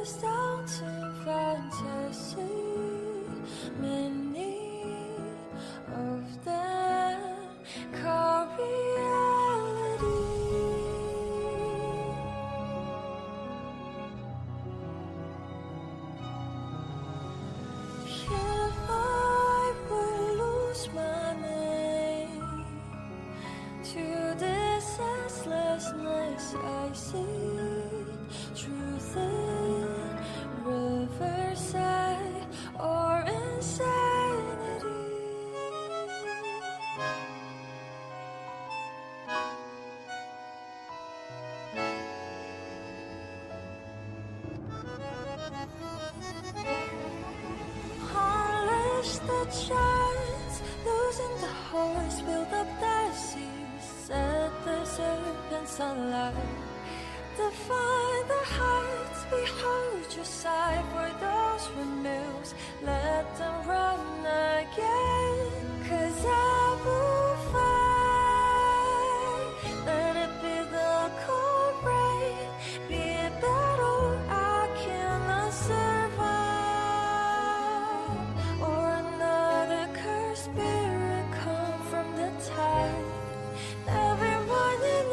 lost out in fantasy. Many of them call reality. If I would lose my name to this senselessness, I seek truth in riverside or insanity. Unleash the giants, losing the horse, build up the seas, set the serpents alight. Define the heights, behold your sight for those renewals. Let them run again, 'cause I will fight. Let it be the cold rain, be it battle I cannot survive, or another cursed spirit come from the tide. Every morning,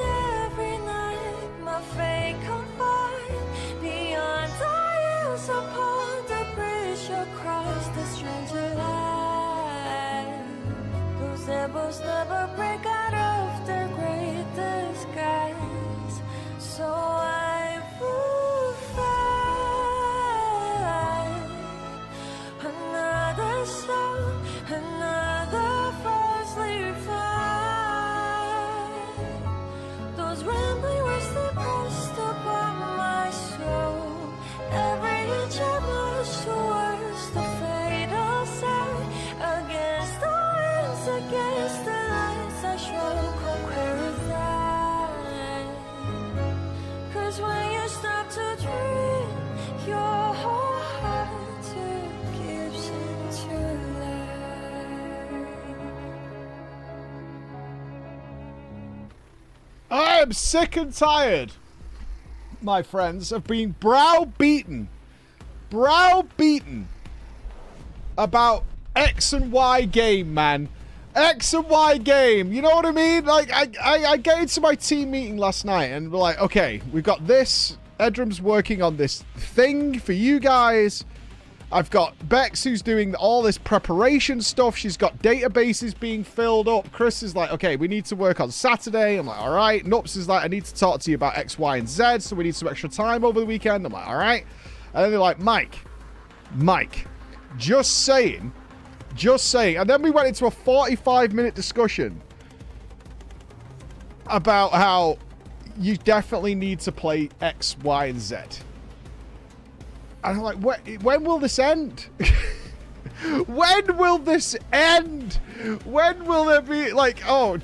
every night, my fate confide. Beyond our years upon the bridge across the stranger line. Those ebos never break out of their great disguise. So I will fight. Another soul, another falsely fight. Those rambling words they pressed upon my soul. Every inch I march towards the fatal side. Against the winds, against the lights, I shall conquer that. 'Cause when you stop to dream, your whole heart gives into life. I am sick and tired, my friends, of being browbeaten about X and Y game, man. X and Y game, you know what I mean? Like, I get into my team meeting last night and we're like, okay, we've got this. Edrum's working on this thing for you guys. I've got Bex who's doing all this preparation stuff. She's got databases being filled up. Chris is like, okay, we need to work on Saturday. I'm like, all right. Nups is like, I need to talk to you about X, Y, and Z, so we need some extra time over the weekend. I'm like, all right. And then they're like, Mike, just saying. And then we went into a 45-minute discussion about how you definitely need to play X, Y, and Z. And I'm like, when will this end? When will this end? When will there be, like, oh,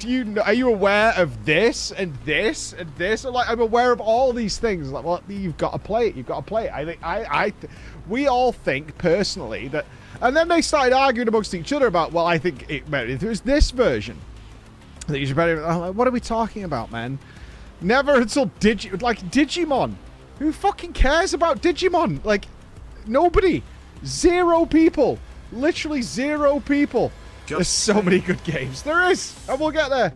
are you aware of this and this and this? I'm like, I'm aware of all these things. Like, well, you've got to play it. You've got to play it. We all think personally that, and then they started arguing amongst each other about, well, I think it was this version. I think you should better. I'm like, what are we talking about, man? Never until Digimon. Who fucking cares about Digimon? Like, nobody. 0 people. Literally 0 people. There's so many good games. There is. And we'll get there.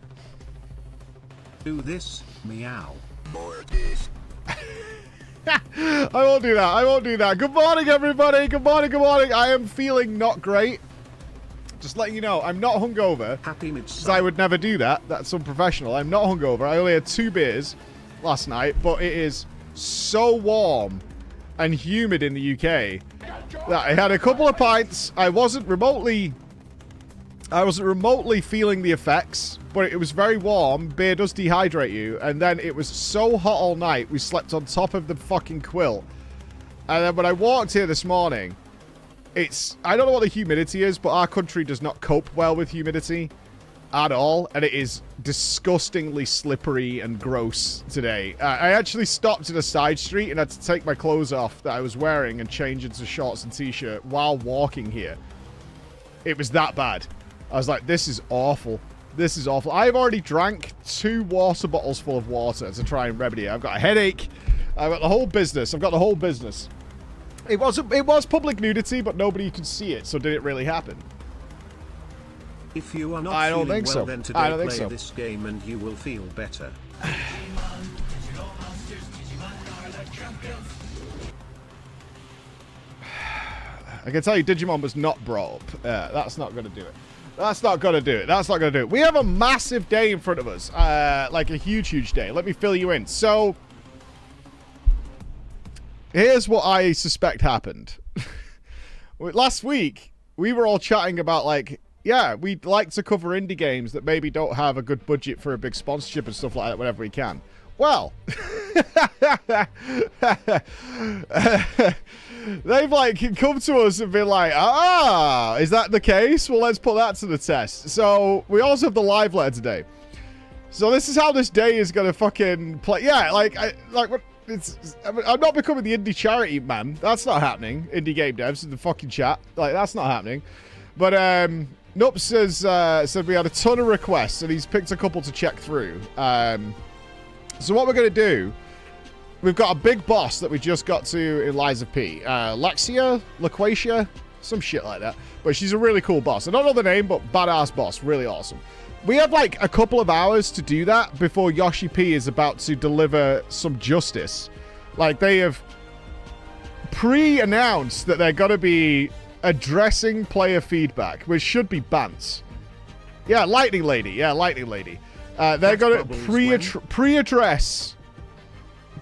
Do this, meow. More this. I won't do that. Good morning, everybody. Good morning. I am feeling not great. Just letting you know, I'm not hungover. Happy Because I would never do that. That's unprofessional. I'm not hungover. I only had 2 beers last night, but it is so warm and humid in the UK that I had a couple of pints. I wasn't remotely feeling the effects, but it was very warm. Beer does dehydrate you. And then it was so hot all night, we slept on top of the fucking quilt. And then when I walked here this morning, I don't know what the humidity is, but our country does not cope well with humidity at all. And it is disgustingly slippery and gross today. I actually stopped in a side street and had to take my clothes off that I was wearing and change into shorts and t-shirt while walking here. It was that bad. I was like, this is awful. This is awful. I've already drank 2 water bottles full of water to try and remedy it. I've got a headache. I've got the whole business. It was public nudity, but nobody could see it, so did it really happen? If you are not I don't feeling think well, so. then I today don't think play so. this game and you will feel better. I can tell you Digimon was not brought up. That's not going to do it. That's not going to do it. That's not going to do it. We have a massive day in front of us. Like a huge, huge day. Let me fill you in. So, here's what I suspect happened. Last week, we were all chatting about, like, yeah, we'd like to cover indie games that maybe don't have a good budget for a big sponsorship and stuff like that whenever we can. Well, they've like come to us and been like, is that the case? Well, let's put that to the test. So we also have the live letter today. So this is how this day is gonna fucking play. Yeah, I'm not becoming the indie charity man. That's not happening. Indie game devs in the fucking chat. Like, that's not happening. But Nups has said we had a ton of requests and he's picked a couple to check through. So what we're going to do, we've got a big boss that we just got to in Lies of P. Laquacia, some shit like that. But she's a really cool boss. I don't know the name, but badass boss. Really awesome. We have like a couple of hours to do that before Yoshi P is about to deliver some justice. Like, they have pre-announced that they're going to be addressing player feedback, which should be bants. Yeah, Lightning Lady. Yeah, Lightning Lady. They're going to pre-address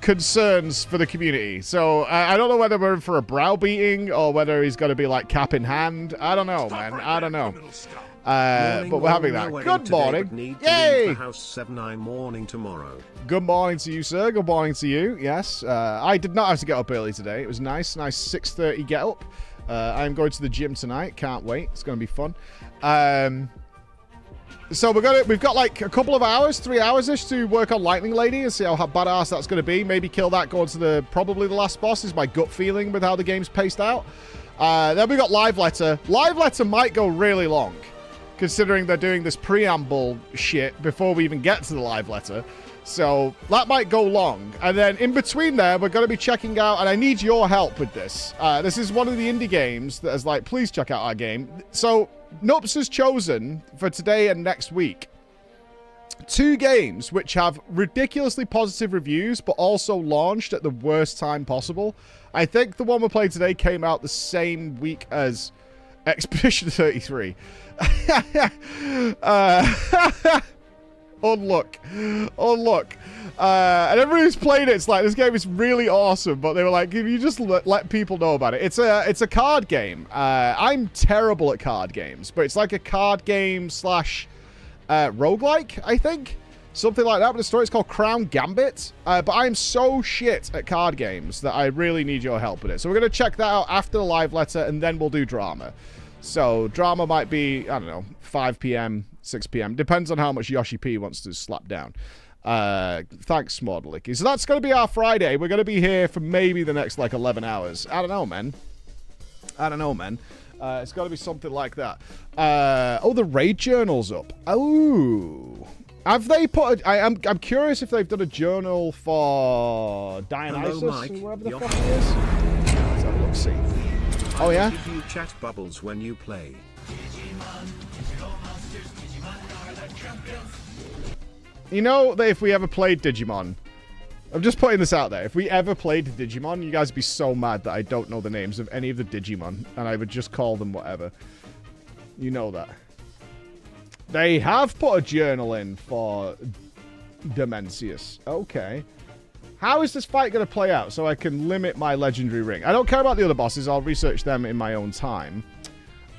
concerns for the community. So I don't know whether we're in for a browbeating or whether he's going to be like cap in hand. I don't know, man. I don't know. But we're having that. Good morning. Yay! House 7 morning tomorrow. Good morning to you, sir. Good morning to you. Yes. I did not have to get up early today. It was nice. Nice 6:30 get up. I'm going to the gym tonight. Can't wait. It's going to be fun. So we've got like a couple of hours, 3 hours-ish to work on Lightning Lady and see how badass that's going to be. Maybe kill that, go on to probably the last boss is my gut feeling with how the game's paced out. Then we got Live Letter. Live Letter might go really long, considering they're doing this preamble shit before we even get to the Live Letter. So that might go long. And then in between there, we're going to be checking out, and I need your help with this. This is one of the indie games that is like, please check out our game. So Nups has chosen for today and next week 2 games which have ridiculously positive reviews, but also launched at the worst time possible. I think the one we're playing today came out the same week as Expedition 33. Unlook. And everyone who's played it's like, this game is really awesome, but they were like, if you just let people know about it. It's a card game. I'm terrible at card games, but it's like a card game slash roguelike, I think. Something like that, but the story is called Crown Gambit. But I am so shit at card games that I really need your help with it. So we're going to check that out after the Live Letter, and then we'll do drama. So drama might be, I don't know, 5 p.m., 6 p.m. Depends on how much Yoshi P wants to slap down. Thanks, Smordlicky. So that's going to be our Friday. We're going to be here for maybe the next, like, 11 hours. I don't know, man. It's got to be something like that. The raid journal's up. Oh. Have they put... I'm curious if they've done a journal for Dionysus or whatever the fuck it is. Let's have a look, see. Oh, yeah? Give you chat bubbles when you play. You know that if we ever played Digimon, I'm just putting this out there. If we ever played Digimon, you guys would be so mad that I don't know the names of any of the Digimon, and I would just call them whatever. You know that. They have put a journal in for Demencius. Okay. How is this fight going to play out so I can limit my legendary ring? I don't care about the other bosses. I'll research them in my own time.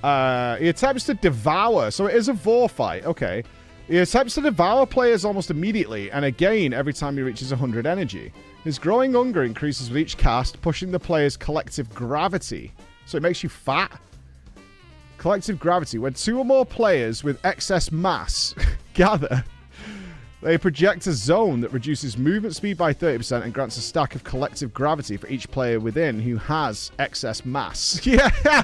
He attempts to devour. So it is a Vor fight. Okay. He attempts to devour players almost immediately, and again every time he reaches 100 energy. His growing hunger increases with each cast, pushing the player's collective gravity. So it makes you fat. Collective gravity. When 2 or more players with excess mass gather, they project a zone that reduces movement speed by 30% and grants a stack of collective gravity for each player within who has excess mass. Yeah,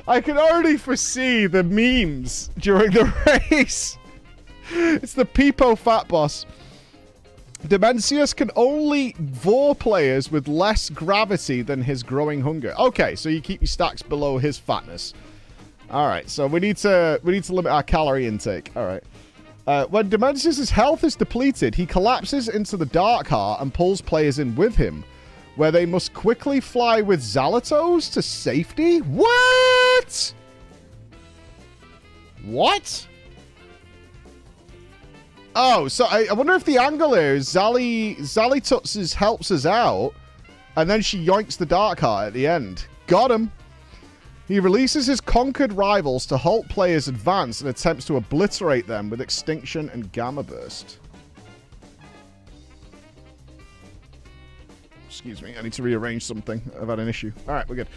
I can already foresee the memes during the race. It's the Peepo Fat Boss. Dimensius can only vor players with less gravity than his growing hunger. Okay, so you keep your stacks below his fatness. All right, so we need to limit our calorie intake. All right. When Dimensius' health is depleted, he collapses into the Dark Heart and pulls players in with him, where they must quickly fly with Zalatos to safety. What? What? Oh, so I wonder if the angle here is Zalituts helps us out, and then she yoinks the Dark Heart at the end. Got him. He releases his conquered rivals to halt players' advance and attempts to obliterate them with Extinction and Gamma Burst. Excuse me, I need to rearrange something. I've had an issue. All right, we're good.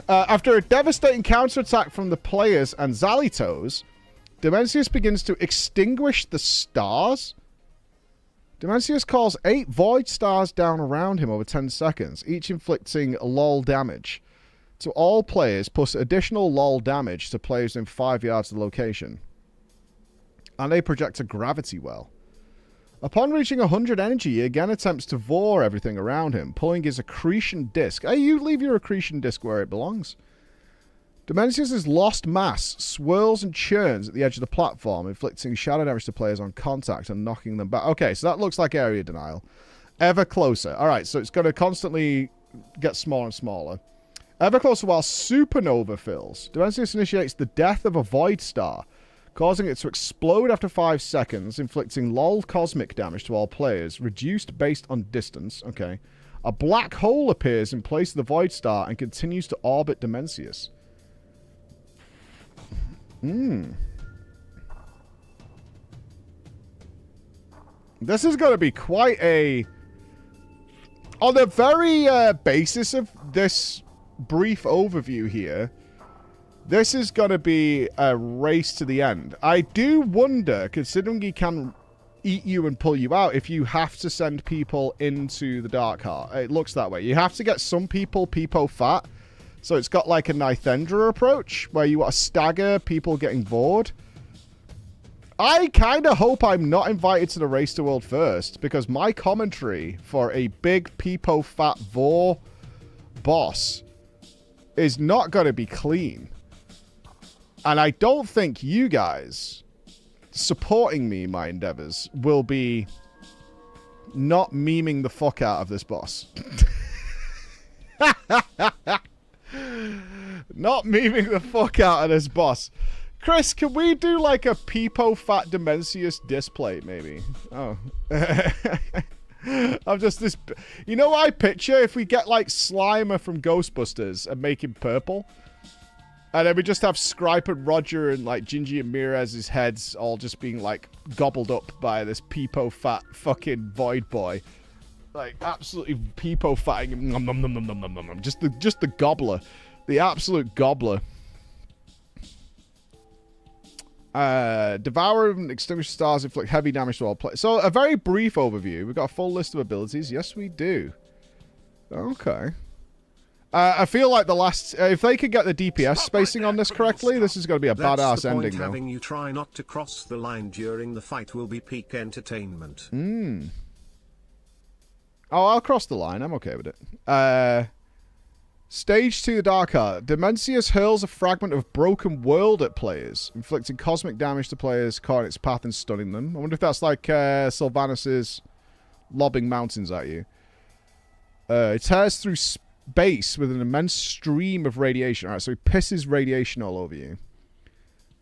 After a devastating counterattack from the players and Zalitos, Dimensius begins to extinguish the stars. Dimensius calls 8 void stars down around him over 10 seconds, each inflicting lol damage to all players, plus additional lol damage to players in 5 yards of the location. And they project a gravity well. Upon reaching 100 energy, he again attempts to vor everything around him, pulling his accretion disc. Hey, you leave your accretion disc where it belongs. Dimensius' lost mass swirls and churns at the edge of the platform, inflicting shadow damage to players on contact and knocking them back. Okay, so that looks like area denial. Ever closer. All right, so it's going to constantly get smaller and smaller. Ever closer while supernova fills. Dimensius initiates the death of a void star, causing it to explode after 5 seconds, inflicting lol cosmic damage to all players, reduced based on distance. Okay. A black hole appears in place of the void star and continues to orbit Dimensius. This is going to be quite a... On the very basis of this brief overview here, this is going to be a race to the end. I do wonder, considering he can eat you and pull you out, if you have to send people into the Dark Heart. It looks that way. You have to get some people peepo fat. So it's got like a Nithendra approach, where you want to stagger people getting bored. I kind of hope I'm not invited to the Race to World first, because my commentary for a big peepo fat vor boss is not going to be clean. And I don't think you guys supporting me in my endeavors will be not memeing the fuck out of this boss. Not memeing the fuck out of this boss. Chris, can we do like a peepo fat Dimensius display, maybe? Oh. I'm just this... You know what I picture? If we get like Slimer from Ghostbusters and make him purple. And then we just have Scripe and Roger and like Gingy and Mirez's heads all just being like gobbled up by this peepo fat fucking void boy. Like absolutely peepo fatting him. Nom, nom, nom, nom, nom, nom, nom. Just the gobbler. The absolute gobbler. Devour and Extinguish Stars inflict heavy damage to all players. So a very brief overview. We've got a full list of abilities. Yes, we do. Okay. I feel like the last... if they could get the DPS spacing on this correctly, this is going to be a badass ending, though. Having you try not to cross the line during the fight will be peak entertainment. Oh, I'll cross the line. I'm okay with it. Stage 2, the Dark Heart. Dimensius hurls a fragment of broken world at players, inflicting cosmic damage to players caught in its path and stunning them. I wonder if that's like Sylvanus' lobbing mountains at you. It tears through space with an immense stream of radiation. Alright, so he pisses radiation all over you.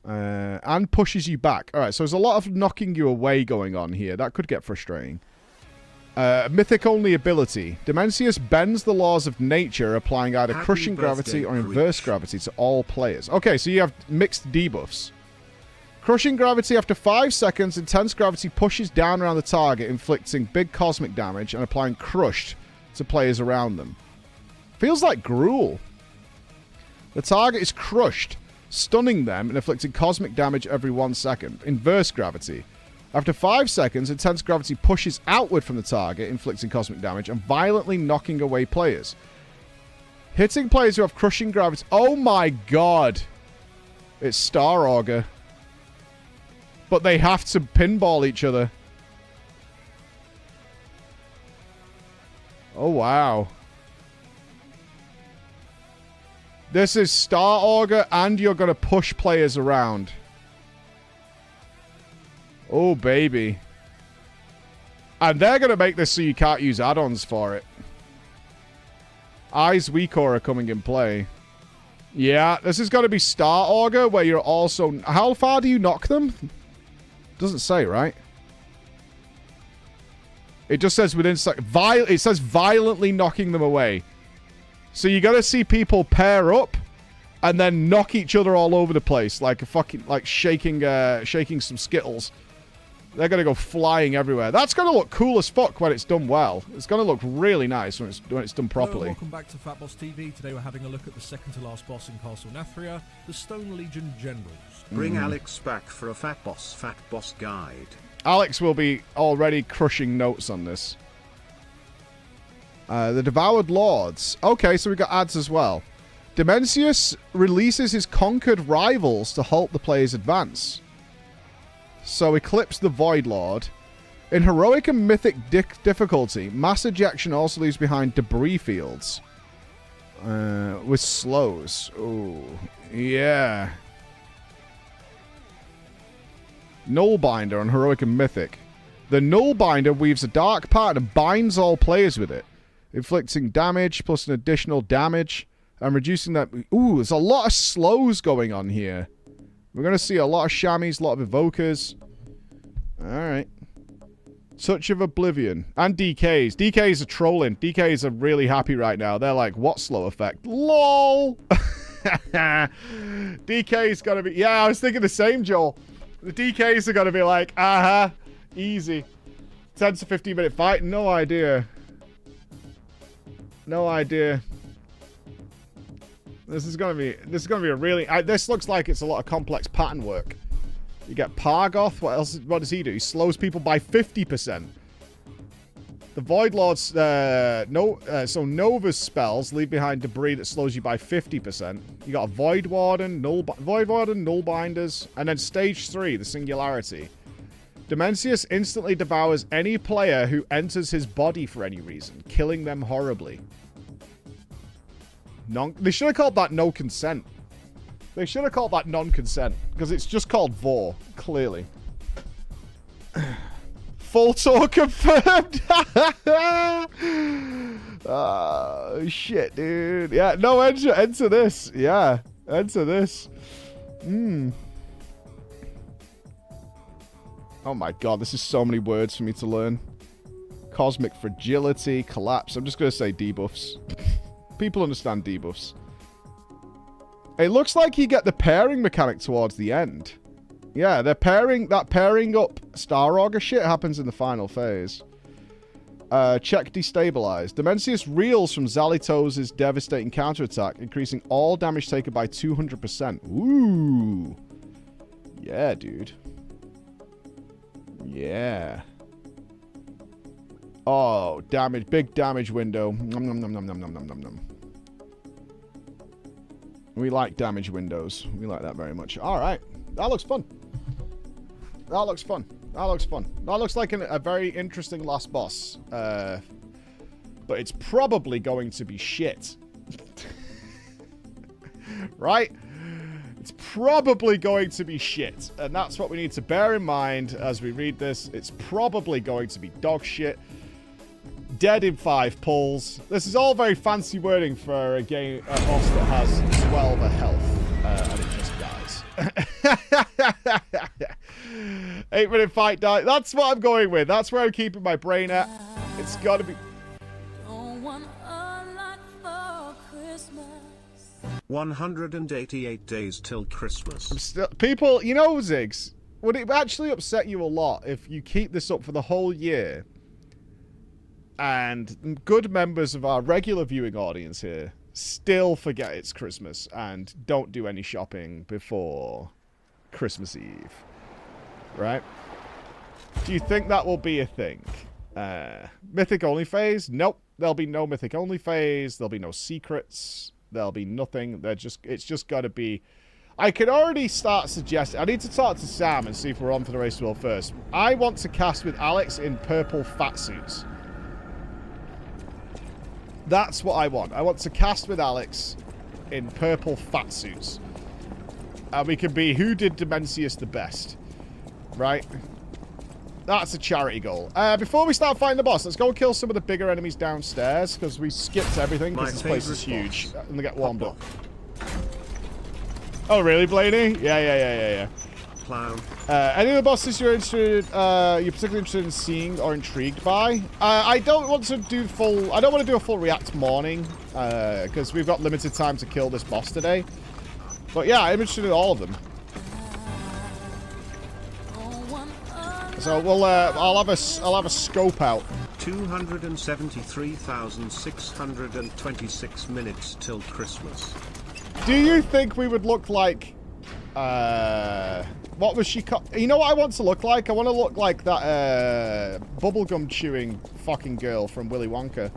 And pushes you back. Alright, so there's a lot of knocking you away going on here. That could get frustrating. Mythic-only ability. Dimensius bends the laws of nature, applying either crushing gravity or inverse gravity to all players. Okay, so you have mixed debuffs. Crushing gravity after 5 seconds, intense gravity pushes down around the target, inflicting big cosmic damage and applying crushed to players around them. Feels like Gruul. The target is crushed, stunning them and inflicting cosmic damage every 1 second. Inverse gravity. After 5 seconds, intense gravity pushes outward from the target, inflicting cosmic damage and violently knocking away players. Hitting players who have crushing gravity. Oh my god. It's Star Augur. But they have to pinball each other. Oh, wow. This is Star Augur, and you're going to push players around. Oh, baby. And they're going to make this so you can't use add-ons for it. Eyes Weakor are coming in play. Yeah, this is going to be Star Augur, where you're also... How far do you knock them? Doesn't say, right? It just says within... It says violently knocking them away. So you got to see people pair up and then knock each other all over the place like a fucking... Like shaking some Skittles. They're going to go flying everywhere. That's going to look cool as fuck when it's done well. It's going to look really nice when it's done properly. Hello, welcome back to Fat Boss TV. Today we're having a look at the second to last boss in Castle Nathria, the Stone Legion Generals. Bring Alex back for a Fat Boss guide. Alex will be already crushing notes on this. The Devoured Lords. Okay, so we got ads as well. Dimensius releases his conquered rivals to halt the player's advance. So Eclipse the Void Lord. In Heroic and Mythic difficulty, Mass Ejection also leaves behind debris fields. With slows. Ooh, yeah. Nullbinder on Heroic and Mythic. The Nullbinder weaves a dark pattern and binds all players with it, inflicting damage plus an additional damage and reducing that... Ooh, there's a lot of slows going on here. We're going to see a lot of Shammies, a lot of Evokers. Alright. Touch of Oblivion. And DKs. DKs are trolling. DKs are really happy right now. They're like, what slow effect? LOL! DK's got to be... Yeah, I was thinking the same, Joel. The DKs are going to be like, easy. 10 to 15 minute fight? No idea. No idea. This is gonna be a really... this looks like it's a lot of complex pattern work. You get Pargoth. What else? What does he do? He slows people by 50%. The Void Lords... so Nova's spells leave behind debris that slows you by 50%. You got a Void Warden, Nullbinders, and then Stage 3, the Singularity. Dimensius instantly devours any player who enters his body for any reason, killing them horribly. They should have called that no consent. They should have called that non-consent. Because it's just called Vor, clearly. Full tour confirmed! Oh, shit, dude. Yeah, no, enter this. Yeah, enter this. Oh my god, this is so many words for me to learn. Cosmic Fragility, Collapse. I'm just going to say debuffs. People understand debuffs. It looks like you get the pairing mechanic towards the end. Yeah, that pairing up Star Augur shit happens in the final phase. Check Destabilize. Dimensius reels from Xalitos' devastating counterattack, increasing all damage taken by 200%. Ooh. Yeah, dude. Yeah. Oh, damage. Big damage window. Nom, nom, nom, nom, nom, nom, nom, nom, nom. We like damage windows. We like that very much. Alright. That looks fun. That looks fun. That looks fun. That looks like a very interesting last boss. But it's probably going to be shit. Right? It's probably going to be shit. And that's what we need to bear in mind as we read this. It's probably going to be dog shit. Dead in 5 pulls. This is all very fancy wording for a boss that has 12 health. And it just dies. 8-minute fight die. That's what I'm going with. That's where I'm keeping my brain at. It's got to be... 188 days till Christmas. People, you know, Ziggs, would it actually upset you a lot if you keep this up for the whole year and good members of our regular viewing audience here still forget it's Christmas and don't do any shopping before Christmas Eve? Right? Do you think that will be a thing? Mythic-only phase? Nope. There'll be no Mythic-only phase. There'll be no secrets. There'll be nothing. It's just got to be... I can already start suggesting... I need to talk to Sam and see if we're on for the race world first. I want to cast with Alex in purple fat suits. That's what I want. I want to cast with Alex in purple fat suits. And we can be who did Dimensius the best. Right? That's a charity goal. Before we start fighting the boss, let's go kill some of the bigger enemies downstairs, because we skipped everything, because this place is huge. And they get warmed up. Oh, really, Blaney? Yeah. Clown. Any of the bosses you're particularly interested in seeing or intrigued by? I don't want to do a full react morning, because we've got limited time to kill this boss today. But yeah, I'm interested in all of them. So we'll I'll have a scope out. 273,626 minutes till Christmas. Do you think we would look like what was she called? You know what I want to look like? I want to look like that bubblegum chewing fucking girl from Willy Wonka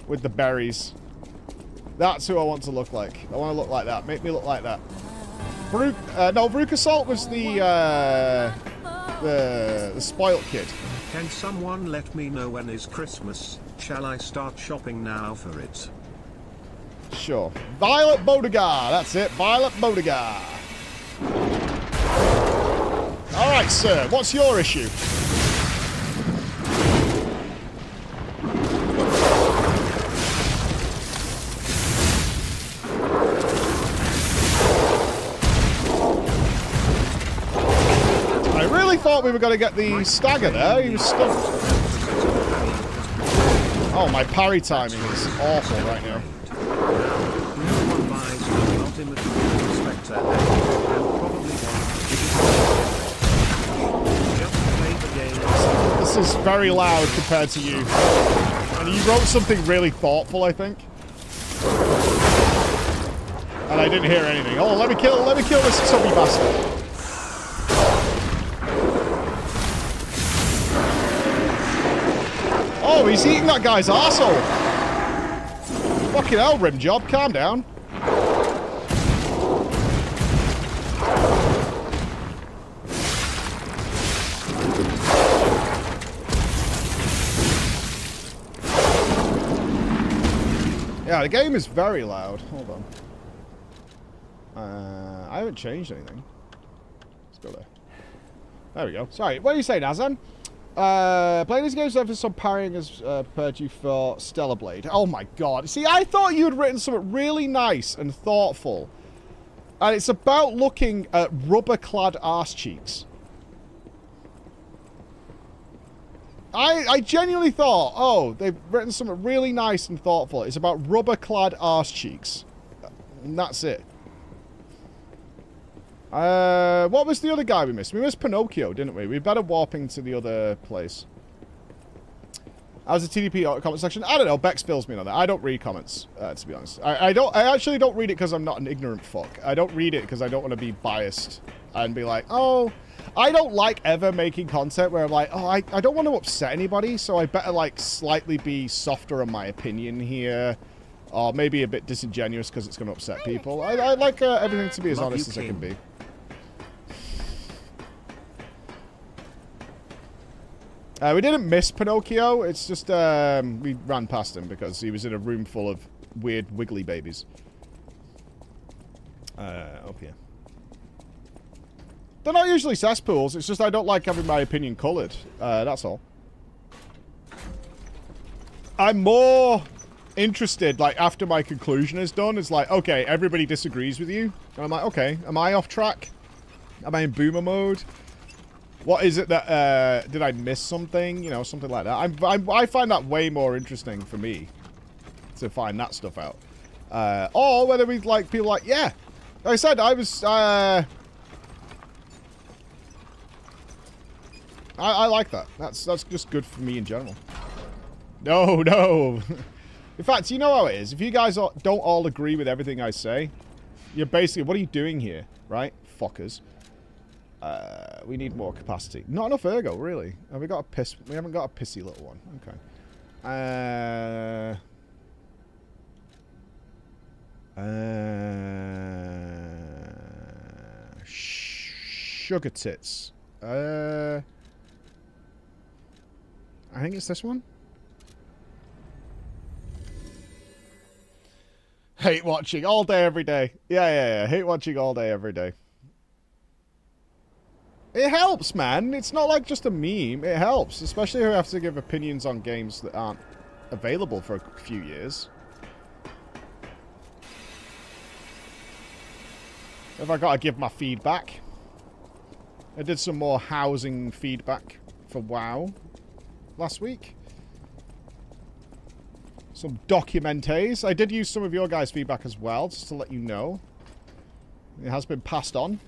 with the berries. That's who I want to look like. I want to look like that. Make me look like that. No, Veruca Salt was the spoilt kid. Can someone let me know when is Christmas? Shall I start shopping now for it? Sure. Violet Bodega. That's it. Violet Bodega. Alright, sir. What's your issue? I really thought we were going to get the stagger there. He was stuffed. Oh, my parry timing is awful right now. This is very loud compared to you. And you wrote something really thoughtful, I think. And I didn't hear anything. Oh, let me kill this tubby bastard. Oh, he's eating that guy's arsehole. Fucking hell, rim job. Calm down. Yeah, the game is very loud. Hold on. I haven't changed anything. Let's go there. There we go. Sorry, what are you saying, Azan? Playing this game for some parrying as prepared you for Stellar Blade. Oh my god. See, I thought you had written something really nice and thoughtful. And it's about looking at rubber-clad arse cheeks. I genuinely thought, oh, they've written something really nice and thoughtful. It's about rubber-clad arse cheeks. And that's it. What was the other guy we missed? We missed Pinocchio, didn't we? We better warping to the other place. How's the TDP comment section? I don't know. Bex fills me on that. I don't read comments, to be honest. I actually don't read it because I'm not an ignorant fuck. I don't read it because I don't want to be biased and be like, oh, I don't like ever making content where I'm like, oh, I don't want to upset anybody, so I better like slightly be softer on my opinion here. Or maybe a bit disingenuous because it's going to upset people. I like everything to be as honest as I can be. We didn't miss Pinocchio. It's just we ran past him because he was in a room full of weird wiggly babies. Up here. They're not usually cesspools. It's just I don't like having my opinion coloured. That's all. I'm more interested, like, after my conclusion is done. It's like, okay, everybody disagrees with you. And I'm like, okay, am I off track? Am I in boomer mode? What is it that, did I miss something? You know, something like that. I find that way more interesting for me to find that stuff out. Or whether we, like, people like, yeah. Like I said, I was, I like that. That's just good for me in general. No. In fact, you know how it is. If you guys don't all agree with everything I say, you're basically, what are you doing here? Right? Fuckers. We need more capacity. Not enough ergo, really. Have we got a piss? We haven't got a pissy little one. Okay. Sugar tits. I think it's this one. Hate watching all day, every day. Yeah. Hate watching all day, every day. It helps, man. It's not like just a meme. It helps, especially if I have to give opinions on games that aren't available for a few years. Have I got to give my feedback? I did some more housing feedback for WoW last week. Some documentaries. I did use some of your guys' feedback as well, just to let you know. It has been passed on.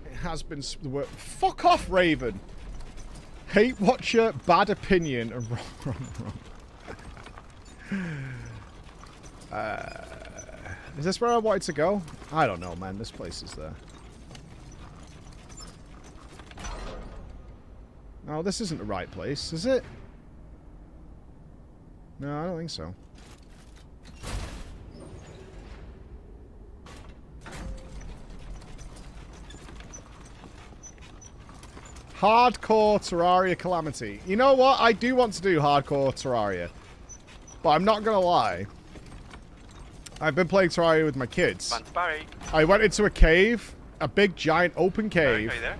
It has been... Fuck off, Raven! Hate watcher, bad opinion, and wrong. Is this where I wanted to go? I don't know, man. This place is there. No, this isn't the right place, is it? No, I don't think so. Hardcore Terraria Calamity. You know what? I do want to do Hardcore Terraria. But I'm not going to lie. I've been playing Terraria with my kids. Barry. I went into a cave, a big giant open cave. Are you there?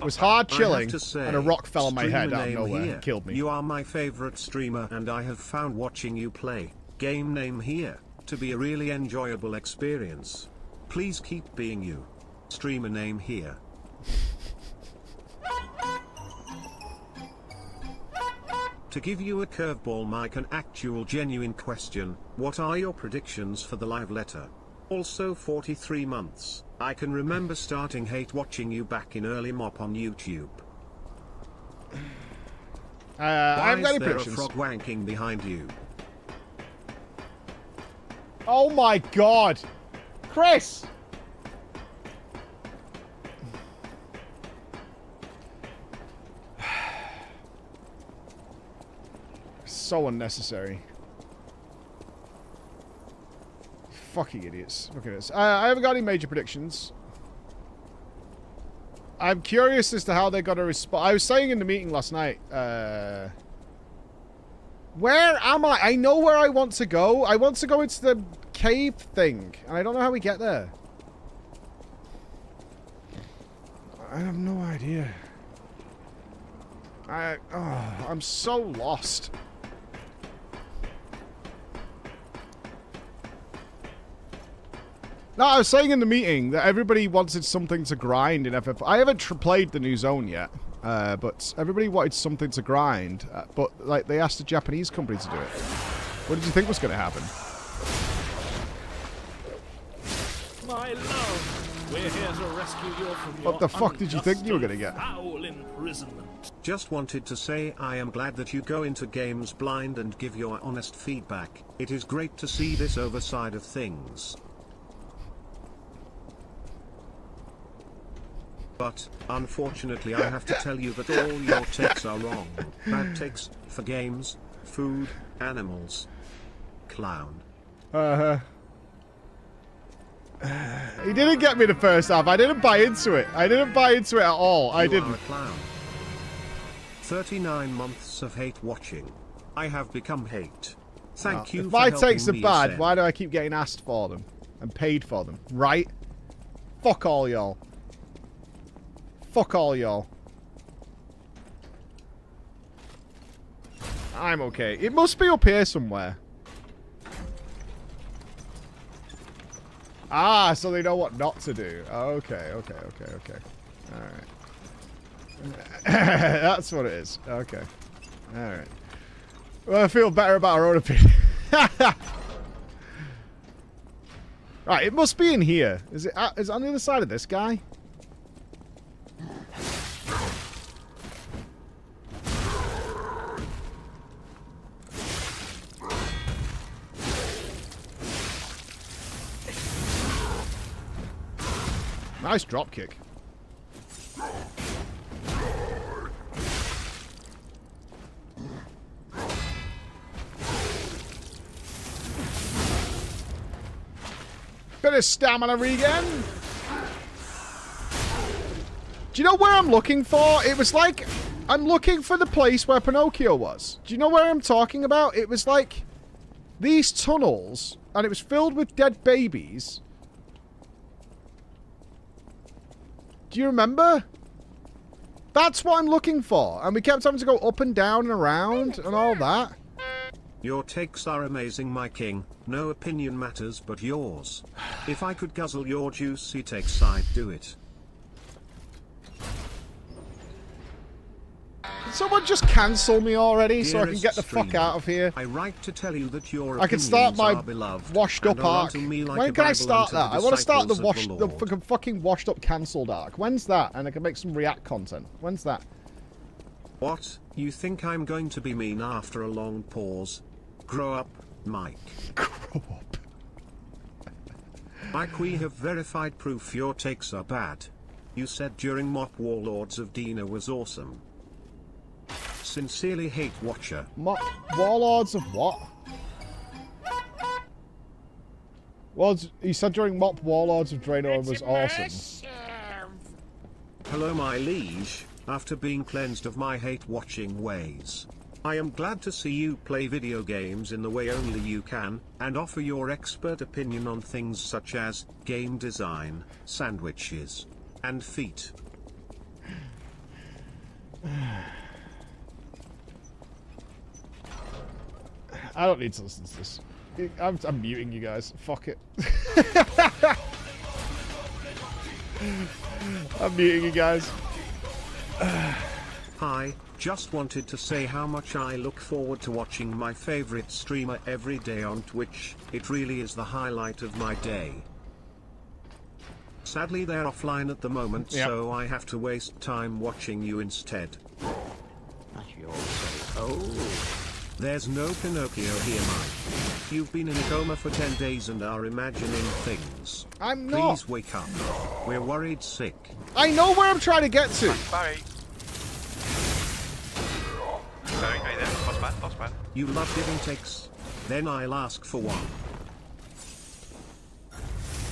Was hard chilling, I have to say, and a rock fell on my head out of streamer name nowhere here. and killed me. You are my favorite streamer, and I have found watching you play game name here to be a really enjoyable experience. Please keep being you. Streamer name here. To give you a curveball, Mike, an actual genuine question, what are your predictions for the live letter? Also 43 months. I can remember starting hate watching you back in early mop on YouTube. I haven't got any Why is there a predictions. frog wanking behind you? Oh my god! Chris! So unnecessary. Fucking idiots. Look at this. I haven't got any major predictions. I'm curious as to how they're going to respond. I was saying in the meeting last night, where am I? I know where I want to go. I want to go into the cave thing, and I don't know how we get there. I have no idea. I'm so lost. No, I was saying in the meeting that everybody wanted something to grind in FF. I haven't played the new zone yet, but everybody wanted something to grind. But like they asked a Japanese company to do it. What did you think was going to happen? My love, we're here to rescue you from your What the fuck did you think you were going to get? foul imprisonment. Just wanted to say I am glad that you go into games blind and give your honest feedback. It is great to see this other side of things. But, unfortunately, I have to tell you that all your takes are wrong. Bad takes, for games, food, animals. Clown. He didn't get me the first half. I didn't buy into it. I didn't buy into it at all. I You didn't. are a clown. 39 months of hate watching. I have become hate. Thank you If for my helping takes are me bad, ascend. why do I keep getting asked for them and paid for them? Right? Fuck all y'all. Fuck all y'all. I'm okay. It must be up here somewhere. Ah, so they know what not to do. Okay. Alright. That's what it is. Okay. Alright. Well, I feel better about our own opinion. Right, it must be in here. Is it on the other side of this guy? Nice drop kick. Bit of stamina regen. Do you know where I'm looking for? It was like I'm looking for the place where Pinocchio was. Do you know where I'm talking about? It was like these tunnels, and it was filled with dead babies. Do you remember? That's what I'm looking for. And we kept having to go up and down and around and all that. Your takes are amazing, my king. No opinion matters but yours. If I could guzzle your juicy takes, I'd do it. Can someone just cancel me already so I can Dearest get the fuck streamer, out of here? I write to tell you that your I can start opinions my are beloved washed up and are arc. unto me like When a can I Bible start unto that? the I want to start the disciples of the Lord. fucking washed up cancelled arc. When's that? And I can make some React content. When's that? What? You think I'm going to be mean after a long pause? Grow up, Mike. Grow up. Mike, we have verified proof your takes are bad. You said during Mop Warlords of Dina was awesome. Sincerely, Hate Watcher. Warlords of what? Well, he said during Mop Warlords of Draenor was awesome. Hello, my liege. After being cleansed of my hate-watching ways, I am glad to see you play video games in the way only you can, and offer your expert opinion on things such as game design, sandwiches, and feet. I don't need to listen to this. I'm muting you guys. Fuck it. I'm muting you guys. Hi, just wanted to say how much I look forward to watching my favorite streamer every day on Twitch. It really is the highlight of my day. Sadly, they're offline at the moment, Yep. so I have to waste time watching you instead. There's no Pinocchio here, Mike. You've been in a coma for 10 days and are imagining things. I'm not. Please wake up. We're worried sick. I know where I'm trying to get to. Barry. Barry, there. Boss man. You love giving takes? Then I'll ask for one.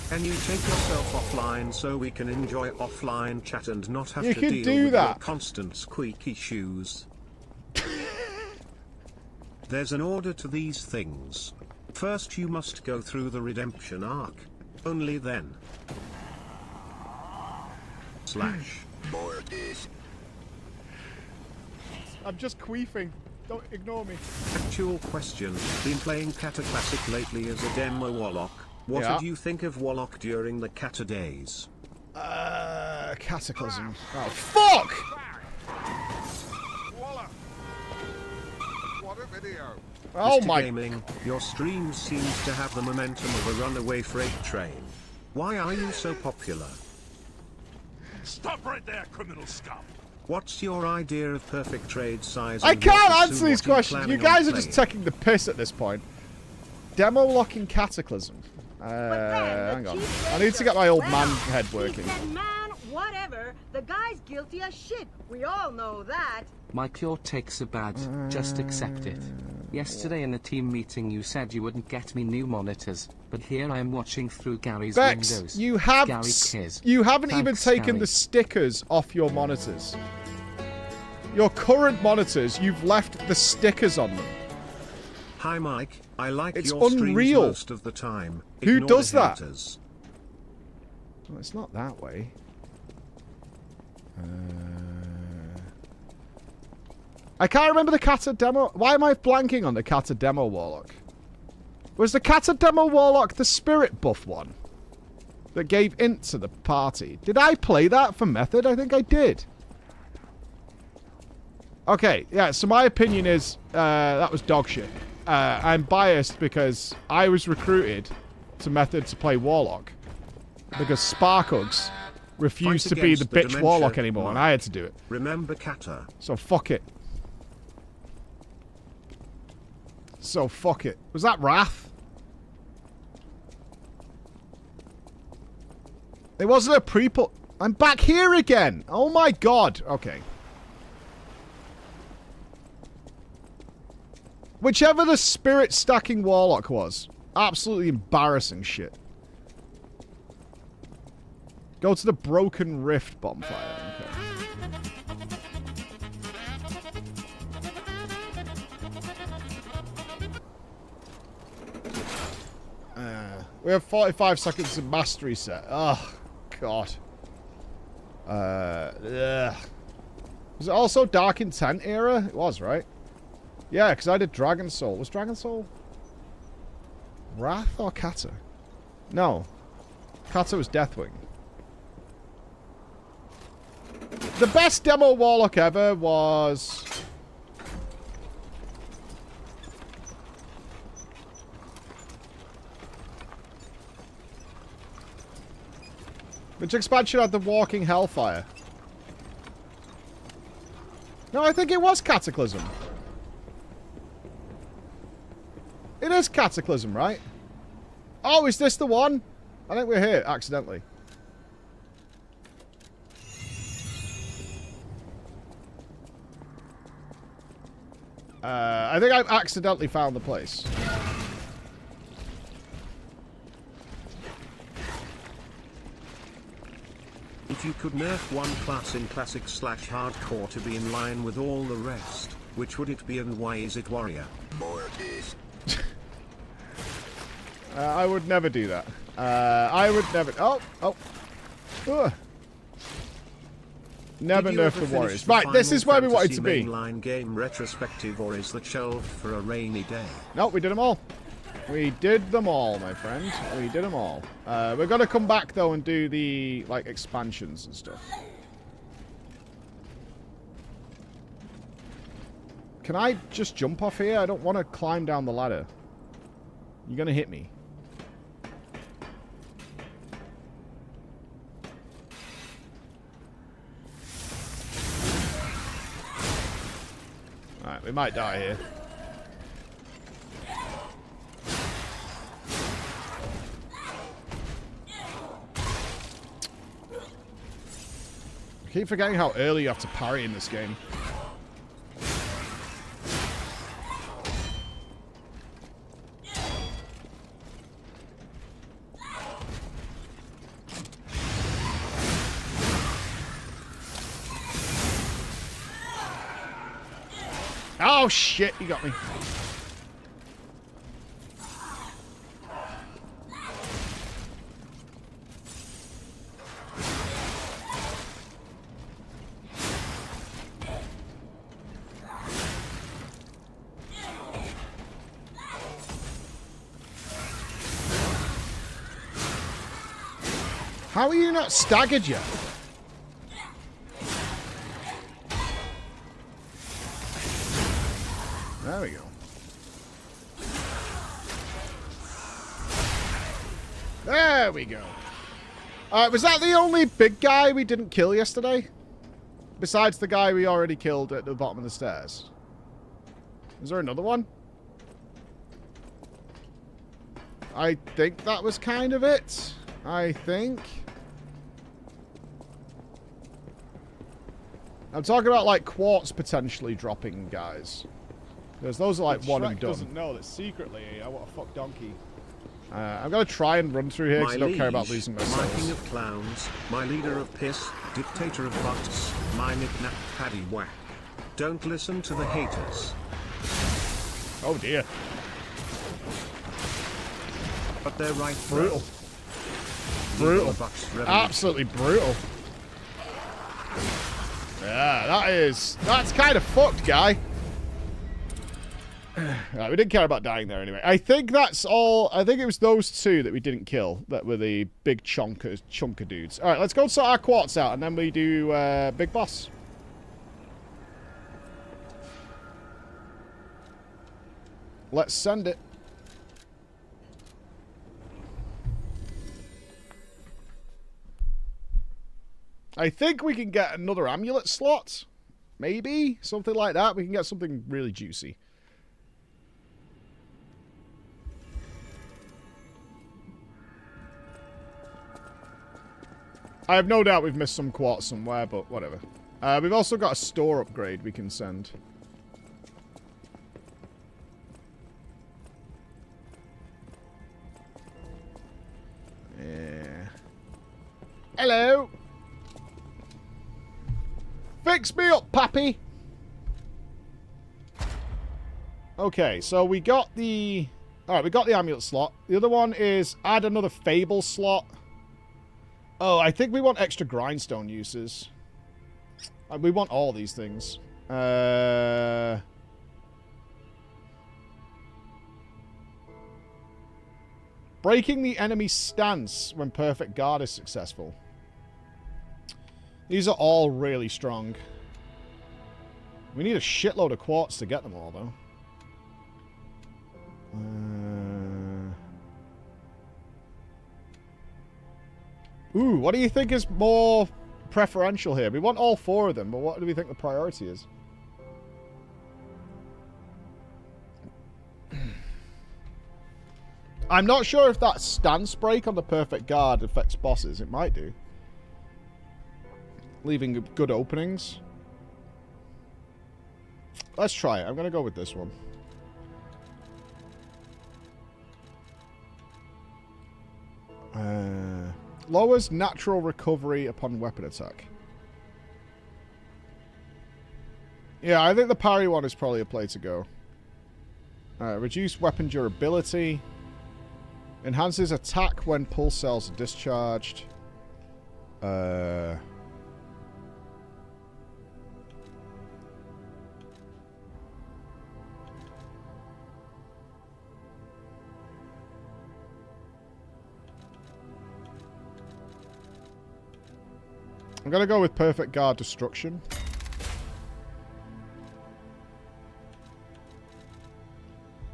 Can you take yourself offline so we can enjoy offline chat and not have You to can deal do with that. your constant squeaky shoes? There's an order to these things. First you must go through the redemption arc. Only then. Slash. I'm just queefing. Don't ignore me. Actual question. Been playing Kata Classic lately as a demo Warlock. What Yeah. did you think of Warlock during the Kata days? Cataclysm. Oh, fuck! What a video. Oh Mr. my... Gaming, your stream seems to have the momentum of a runaway freight train. Why are you so popular? Stop right there, criminal scum! What's your idea of perfect trade size? I and can't what answer these What are questions. You planning guys on are just playing? taking the piss at this point. Demo locking Cataclysm. Hang on. I need to get my old man head working. Man, whatever. The guy's guilty as shit. We all know that. Mike, your takes are bad. Just accept it. Yesterday in a team meeting you said you wouldn't get me new monitors, but here I am watching through Gary's Bex, windows. you have Gary Kiz. you haven't even Thanks, taken Gary. the stickers off your monitors. Your current monitors, you've left the stickers on them. Hi Mike, I like It's your streams unreal. most of the time. Who Ignore does the that? haters. Well, it's not that way. I can't remember the Kata demo. Why am I blanking on the Kata demo Warlock? Was the Kata demo Warlock the spirit buff one? That gave int to the party? Did I play that for Method? I think I did. Okay, yeah, so my opinion is that was dog shit. I'm biased because I was recruited to Method to play Warlock. Because Sparkugs refused Fight to be the against the bitch dementia, Warlock anymore, and Mark. I had to do it. Remember Kata. So fuck it. So fuck it. Was that Wrath? It wasn't a pre-pull. I'm back here again. Oh my god. Okay. Whichever the spirit stacking Warlock was. Absolutely embarrassing shit. Go to the Broken Rift bonfire. Okay. We have 45 seconds to mastery set. Oh, God. Ugh. Was it also Dark Intent era? It was, right? Yeah, because I did Dragon Soul. Was Dragon Soul Wrath or Kata? No. Kata was Deathwing. The best demo Warlock ever was... Which expansion had the Walking Hellfire? No, I think it was Cataclysm. It is Cataclysm, right? Oh, is this the one? I think we're here, accidentally. I think I've accidentally found the place. If you could nerf one class in classic/hardcore to be in line with all the rest, which would it be and why is it warrior? I would never do that. I would never... Oh! Ugh. Never nerf the warriors. Right, this is where we wanted to be. Mainline game retrospective, or is that shelved for a rainy day? No, we did them all. We did them all, my friend. We did them all. We're going to come back, though, and do the, like, expansions and stuff. Can I just jump off here? I don't want to climb down the ladder. You're going to hit me. Alright, we might die here. I keep forgetting how early you have to parry in this game. Oh shit, you got me. How are you not staggered yet? There we go. There we go. Was that the only big guy we didn't kill yesterday? Besides the guy we already killed at the bottom of the stairs. Is there another one? I think that was kind of it. I think. I'm talking about, like, quartz potentially dropping guys. Because those are, like, one and done. Doesn't know that secretly I want a fuck donkey. I'm going to try and run through here because I don't care about losing my souls. My king of clowns, my leader of piss, dictator of butts, my knick-knack paddy whack. Don't listen to the haters. Oh, dear. But they're right. Brutal. Brutal. Absolutely brutal. Yeah, that's kind of fucked, guy. Right, we didn't care about dying there anyway. I think that's all. I think it was those two that we didn't kill that were the big chunker dudes. All right, let's go and sort our quartz out, and then we do big boss. Let's send it. I think we can get another amulet slot. Maybe. Something like that. We can get something really juicy. I have no doubt we've missed some quartz somewhere, but whatever. We've also got a store upgrade we can send. Yeah. Hello. Fix me up, pappy. Okay, so we got the Alright, we got the amulet slot. The other one is add another fable slot. Oh, I think we want extra grindstone uses. We want all these things. Breaking the enemy's stance when perfect guard is successful. These are all really strong. We need a shitload of quartz to get them all, though. Ooh, what do you think is more preferential here? We want all 4 of them, but what do we think the priority is? I'm not sure if that stance break on the perfect guard affects bosses. It might do. Leaving good openings. Let's try it. I'm going to go with this one. Lowers natural recovery upon weapon attack. Yeah, I think the parry one is probably a play to go. Reduce weapon durability. Enhances attack when pulse cells are discharged. I'm going to go with perfect guard destruction.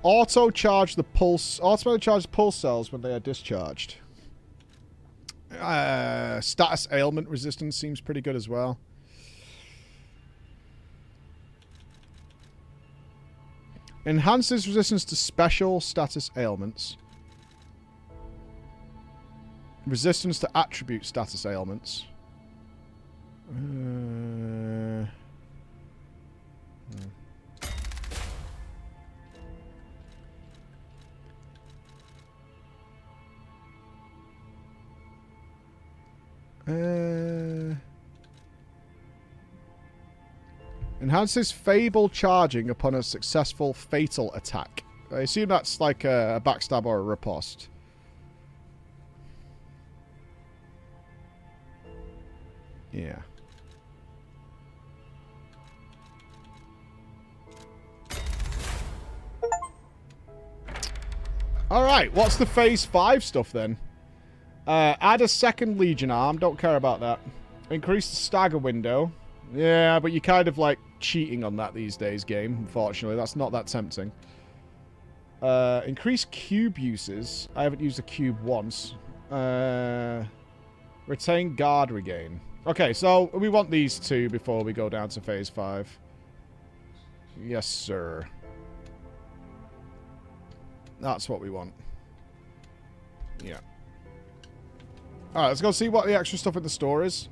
Automatically charge pulse cells when they are discharged. Status ailment resistance seems pretty good as well. Enhances resistance to special status ailments. Resistance to attribute status ailments. Enhances Fable charging upon a successful fatal attack. I assume that's like a backstab or a riposte. Yeah. Alright, what's the phase 5 stuff then? Add a second Legion arm. Don't care about that. Increase the stagger window. Yeah, but you're kind of like cheating on that these days, game. Unfortunately, that's not that tempting. Increase cube uses. I haven't used a cube once. Retain guard regain. Okay, so we want these 2 before we go down to phase 5. Yes, sir. That's what we want. Yeah. Alright, let's go see what the extra stuff in the store is.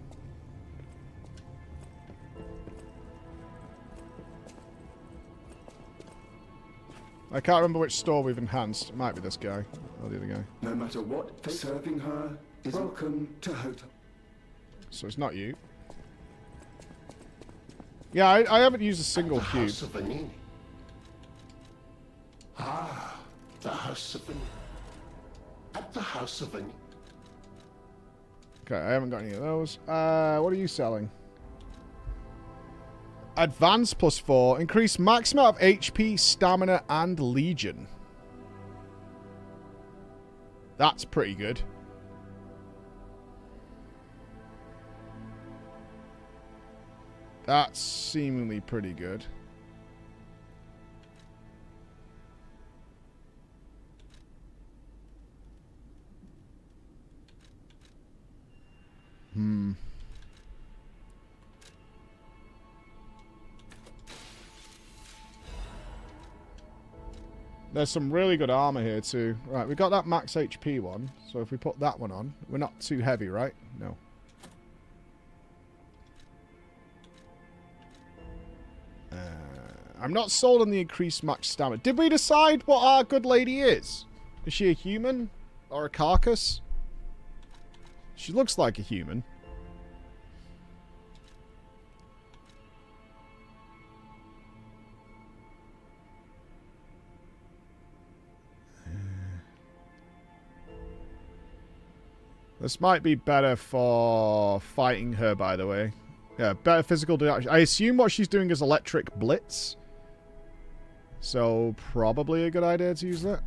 I can't remember which store we've enhanced. It might be this guy. Or the other guy. No matter what, serving her is welcome to Hota. So it's not you. Yeah, I haven't used a single cube. House of Vanini. Ah, the House of Vanini. At the House of Vanini. Okay, I haven't got any of those. What are you selling? Advance +4. Increase max amount of HP, stamina, and Legion. That's pretty good. That's seemingly pretty good. There's some really good armor here too. Right, we got that max HP one. So if we put that one on, we're not too heavy, right? No. I'm not sold on the increased max stamina. Did we decide what our good lady is? Is she a human? Or a carcass? She looks like a human. This might be better for fighting her, by the way. Yeah, better physical damage. I assume what she's doing is electric blitz. So, probably a good idea to use that.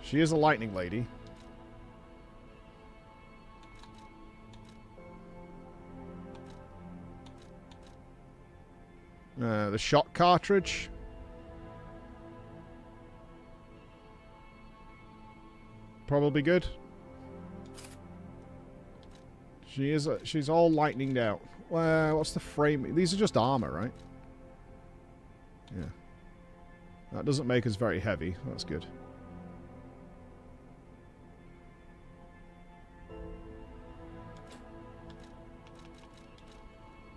She is a lightning lady. The shot cartridge. Probably good. She's all lightninged out. What's the frame? These are just armor, right? Yeah. That doesn't make us very heavy. That's good.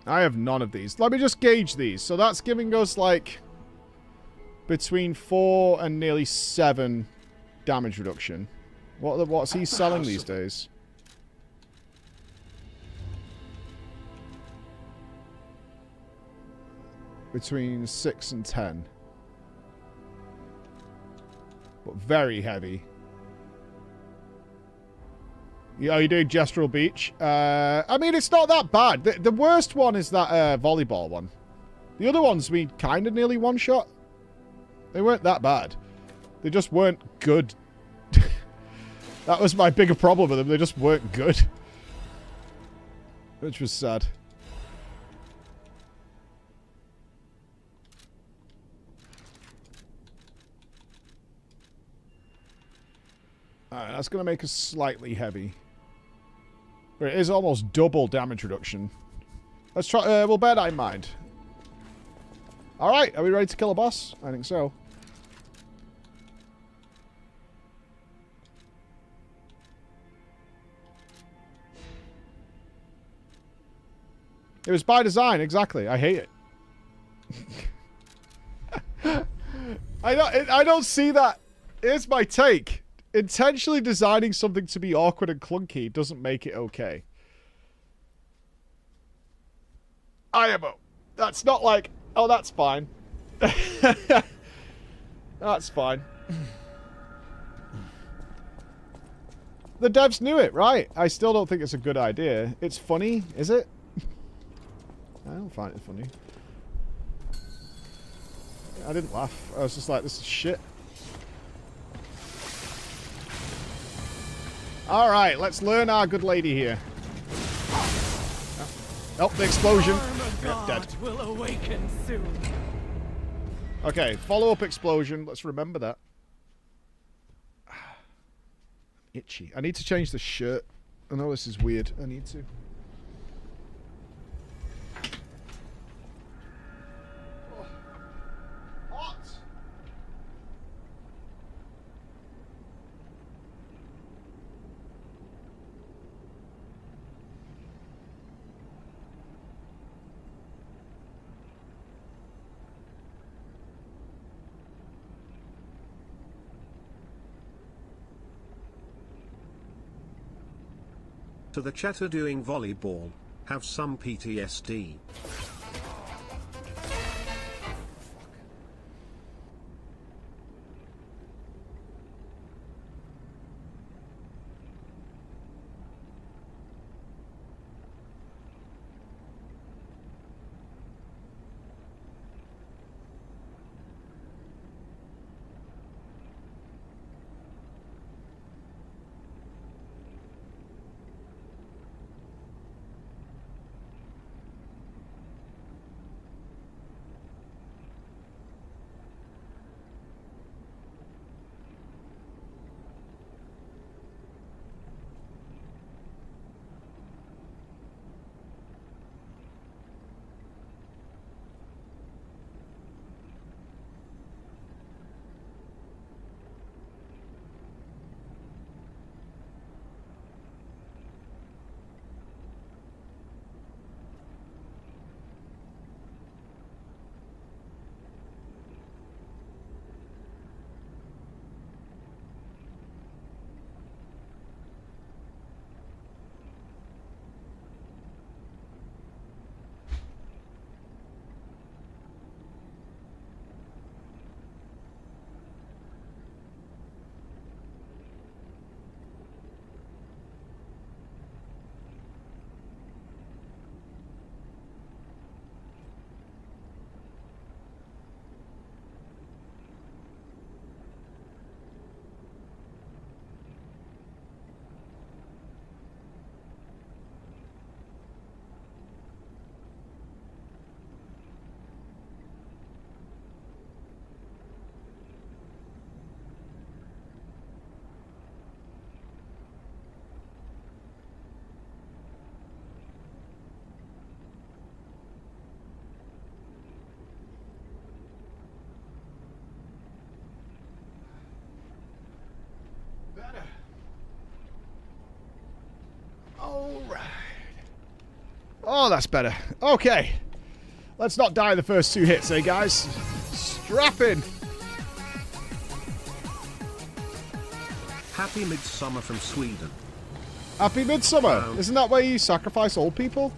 I have none of these. Let me just gauge these. So that's giving us like between 4 and nearly 7 damage reduction. What's he selling these days? Between 6 and 10. But very heavy. Yeah, you're doing Gestural Beach. I mean, it's not that bad. The worst one is that volleyball one. The other ones we kind of nearly one-shot. They weren't that bad. They just weren't good. That was my bigger problem with them. They just weren't good. Which was sad. Alright, that's going to make us slightly heavy. But it is almost double damage reduction. Let's try... we'll bear that in mind. Alright, are we ready to kill a boss? I think so. It was by design, exactly. I hate it. I don't see that. Here's my take. Intentionally designing something to be awkward and clunky doesn't make it okay. IMO. That's not like, oh, that's fine. That's fine. The devs knew it, right? I still don't think it's a good idea. It's funny, is it? I don't find it funny. I didn't laugh. I was just like, this is shit. Alright, let's learn our good lady here. Oh, the explosion. Yep, dead. Will awaken soon. Okay, follow-up explosion. Let's remember that. Itchy. I need to change the shirt. I know this is weird. I need to. Hot! To the chatter doing volleyball, have some PTSD. Oh, that's better. Okay. Let's not die the first 2 hits, eh, guys? Strap in. Happy Midsummer from Sweden. Happy Midsummer. Isn't that where you sacrifice old people?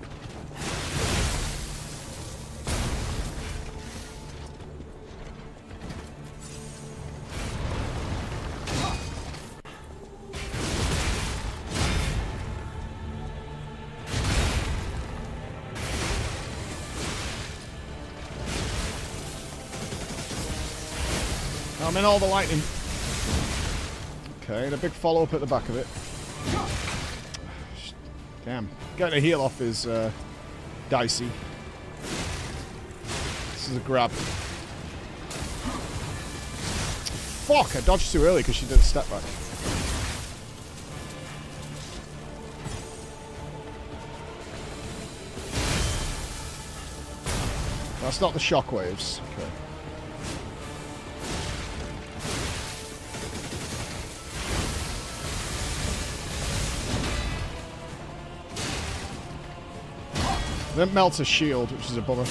I'm in all the lightning. Okay, and a big follow-up at the back of it. Damn. Getting a heal off is dicey. This is a grab. Fuck, I dodged too early because she did a step back. That's not the shockwaves. Okay. Then melts a shield, which is a bummer.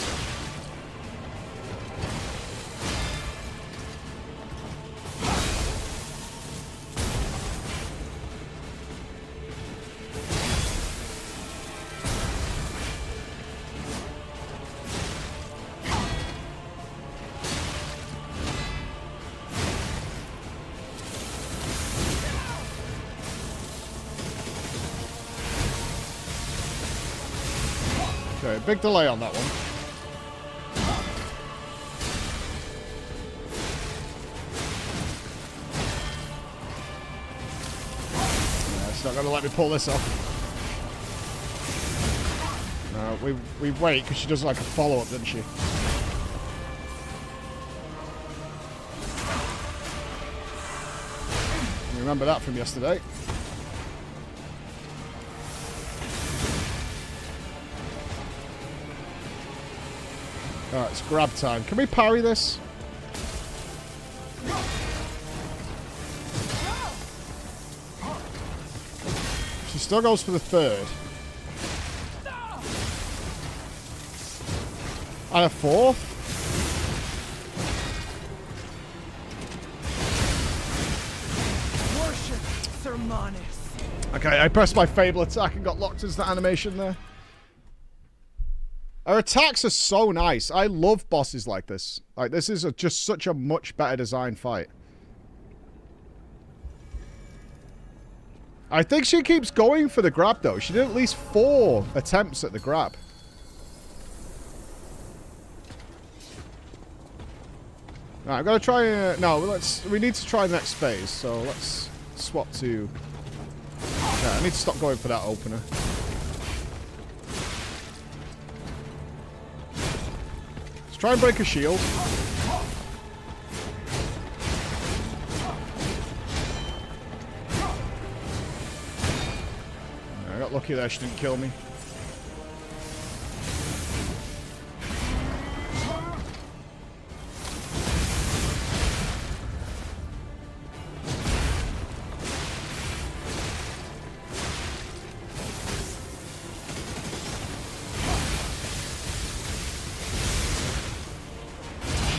Okay, big delay on that one. Yeah, it's not going to let me pull this off. No, we wait because she does like a follow-up, doesn't she? You remember that from yesterday. Alright, it's grab time. Can we parry this? She still goes for the third. And a fourth? Worship Sermonis. Okay, I pressed my Fable attack and got locked into the animation there. Her attacks are so nice. I love bosses like this. Like, this is just such a much better designed fight. I think she keeps going for the grab, though. She did at least 4 attempts at the grab. Alright, I'm going to try... no, we need to try the next phase, so let's swap to... Okay, I need to stop going for that opener. Try and break a shield. I got lucky there, she didn't kill me.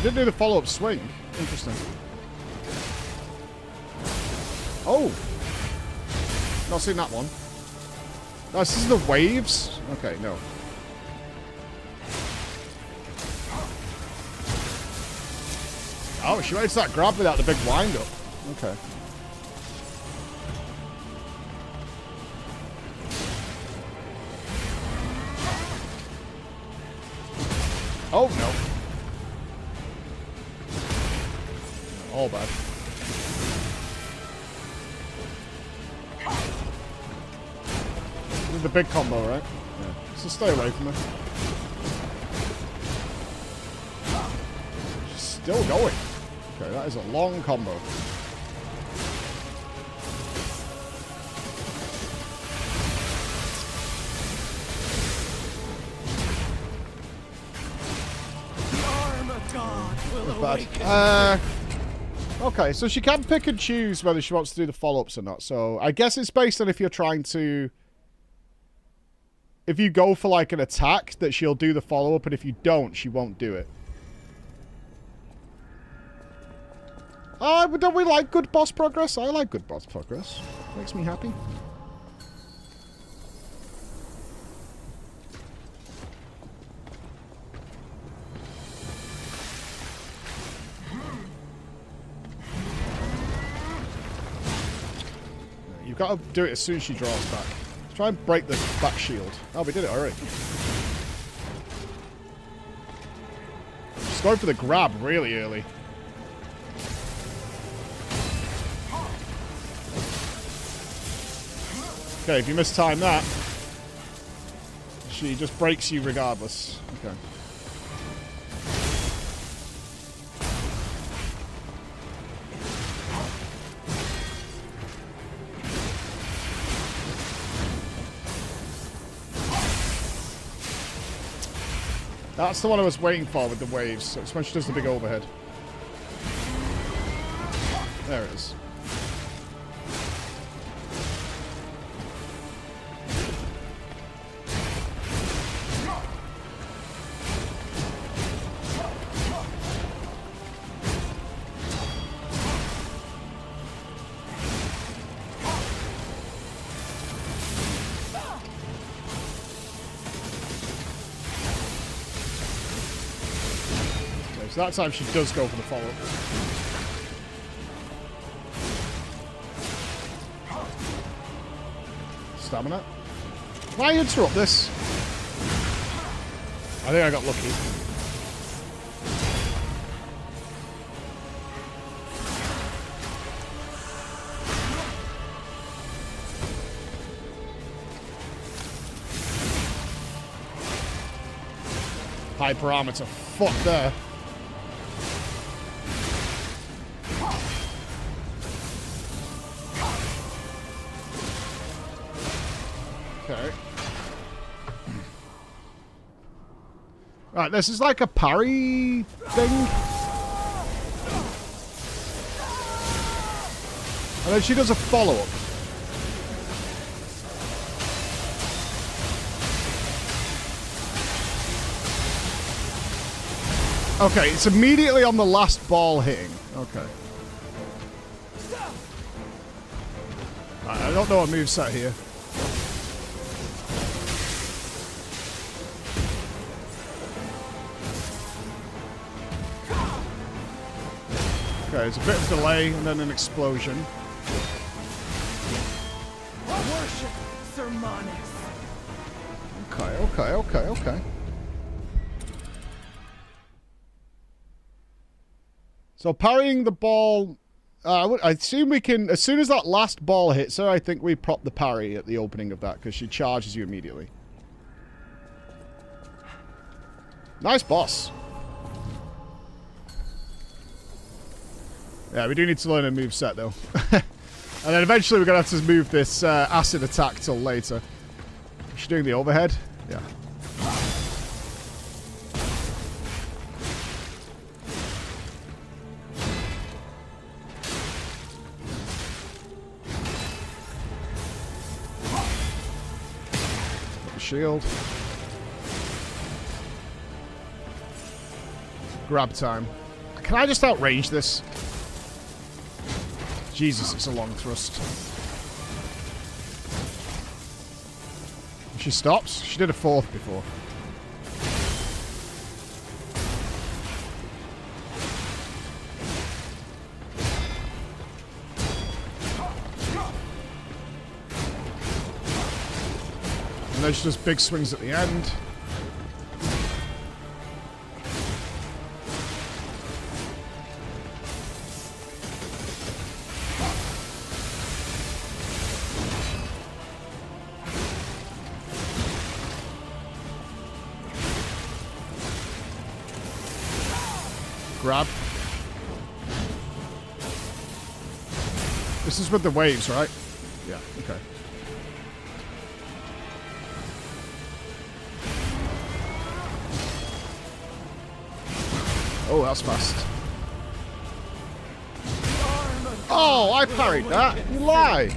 Didn't do the follow-up swing. Interesting. Oh! Not seen that one. No, this is the waves? Okay, no. Oh, she makes that grab without the big wind-up. Okay. Oh, no. All bad. This is the big combo, right? Yeah. So stay away from her. She's still going. Okay, that is a long combo. Bad. Okay, so she can pick and choose whether she wants to do the follow-ups or not. So I guess it's based on if you're trying to... if you go for like an attack, that she'll do the follow-up, and if you don't, she won't do it. But don't we like good boss progress? I like good boss progress. Makes me happy. You've got to do it as soon as she draws back. Let's try and break the back shield. Oh, we did it already. She's going for the grab really early. Okay, if you mistime that, she just breaks you regardless. Okay. That's the one I was waiting for with the waves. It's when she does the big overhead. There it is. So that time she does go for the follow-up. Stamina. Can I interrupt this? I think I got lucky. High parameter. Fuck there. Okay. Right, this is like a parry thing. And then she does a follow-up. Okay, it's immediately on the last ball hitting. Okay. Right, I don't know what moveset here. Okay, there's a bit of delay and then an explosion. Worship Sermonis. Okay. So parrying the ball, I assume we can, as soon as that last ball hits her, I think we prop the parry at the opening of that, because she charges you immediately. Nice boss. Yeah, we do need to learn a moveset though. And then eventually we're going to have to move this acid attack till later. Is she doing the overhead? Yeah. Shield. Grab time. Can I just outrange this? Jesus, it's a long thrust. She stops. She did a fourth before. And then she does big swings at the end. Grab. This is with the waves, right? Yeah, okay. Oh, that's fast. Oh, I parried that. You lie.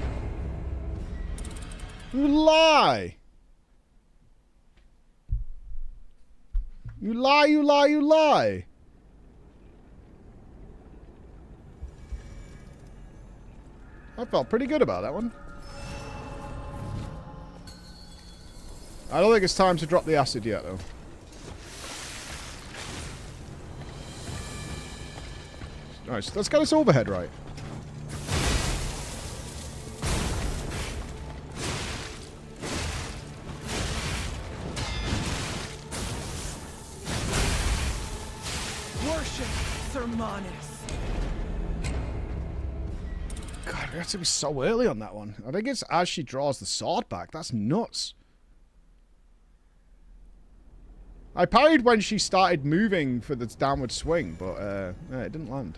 You lie. You lie, you lie, you lie. I felt pretty good about that one. I don't think it's time to drop the acid yet, though. Alright, so let's get this overhead right. Worship Sermanis. God, we have to be so early on that one. I think it's as she draws the sword back. That's nuts. I parried when she started moving for the downward swing, but yeah, it didn't land.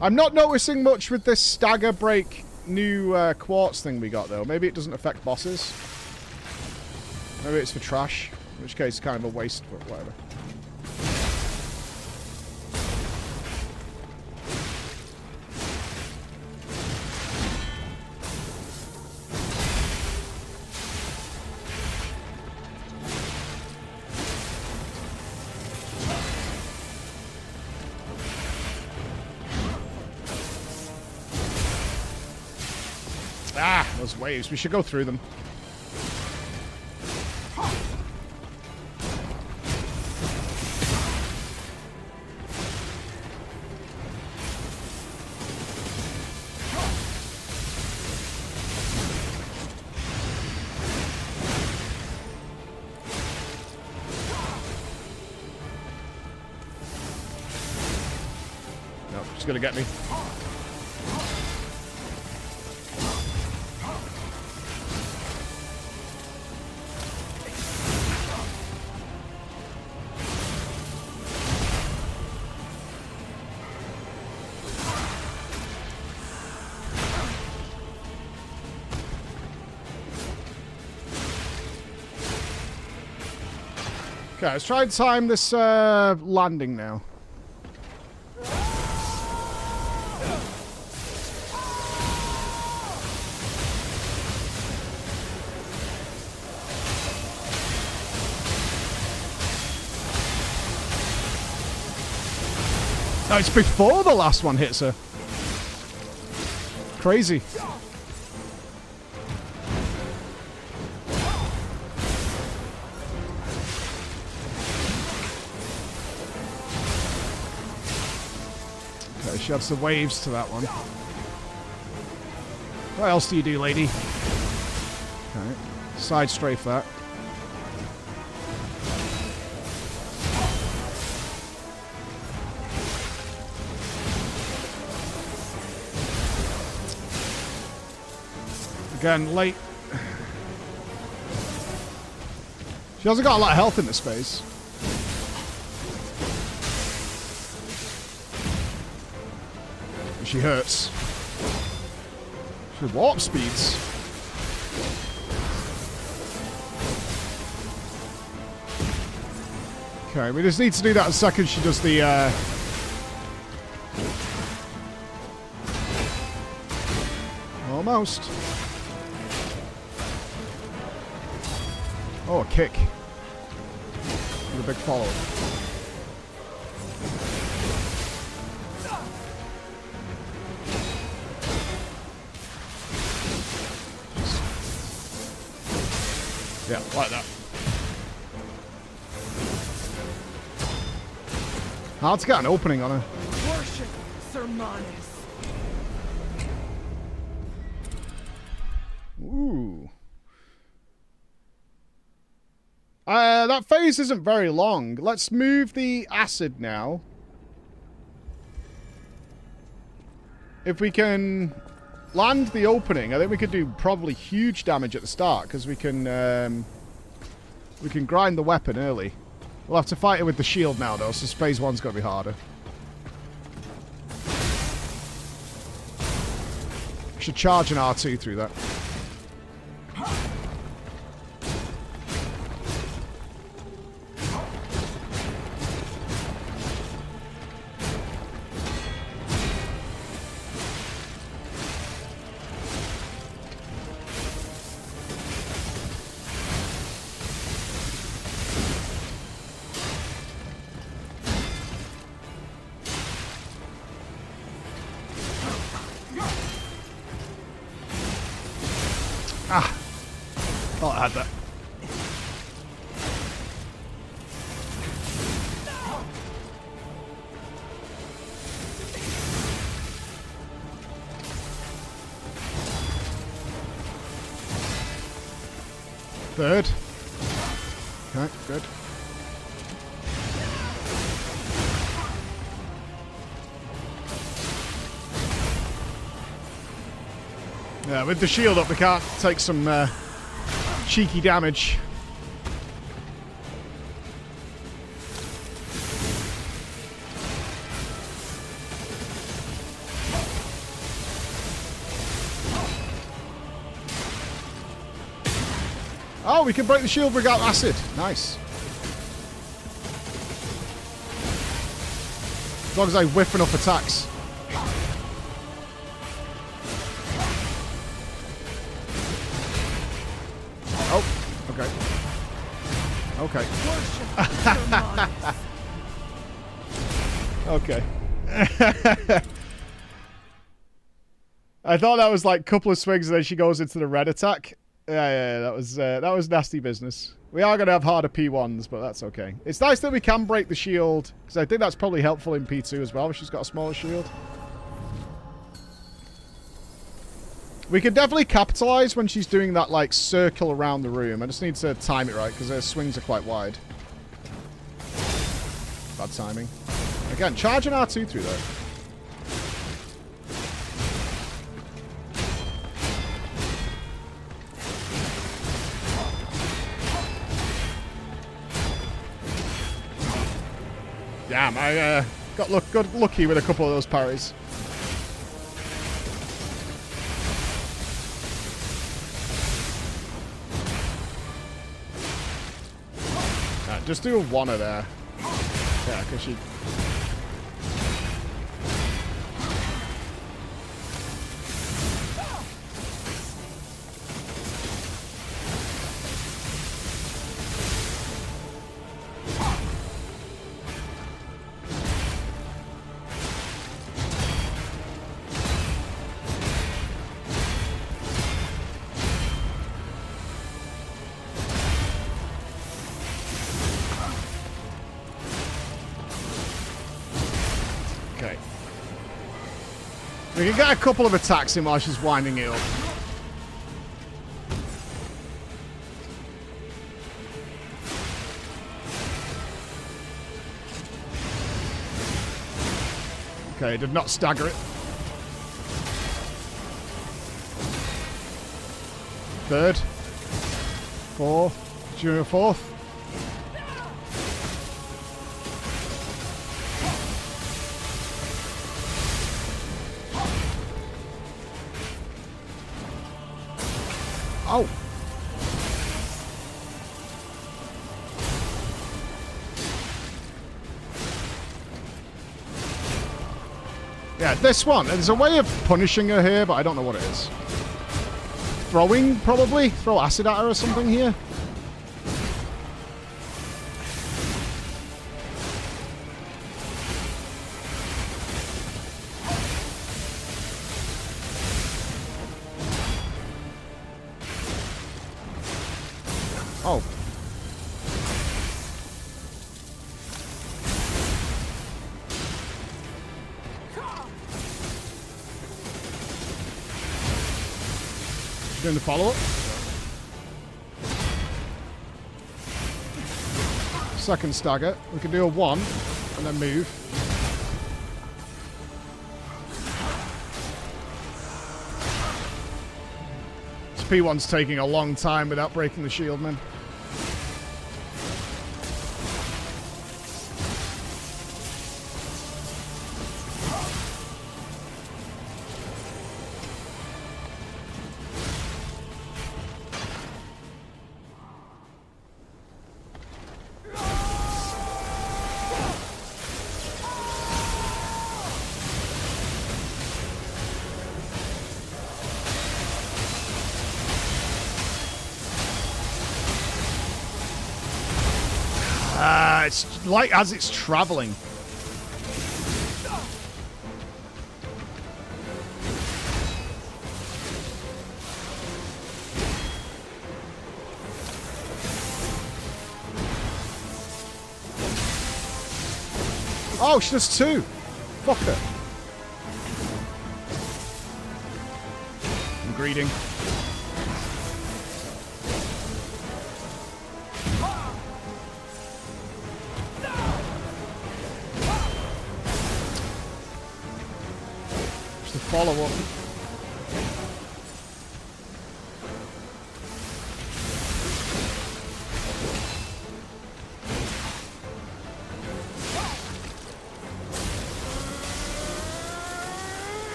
I'm not noticing much with this stagger break new quartz thing we got, though. Maybe it doesn't affect bosses. Maybe it's for trash, in which case it's kind of a waste, but whatever. Ah, those waves. We should go through them. Nope, she's gonna get me. Okay, let's try and time this landing now. Oh, it's before the last one hits her. Crazy. Okay, she adds the waves to that one. What else do you do, lady? Okay, side strafe that. Again, late. She hasn't got a lot of health in this phase. She hurts. She has warp speeds. Okay, we just need to do that in a second. She does the almost. Oh, a kick. With a big follow. Yeah, like that. Hard to get an opening on her. Worship Sermanis. Ooh. That phase isn't very long. Let's move the acid now. If we can land the opening, I think we could do probably huge damage at the start because we can grind the weapon early. We'll have to fight it with the shield now, though, so phase one's got to be harder. Should charge an R2 through that. Oh, I had that. Third. Okay, good. Yeah, with the shield up, we can't take some cheeky damage. Oh, we can break the shield without acid. Nice. As long as I whiff enough attacks. Oh, okay. Okay. I thought that was like a couple of swings and then she goes into the red attack. Yeah, that was nasty business. We are going to have harder P1s, but that's okay. It's nice that we can break the shield, because I think that's probably helpful in P2 as well, if she's got a smaller shield. We could definitely capitalize when she's doing that, like, circle around the room. I just need to time it right, because her swings are quite wide. Bad timing. Again, charge an R2 through there. Damn, I got lucky with a couple of those parries. Just do a one-er there. Yeah, because she... We can get a couple of attacks in while she's winding it up. Okay, did not stagger it. Third. Four. Junior fourth. Oh. Yeah, this one. There's a way of punishing her here, but I don't know what it is. Throwing, probably? Throw acid at her or something here? Oh. Doing the follow-up. Second stagger. We can do a one and then move. This P1's taking a long time without breaking the shield, man. It's like as it's traveling. Oh, she does 2. Fuck her. I'm greeting. Just a follow-up.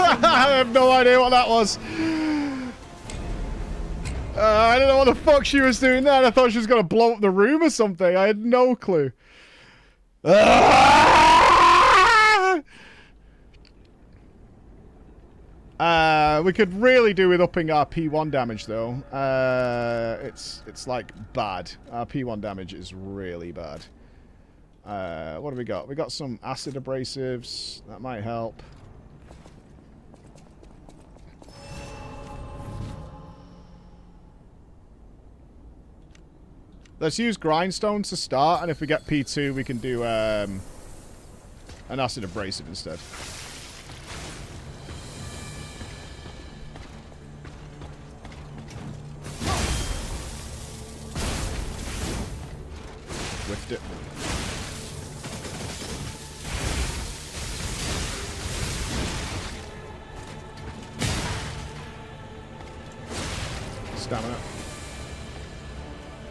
I have no idea what that was. I don't know what the fuck she was doing there. I thought she was going to blow up the room or something. I had no clue. We could really do with upping our P1 damage though. It's like bad. Our P1 damage is really bad. What do we got? We got some acid abrasives. That might help. Let's use grindstones to start, and if we get P2, we can do an acid abrasive instead. Whiffed it. Stamina.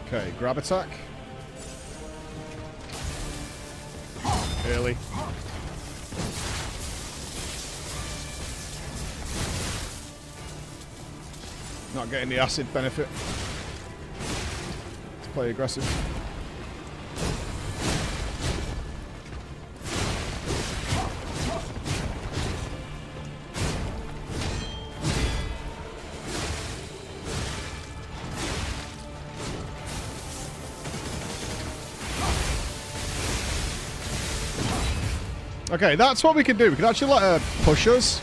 Okay, grab attack. Early. Not getting the acid benefit. Let's play aggressive. Okay, that's what we can do. We can actually let her push us.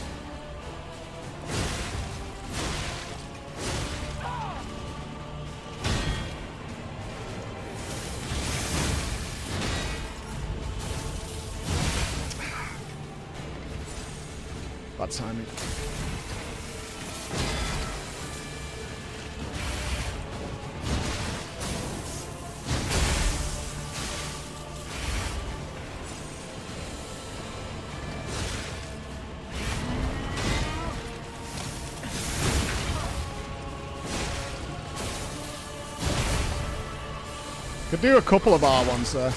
Bad timing. Could do a couple of R1s there.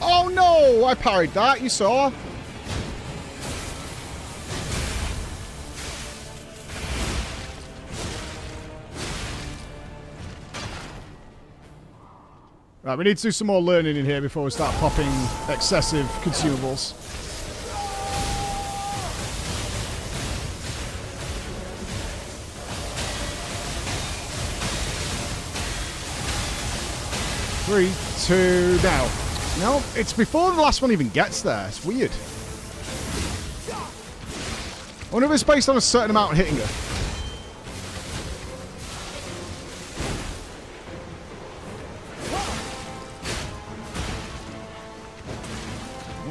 Oh no! I parried that, you saw? Right, we need to do some more learning in here before we start popping excessive consumables. Three, two, now. No, it's before the last one even gets there. It's weird. I wonder if it's based on a certain amount of hitting her.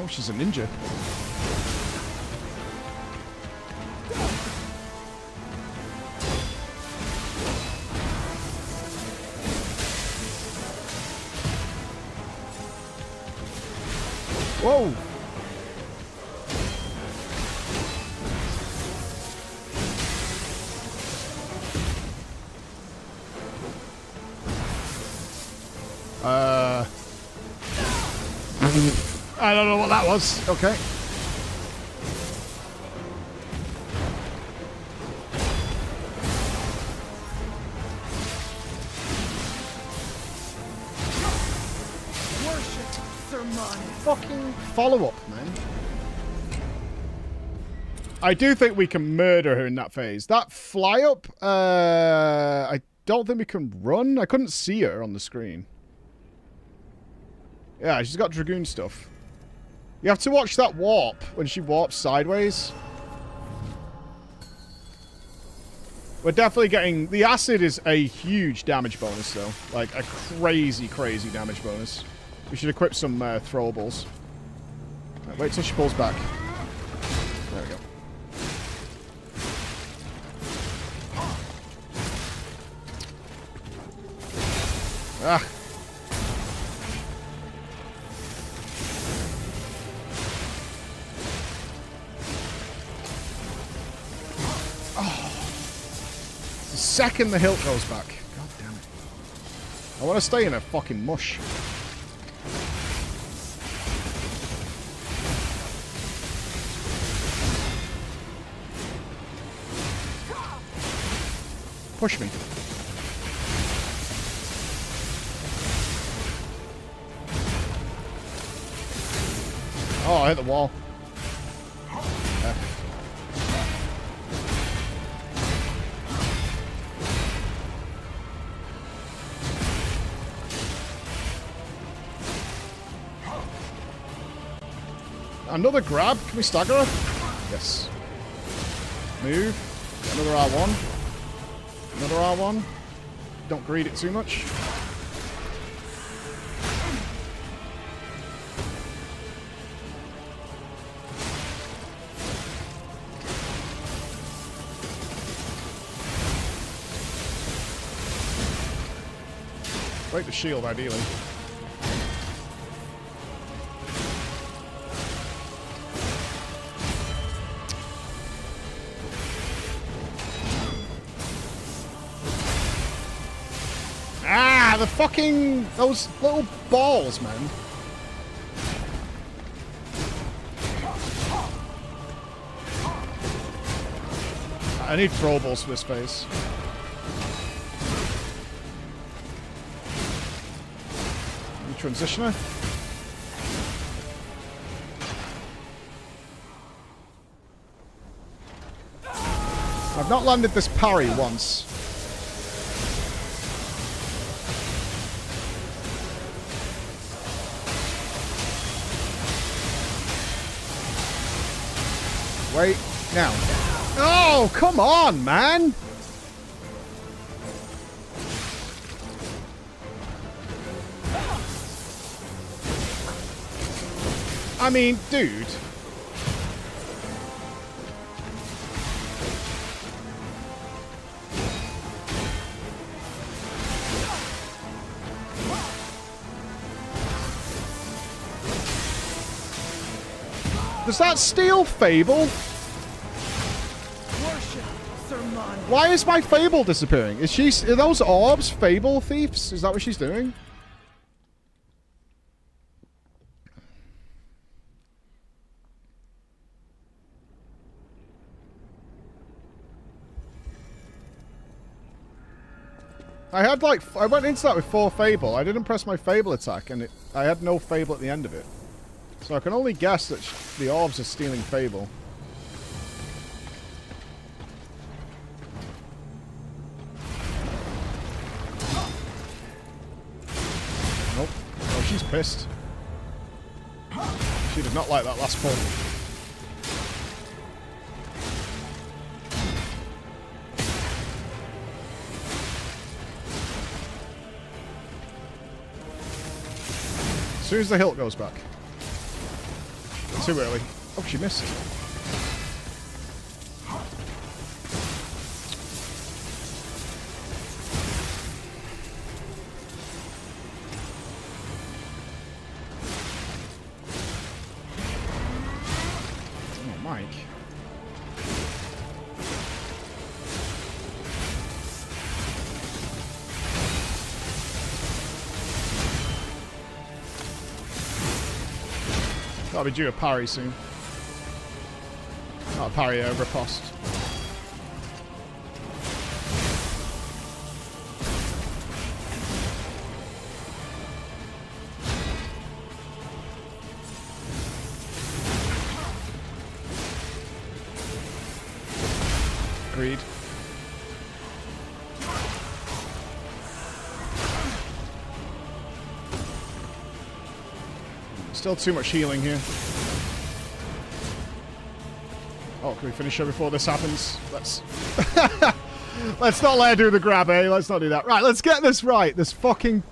Oh, she's a ninja. Whoa! I don't know what that was. Okay. Worship Sermon. Fucking follow-up, man. I do think we can murder her in that phase. That fly up, I don't think we can run. I couldn't see her on the screen. Yeah, she's got Dragoon stuff. You have to watch that warp when she warps sideways. We're definitely getting... The acid is a huge damage bonus, though. Like, a crazy, crazy damage bonus. We should equip some throwables. Right, wait till she pulls back. There we go. Ah. Oh. The second the hilt goes back. God damn it. I want to stay in a fucking mush. Push me. Oh, I hit the wall. Another grab? Can we stagger her? Yes. Move. Another R1. Another R1. Don't greed it too much. Break the shield, ideally. Ah, the fucking... Those little balls, man. I need throwables for this phase. Transitioner. I've not landed this parry once. Wait, now. Oh, come on, man! I mean, dude. Does that steal Fable? Why is my Fable disappearing? Is she... Are those orbs Fable thieves? Is that what she's doing? I had like... I went into that with 4 Fable. I didn't press my Fable attack, and I had no Fable at the end of it. So I can only guess that the orbs are stealing Fable. Nope. Oh, she's pissed. She did not like that last pull. As soon as the hilt goes back. Too early. Oh, she missed. Oh, Mike. That'll be due a parry soon. Not a parry, a riposte. Still too much healing here. Oh, can we finish her before this happens? Let's... Let's not let her do the grab, eh? Let's not do that. Right, let's get this right. This fucking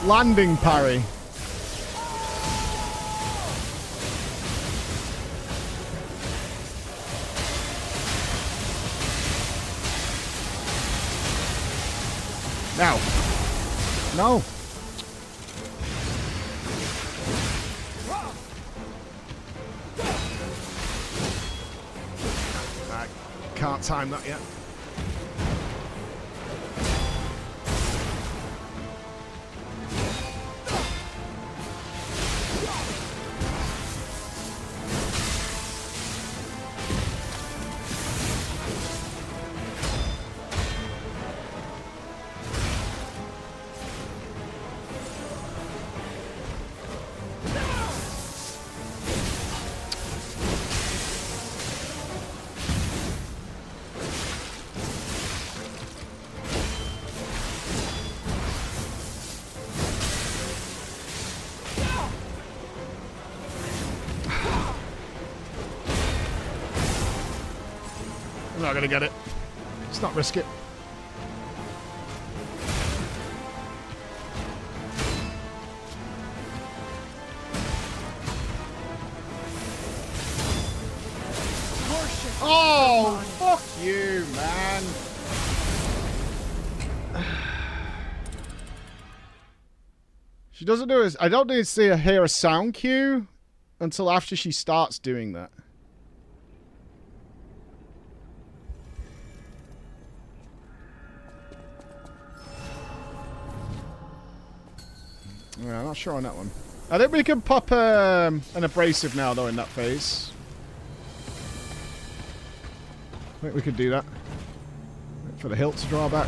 landing parry. Now. No. I can't time that yet. I'm not gonna get it. Let's not risk it. Oh, fuck you, man. She doesn't do it. I don't need to see her hear a sound cue until after she starts doing that. Yeah, I'm not sure on that one. I think we can pop an abrasive now, though, in that phase. I think we could do that. Wait for the hilt to draw back.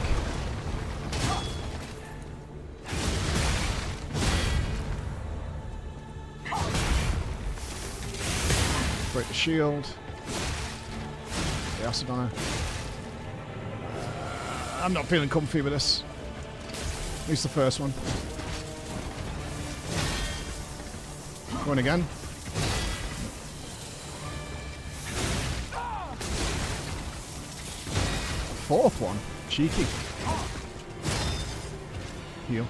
Break the shield. The acid on her. I'm not feeling comfy with this. At least the first one. Going again. Fourth one. Cheeky. Heal.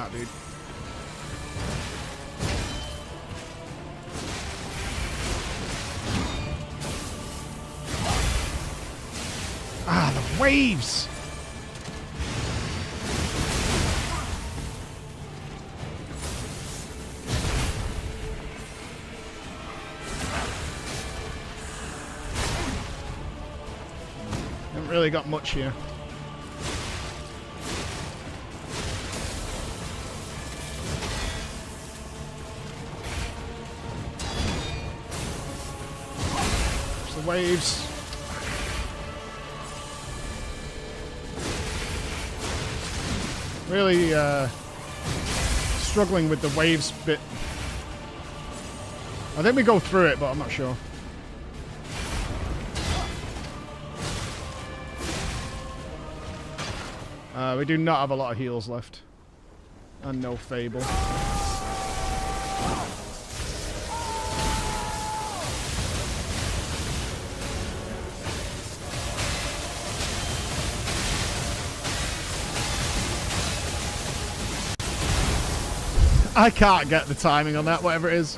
Dude. Ah, the waves! Haven't really got much here. Waves. Really struggling with the waves bit. I think we go through it, but I'm not sure. We do not have a lot of heals left. And no Fable. I can't get the timing on that, whatever it is.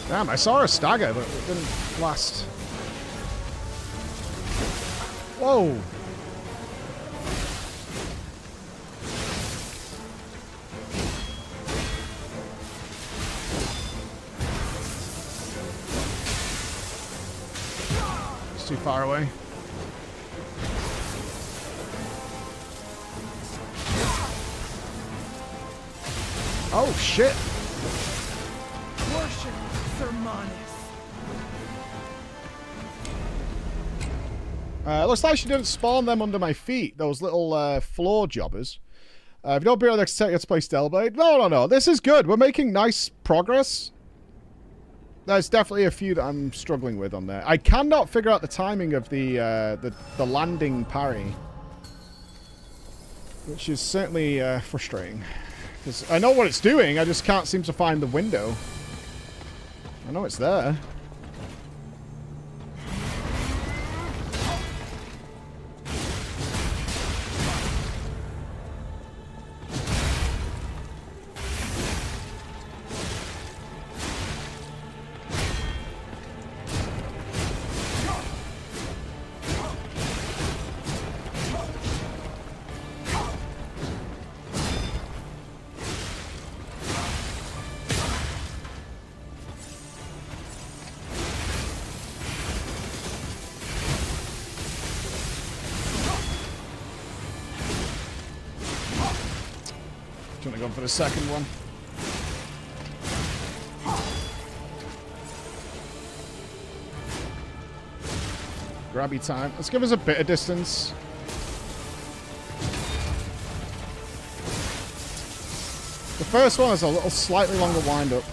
Damn, I saw her stagger, but it didn't last. Whoa! far away. Oh, shit. Worship Sermonus. Looks like she didn't spawn them under my feet, those little floor jobbers. If you don't be on the next set, let's play Stellblade. No. This is good. We're making nice progress. There's definitely a few that I'm struggling with on there. I cannot figure out the timing of the landing parry, which is certainly frustrating. Because I know what it's doing, I just can't seem to find the window. I know it's there. Shouldn't have gone for the second one. Grabby time. Let's give us a bit of distance. The first one is a little slightly longer wind up.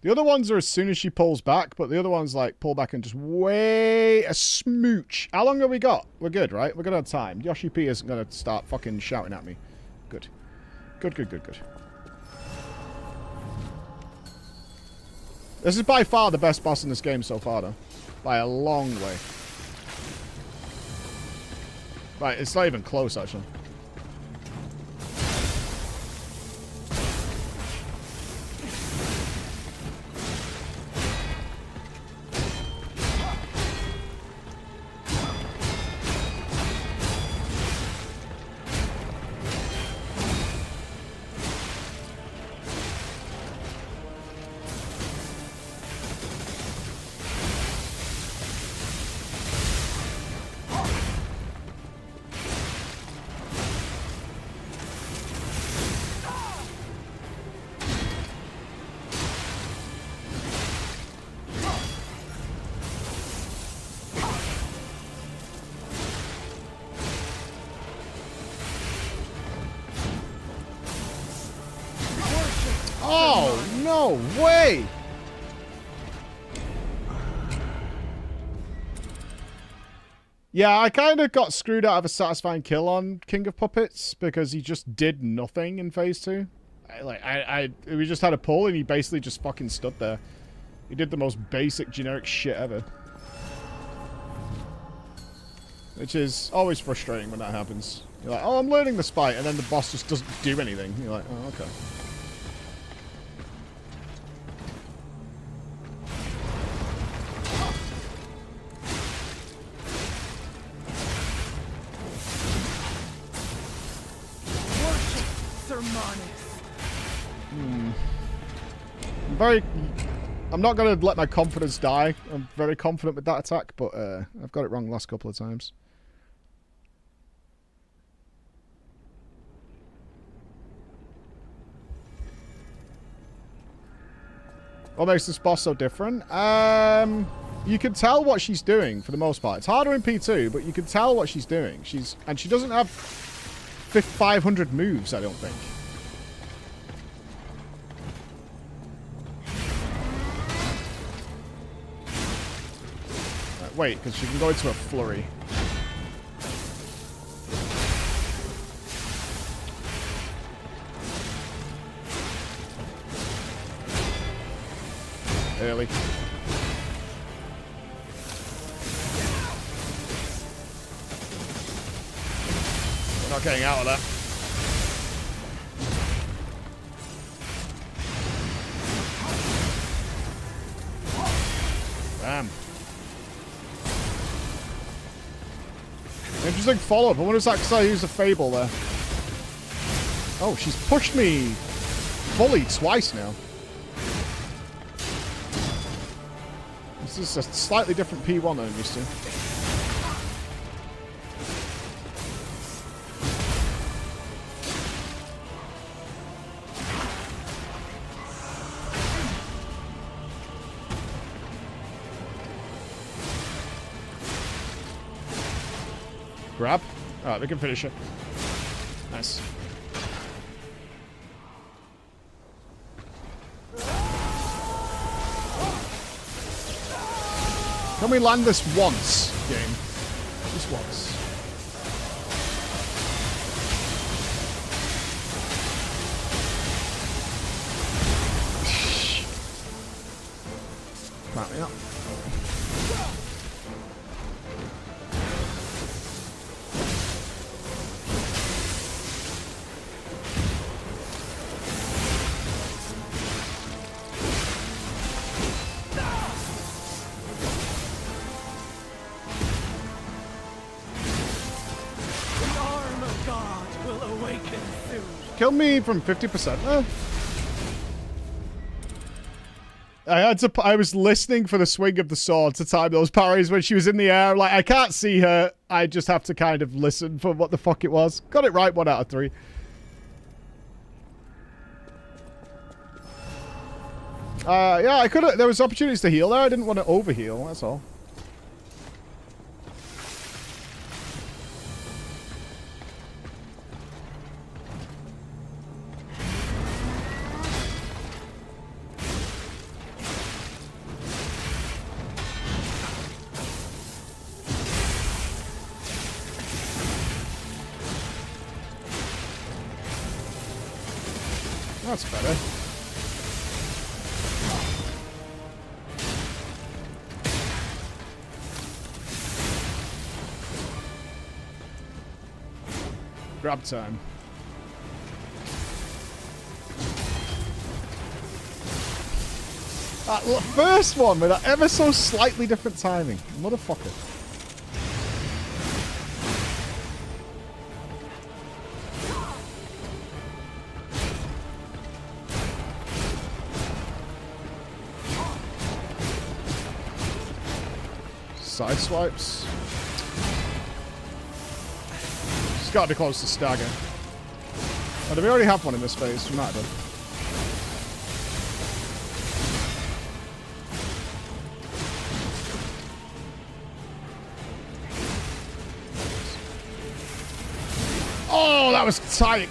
The other ones are as soon as she pulls back, but the other ones like pull back and just way a smooch. How long have we got? We're good, right? We're good on time. Yoshi P isn't going to start fucking shouting at me. Good. Good. This is by far the best boss in this game so far, though. By a long way. Right, it's not even close, actually. Oh, no way! Yeah, I kind of got screwed out of a satisfying kill on King of Puppets because he just did nothing in phase 2. We just had a pull and he basically just fucking stood there. He did the most basic generic shit ever. Which is always frustrating when that happens. You're like, oh, I'm learning this fight, and then the boss just doesn't do anything. You're like, oh, okay. I'm not going to let my confidence die. I'm very confident with that attack, but I've got it wrong the last couple of times. What makes this boss so different? You can tell what she's doing for the most part. It's harder in P2, but you can tell what she's doing. And she doesn't have 500 moves, I don't think. Wait, because she can go into a flurry. Early. We're not getting out of that. Bam. Interesting follow-up. I wonder if that's because I used a Fable there. Oh, she's pushed me fully twice now. This is a slightly different P1 than I'm used to. Grab. Alright, we can finish it. Nice. Can we land this once, game? Just once. Back me up. Killed me from 50%. I was listening for the swing of the sword to time those parries when she was in the air. Like, I can't see her. I just have to kind of listen for what the fuck it was. Got it right 1 out of 3. Yeah, I could have. There was opportunities to heal there. I didn't want to overheal. That's all. That's better. Grab time. That first one with that ever so slightly different timing. Motherfucker. Side swipes. She's got to be close to stagger. Oh, do we already have one in this phase? We might have done. Oh, that was tight.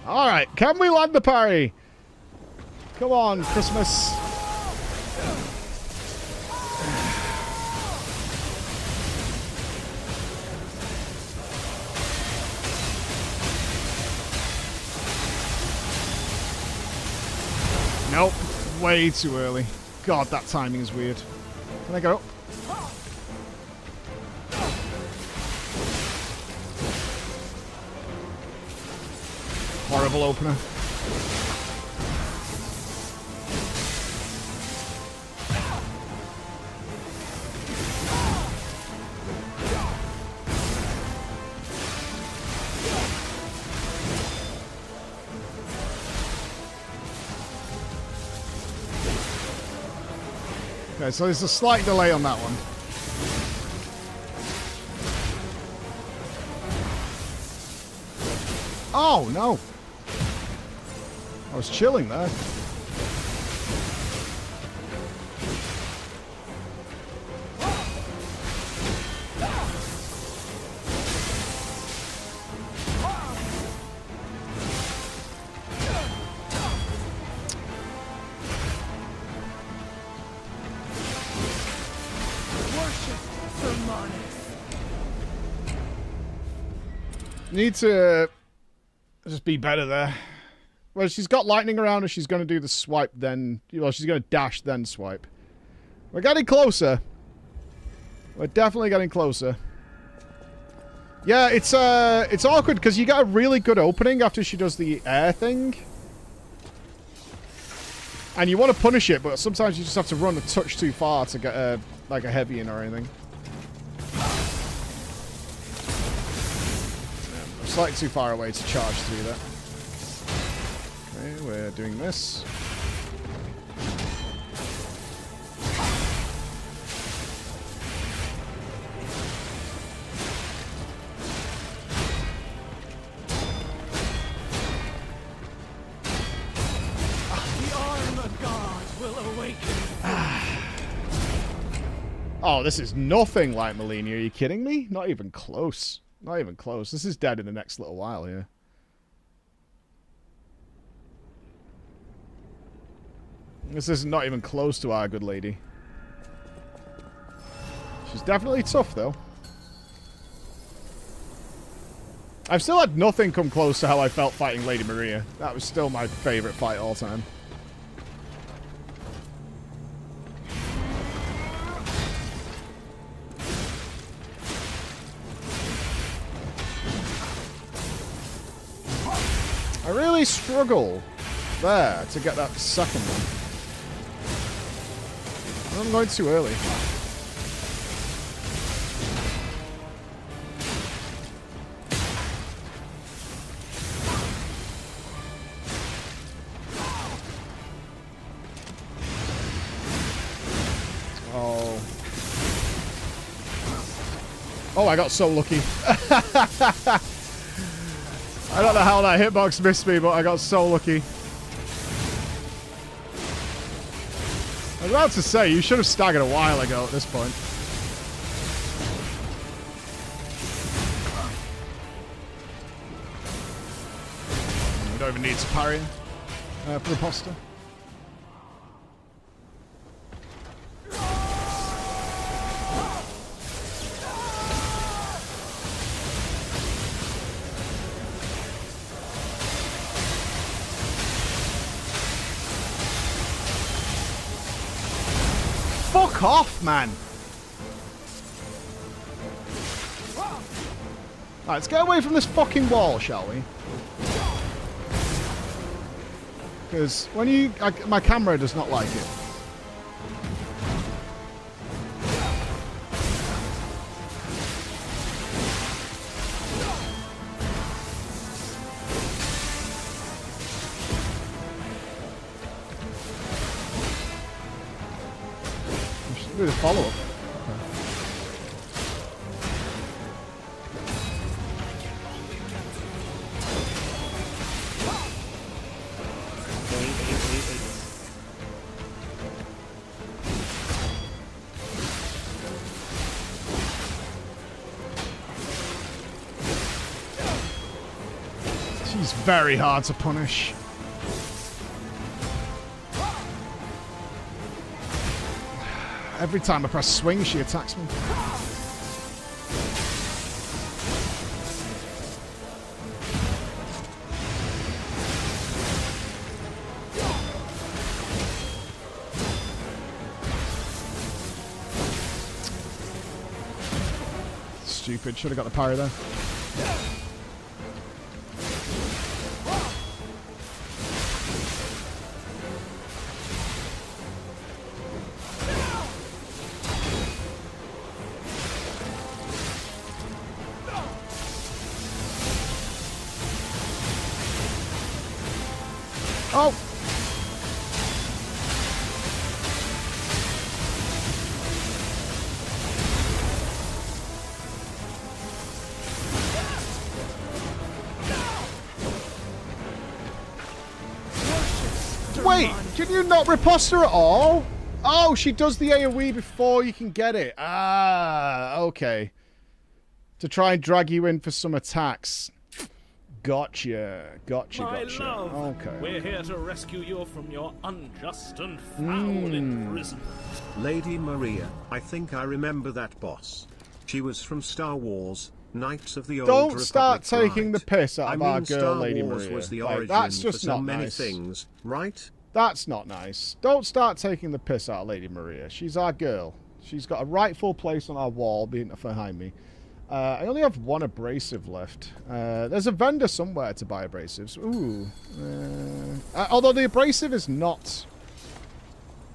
Alright, can we land the parry? Come on, Christmas. Nope, way too early. God, that timing is weird. Can I go? Horrible opener. Okay, so there's a slight delay on that one. Oh, no. I was chilling there. Need to just be better there. Well, she's got lightning around her. She's going to do the swipe then. Well, she's going to dash then swipe. We're getting closer. We're definitely getting closer. Yeah, it's awkward because you get a really good opening after she does the air thing. And you want to punish it, but sometimes you just have to run a touch too far to get like a heavy in or anything. I'm slightly too far away to charge through that. Okay, we're doing this. Oh, this is nothing like Malenia. Are you kidding me? Not even close. Not even close. This is dead in the next little while here. This is not even close to our good lady. She's definitely tough, though. I've still had nothing come close to how I felt fighting Lady Maria. That was still my favorite fight all time. I really struggle there to get that second one. I'm going too early. Oh. Oh, I got so lucky. I don't know how that hitbox missed me, but I got so lucky. I was about to say, you should have staggered a while ago at this point. We don't even need to parry for Imposter. Fuck off, man! Alright, let's get away from this fucking wall, shall we? Because when you... my camera does not like it. Do the follow-up. Okay. She's very hard to punish. Every time I press swing, she attacks me. Stupid. Should have got the parry there. Oh! Wait! Can you not riposte her at all? Oh, she does the AoE before you can get it. Ah, okay. To try and drag you in for some attacks. Gotcha. Gotcha, My gotcha. love, Okay. we're here to rescue you from your unjust and foul imprisonment. Lady Maria, I think I remember that boss. She was from Star Wars, Knights of the Old Don't Republic start taking right. the piss out I of mean, our girl, Star Lady Wars Maria. was the Like, origin that's for just so not many nice. things, right? That's not nice. Don't start taking the piss out of Lady Maria. She's our girl. She's got a rightful place on our wall behind me. I only have one abrasive left. There's a vendor somewhere to buy abrasives. Ooh. Although the abrasive is not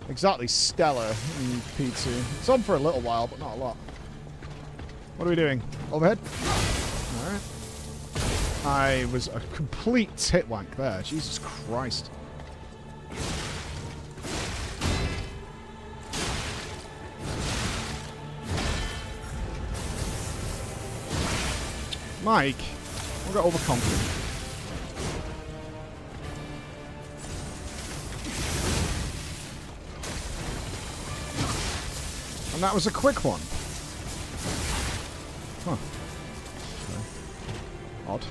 exactly stellar in P2. It's on for a little while, but not a lot. What are we doing? Overhead? Alright. I was a complete titwank there. Jesus Christ. Mike, I got overconfident. And that was a quick one. Huh. Okay. Odd.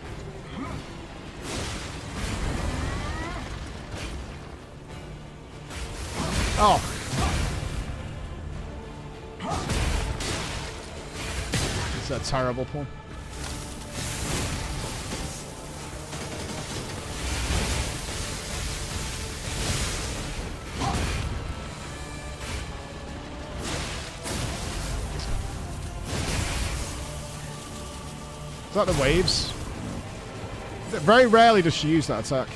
Oh. It's a terrible pull. Is that the waves? Very rarely does she use that attack.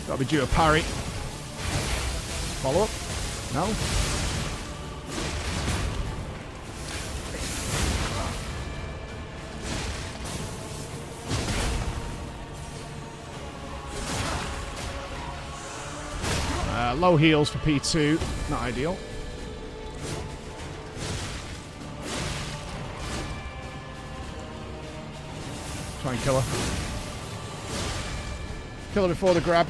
That'll be due a parry. Follow up? No? Low heals for P2. Not ideal. Try and kill her. Kill her before the grab.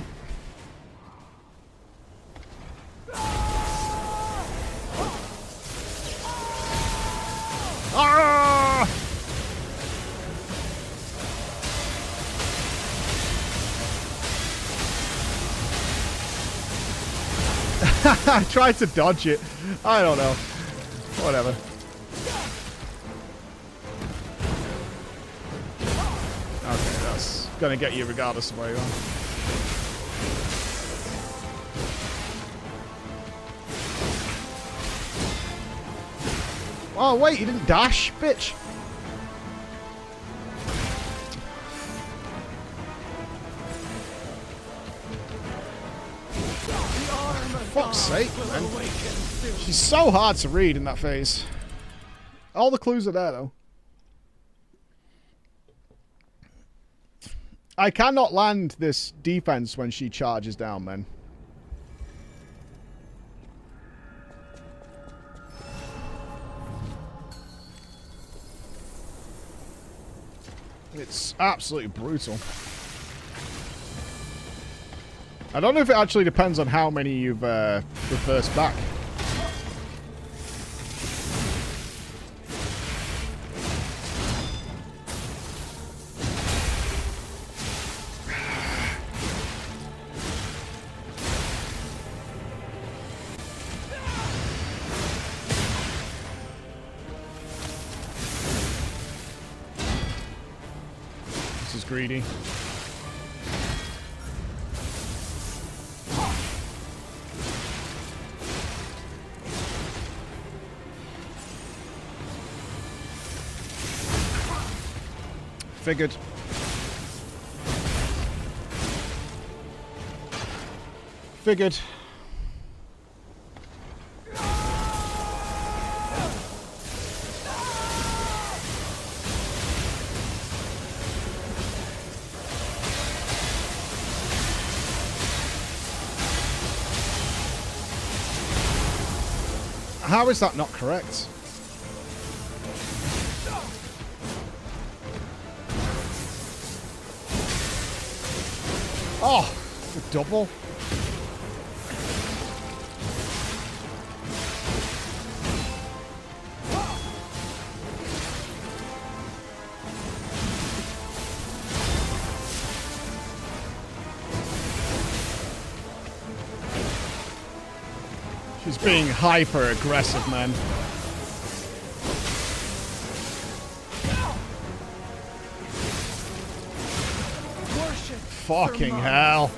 Ah! I tried to dodge it. I don't know. Whatever. Okay, that's gonna get you regardless of where you are. Oh wait, you didn't dash, bitch. For fuck's sake, man. She's so hard to read in that phase. All the clues are there, though. I cannot land this defense when she charges down, man. It's absolutely brutal. I don't know if it actually depends on how many you've reversed back. This is greedy. Figured. Figured. How is that not correct? Oh, the double. He's being hyper aggressive, man. Fucking hell.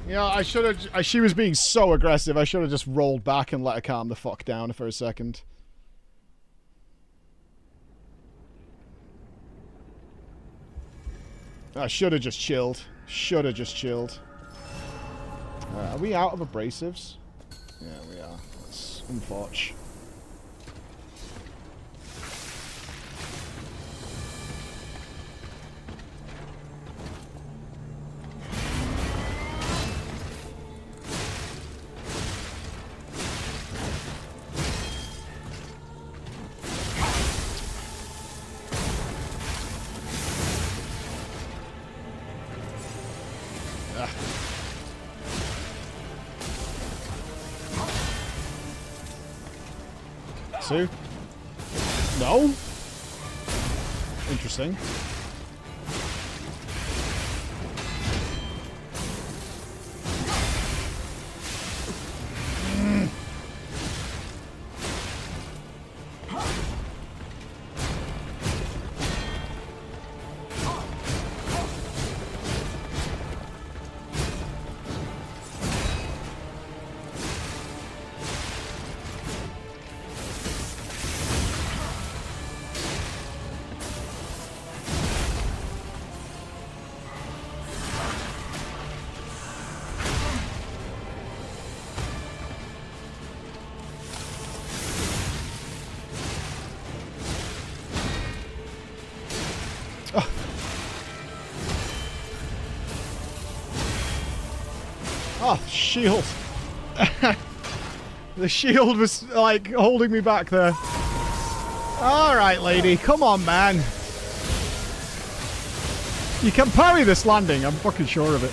Yeah, I should have... She was being so aggressive, I should have just rolled back and let her calm the fuck down for a second. I should have just chilled. Should have just chilled. Are we out of abrasives? Yeah, we are. That's unfortunate. Two? No? Interesting. Oh, shield. The shield was, like, holding me back there. Alright, lady. Come on, man. You can parry this landing. I'm fucking sure of it.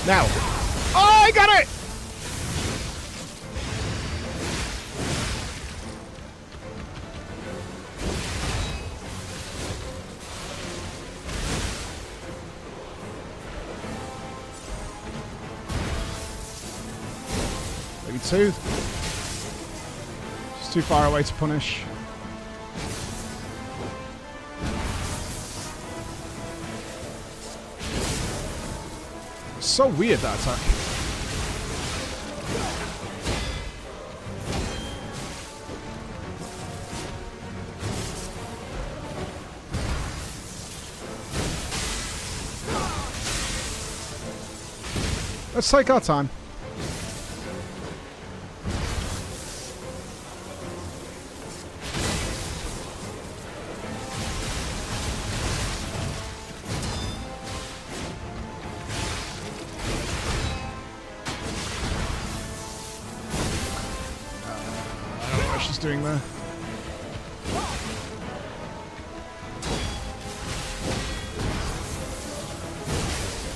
Now. Oh, I got it! Maybe two. Just too far away to punish. So weird, that attack. Let's take our time. Doing there.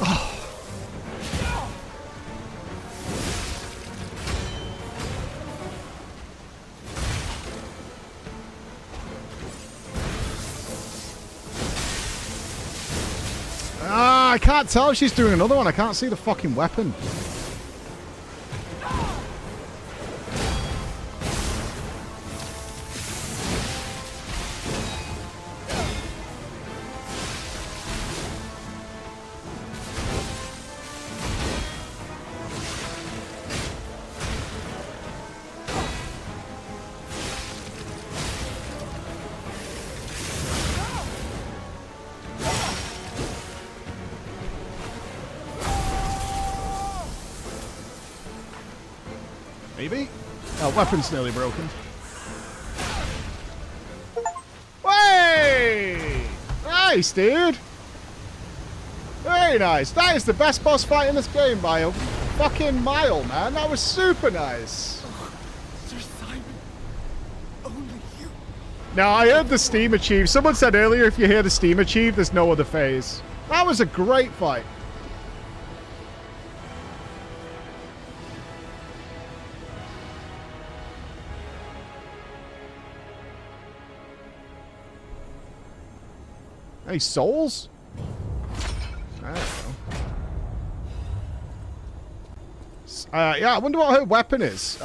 Oh. Ah, I can't tell if she's doing another one. I can't see the fucking weapon. Maybe? Oh, weapon's nearly broken. Way! Nice, dude! Very nice. That is the best boss fight in this game by a fucking mile, man. That was super nice. Sir Simon, only you. Now, I heard the Steam Achieve. Someone said earlier if you hear the Steam Achieve, there's no other phase. That was a great fight. Hey, souls? nice. Yeah, I wonder what her weapon is.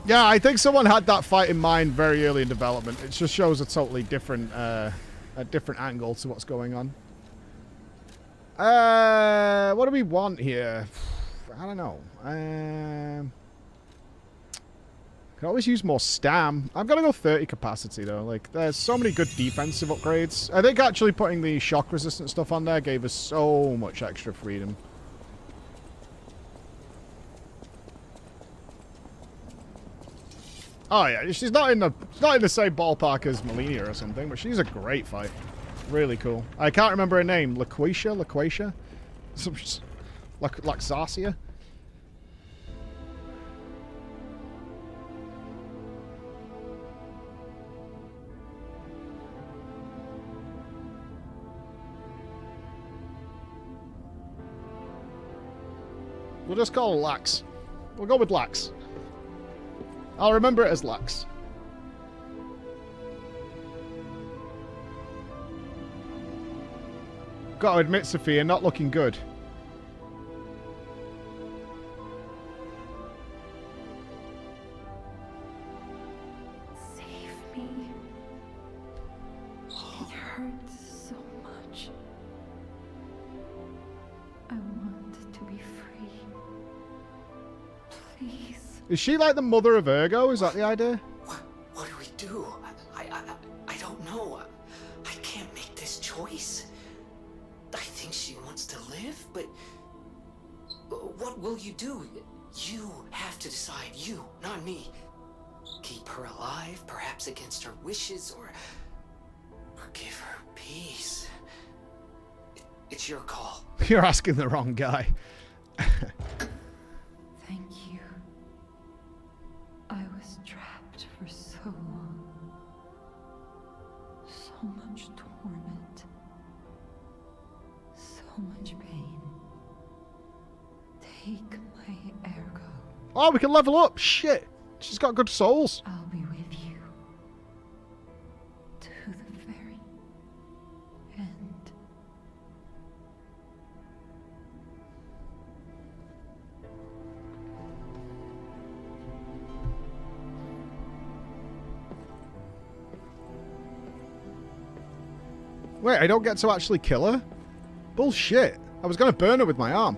Yeah, I think someone had that fight in mind very early in development. It just shows a totally different, a different angle to what's going on. What do we want here? I don't know. Could always use more stam. I'm gonna go 30 capacity though. Like, there's so many good defensive upgrades. I think actually putting the shock resistant stuff on there gave us so much extra freedom. Oh yeah, she's not in the same ballpark as Melina or something, but she's a great fight. Really cool. I can't remember her name. Laquacia? Laxacia? We'll just call her Lax. We'll go with Lax. I'll remember it as Lax. Gotta admit, Sophia, not looking good. Save me. It hurts so much. I want to be free. Please. Is she like the mother of Ergo? Is that the idea? What do we do? I don't know. I can't make this choice. I think she wants to live, but what will you do? You have to decide. You, not me. Keep her alive, perhaps against her wishes, or give her peace. It's your call. You're asking the wrong guy. Thank you. I was trapped for so long. So much torment. So much pain. Take my ergo. Oh, we can level up. Shit. She's got good souls. I'll be with you. To the very end. Wait, I don't get to actually kill her? Bullshit. I was going to burn her with my arm.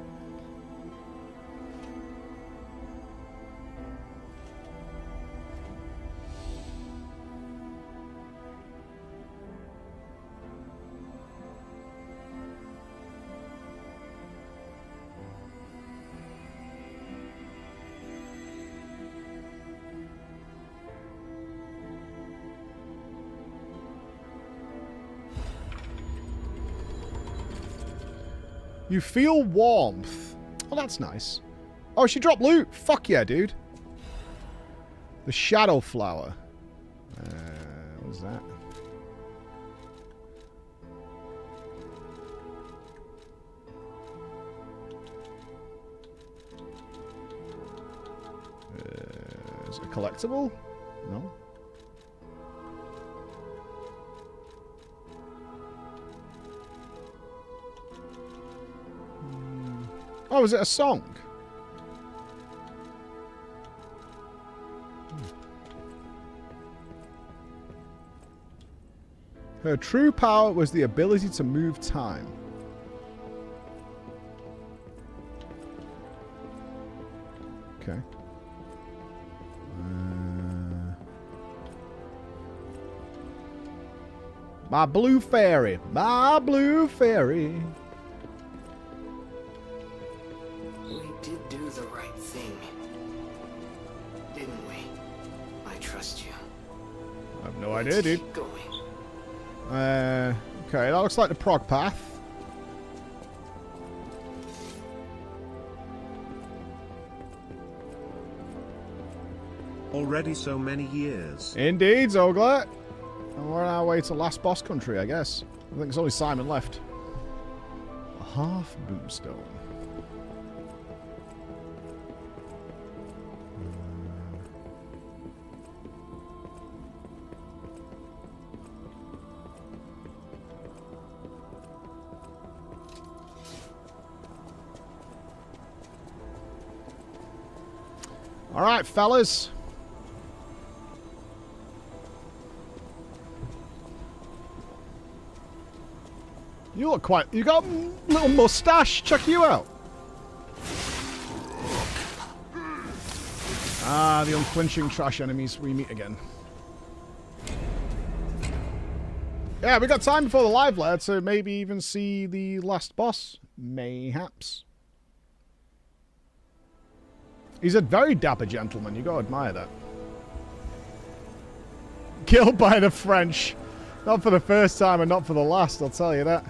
You feel warmth. Oh, that's nice. Oh, she dropped loot. Fuck yeah, dude. The Shadow Flower. What's that? Is it a collectible? No. Oh, is it a song? Her true power was the ability to move time. Okay. My blue fairy. My blue fairy. We did do the right thing, didn't we? I trust you. I have no idea, dude. Keep going. Okay, that looks like the prog path. Already so many years. Indeed, Zogler. And we're on our way to last boss country, I guess. I think there's only Simon left. A half boomstone. Alright, fellas. You look quite... You got a little mustache. Check you out. Ah, the unflinching trash enemies. We meet again. Yeah, we got time before the live letter to maybe even see the last boss. Mayhaps. He's a very dapper gentleman. You gotta admire that. Killed by the French. Not for the first time and not for the last, I'll tell you that.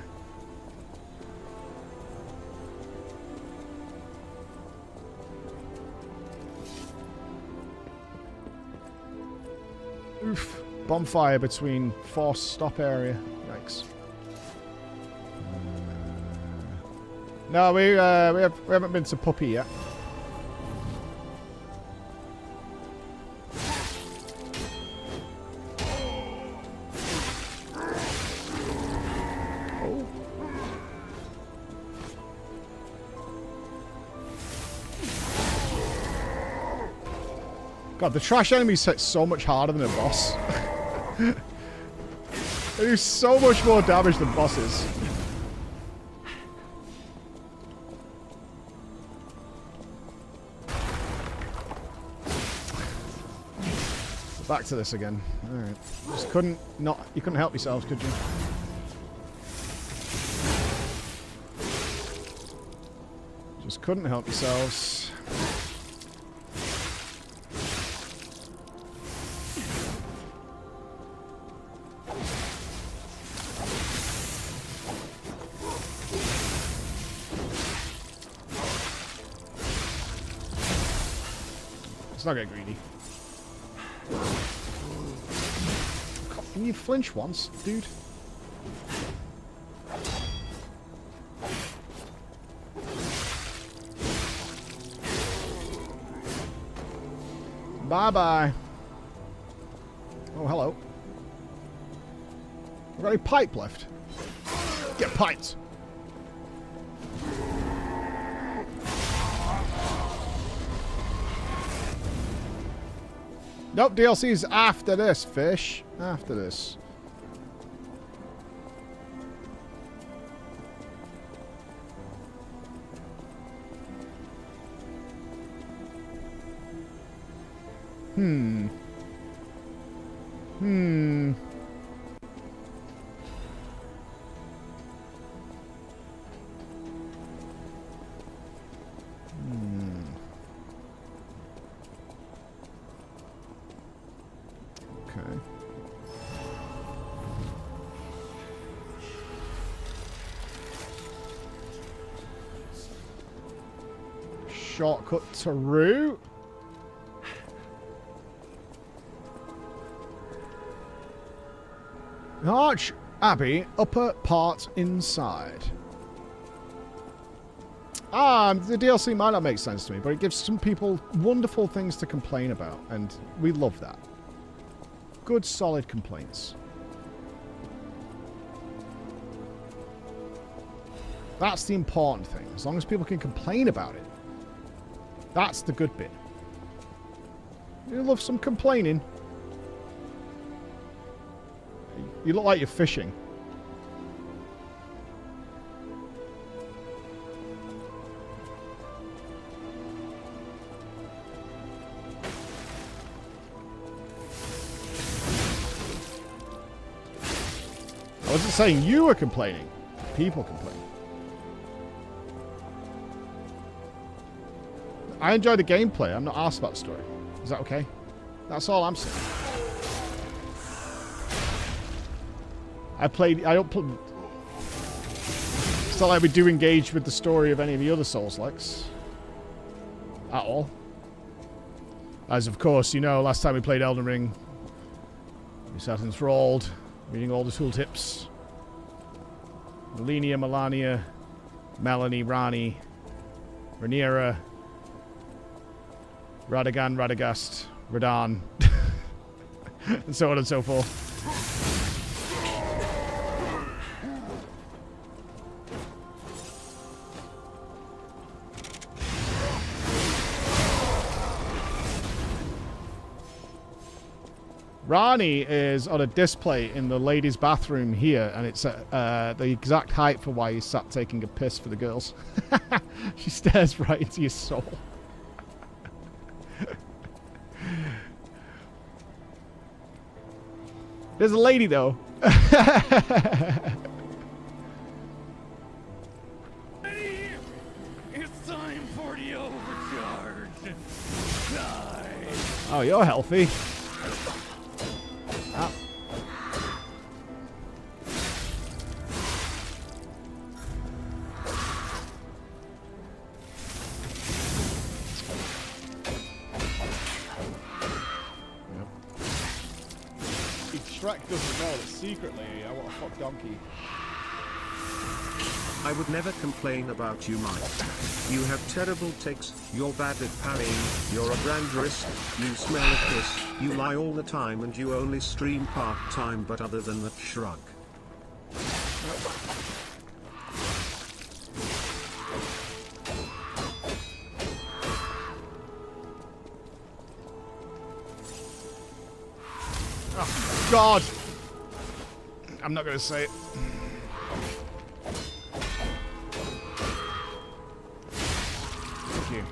Oof. Bonfire between forced stop area. Yikes. No, we haven't been to Puppy yet. Oh. God, the trash enemies hit so much harder than a boss. They do so much more damage than bosses. Back to this again. Alright. Just couldn't help yourselves, could you? Just couldn't help yourselves. Not get greedy. Can you flinch once, dude? Bye-bye. Oh, hello. I've got any pipe left. Get piped. Nope, DLC's after this, fish. After this. Hmm. Okay. Shortcut to route. Arch Abbey, upper part inside. The DLC might not make sense to me, but it gives some people wonderful things to complain about, and we love that. Good, solid complaints. That's the important thing. As long as people can complain about it, that's the good bit. You love some complaining. You look like you're fishing. I wasn't saying you were complaining. People complain. I enjoy the gameplay. I'm not asked about the story. Is that okay? That's all I'm saying. I don't play. It's not like we do engage with the story of any of the other Souls-likes. At all. As of course, you know, last time we played Elden Ring, we sat enthralled, reading all the tooltips. Melania, Melania, Melanie, Rani, Rhaenyra, Radagan, Radagast, Radan, and so on and so forth. Rani is on a display in the ladies' bathroom here, and it's the exact height for why you sat taking a piss for the girls. She stares right into your soul. There's a lady, though. It's time for the overcharge. Die. Oh, you're healthy. Ah. Shrek doesn't know that secretly I want to fuck Donkey. I would never complain about you, Mike. You have terrible takes, you're bad at parrying, you're a brand risk, you smell of piss, you lie all the time and you only stream part-time, but other than that, shrug. Oh, God! I'm not going to say it. Thank you.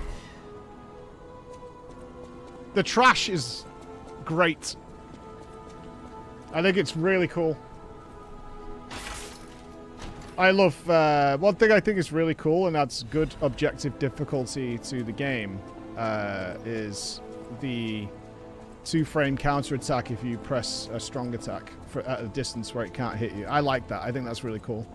The trash is great. I think it's really cool. I love... one thing I think is really cool, and adds good objective difficulty to the game, is the 2-frame counter-attack if you press a strong attack at a distance where it can't hit you. I like that. I think that's really cool.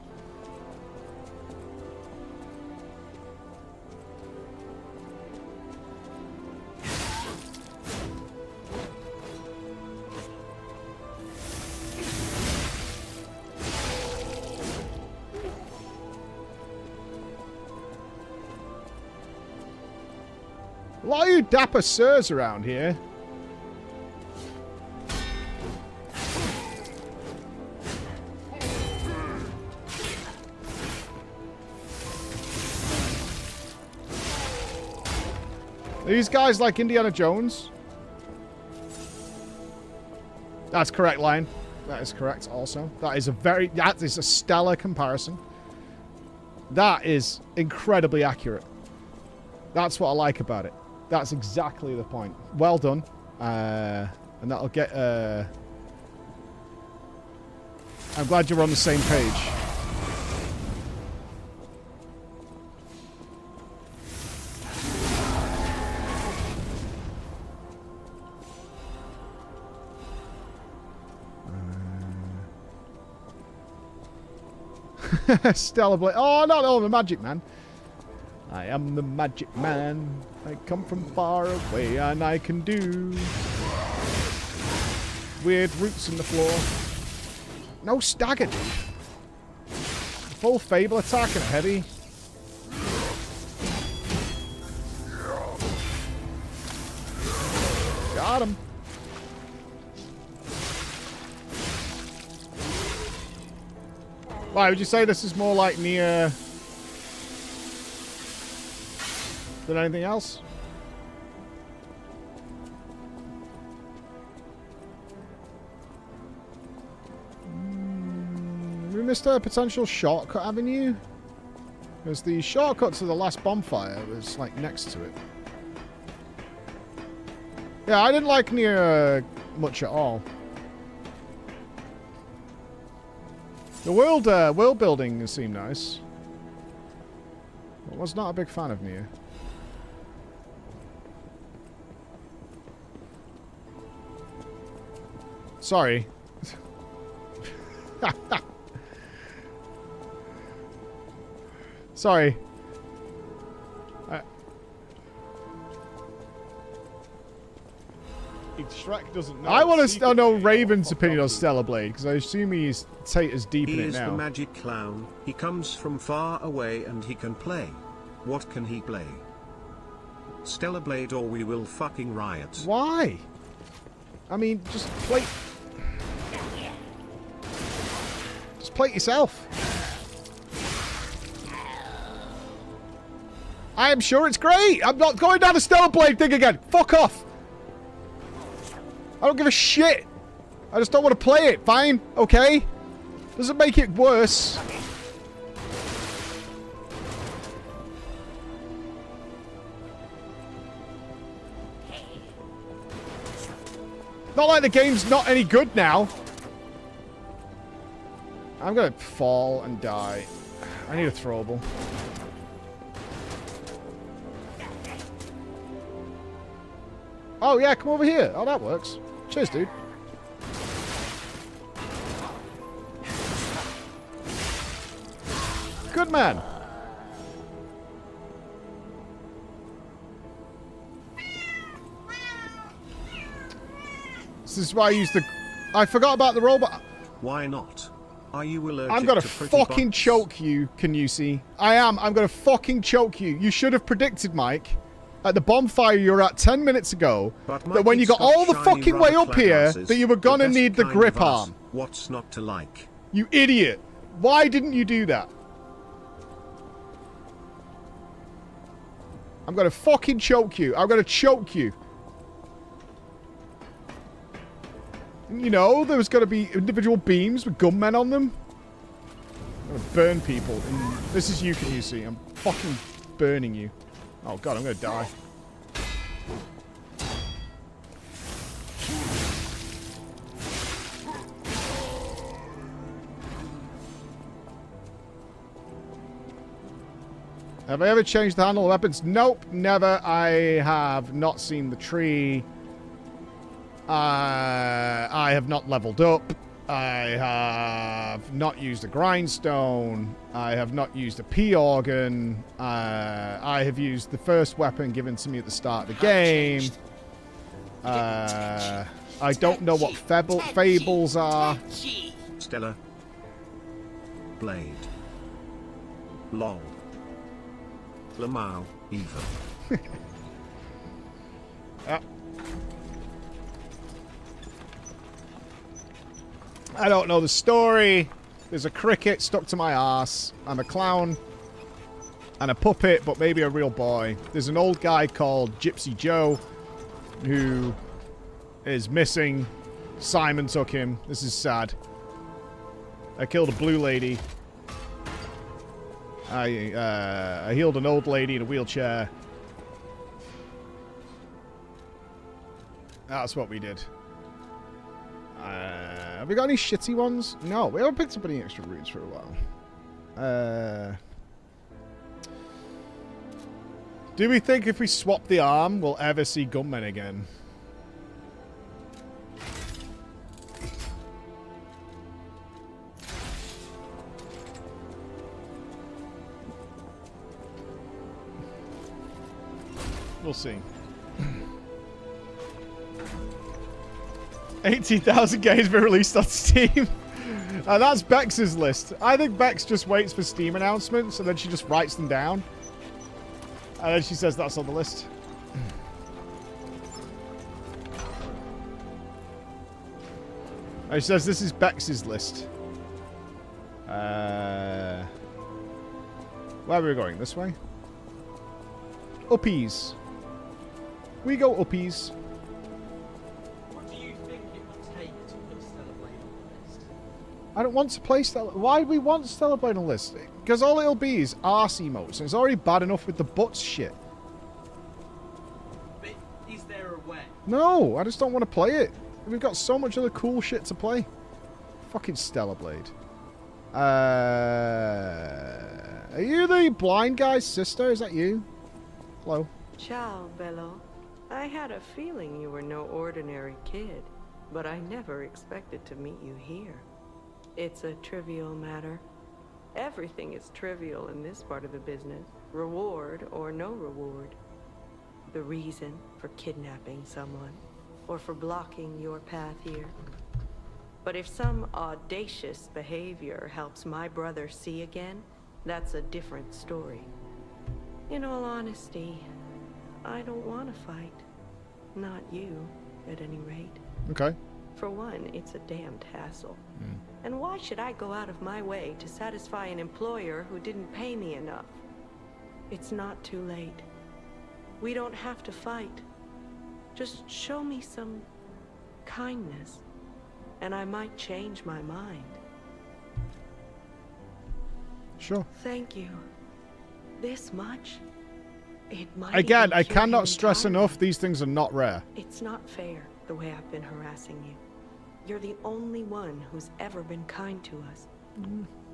A lot of you dapper sirs around here. Are these guys like Indiana Jones? That's correct, Lion. That is correct also. That is a stellar comparison. That is incredibly accurate. That's what I like about it. That's exactly the point. Well done. And that'll get... I'm glad you're on the same page. Stellar Blade. Oh, no, I'm the magic man. I am the magic man. I come from far away and I can do weird roots in the floor. No stagger, dude. Full Fable attack and a heavy. Got him. Why would you say this is more like Nier than anything else? We missed a potential shortcut avenue. Because the shortcut to the last bonfire was like next to it. Yeah, I didn't like Nier much at all. The world building seemed nice. I was not a big fan of Nier. Sorry. Sorry. Shrek doesn't know. I want to know Raven's opinion on Stellar Blade, because I assume he's as deep in it now. He is the magic clown. He comes from far away and he can play. What can he play? Stellar Blade or we will fucking riot. Why? I mean, just play... Just play it yourself. I am sure it's great. I'm not going down the Stellar Blade thing again. Fuck off. I don't give a shit. I just don't want to play it. Fine. Okay. Doesn't make it worse. Not like the game's not any good now. I'm gonna fall and die. I need a throwable. Oh yeah, come over here. Oh, that works. Cheers, dude. Good man. This is why I used the... I forgot about the robot. Why not? Are you allergic I'm gonna to pretty fucking butts? choke you, can you see? I am. I'm gonna fucking choke you. You should have predicted, Mike, at the bonfire you were at 10 minutes ago, But that when you got all the fucking way up here, that you were gonna need the grip arm. What's not to like? You idiot. Why didn't you do that? I'm gonna fucking choke you. I'm gonna choke you. You know, there was gonna be individual beams with gunmen on them. I'm gonna burn people. And this is you, can you see? I'm fucking burning you. Oh god, I'm gonna die. Have I ever changed the handle of weapons? Nope, never. I have not seen the tree. I have not leveled up. I have not used a grindstone. I have not used a P organ. I have used the first weapon given to me at the start of the game. I don't know what fables are. Stella. Blade. Long. Lamau. Even. I don't know the story. There's a cricket stuck to my ass. I'm a clown. And a puppet, but maybe a real boy. There's an old guy called Gypsy Joe who is missing. Simon took him. This is sad. I killed a blue lady. I healed an old lady in a wheelchair. That's what we did. Have we got any shitty ones? No, we haven't picked up any extra roots for a while. Do we think if we swap the arm, we'll ever see gunmen again? We'll see. 18,000 games been released on Steam. That's Bex's list. I think Bex just waits for Steam announcements and then she just writes them down. And then she says that's on the list. And she says this is Bex's list. Where are we going? This way? Uppies. We go uppies. I don't want to play Stella. Why do we want Stella Blade on the list? Because all it'll be is arse emotes, and it's already bad enough with the butts shit. But is there a way? No, I just don't want to play it. We've got so much other cool shit to play. Fucking Stella Blade. Are you the blind guy's sister? Is that you? Hello. Ciao, Bello. I had a feeling you were no ordinary kid, but I never expected to meet you here. It's a trivial matter. Everything is trivial in this part of the business, reward or no reward. The reason for kidnapping someone, or for blocking your path here. But if some audacious behavior helps my brother see again, that's a different story. In all honesty, I don't want to fight. Not you, at any rate. Okay. For one, it's a damned hassle. And why should I go out of my way to satisfy an employer who didn't pay me enough? It's not too late. We don't have to fight. Just show me some kindness. and I might change my mind. Sure. Thank you. This much? It might Again, even I cure him cannot stress entirely. enough, these things are not rare. It's not fair, the way I've been harassing you. You're the only one who's ever been kind to us.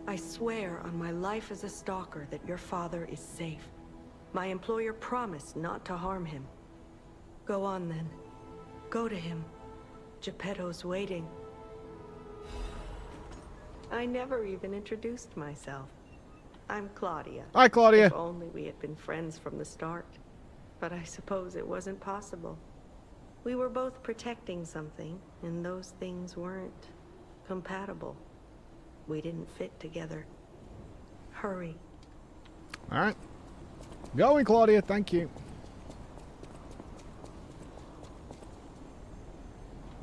I swear on my life as a stalker that your father is safe. My employer promised not to harm him. Go on then. Go to him. Geppetto's waiting. I never even introduced myself. I'm Claudia. Hi, Claudia. If only we had been friends from the start. But I suppose it wasn't possible. We were both protecting something, and those things weren't compatible. We didn't fit together. Hurry. Alright. Going, Claudia, thank you.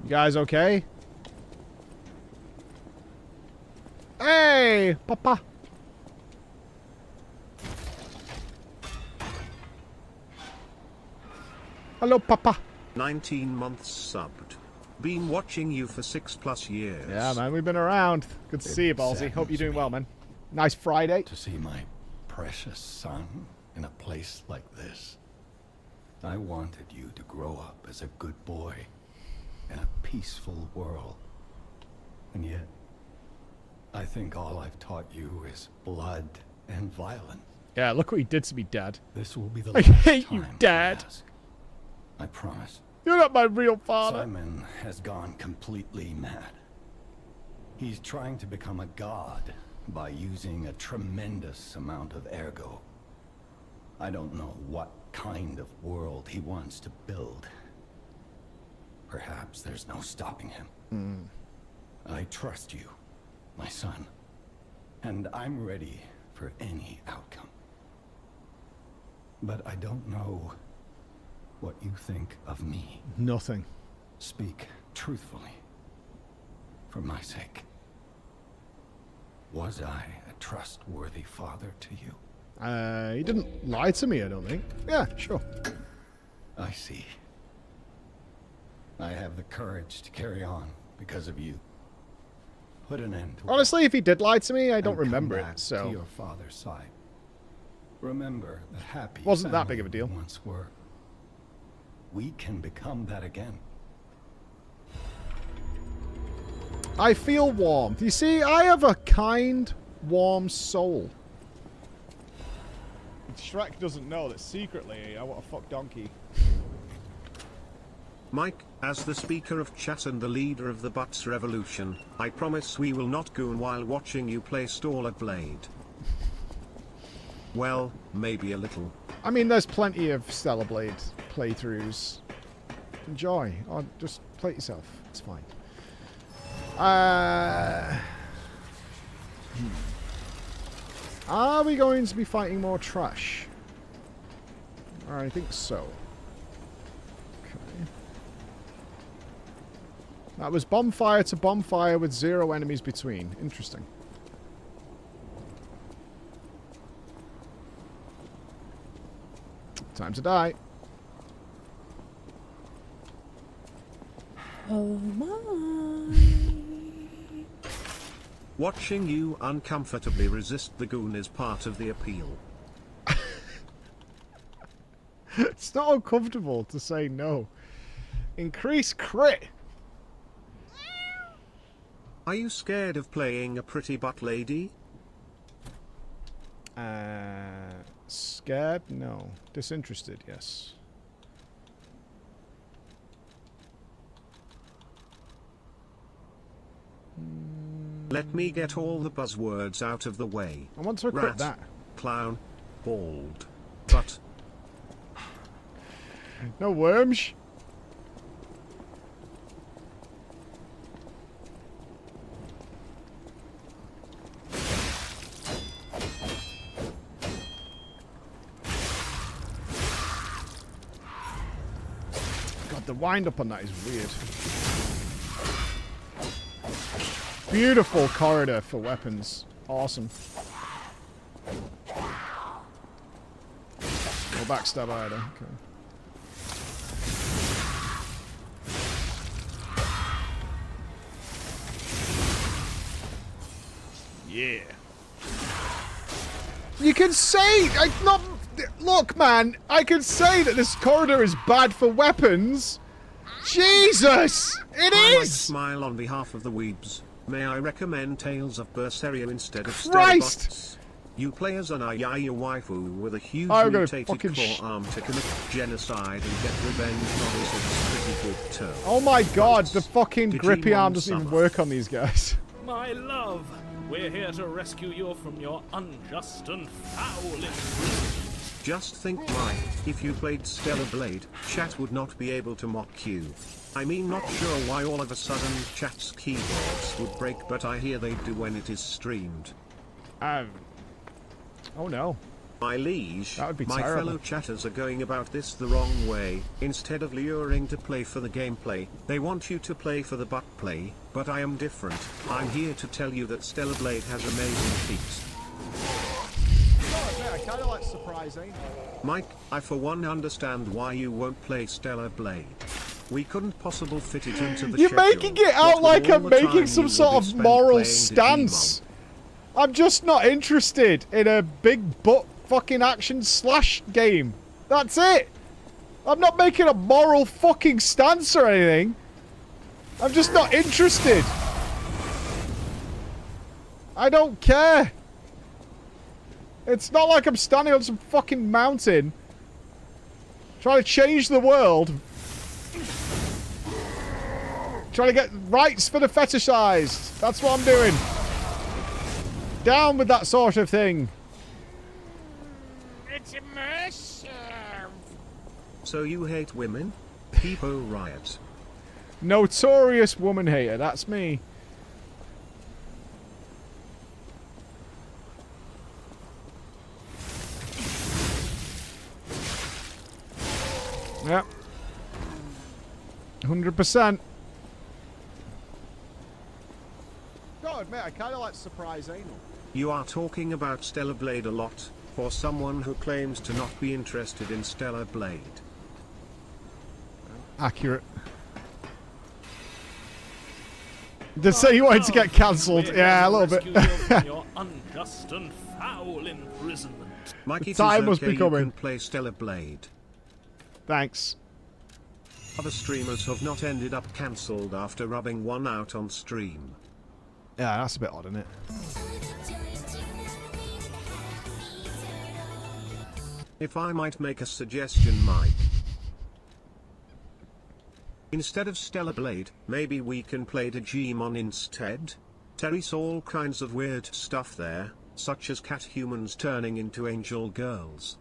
You guys okay? Hey, Papa. Hello, Papa. 19 months subbed. Been watching you for 6+ years. Yeah, man, we've been around. Good to see you, Ballsy. Hope you're doing well, man. Nice Friday. To see my precious son in a place like this. I wanted you to grow up as a good boy in a peaceful world. And yet, I think all I've taught you is blood and violence. Yeah, look what he did to me, Dad. This will be the I last hate you, time Dad. I ask. I promise. You're not my real father. Simon has gone completely mad. He's trying to become a god by using a tremendous amount of ergo. I don't know what kind of world he wants to build. Perhaps there's no stopping him. I trust you, my son, and I'm ready for any outcome. But I don't know what you think of me. Nothing. Speak truthfully, for my sake. Was I a trustworthy father to you? He didn't lie to me, I don't think. Yeah, sure. I see. I have the courage to carry on because of you. Put an end to Honestly, if he did lie to me, I don't and come remember back it, so... to your father's side. Remember the happy Wasn't that family big of a deal. we once were. We can become that again. I feel warmth. You see, I have a kind, warm soul. Shrek doesn't know that secretly I want to fuck Donkey. Mike, as the speaker of chat and the leader of the Butts Revolution, I promise we will not goon while watching you play Staller Blade. Well, maybe a little. I mean, there's plenty of Stellar Blade playthroughs. Enjoy. Or just play it yourself. It's fine. Are we going to be fighting more trash? I think so. Okay. That was bonfire to bonfire with 0 enemies between. Interesting. Time to die. Oh my. Watching you uncomfortably resist the goon is part of the appeal. It's not uncomfortable to say no. Increase crit. Are you scared of playing a pretty butt lady? Scared? No. Disinterested? Yes. Let me get all the buzzwords out of the way. I want to equip Rat, that. clown, bald, butt. No worms. God, the wind up on that is weird. Beautiful corridor for weapons. Awesome. Oh, backstab either. Okay. Yeah. You can say... Look, man. I can say that this corridor is bad for weapons. Jesus! It I is! smile on behalf of the weebs. May I recommend Tales of Berseria instead of Christ! Sterbots? You play as an Ayaya waifu with a huge I'm gonna mutated fucking forearm to commit genocide and get revenge on his pretty good turn. Oh my god, the fucking Digimon grippy arm doesn't even Summer. work on these guys. My love, we're here to rescue you from your unjust and foul imprisonment. Just think, Mike, if you played Stellar Blade, chat would not be able to mock you. I mean, not sure why all of a sudden chat's keyboards would break, but I hear they do when it is streamed. Oh no. My liege, That would be my terrible. fellow chatters are going about this the wrong way. Instead of luring to play for the gameplay, they want you to play for the butt play, but I am different. I'm here to tell you that Stellar Blade has amazing feats. I kind of like surprising. Mike, I for one understand why you won't play Stellar Blade. We couldn't possibly fit it into the You're schedule. making it out What like with all I'm the making time some you sort will of be spent moral playing stance. Digimon. I'm just not interested in a big butt fucking action slash game. That's it. I'm not making a moral fucking stance or anything. I'm just not interested. I don't care. It's not like I'm standing on some fucking mountain trying to change the world. Trying to get rights for the fetishized. That's what I'm doing. Down with that sort of thing. It's immersive. So you hate women? People riot. Notorious woman hater. That's me. Yep. 100%. God, mate, I kind of like surprise anal. You are talking about Stellar Blade a lot, for someone who claims to not be interested in Stellar Blade. Accurate. Did say you wanted to get cancelled. Yeah, a little bit. Your unjust and foul imprisonment. Mike, it Time is must okay, be coming. you can play Stellar Blade. Thanks. Other streamers have not ended up cancelled after rubbing one out on stream. Yeah, that's a bit odd, isn't it? If I might make a suggestion, Mike. Instead of Stellar Blade, maybe we can play Digimon instead? There's all kinds of weird stuff there, such as cat humans turning into angel girls.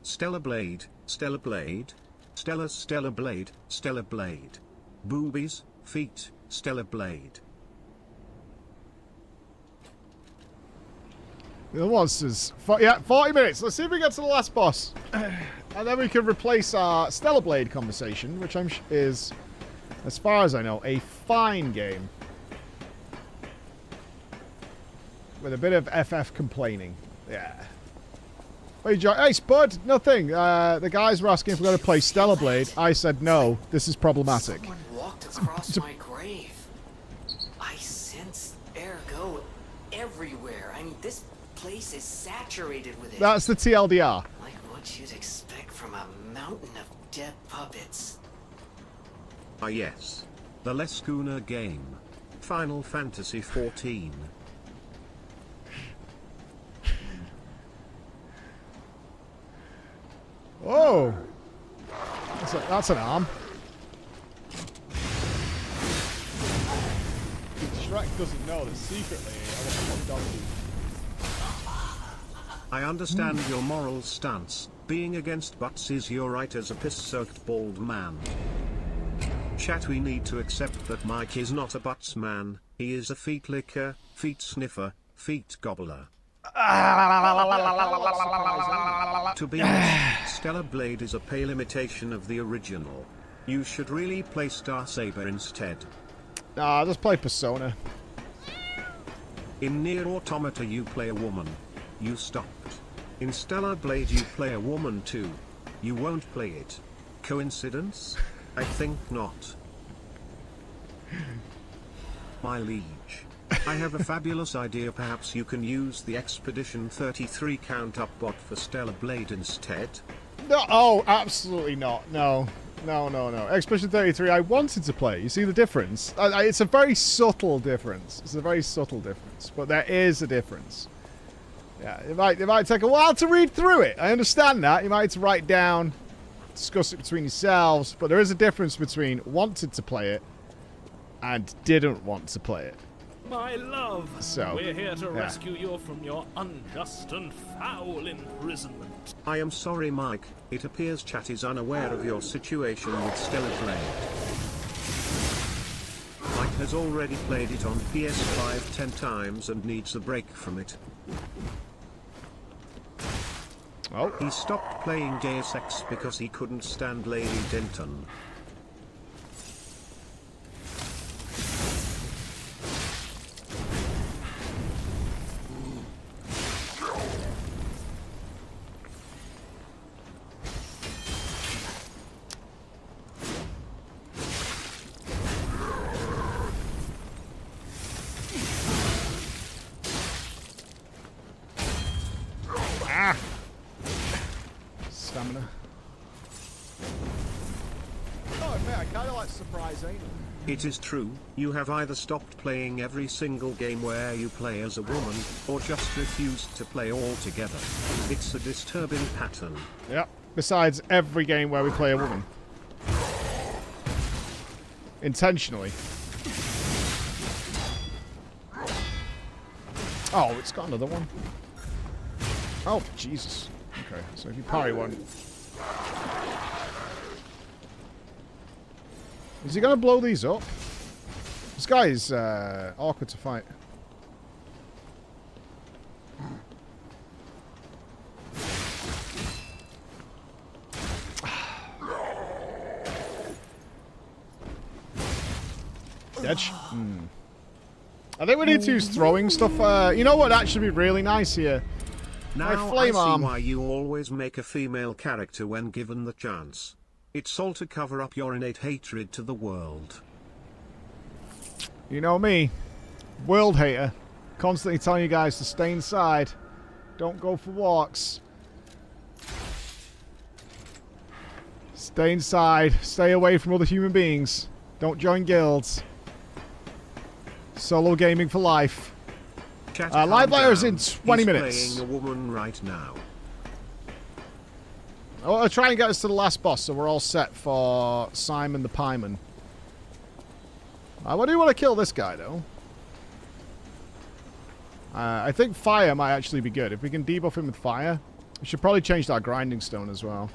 Stellar Blade, Stellar Blade, Stellar Blade, Stellar Blade. Boobies, feet, Stellar Blade. The monsters. Yeah, 40 minutes. Let's see if we get to the last boss. And then we can replace our Stellar Blade conversation, which is, as far as I know, a fine game. With a bit of FF complaining. Yeah. Hey, Spud, nothing. The guys were asking if we're going to play Stellar Blade. I said no. This is problematic. Someone walked across my grave. I sense ergo everywhere. I mean, this place is saturated with it. That's the TLDR. Like what you'd expect from a mountain of dead puppets. Ah yes. The Lescuna game. Final Fantasy XIV. Oh. That's an arm. Shrek doesn't know that secretly I want to donkey. I understand your moral stance. Being against butts is your right as a piss-soaked bald man. Chat, we need to accept that Mike is not a butts man. He is a feet licker, feet sniffer, feet gobbler. To be honest, Stellar Blade is a pale imitation of the original. You should really play Star Saber instead. Nah, just play Persona. In Nier Automata you play a woman. You stopped. In Stellar Blade you play a woman too. You won't play it. Coincidence? I think not. My liege. I have a fabulous idea. Perhaps you can use the Expedition 33 count-up bot for Stellar Blade instead? No, oh, absolutely not. No. No, no, no. Expedition 33, I wanted to play. You see the difference? It's a very subtle difference. It's a very subtle difference. But there is a difference. Yeah, it might take a while to read through it. I understand that. You might have to write down, discuss it between yourselves. But there is a difference between wanted to play it and didn't want to play it. My love, So, we're here to rescue you from your unjust and foul imprisonment. I am sorry, Mike. It appears chat is unaware of your situation with Stellar Blade. Mike has already played it on PS5 10 times and needs a break from it. Oh. He stopped playing Deus Ex because he couldn't stand Lady Denton. Stamina. Oh, man, I kind of like surprise, ain't it? It is true, you have either stopped playing every single game where you play as a woman, or just refused to play altogether. It's a disturbing pattern. Yep. Besides every game where we play a woman. Intentionally. Oh, it's got another one. Oh, Jesus. Okay, so if you parry one... Is he going to blow these up? This guy is awkward to fight. Edge? I think we need to use throwing stuff. You know what would actually be really nice here? Now flame I see arm. why you always make a female character when given the chance. It's all to cover up your innate hatred to the world. You know me. World hater. Constantly telling you guys to stay inside. Don't go for walks. Stay inside. Stay away from other human beings. Don't join guilds. Solo gaming for life. Live layers in 20 minutes. He's playing a woman right now. I'll try and get us to the last boss, so we're all set for Simon the Pieman. I do want to kill this guy, though. I think fire might actually be good. If we can debuff him with fire, we should probably change our grinding stone as well.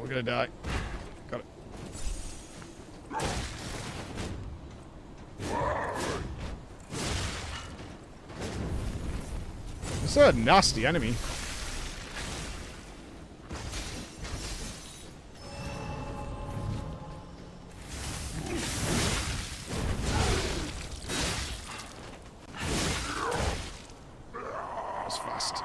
Gonna die. Got it. It's a nasty enemy. That's fast.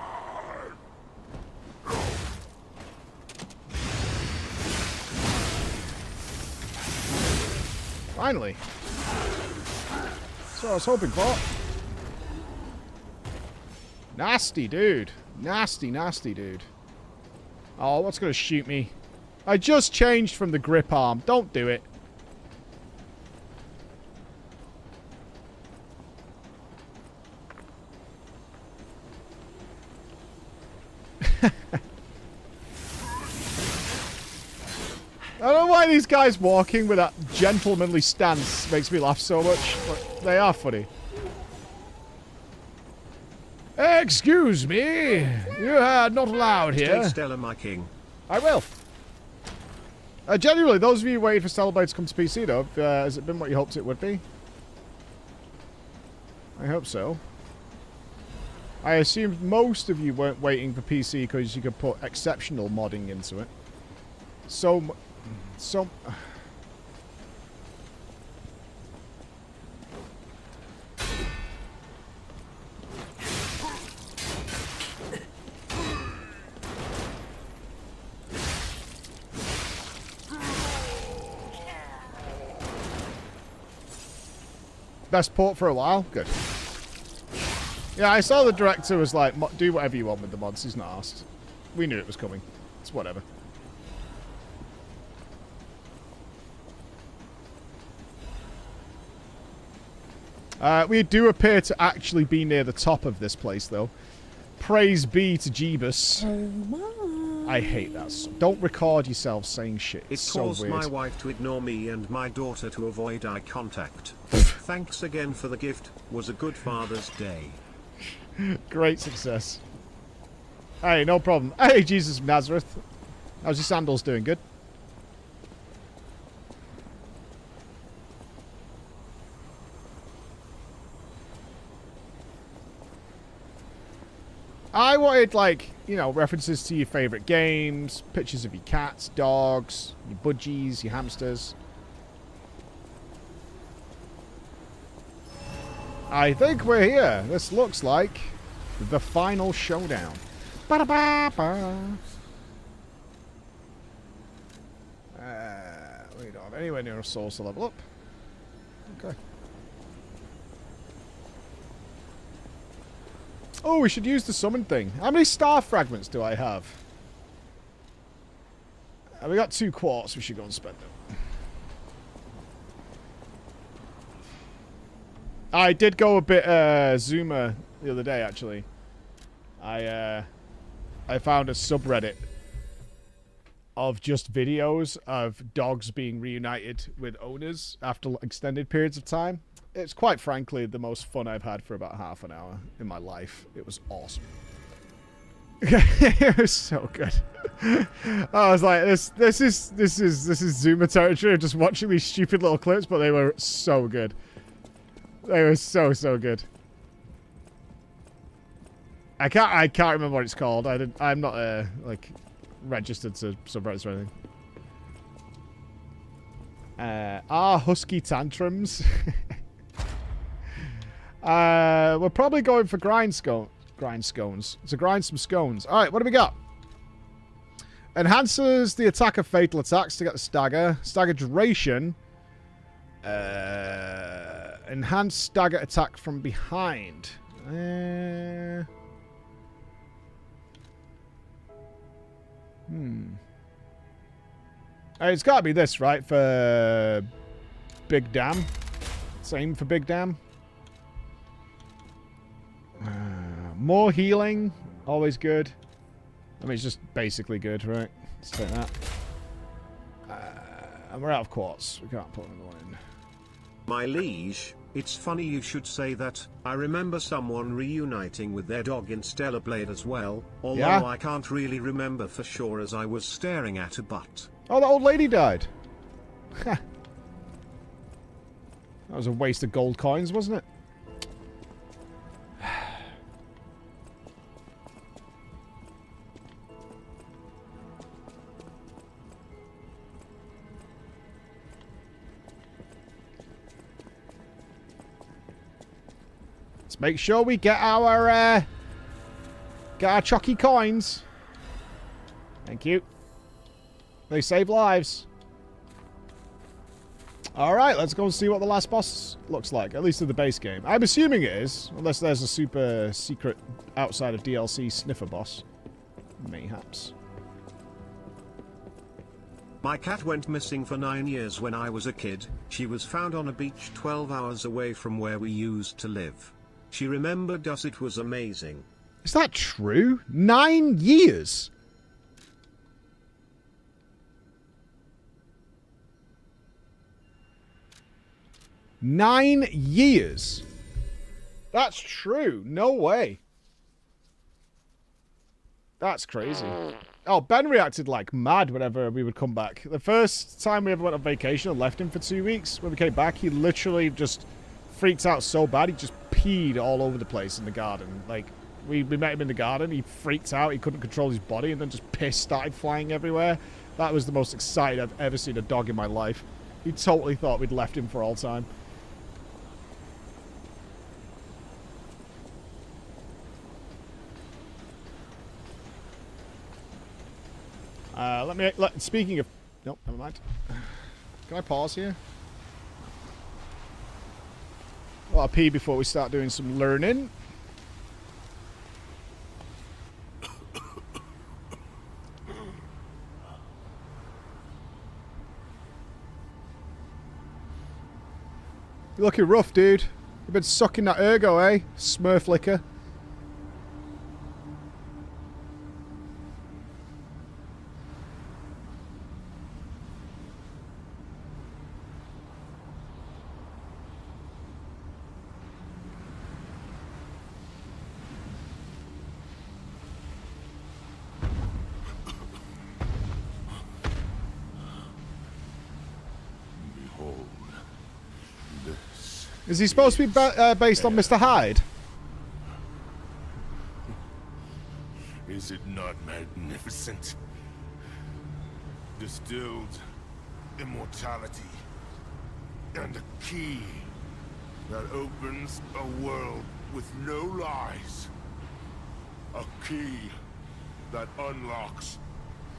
Finally. That's what I was hoping for. Nasty dude. Nasty, nasty dude. Oh, what's going to shoot me? I just changed from the grip arm. Don't do it. I don't know why these guys walking with that gentlemanly stance makes me laugh so much, but they are funny. Excuse me, you are not allowed here. Stay Stella, my king. I will. Genuinely, those of you waiting for Stellar Blade to come to PC, though, has it been what you hoped it would be? I hope so. I assumed most of you weren't waiting for PC because you could put exceptional modding into it. So... Best port for a while? Good. Yeah, I saw the director was like, do whatever you want with the mods. He's not asked. We knew it was coming. It's whatever. We do appear to actually be near the top of this place, though. Praise be to Jeebus. I hate that. Don't record yourself saying shit. It's so caused weird. my wife to ignore me and my daughter to avoid eye contact. Thanks again for the gift. Was a good Father's Day. Great success. Hey, no problem. Hey, Jesus of Nazareth. How's your sandals doing? Good? I wanted, like, you know, references to your favourite games, pictures of your cats, dogs, your budgies, your hamsters. I think we're here. This looks like the final showdown. Ba-da-ba-ba. We don't have anywhere near a source to level up. Okay. Oh, we should use the summon thing. How many star fragments do I have? We got 2 quartz. We should go and spend them. I did go a bit Zoomer the other day, actually. I found a subreddit of just videos of dogs being reunited with owners after extended periods of time. It's quite frankly the most fun I've had for about half an hour in my life. It was awesome. It was so good. I was like, this is Zoomer territory of just watching these stupid little clips, but they were so good. They were so good. I can't remember what it's called. I'm not like registered to subreddits or anything. Husky tantrums. We're probably going for grind scones. So grind some scones. All right, what do we got? Enhances the attack of fatal attacks to get the stagger. Stagger duration. Enhanced stagger attack from behind. It's got to be this, right? For Big Dam. Same for Big Dam. More healing. Always good. I mean, it's just basically good, right? Let's take that. And we're out of quartz. We can't put another one in. My liege, it's funny you should say that. I remember someone reuniting with their dog in Stellar Blade as well, although Yeah? I can't really remember for sure as I was staring at a butt. Oh, the old lady died. That was a waste of gold coins, wasn't it? Let's make sure we get our chalky coins. Thank you. They save lives. Alright, let's go and see what the last boss looks like. At least in the base game. I'm assuming it is. Unless there's a super secret outside of DLC sniffer boss. Mayhaps. My cat went missing for 9 years when I was a kid. She was found on a beach 12 hours away from where we used to live. She remembered us. It was amazing. Is that true? 9 years? Nine years? That's true. No way. That's crazy. Oh, Ben reacted like mad whenever we would come back. The first time we ever went on vacation and left him for 2 weeks, when we came back, he literally just freaked out so bad, he just peed all over the place in the garden. Like, We met him in the garden. He freaked out. He couldn't control his body, and then just piss started flying everywhere. That was the most excited I've ever seen a dog in my life. He totally thought we'd left him for all time. Speaking of... Nope, never mind. Can I pause here? Well, I'll pee before we start doing some learning. You're looking rough, dude. You've been sucking that ergo, eh? Smurf liquor. Is he supposed to be based on Mr. Hyde? Is it not magnificent? Distilled immortality and a key that opens a world with no lies. A key that unlocks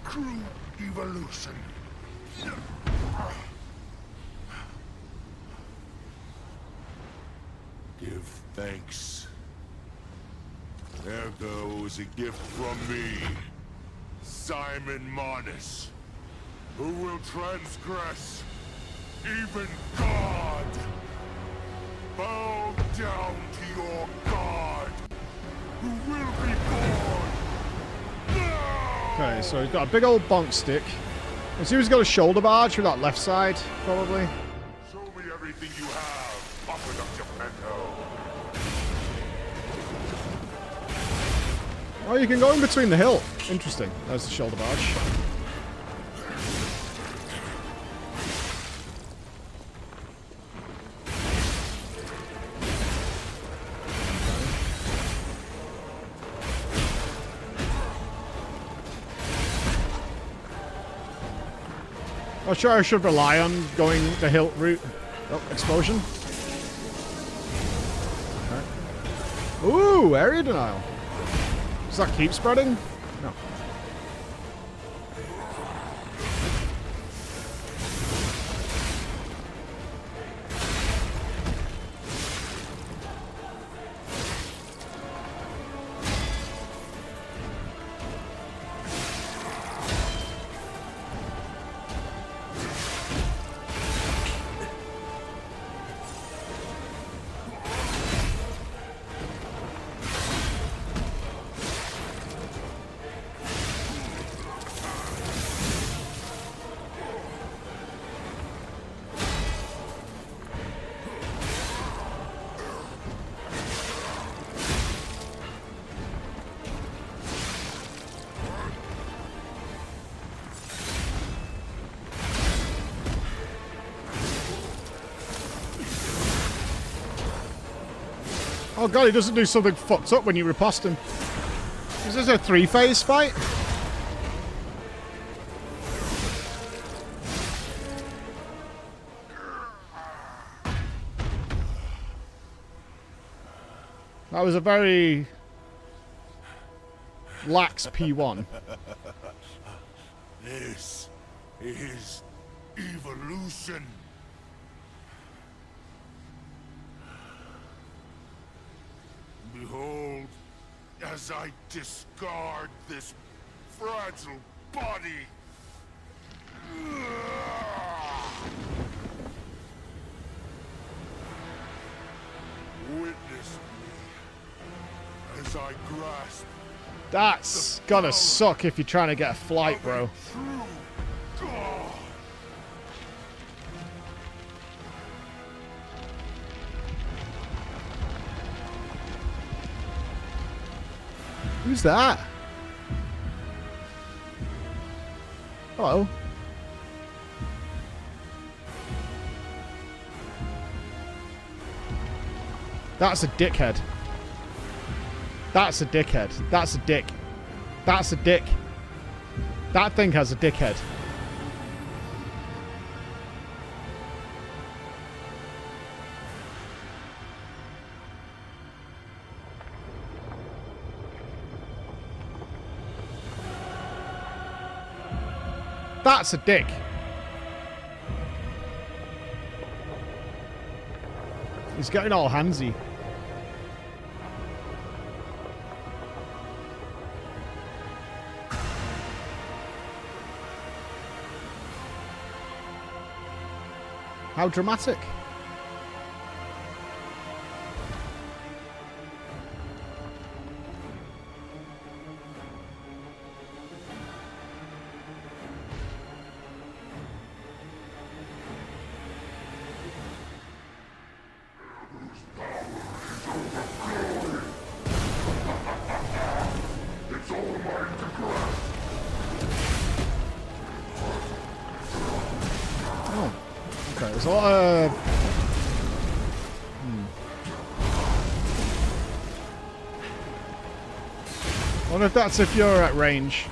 true evolution. Give thanks. Ergo is a gift from me, Simon Manus, who will transgress even God. Bow down to your God, who will be born. Okay, so he's got a big old bonk stick. I assume he's got a shoulder barge for that left side, probably. Show me everything you have, offered up Geppetto. Oh, you can go in between the hill. Interesting. There's the shoulder barge. Not sure I should rely on going the hill route. Oh, explosion. Okay. Ooh, area denial. Does that keep spreading? No. Oh god, he doesn't do something fucked up when you riposte him. Is this a 3-phase fight? That was a very lax P1. This is evolution. Behold, as I discard this fragile body. Witness me as I grasp. That's gonna suck if you're trying to get a flight, bro. Who's that? Hello. That's a dickhead. That's a dickhead. That's a dick. That's a dick. That thing has a dickhead. That's a dick. He's getting all handsy. How dramatic. There's a lot of... I wonder if that's if you're at range.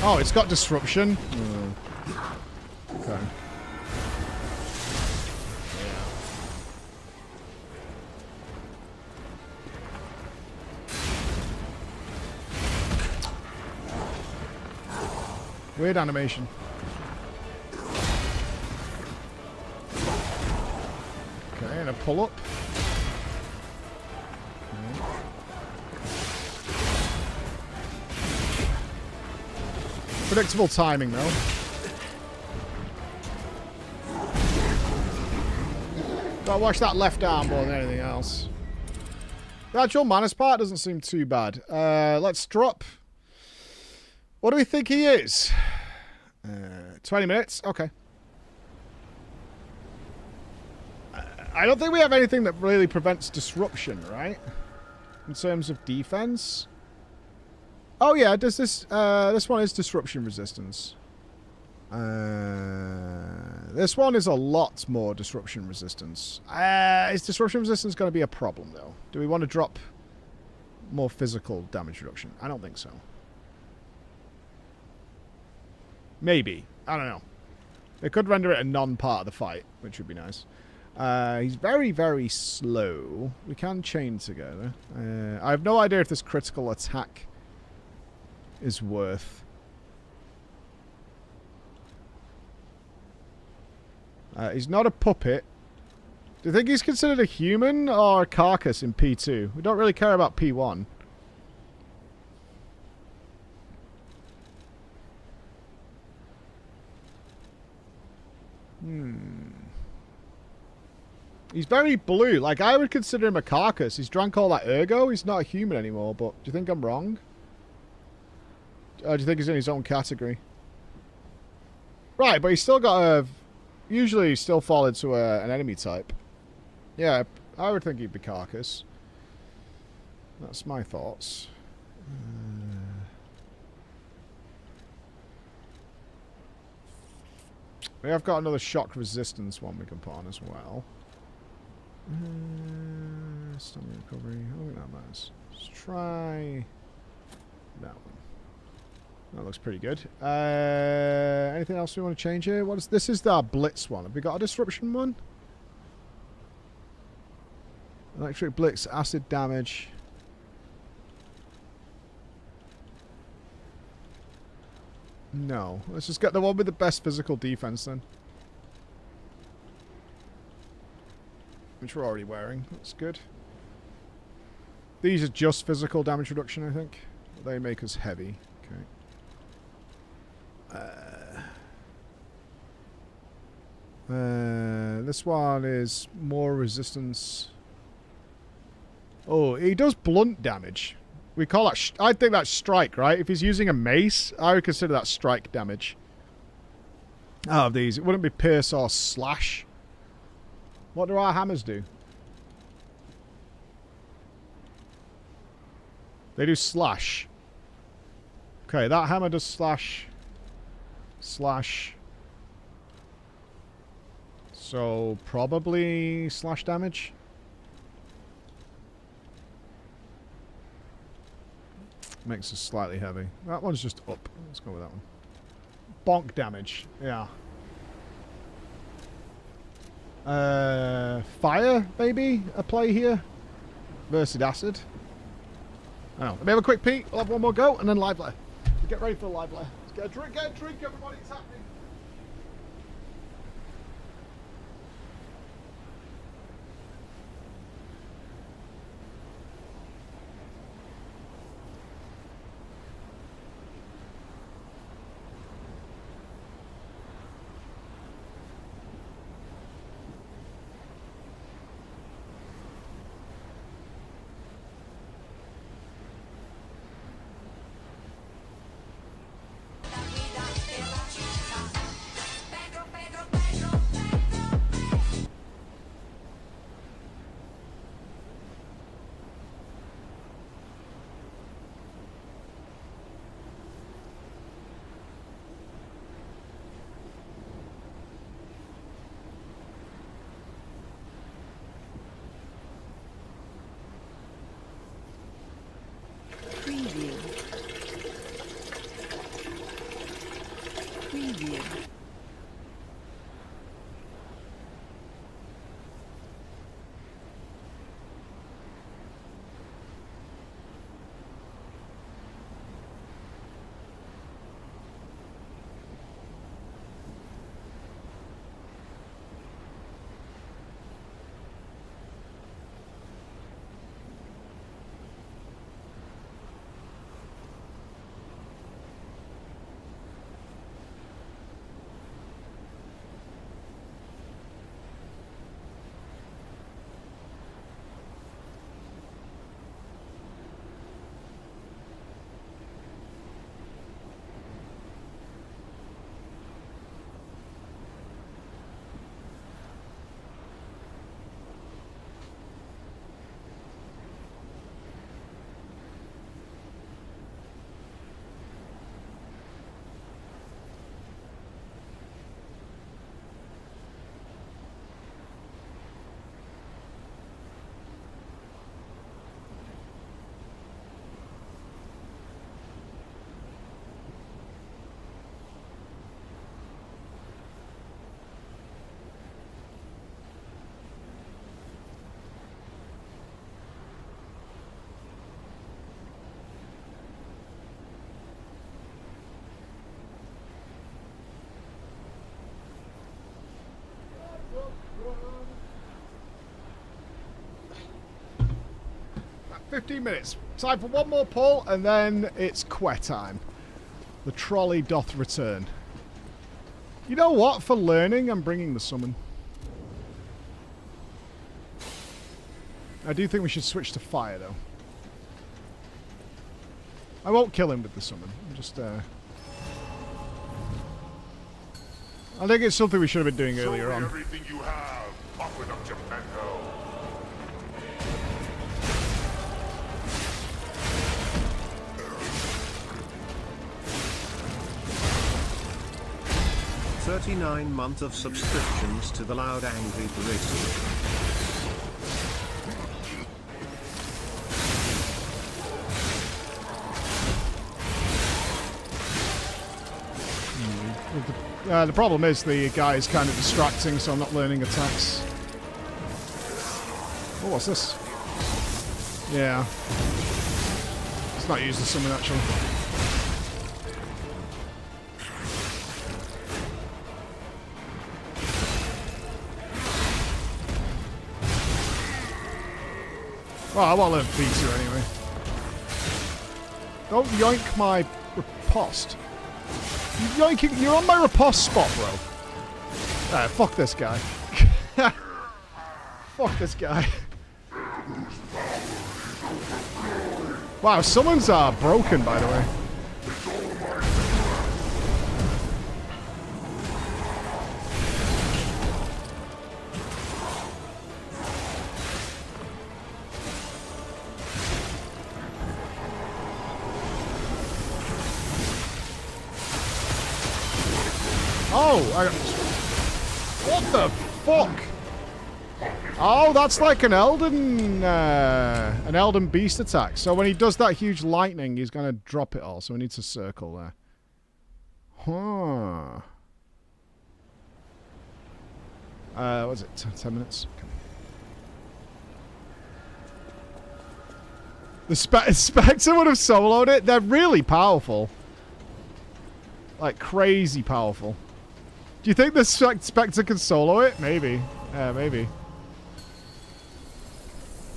Oh, it's got disruption. Okay. Weird animation. Okay, and a pull up. Predictable timing, though. Gotta watch that left arm more than anything else. The actual Manus part doesn't seem too bad. Let's drop. What do we think he is? 20 minutes? Okay. I don't think we have anything that really prevents disruption, right? In terms of defense. Oh yeah, does this this one is disruption resistance. This one is a lot more disruption resistance. Is disruption resistance going to be a problem though? Do we want to drop more physical damage reduction? I don't think so. Maybe. I don't know. They could render it a non-part of the fight, which would be nice. He's very, very slow. We can chain together. I have no idea if this critical attack is worth. He's not a puppet. Do you think he's considered a human or a carcass in P2? We don't really care about P1. He's very blue. Like, I would consider him a carcass. He's drank all that ergo. He's not a human anymore, but do you think I'm wrong? Do you think he's in his own category? Right, but he's still got a... Usually still fall into an enemy type. Yeah, I would think he'd be carcass. That's my thoughts. We have got another shock resistance one we can put on as well. Stamina recovery. I don't think that matters. Let's try that one. That looks pretty good. Anything else we want to change here? What is this? Is our blitz one? Have we got a disruption one? Electric blitz, acid damage. No. Let's just get the one with the best physical defense then. Which we're already wearing. That's good. These are just physical damage reduction, I think. They make us heavy. Okay. This one is more resistance. Oh, he does blunt damage. We call that... I think that's strike, right? If he's using a mace, I would consider that strike damage. Out of these, it wouldn't be pierce or slash. What do our hammers do? They do slash. Okay, that hammer does slash. Slash. So, probably slash damage. Makes us slightly heavy. That one's just up. Let's go with that one. Bonk damage. Yeah. Fire, maybe? A play here? Versus acid. I don't know. Let me have a quick peek. We'll have one more go, and then live layer. Get ready for the live layer. Let's get a drink, everybody. It's happening. About 15 minutes. Time for one more pull, and then it's quet time. The trolley doth return. You know what? For learning, I'm bringing the summon. I do think we should switch to fire, though. I won't kill him with the summon. I'm just, I think it's something we should have been doing earlier on. Everything you have, offer up to Mendo. $39 months of subscriptions to the Loud Angry Barista. The problem is the guy is kind of distracting, so I'm not learning attacks. Oh, what's this? Yeah. It's not used as summon, actually. Well, I won't learn Pizza anyway. Don't yoink my riposte. You're on my riposte spot, bro. Fuck this guy. Fuck this guy. Wow, summons are broken, by the way. Oh, what the fuck? Oh, that's like an Elden Beast attack. So when he does that huge lightning, he's going to drop it all. So we need to circle there. Huh. What was it? 10 minutes? Okay. The Spectre would have soloed it. They're really powerful. Like, crazy powerful. Do you think the Spectre can solo it? Maybe. Maybe.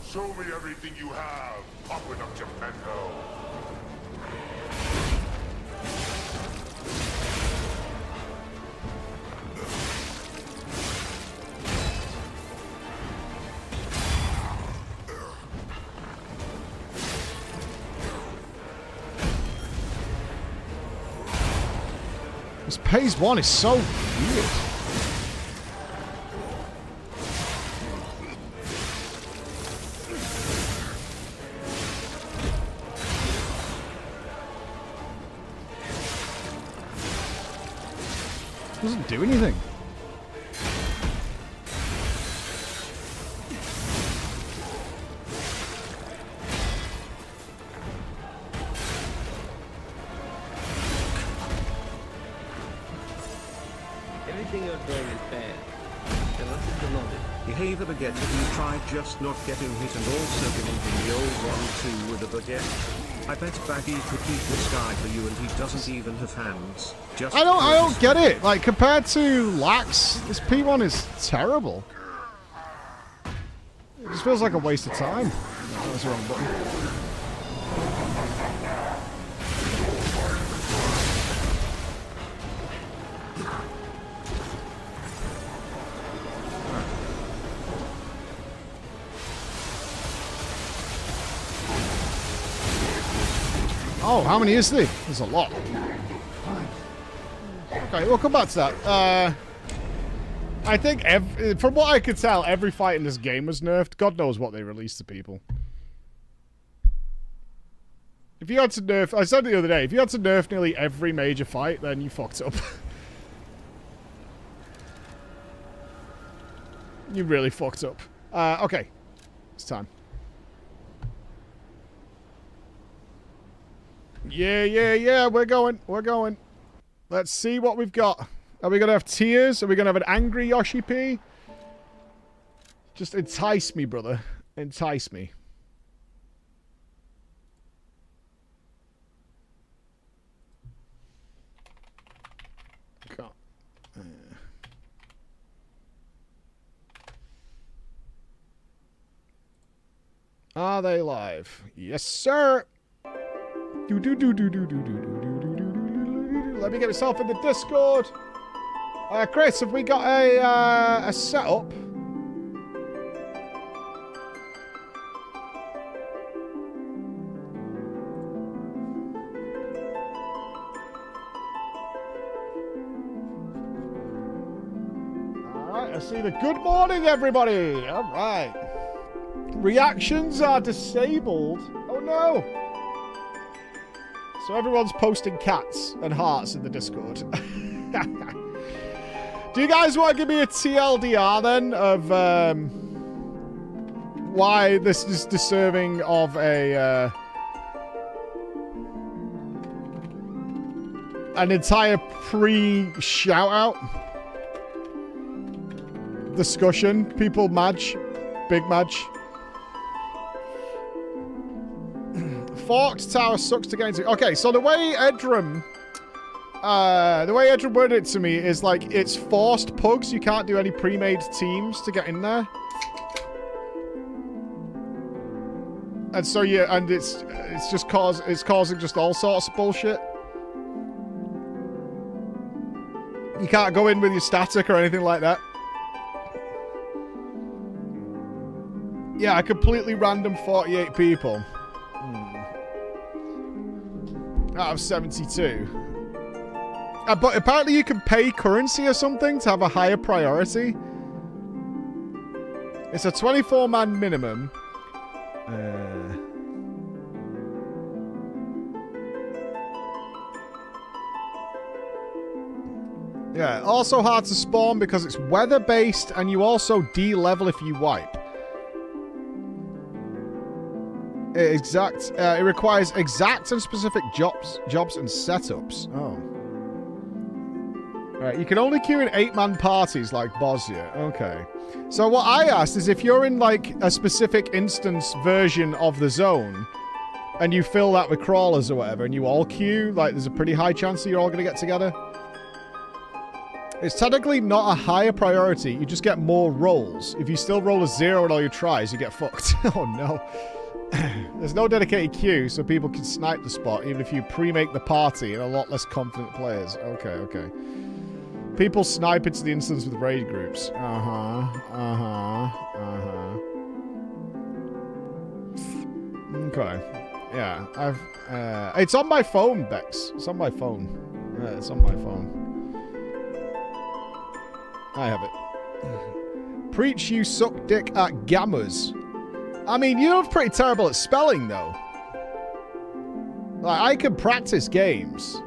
Show me everything you have, Puppet of Geppetto. This phase 1 is so weird. Doesn't do anything. Everything you're doing is bad. There must be some of it. Hey the baguette, have you tried just not getting hit and also believing the old one too with a baguette? I bet Baggy could beat this guy for you and he doesn't even have hands. Just I don't get it. Like, compared to Lax, this P1 is terrible. It just feels like a waste of time. No, that was the wrong button. Oh, how many is there? There's a lot. Okay, we'll come back to that. I think, from what I could tell, every fight in this game was nerfed. God knows what they released to people. If you had to nerf... I said it the other day, if you had to nerf nearly every major fight, then you fucked up. You really fucked up. Okay. It's time. Yeah, we're going. Let's see what we've got. Are we going to have tears? Are we going to have an angry Yoshi P? Just entice me, brother. Entice me. Are they live? Yes, sir. Let me get myself in the Discord. Chris, have we got a setup? Alright, I see the good morning, everybody. Alright. Reactions are disabled. Oh no. So everyone's posting cats and hearts in the Discord. Do you guys want to give me a TLDR then of why this is deserving of a an entire pre-shout-out discussion? People madge. Big madge. Forked Tower sucks to get into. Okay, so the way Edram worded it to me is like it's forced pugs. You can't do any pre-made teams to get in there. And so yeah, and it's just causing just all sorts of bullshit. You can't go in with your static or anything like that. Yeah, a completely random 48 people. Out of 72. But apparently you can pay currency or something to have a higher priority. It's a 24-man minimum. Yeah, also hard to spawn because it's weather-based and you also de-level if you wipe. It requires exact and specific jobs and setups. Oh. Right, you can only queue in 8-man parties like Bosnia. Okay. So what I asked is if you're in like a specific instance version of the zone and you fill that with crawlers or whatever and you all queue, like there's a pretty high chance that you're all going to get together. It's technically not a higher priority. You just get more rolls. If you still roll a 0 in all your tries, you get fucked. Oh no. There's no dedicated queue, so people can snipe the spot, even if you pre-make the party and a lot less confident players. Okay, okay. People snipe into the instance with raid groups. Okay. Yeah, it's on my phone, Bex. It's on my phone. Yeah, it's on my phone. I have it. Preach you suck dick at gammas. I mean, you're pretty terrible at spelling, though. Like, I can practice games,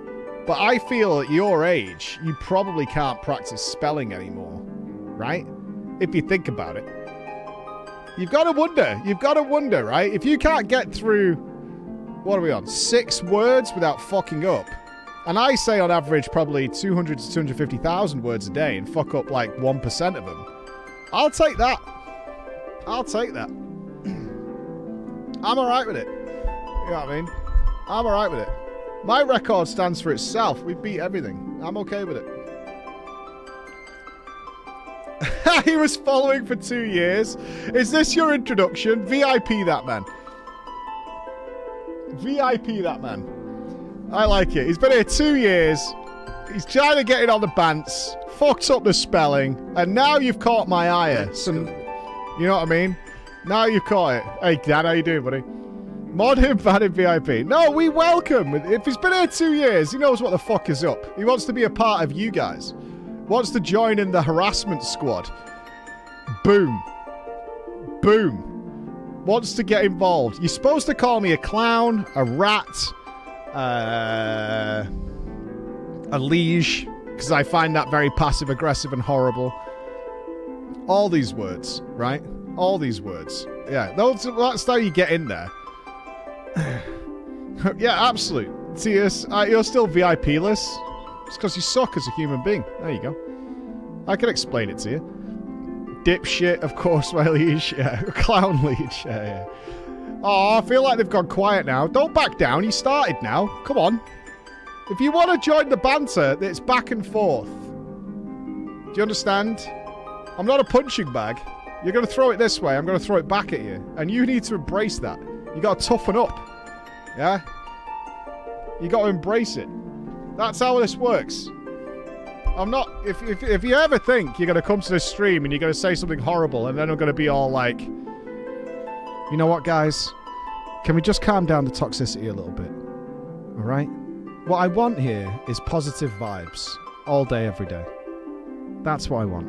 but I feel at your age, you probably can't practice spelling anymore, right? If you think about it. You've got to wonder, right? If you can't get through, what are we on, 6 words without fucking up, and I say on average probably 200 to 250,000 words a day and fuck up like 1% of them, I'll take that. I'll take that. I'm alright with it. You know what I mean? I'm alright with it. My record stands for itself. We beat everything. I'm okay with it. He was following for 2 years. Is this your introduction? VIP that man. VIP that man. I like it. He's been here 2 years. He's trying to get it on the bants. Fucked up the spelling. And now you've caught my ire. Some, you know what I mean? Now you've caught it. Hey, Dan, how you doing, buddy? Mod him, ban him VIP. No, we welcome. If he's been here 2 years, he knows what the fuck is up. He wants to be a part of you guys. Wants to join in the harassment squad. Boom. Boom. Wants to get involved. You're supposed to call me a clown, a rat, a liege, because I find that very passive-aggressive and horrible. All these words, right? All these words. Yeah, that's how you get in there. Yeah, absolute. T.S., you're still VIP-less. It's because you suck as a human being. There you go. I can explain it to you. Dipshit, of course, my liege. Yeah, clown liege. Yeah. Oh, I feel like they've gone quiet now. Don't back down. You started now. Come on. If you want to join the banter, it's back and forth. Do you understand? I'm not a punching bag. You're going to throw it this way. I'm going to throw it back at you. And you need to embrace that. You got to toughen up. Yeah? You got to embrace it. That's how this works. I'm not... If you ever think you're going to come to this stream and you're going to say something horrible and then I'm going to be all like... You know what, guys? Can we just calm down the toxicity a little bit? Alright? What I want here is positive vibes. All day, every day. That's what I want.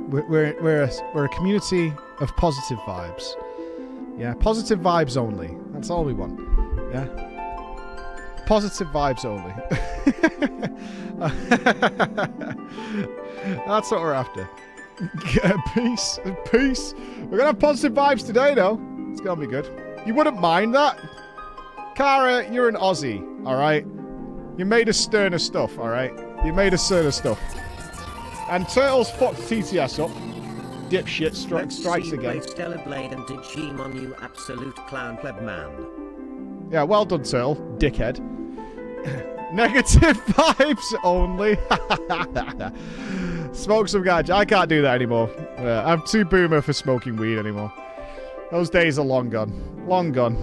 We're a community of positive vibes. Yeah, positive vibes only. That's all we want. Yeah? Positive vibes only. That's what we're after. Peace. Peace. We're going to have positive vibes today, though. It's going to be good. You wouldn't mind that? Kara, you're an Aussie, alright? You made us sterner stuff, alright? You made us sterner stuff. And Turtles fucked TTS up. Dipshit strikes again. Stellar Blade and Digimon, you absolute clown pleb man. Yeah, well done, Turtle. Dickhead. Negative vibes only. Smoke some ganja. I can't do that anymore. I'm too boomer for smoking weed anymore. Those days are long gone. Long gone.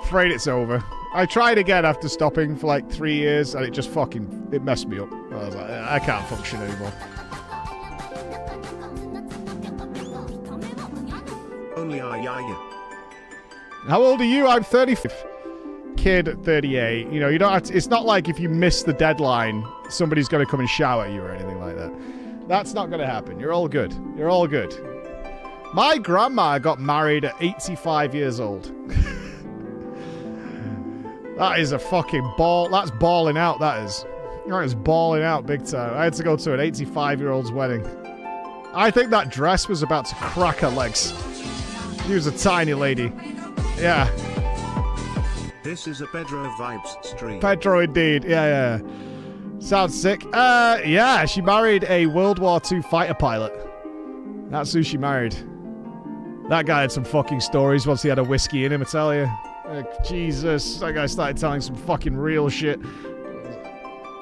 Afraid it's over. I tried again after stopping for like 3 years and it just fucking... It messed me up. I was like, I can't function anymore. Only How old are you? I'm 35. kid at 38. You know, you don't have to, it's not like if you miss the deadline, somebody's going to come and shout at you or anything like that. That's not going to happen. You're all good. You're all good. My grandma got married at 85 years old. That is a fucking ball. That's balling out, that is. That is balling out big time. I had to go to an 85-year-old's wedding. I think that dress was about to crack her legs. She was a tiny lady. Yeah. This is a Pedro Vibes stream. Pedro indeed. Yeah. Sounds sick. Yeah, she married a World War II fighter pilot. That's who she married. That guy had some fucking stories once he had a whiskey in him, I tell you. Jesus, that guy started telling some fucking real shit.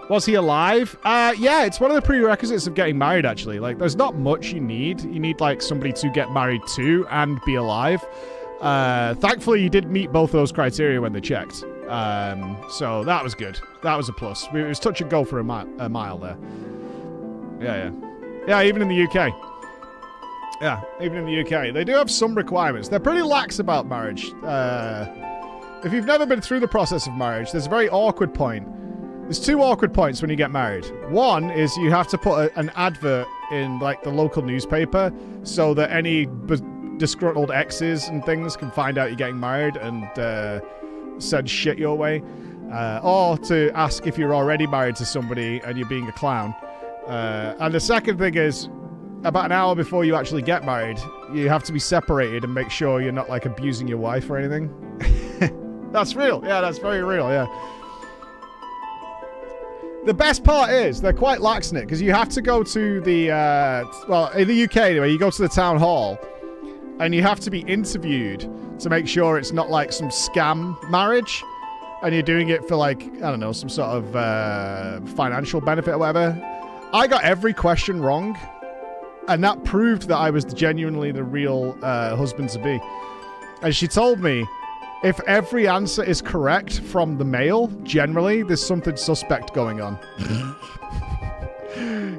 Was he alive? Yeah, it's one of the prerequisites of getting married, actually. Like, there's not much you need. You need, like, somebody to get married to and be alive. Thankfully, you did meet both those criteria when they checked. So that was good. That was a plus. It was touch and go for a mile there. Yeah, even in the UK. Yeah, even in the UK. They do have some requirements. They're pretty lax about marriage. If you've never been through the process of marriage, there's a very awkward point. There's two awkward points when you get married. One is you have to put an advert in, like, the local newspaper so that any disgruntled exes and things can find out you're getting married and send shit your way. Or to ask if you're already married to somebody and you're being a clown. And the second thing is, about an hour before you actually get married, you have to be separated and make sure you're not, like, abusing your wife or anything. That's real. Yeah, that's very real, yeah. The best part is they're quite lax in it because you have to go to the, well, in the UK anyway, you go to the town hall and you have to be interviewed to make sure it's not like some scam marriage and you're doing it for, like, I don't know, some sort of financial benefit or whatever. I got every question wrong and that proved that I was genuinely the real husband-to-be. And she told me, if every answer is correct from the mail, generally, there's something suspect going on.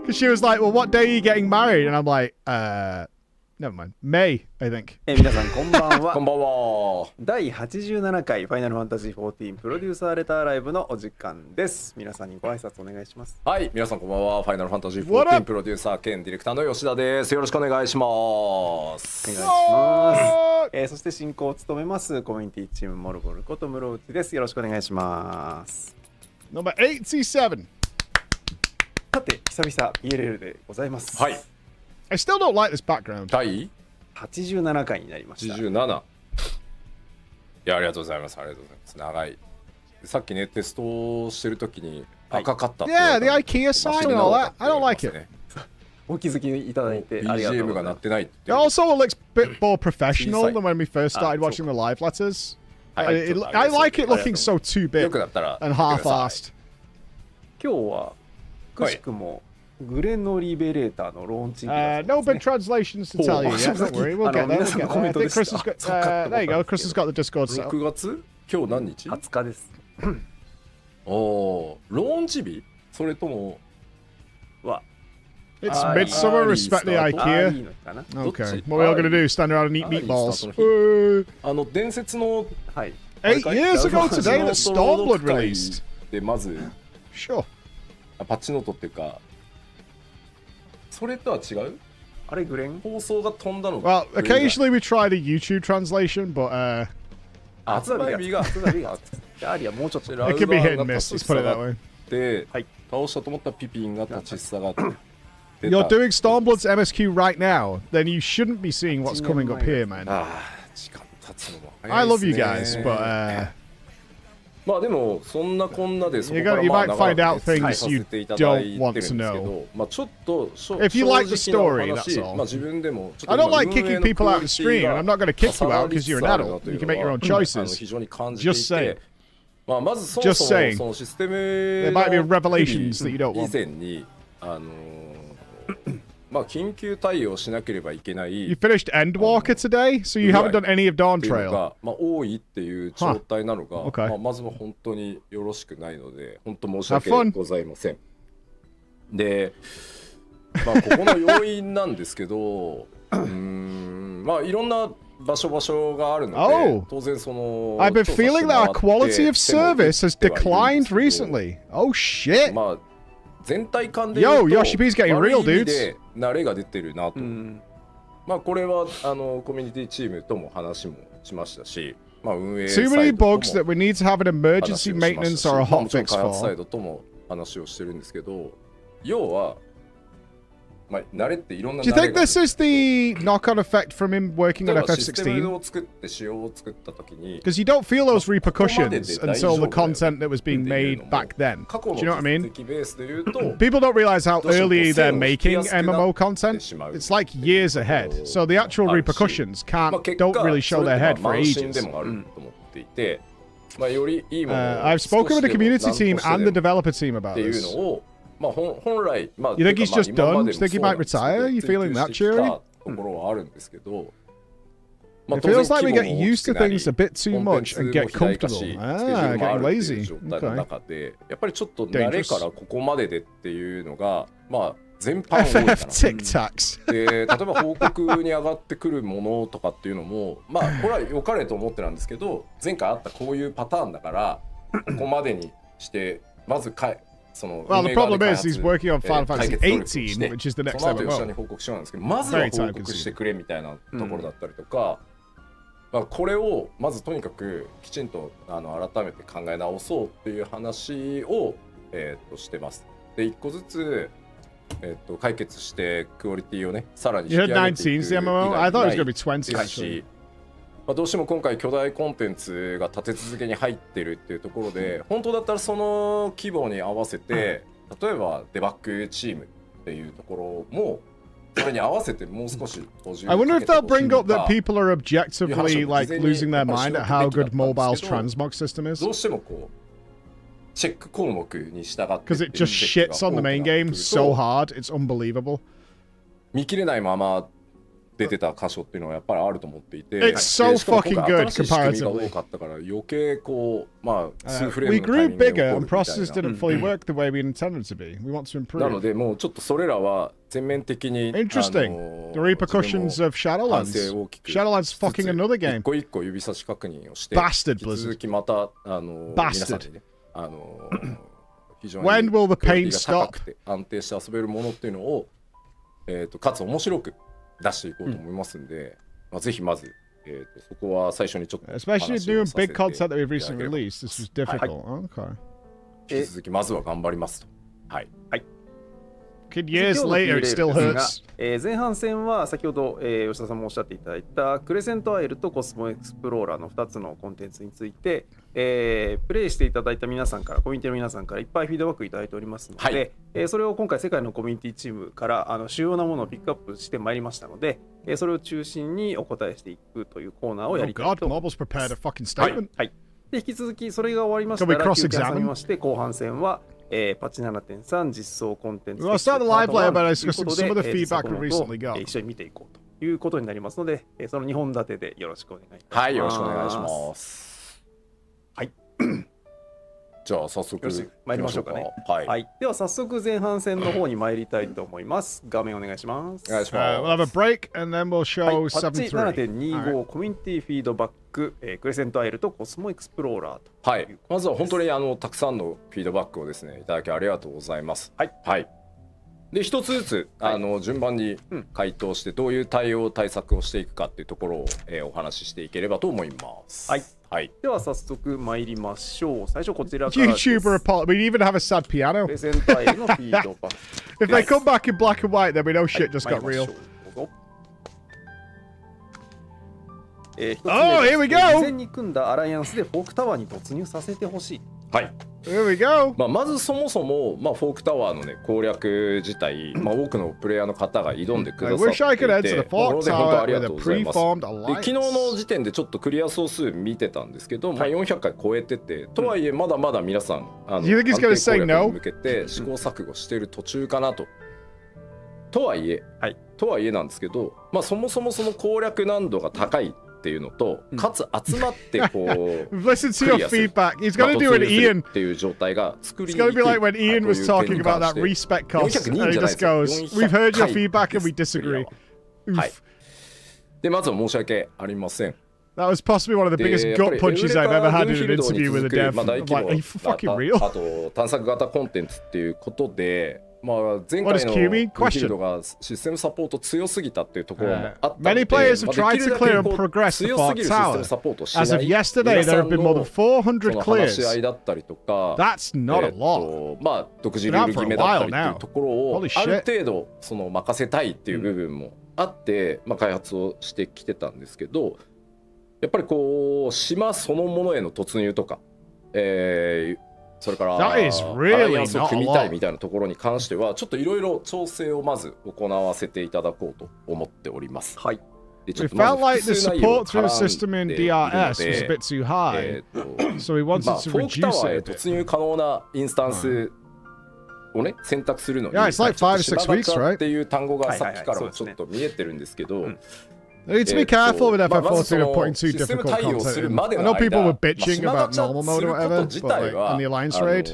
Because she was like, well, what day are you getting married? And I'm like, never mind. May, I think. 皆さんこんばんは。こんばんは。第87回ファイナルファンタジー14プロデューサーレターライブのお時間です。皆さんにご挨拶お願いします。はい、皆さんこんばんは。ファイナルファンタジー14プロデューサー兼ディレクターの吉田です。よろしくお願いします。お願いします。そして進行を務めますコミュニティチームモルボルこと室内です。よろしくお願いします。Number 87. さて久々 ELL でございます。はい。I still don't like this background. 第87回になりました。87。いや、ありがとうございます。ありがとうございます。長い。さっきね、テストしてるときに赤かったって。Yeah, the IKEA sign and all that. I don't like it. お気づきいただいてありがとうございます。BGM が鳴ってないって。It also looks a bit more professional than when we first started watching the live letters. I like it looking so too big and half-assed. 今日はくしくもグレノリベレーターのローンチ。No big translations to tell you yet. Don't worry, we'll get there. We'll get there. I think Chris has got. There you go. Chris has got the Discord set up. 6月？今日何日？20日です。おお、ローンチ日？それともは。It's midsummer, respect the IKEA. Okay, what are we all gonna do? Stand around and eat meatballs? 伝説の 8 years ago today that Stormblood released. でまず Sure. パッチノートっていうか。それとは違う？あれグレン？放送が飛んだの。Well, occasionally we try the YouTube translation, but 発売日がありゃもうちょっと。It can be hit and miss. Let's put it that way. で、倒したと思ったらピピンが立ち下がって。You're doing Stormblood's MSQ right now, then you shouldn't be seeing what's coming up here, man. I love you guys, but まあでもそんなこんなでそこからまあ長くさせていただいてるんですけど、まあちょっとIf you like the story, that's all. まあ自分でも I don't like kicking people out of stream, and I'm not going to kick you out because you're an adult. You can make your own choices. 非常に感じてい Just saying. て、まあまずそもそもそのシステム There might be revelations that you don't want. 以前にまあ緊急対応しなければいけない。You finished Endwalker today, so you haven't done any of Dawn Trail. まあ多いっていう状態なのが、まあまずは本当によろしくないので、本当申し訳ございません。で、まあここの要因なんですけど、まあいろんな場所があるので、当然その I've been feeling that our quality of service has declined recently. Oh shit. まあ全体感で言うと Yo, Yoshi-P's getting real, 悪い意味 dudes. で慣れが出てるなと。まあこれはコミュニティチームとも話もしましたし、まあ運営サイ Too ド many とも bugs that we need to have an emergency maintenance or a もちろん hotfix 開発サイ for. ドとも話をしてるんですけど、要はまあ慣れっていろんな Do you 慣れ think が this is the knock-on effect from him working 例 on えばシステム FF16? を作って仕様を作った時に Because you don't feel those ここまでで repercussions 大丈 until 夫 the だよ content that was being っていう made のも back then. 過去 Do you know what I の mean? 実績ベースで言うと People don't realize how どうしても early 線 they're を引き making やすくな MMO って content. しまう It's like years ahead. So the actual あるし repercussions まあ can't 結果 don't really show それ their って head まあ for 慢心 ages. でもあると思っていて、まあよりいいものを I've spoken with the community 少しでも team and the 何としてでも developer team っ about ていう this. のをまあ本来まあ You think he's てか just まあ done? 今ま Do で you も think he そう might なんですけど retire? You feeling 追 that 求してき cheery? たところはあるんですけど、まあ It 当然 feels like we 規 get 模も大 used きく to なり things a bit too コンテン much ツ and も get 肥大化し comfortable. スケジュー Ah, ルもあ getting るっていう lazy. 状態の Okay. 中でやっぱりちょっと慣れからここまででっていうのがまあ全般多いか FF な。 Tic-Tacs. で例えば報告に上がってくるものとかっていうのもまあこれは良かれと思ってなんですけど、前回あったこういうパターンだからここまでにしてまずその Well, the problem 運営側で開 is 発 he's working on Final 解 Fantasy 決努力をして 18, which is the next その後吉田 MMO. に報告しようなんですけど、まずは報告してくれみたいなところだったりとか、まあこれをまずとにかくきちんと改めて考え直そうっていう話をしてます。で一個ずつ解決してクオリティをねさらに引き上げていく You had 19's the MMO? I thought it was going to be 20 actually. まあどうしても今回巨大コンテンツが立て続けに入ってるっていうところで、本当だったらその規模に合わせて例えばデバッグチームっていうところもそれに合わせてもう少し補充 I wonder if they'll bring up that か people are objectively like losing their mind at how good mobile's transmog system is. どうしてもこうチェック項目に従って Because it just shits on the main game so hard, it's unbelievable. 見切れないまま出てた箇所っていうのはやっぱりあると思っていて、 It's so しかも fucking 今 good 回新しい仕組みが comparatively. 多かったから余計こうまあ数フレー We ムのタイ grew ミングで起こ bigger る and みたい processes な didn't fully work the way we intended to be. We want to なの improve. でもうちょっとそれらは全面的に Interesting. The repercussions of 反 Shadowlands. 省を大きく Shadowlands fucking another 一 game. 個一個指差し確認をして Bastard 引き続きまた皆さんにね非常に When will the クオリ pain ティが高くて安定して遊べるものっていうのをかつ面白く出していこうと思いますんで、まあぜひまずそこは最初にちょっと Especially 話を doing させ big て content that we've いただ recently ければ released. This was difficult. Okay. 引き続きまずは頑張りますと。はい。はい。 Kid years later, it still hurts. 前半戦は先ほど、吉田さんもおっしゃっていただいたクレセントアイルとコスモエクスプローラーの2つのコンテンツについて、プレイしていただいた皆さんからコミュニティの皆さんからいっぱいフィードバックいただいておりますので、それを今回世界のコミュニティチームから主要なものをピックアップしてまいりましたので、それを中心にお答えしていくというコーナーをやりたいと思います。Oh God, Mobile's prepared a fucking statement. はい。で引き続きそれが終わりましたら休憩挟みまして後半戦はパッチ 7.3 実装コンテンツ We'll start the live later by discussing some of the feedback we recently got. 一緒に見ていこうということになりますので、その2本立てでよろしくお願いいたします。はい、よろしくお願いします。はい。じゃあ早速参りましょうかね。はい。はい。では早速前半戦の方に参りたいと思います。画面お願いします。お願いします。We'll have a break and then we'll show パッチ 7.3. 7.25 コミュニティフィードバック、クレセントアイルとコスモエクスプローラーと。はい。まずは本当にたくさんのフィードバックをですねいただきありがとうございます。はい。はい。で一つずつ順番に回答してどういう対策をしていくかっていうところを、お話ししていければと思います。はい。はい。では早速参りましょう。最初こちらからです。 YouTuber apart. We even have a sad piano. プレセントアイルのフィードバック。If they come back in black and white, then we know shit just got real. Oh, here we go! 事前に組んだアライアンスでフォークタワーに突入させてほしい。はい。Here we go! まずそもそも、フォークタワーのね攻略自体、多くのプレイヤーの方が挑んでくださっていて、これで本当ありがとうございます。で昨日の時点でちょっとクリア総数見てたんですけど、400回超えてて、とはいえまだまだ皆さん安定攻略に向けて試行錯誤している途中かなと。とはいえなんですけど、そもそもその攻略難度が高いっていうのと、かつ集まってこう Listen to your feedback. He's going to do an Ian. っていう状態が作り It's going to be like when Ian was talking about that respec cost. And he just goes, "We've heard your feedback and we disagree." はい。でまずは申し訳ありません。 That was possibly one of the biggest gut punches I've ever had in an interview with a dev. I'm like, are you fucking real? あと探索型コンテンツっていうことで、まあ前回のグヒルドがシステムサポート強すぎたっていうところもあったので、 Many players have tried to clear and progress the Fort Tower. As of yesterday, there have been more than 400 clears. That's not a lot. まあ独自ルール決めだったりっていうところをある程度その任せたいっていう部分もあって、まあ開発をしてきてたんですけど。 やっぱりこう島そのものへの突入とか、それからアライアンスを組みたいみたいなところに関してはちょっといろいろ調整をまず行わせていただこうと思っております。はい。 We felt like the support through the system in DRS was a bit too high, so we wanted to reduce it. 突入可能なインスタンスをね選択するのに、 Yeah, it's like 5 or 6 weeks, right? っていう単語がさっきからもちょっと見えてるんですけど。 You need to be careful with FF14 of putting too difficult content in. I know people were bitching about normal mode or whatever, but like in the Alliance raid,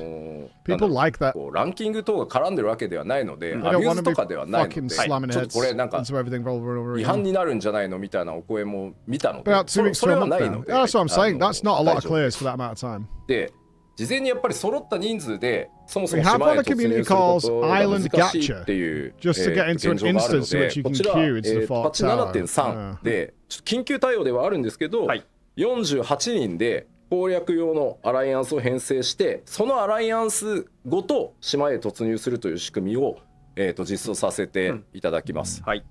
people like that. ランキング等が絡んでるわけではないので、アビューズとかではないので、ちょっとこれなんか違反になるんじゃないのみたいなお声も見たので、それはないので。 That's what I'm saying. That's not a lot of clears for that amount of time. で、事前にやっぱり揃った人数でそもそも島へ突入することが難しいっていう現状があるので、こちらパッチ 7.3 で緊急対応ではあるんですけど、48人で攻略用のアライアンスを編成して、そのアライアンスごと島へ突入するという仕組みを実装させていただきます。はい。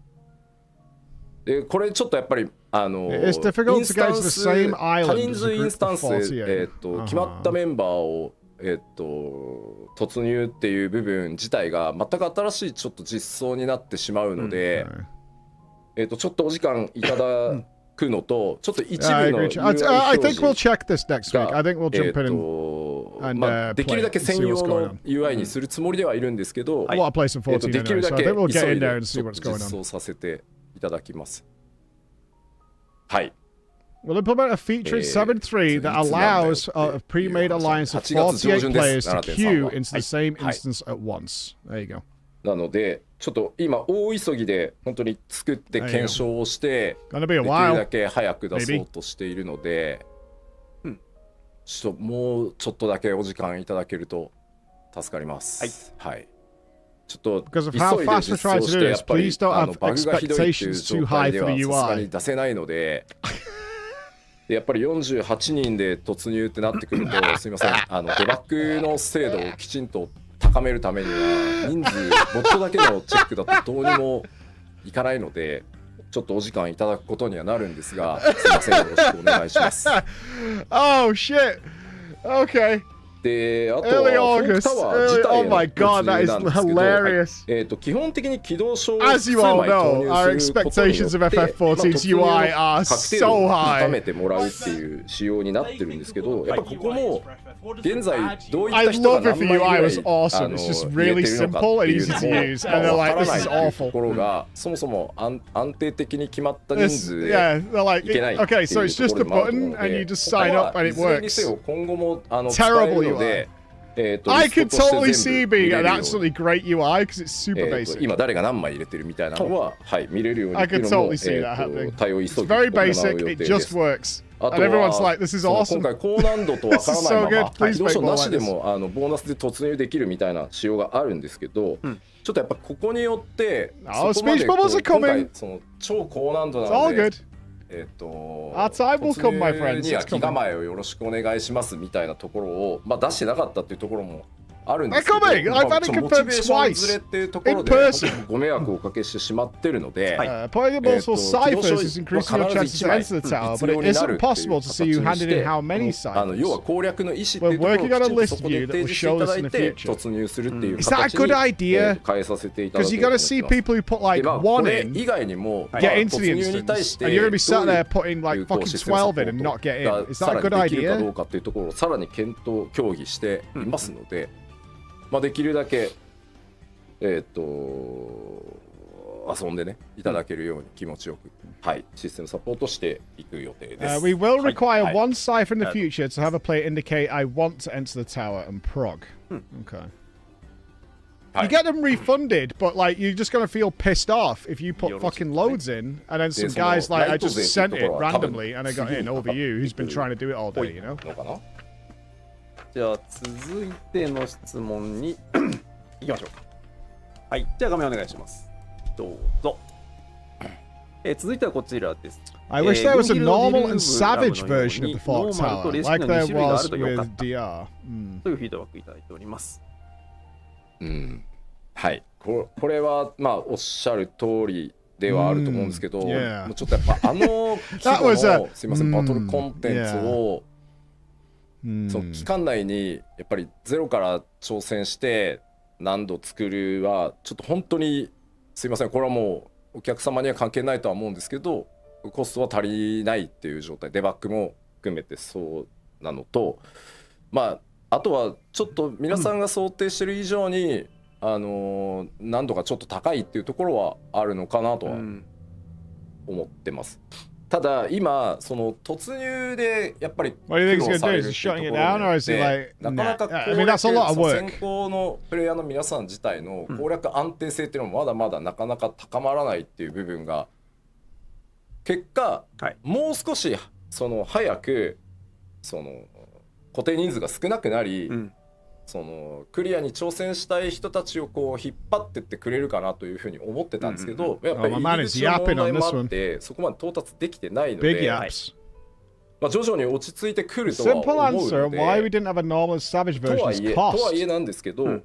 でこれちょっとやっぱりインスタンス多人数インスタンス決まったメンバーを突入っていう部分自体が全く新しいちょっと実装になってしまうので、ちょっとお時間いただくのと、ちょっと一部の UI 表示ができるだけ専用の UI にするつもりではいるんですけど、できるだけ急いで実装させていただきます。はい。 We'll implement a feature in 7.3 that allows a pre-made alliance of 48 players to queue into the same instance at once. There you go. なので、ちょっと今大急ぎで本当に作って検証をして、できるだけ早く出そうとしているので、ちょっともうちょっとだけお時間いただけると助かります。はい。ちょっと急いで実装してやっぱりバグがひどいっていう状態ではさすがに出せないので。やっぱり48人で突入ってなってくると、すみません、デバッグの精度をきちんと高めるためには人数ボットだけのチェックだとどうにもいかないので、ちょっとお時間いただくことにはなるんですが、すみません、よろしくお願いします。Oh shit. Okay. で、あとはフォークタワー自体への突入なんですけど、基本的に起動書をAs you all know, our expectations of FF14's UI are so high. 高めてもらうっていう仕様になってるんですけど、やっぱここも現在どういった人が何枚ぐらい入れてるのかっていうのもわからないっていうところが、そもそも安定的に決まった人数でいけないっていうところもあるので、ここはいずれにせよ今後も使えるので、I could totally see being an absolutely great UI because it's super basic. 今誰が何枚入れてるみたいなのは、はい、見れるようにっていうのも対応急ぎで行う予定です。あとは今回高難度とわからないまま起動書なしでもボーナスで突入できるみたいな仕様があるんですけど、ちょっとやっぱここによってそこまで今回その超高難度なので。突入には気構えをよろしくお願いしますみたいなところを、まあ、出してなかったっていうところもあるんですけど、モチベーションずれっていうところでご迷惑をおかけしてしま要は攻略の意思っていうところをきちんとそこで提示していただいて突入するっていう形に変えさせていただこうと思ってます。これ以外にも突入に対してどういう有効システムサポートがさらにできるかどうかっていうところをさらに検討協議していますので、まあ、できるだけ、遊んでねいただけるように気持ちよく、はい、システムサポートしていく予定です。We will require one cipher in the future to have a player indicate I want to enter the tower and prog. Okay. You get them refunded, but like you're just gonna feel pissed off if you put fucking loads in, and then some guys like I just sent it randomly and I got in over you, who's been trying to do it all day, you know. じゃあ続いての質問に行きましょうか。はい、じゃあ画面お願いします。どうぞ。続いてはこちらです。I wish there was a normal and savage version of the Fort Tower, like there was with DR. というフィードバックいただいております。はい、これはまあおっしゃる通りではあると思うんですけど、もうちょっとやっぱ規模のすいませんバトルコンテンツをその期間内にやっぱりゼロから挑戦して何度作るはちょっと本当にすいません、これはもうお客様には関係ないとは思うんですけど、コストは足りないっていう状態、デバッグも含めてそうなのと、まああとはちょっと皆さんが想定してる以上に、難度がちょっと高いっていうところはあるのかなとは思ってます。ただ今その突入でやっぱり苦労されるっていうところでなかなか先行のプレイヤーの皆さん自体の攻略安定性っていうのもまだまだなかなか高まらないっていう部分が結果、もう少しその早くその固定人数が少なくなり、そのクリアに挑戦したい人たちをこう引っ張ってってくれるかなというふうに思ってたんですけど、やっぱり入り口の問題もあってそこまで到達できてないので、まあ徐々に落ち着いてくるとは思うので、とはいえなんですけど、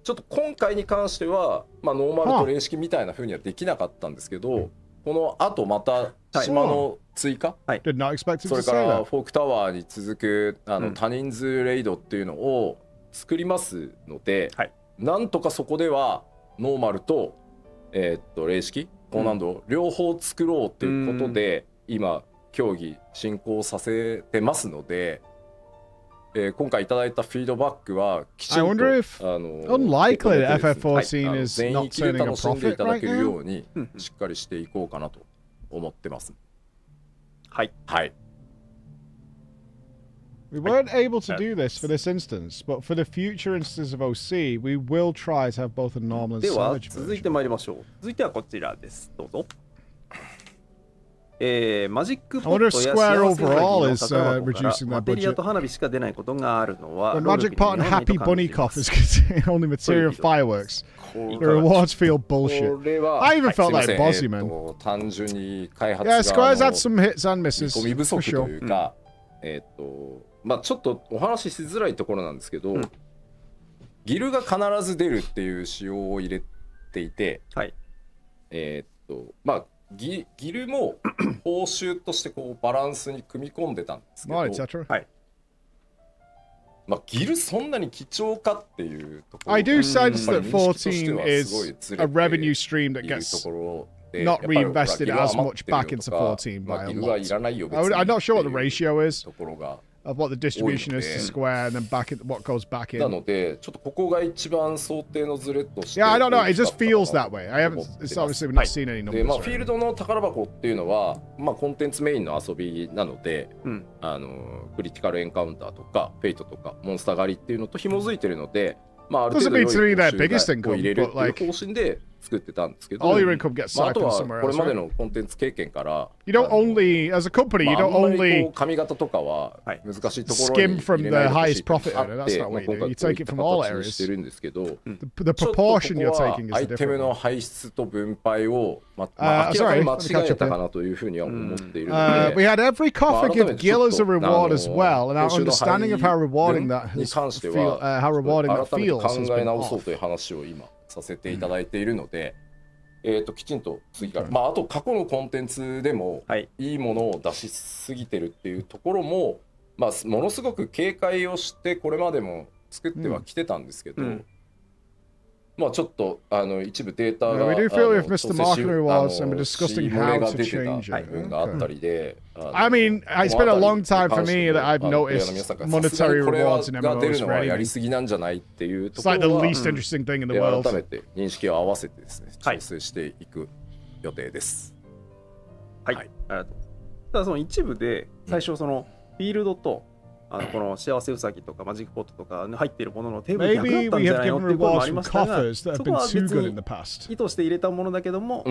ちょっと今回に関しては、まあ、ノーマルと連式みたいなふうにはできなかったんですけど、このあとまた島の追加、それからフォークタワーに続く多人数レイドっていうのを作りますので、なんとかそこではノーマルと、霊式高難度両方作ろうということで今協議進行させてますので、今回いただいたフィードバックはきちんとunlikely that FF14 is 全 not 域で turning a 楽しんでい profit ただ right ける now. ようにしっかりしていこうかなと思ってます。はいはい。We weren't able to do this for this instance, but for the future instance of OC, we will try to have both a normal and では savage 続い version. てまいりましょう。続いてはこちらです。どうぞ。マジックポットや幸せな日の宝箱からマテリアと花火しか出ないことがあるのは The magic pot and happy bunny coffers contain only material fireworks. The rewards feel bullshit. I even felt like Bossy, man. 単純に開発 Yeah, 側 Square's の had some hits and 見 misses. 込み不 For 足と sure. いうか、まあちょっとお話ししづらいところなんですけど、ギルが必ず出るっていう仕様を入れていて、まあギルも報酬としてこうバランスに組み込んでたんですけど、まあギルそんなに貴重かっていうところ I do sense that 14 is a revenue stream that gets not reinvested as much back into 14 by a lot. I'm not sure what the ratio is of what the distribution is to Square and then back in, what goes back in. なのでちょっとここが一番想定のズレとして Yeah, I don't know. It just feels that way. I haven't. It's obviously we've not seen any で numbers. まあフィールドの宝箱っていうのはまあコンテンツメインの遊びなので、クリティカルエンカウンターとかフェイトとかモンスター狩りっていうのと紐づいてるので、まあある程度良い報酬を入れるっていう方針で作ってたんですけど、まああとはこれまでのコンテンツ経験から、You don't only, as a company, you don't only 髪型とかは難しいところ skim に from 入 the れないでほし highest いと profit あ earner. っ That's て、 not まあ what 今 you do. 回 You こうい take っ it た from all 形にして areas. るんですけど、 The proportion you're taking is アイテム different. の排出と分配を、まあ、明らかに間違えたかなというふうには思っているので、 We had every coffer give Gil as a reward as well, and our understanding of how rewarding that has how rewarding that 改めて feels 考 has え been 直そう off. という話を今させていただいているので、きちんと次から、まああと過去のコンテンツでもいいものを出しすぎてるっていうところも、まあものすごく警戒をしてこれまでも作ってはきてたんですけど、まあちょっと一部データが We do feel we've missed the market rewards and we're discussing how to 出て change た it. 部分があったりで、 I mean, it's been a long time for me that I've noticed monetary rewards in が出る MMOs の for はやり anything. すぎなんじゃないっていうと It's こ like the ろは least interesting thing in the world. 改めて認識を合わせてですね、調整していく予定です。はい、ありがとうございます。ただその一部で最初そのフィールドとこの幸せウサギとかマジックポットとか入っているもののテーブルに100 Maybe だったん we じゃ have ないのっ given ていう声もあ rewards り from ましたが、 coffers that have そこ been は too 別 good に in the past. 意図して入れたものだけども、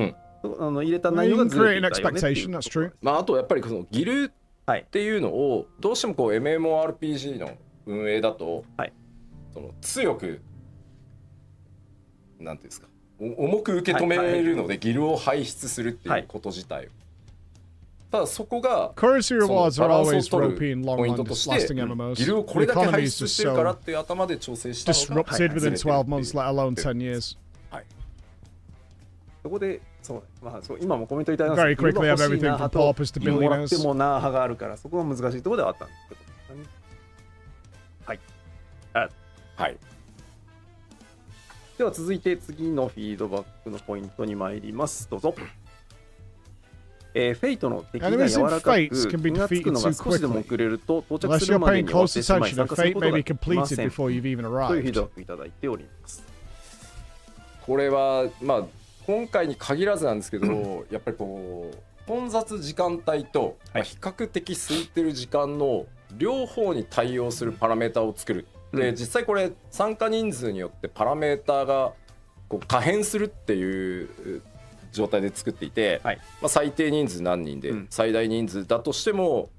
入れた You 内容が can ずれ create て an いたよねっていう expectation, that's true. まああとやっぱりそのギルっていうのをどうしてもこう MMORPG の運営だと、その強くなんていうんですか、重く受け止めるのでギルを輩出するっていうこと自体を。ただそこが Currency その rewards バ are ランスを always 取 ropey in る long ポイントとして lasting MMOs. ギルをこれだけ輩出してるからっていう頭で調整したのが disrupted within 12 months, let alone 10 years. そこでそう、まあ、そう今もコメントいただいたん Very ですけど、 quickly have 欲しい everything な from 派と paupers to もらって billionaires. もな派があるから、そこが難しいところではあったんですけど、ね、はい。では続いて次のフィードバックのポイントに参ります。どうぞ。フェイトの敵が柔らかく気がつくのが少しでも遅れると到着するまでに終わってしまい参加することができませんというフィードバックいただいております。これはまあ今回に限らずなんですけど、やっぱりこう混雑時間帯と、まあ、比較的空いてる時間の両方に対応するパラメータを作る。で実際これ参加人数によってパラメータがこう可変するっていう状態で作っていて、まあ、最低人数何人で、最大人数だとしても、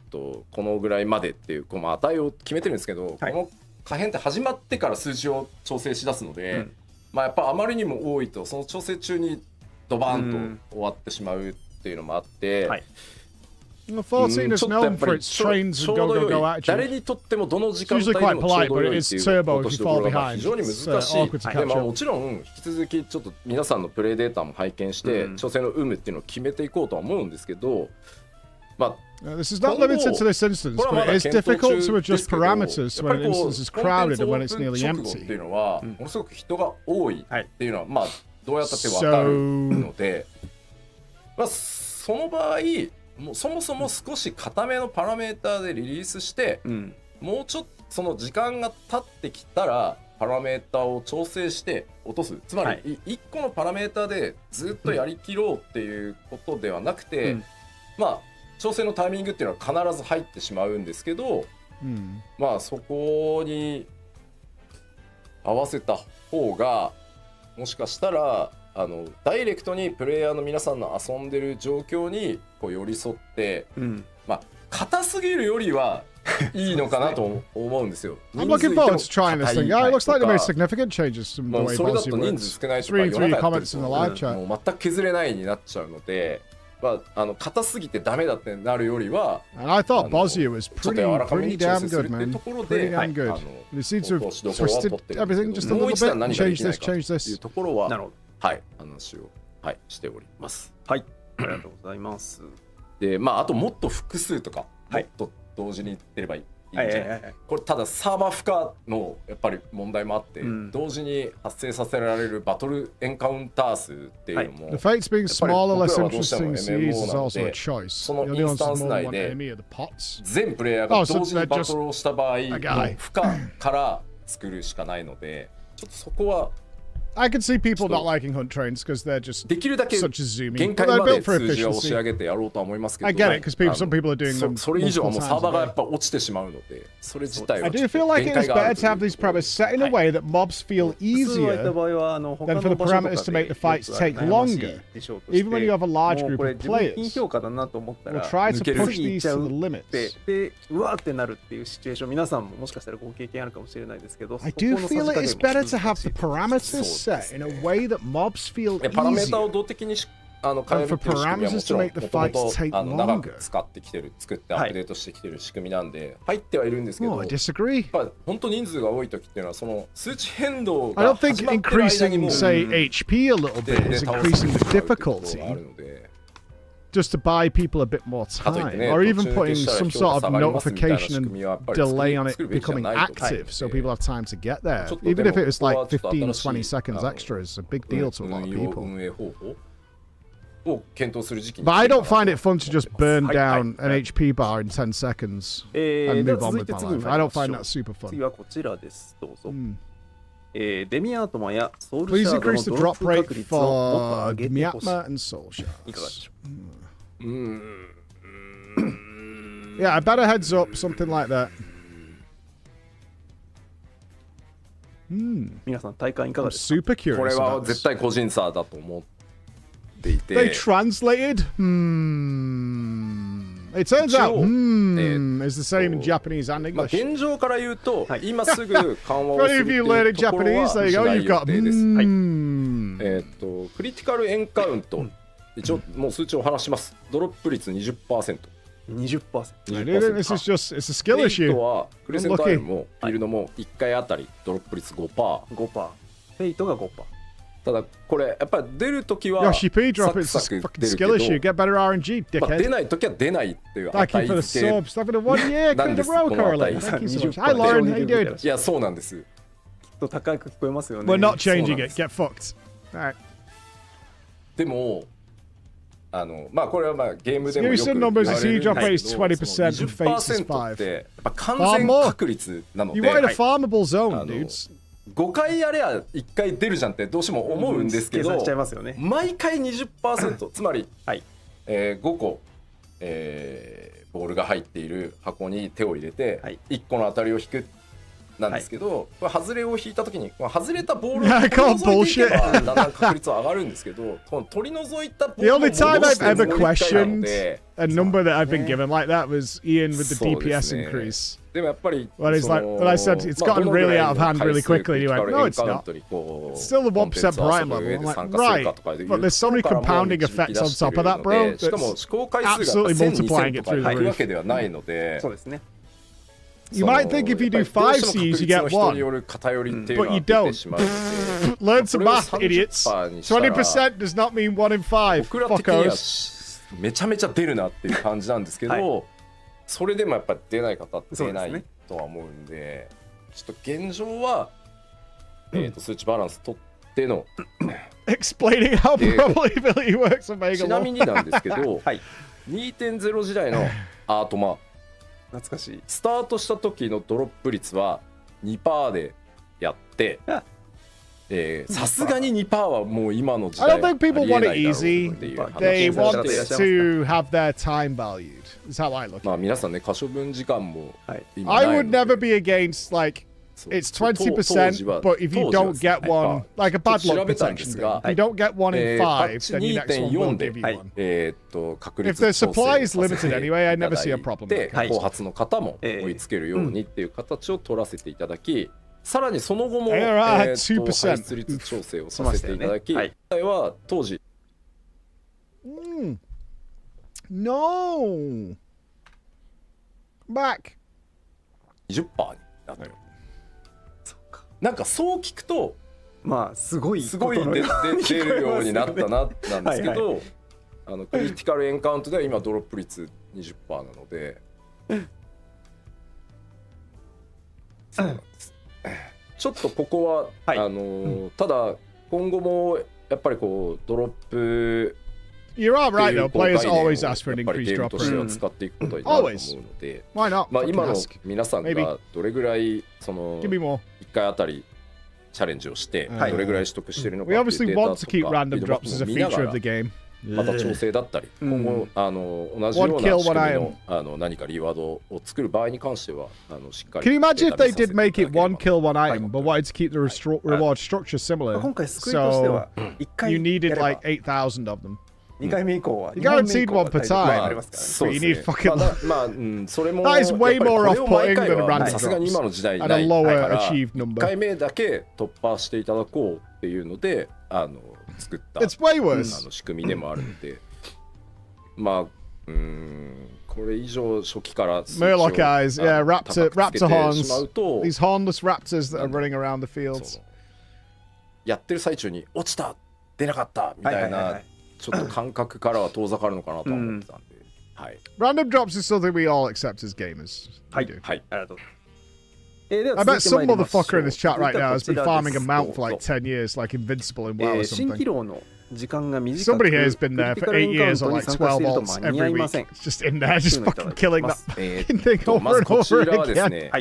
このぐらいまでっていうこの値を決めてるんですけど、この可変って始まってから数値を調整しだすので、まあ、やっぱあまりにも多いとその調整中にドバーンと終わってしまうっていうのもあって、14 is known for its trains and go attitude. 誰にとってもどの時間帯でもちょうど良いっていう落としどころが非常に難しい。でももちろん引き続きちょっと皆さんのプレイデータも拝見して調整の有無っていうのを決めていこうとは思うんですけど、まあ This is not limited to this instance, but it is difficult to adjust parameters when an instance is crowded and when it's nearly empty. っていうのはものすごく人が多いっていうのはまあどうやったって分かるので、まあその場合もうそもそも少し固めのパラメーターでリリースして、もうちょっとその時間が経ってきたらパラメーターを調整して落とす。つまり1個のパラメーターでずっとやりきろうっていうことではなくて、まあ調整のタイミングっていうのは必ず入ってしまうんですけど、まあそこに合わせた方がもしかしたらダイレクトにプレイヤーの皆さんの遊んでる状況にこう寄り添って、まあ硬すぎるよりはいいのかなと思うんですよ。I'm looking forward to trying this thing. Yeah, it looks like they made significant changes to the way それだ Bosy と人数 works. 少ないとか夜中やってる comments in the live と chat. もう全く削れないになっちゃうので、まあ硬すぎてダメだってなるよりは、 And I thought Bosy was pretty damn good, man. ところ Pretty で damn good. They seem to have twisted everything just a もう little 一段 bit. 何がで Change きない this, かと change いう this. ところは、なるほど、はい、話を、はい、しております。はい、ありがとうございます。で、まああともっと複数とか、もっと同時にいってればいい。これただサーバー負荷のやっぱり問題もあって、同時に発生させられるバトルエンカウンター数っていうのも、The fates being smaller, less 僕らはどうしても interesting series is MMO なの also a で、 choice. その You're イ the ン ones スタン that ス more 内 want で Amy or the pots. 全プレイヤーが Oh, so 同時に they're バ just トルをした場合 a の guy. 負荷から作るしかないので、ちょっとそこは I can see people not liking hunt trains because they're just できるだけ such as zooming. 限 But 界 they're まで built for 数字を押し efficiency. 上げてやろうとは思いますけど、 I get it because some people are doing them それ以上はもう multiple サーバーが times や a っぱ落ちてしまうので、それ自体 I は do feel like it is better to have these parameters set in a way that mobs feel easier than for the parameters to make the fights take longer. Even when you have a large group of players, we'll try to push these to the limits. で、うわーってなるっていうシチュエーション、皆さんももしかしたらご経験あるかもしれないですけど、 I do feel it is better to have the parameters set in a way that mobs feel パラメータ easier. を動的に変えるっていう仕組みはもちろんもともと長く使ってきてる、作ってアップデートしてきてる仕組みなんで入ってはいるんですけど、 I disagree. 本当人数が多い時っていうのはその数値変動 I が don't think 始まってる間に increasing, も say, HP a little bit is increasing the difficulty. Just to buy people a bit more time, or even putting some sort of notification and delay on it becoming active so people have time to get there. Even if it was like 15 or 20 seconds extra, is a big deal to a lot of people. But I don't find it fun to just burn down an HP bar in 10 seconds and move on with my life. I don't find that super fun. 次はこちらです。どうぞ。デミアートマやソウル Please シャード increase の the ドロッ drop プ rate 確率をもっと上 for げてほしい。 Miatma and Soul いかがで Shards. しょう。Yeah, a better heads up, something like that. 皆さん体感いかがですか？ Super curious. これは絶対個人差だと思っていて。 They translated? It turns out, is the same in Japanese and English. 現状から言うと、今すぐ緩和をするっていうところはしない予定です。クリティカルエンカウント、一応もう数値を話します。ドロップ率 20%。20%。This is just, it's a skill issue. フェイトはクレセントアイルもフィールドも1回あたりドロップ率 5%。5%。フェイトが 5%。ただこれやっぱり出るときは Yoshi drop, it's a fucking skill issue. Get better RNG, dickhead. 出ないときは出ないっていう値 Thank you for the subs. Thank you for the 1 year. Good to roll, Corley. Thank you so much. Hi, Lauren. How you doing? いや、そうなんです。きっと高く聞こえますよね。We're not changing it. Get fucked. Alright. でも、まあこれはまあゲームでもよく Recent 言わ numbers れ is る he んです drop け rate is ど、 20% and Fates is 20% っ 5. てやっぱ完全確率なので、 You wanted a farmable zone, dudes. 5回やれば1回出るじゃんってどうしても思うんですけど、毎回 20% つまり、5個、ボールが入っている箱に手を入れて、1個の当たりを引くなんですけど、これ外れを引いた時に外れたボールを取り除いていけばだんだん確率は上がるんですけど、取り除いたボー The ルを only 戻 time して I've も ever う1回なの questioned で、 a number that I've been given like that was Ian with the そうです DPS ね。 increase. でもやっぱり When he's like, when I said it's gotten really out of hand really quickly, he went, no, it's not. It's still the 1% Brian level. I'm like, right, but there's so many compounding effects on top of that, bro. しかも That's 試行回数が absolutely multiplying 1000、2000 it とか through い the くわ roof. けではないので、そうですね。You might think if you do 5 Cs, you get 1. 人による偏りっていうの But は you 出て don't. しまうので、 Learn some math, idiots. 20% 20% does not mean 1 in 5. 僕ら的には Fuckos. めちゃめちゃ出るなっていう感じなんですけど、それでもやっぱり出ない方って出ないとは思うんで、ちょっと現状は、数値バランス取ってのExplaining how probability works on ちなみになんですけど、2.0 時代のアートマ、懐かしい。スタートした時のドロップ率は 2% でやって、さすがに 2% はもう今の時代 I don't think people want it ありえないだろうっていう easy. 話 They を want して to have their time valued. Is how I look at it. まあ皆さんね、可処分時間も今 I ない would ので、 never be against like it's 20%, but if you don't get one, like a bad luck protection thing, if you don't get one in 5, then your next one will give you one. 確 If 率 the 調整 supply を is させ limited て anyway, I いた never だ see a い problem. て、後発の方も追いつけるようにっていう形を取らせていただき、さらにその後も排出率調整をさせていただき、今回は当時 No. Back. 20% になってる。なんかそう聞くとまあすごい出るようになったななんですけど、クリティカルエンカウントでは今ドロップ率 20% なので、そうなんです。ちょっとここは、ただ今後もやっぱりこうドロップ You are right though. Players always ask for an やっぱり increased ゲーム drop としては rate. 使っていくことになると思うので、 Why not? まあ今の Fucking ask. 皆さん Maybe. がどれぐらいその Give me more. 1回あたりチャレンジをしてどれぐらい取得しているのか We っていう obviously データ want と to keep か random フィードバッ drops ク as a も見なが feature ら of the game. また調整だったり、今後同じような仕組みの何かリワードを作る場合に関してはしっかり。 Can you imagine if they did make it 1 kill 1 item, but wanted to keep the reward structure similar? 今回救いとしては So 1回 you や needed れば like 8,000 of them. 2回目以降は You guaranteed one per time. そうですね。 You need fucking. まあそれも That is way more やっぱりこれを毎 off-putting 回 than a は random さすがに今の時代 drops ない and a か lower ら achieved 1 number. 回目だけ突破していただこうっていうので作った It's way worse. 仕組みでもあるので、まあこれ以上初期から Murloc eyes, yeah, raptor 高くつけて horns. しまうと These hornless raptors that are running around the fields. やってる最中に落ちた出なかったみたいなちょっと感覚からは遠ざかるのかなとは思ってたんで、はい。 Random drops is something we all accept as gamers. はい We do. はい。ありがとう I bet some motherfucker in this chat right now has been farming a mount for like 10 years, like Invincible in WoW or 新規 something. 労の時間が短く Somebody here has been there for 8 years or like 12 volts every week. It's just in there, just fucking killing that fucking thing ま over ず and こち over らはです again. ね、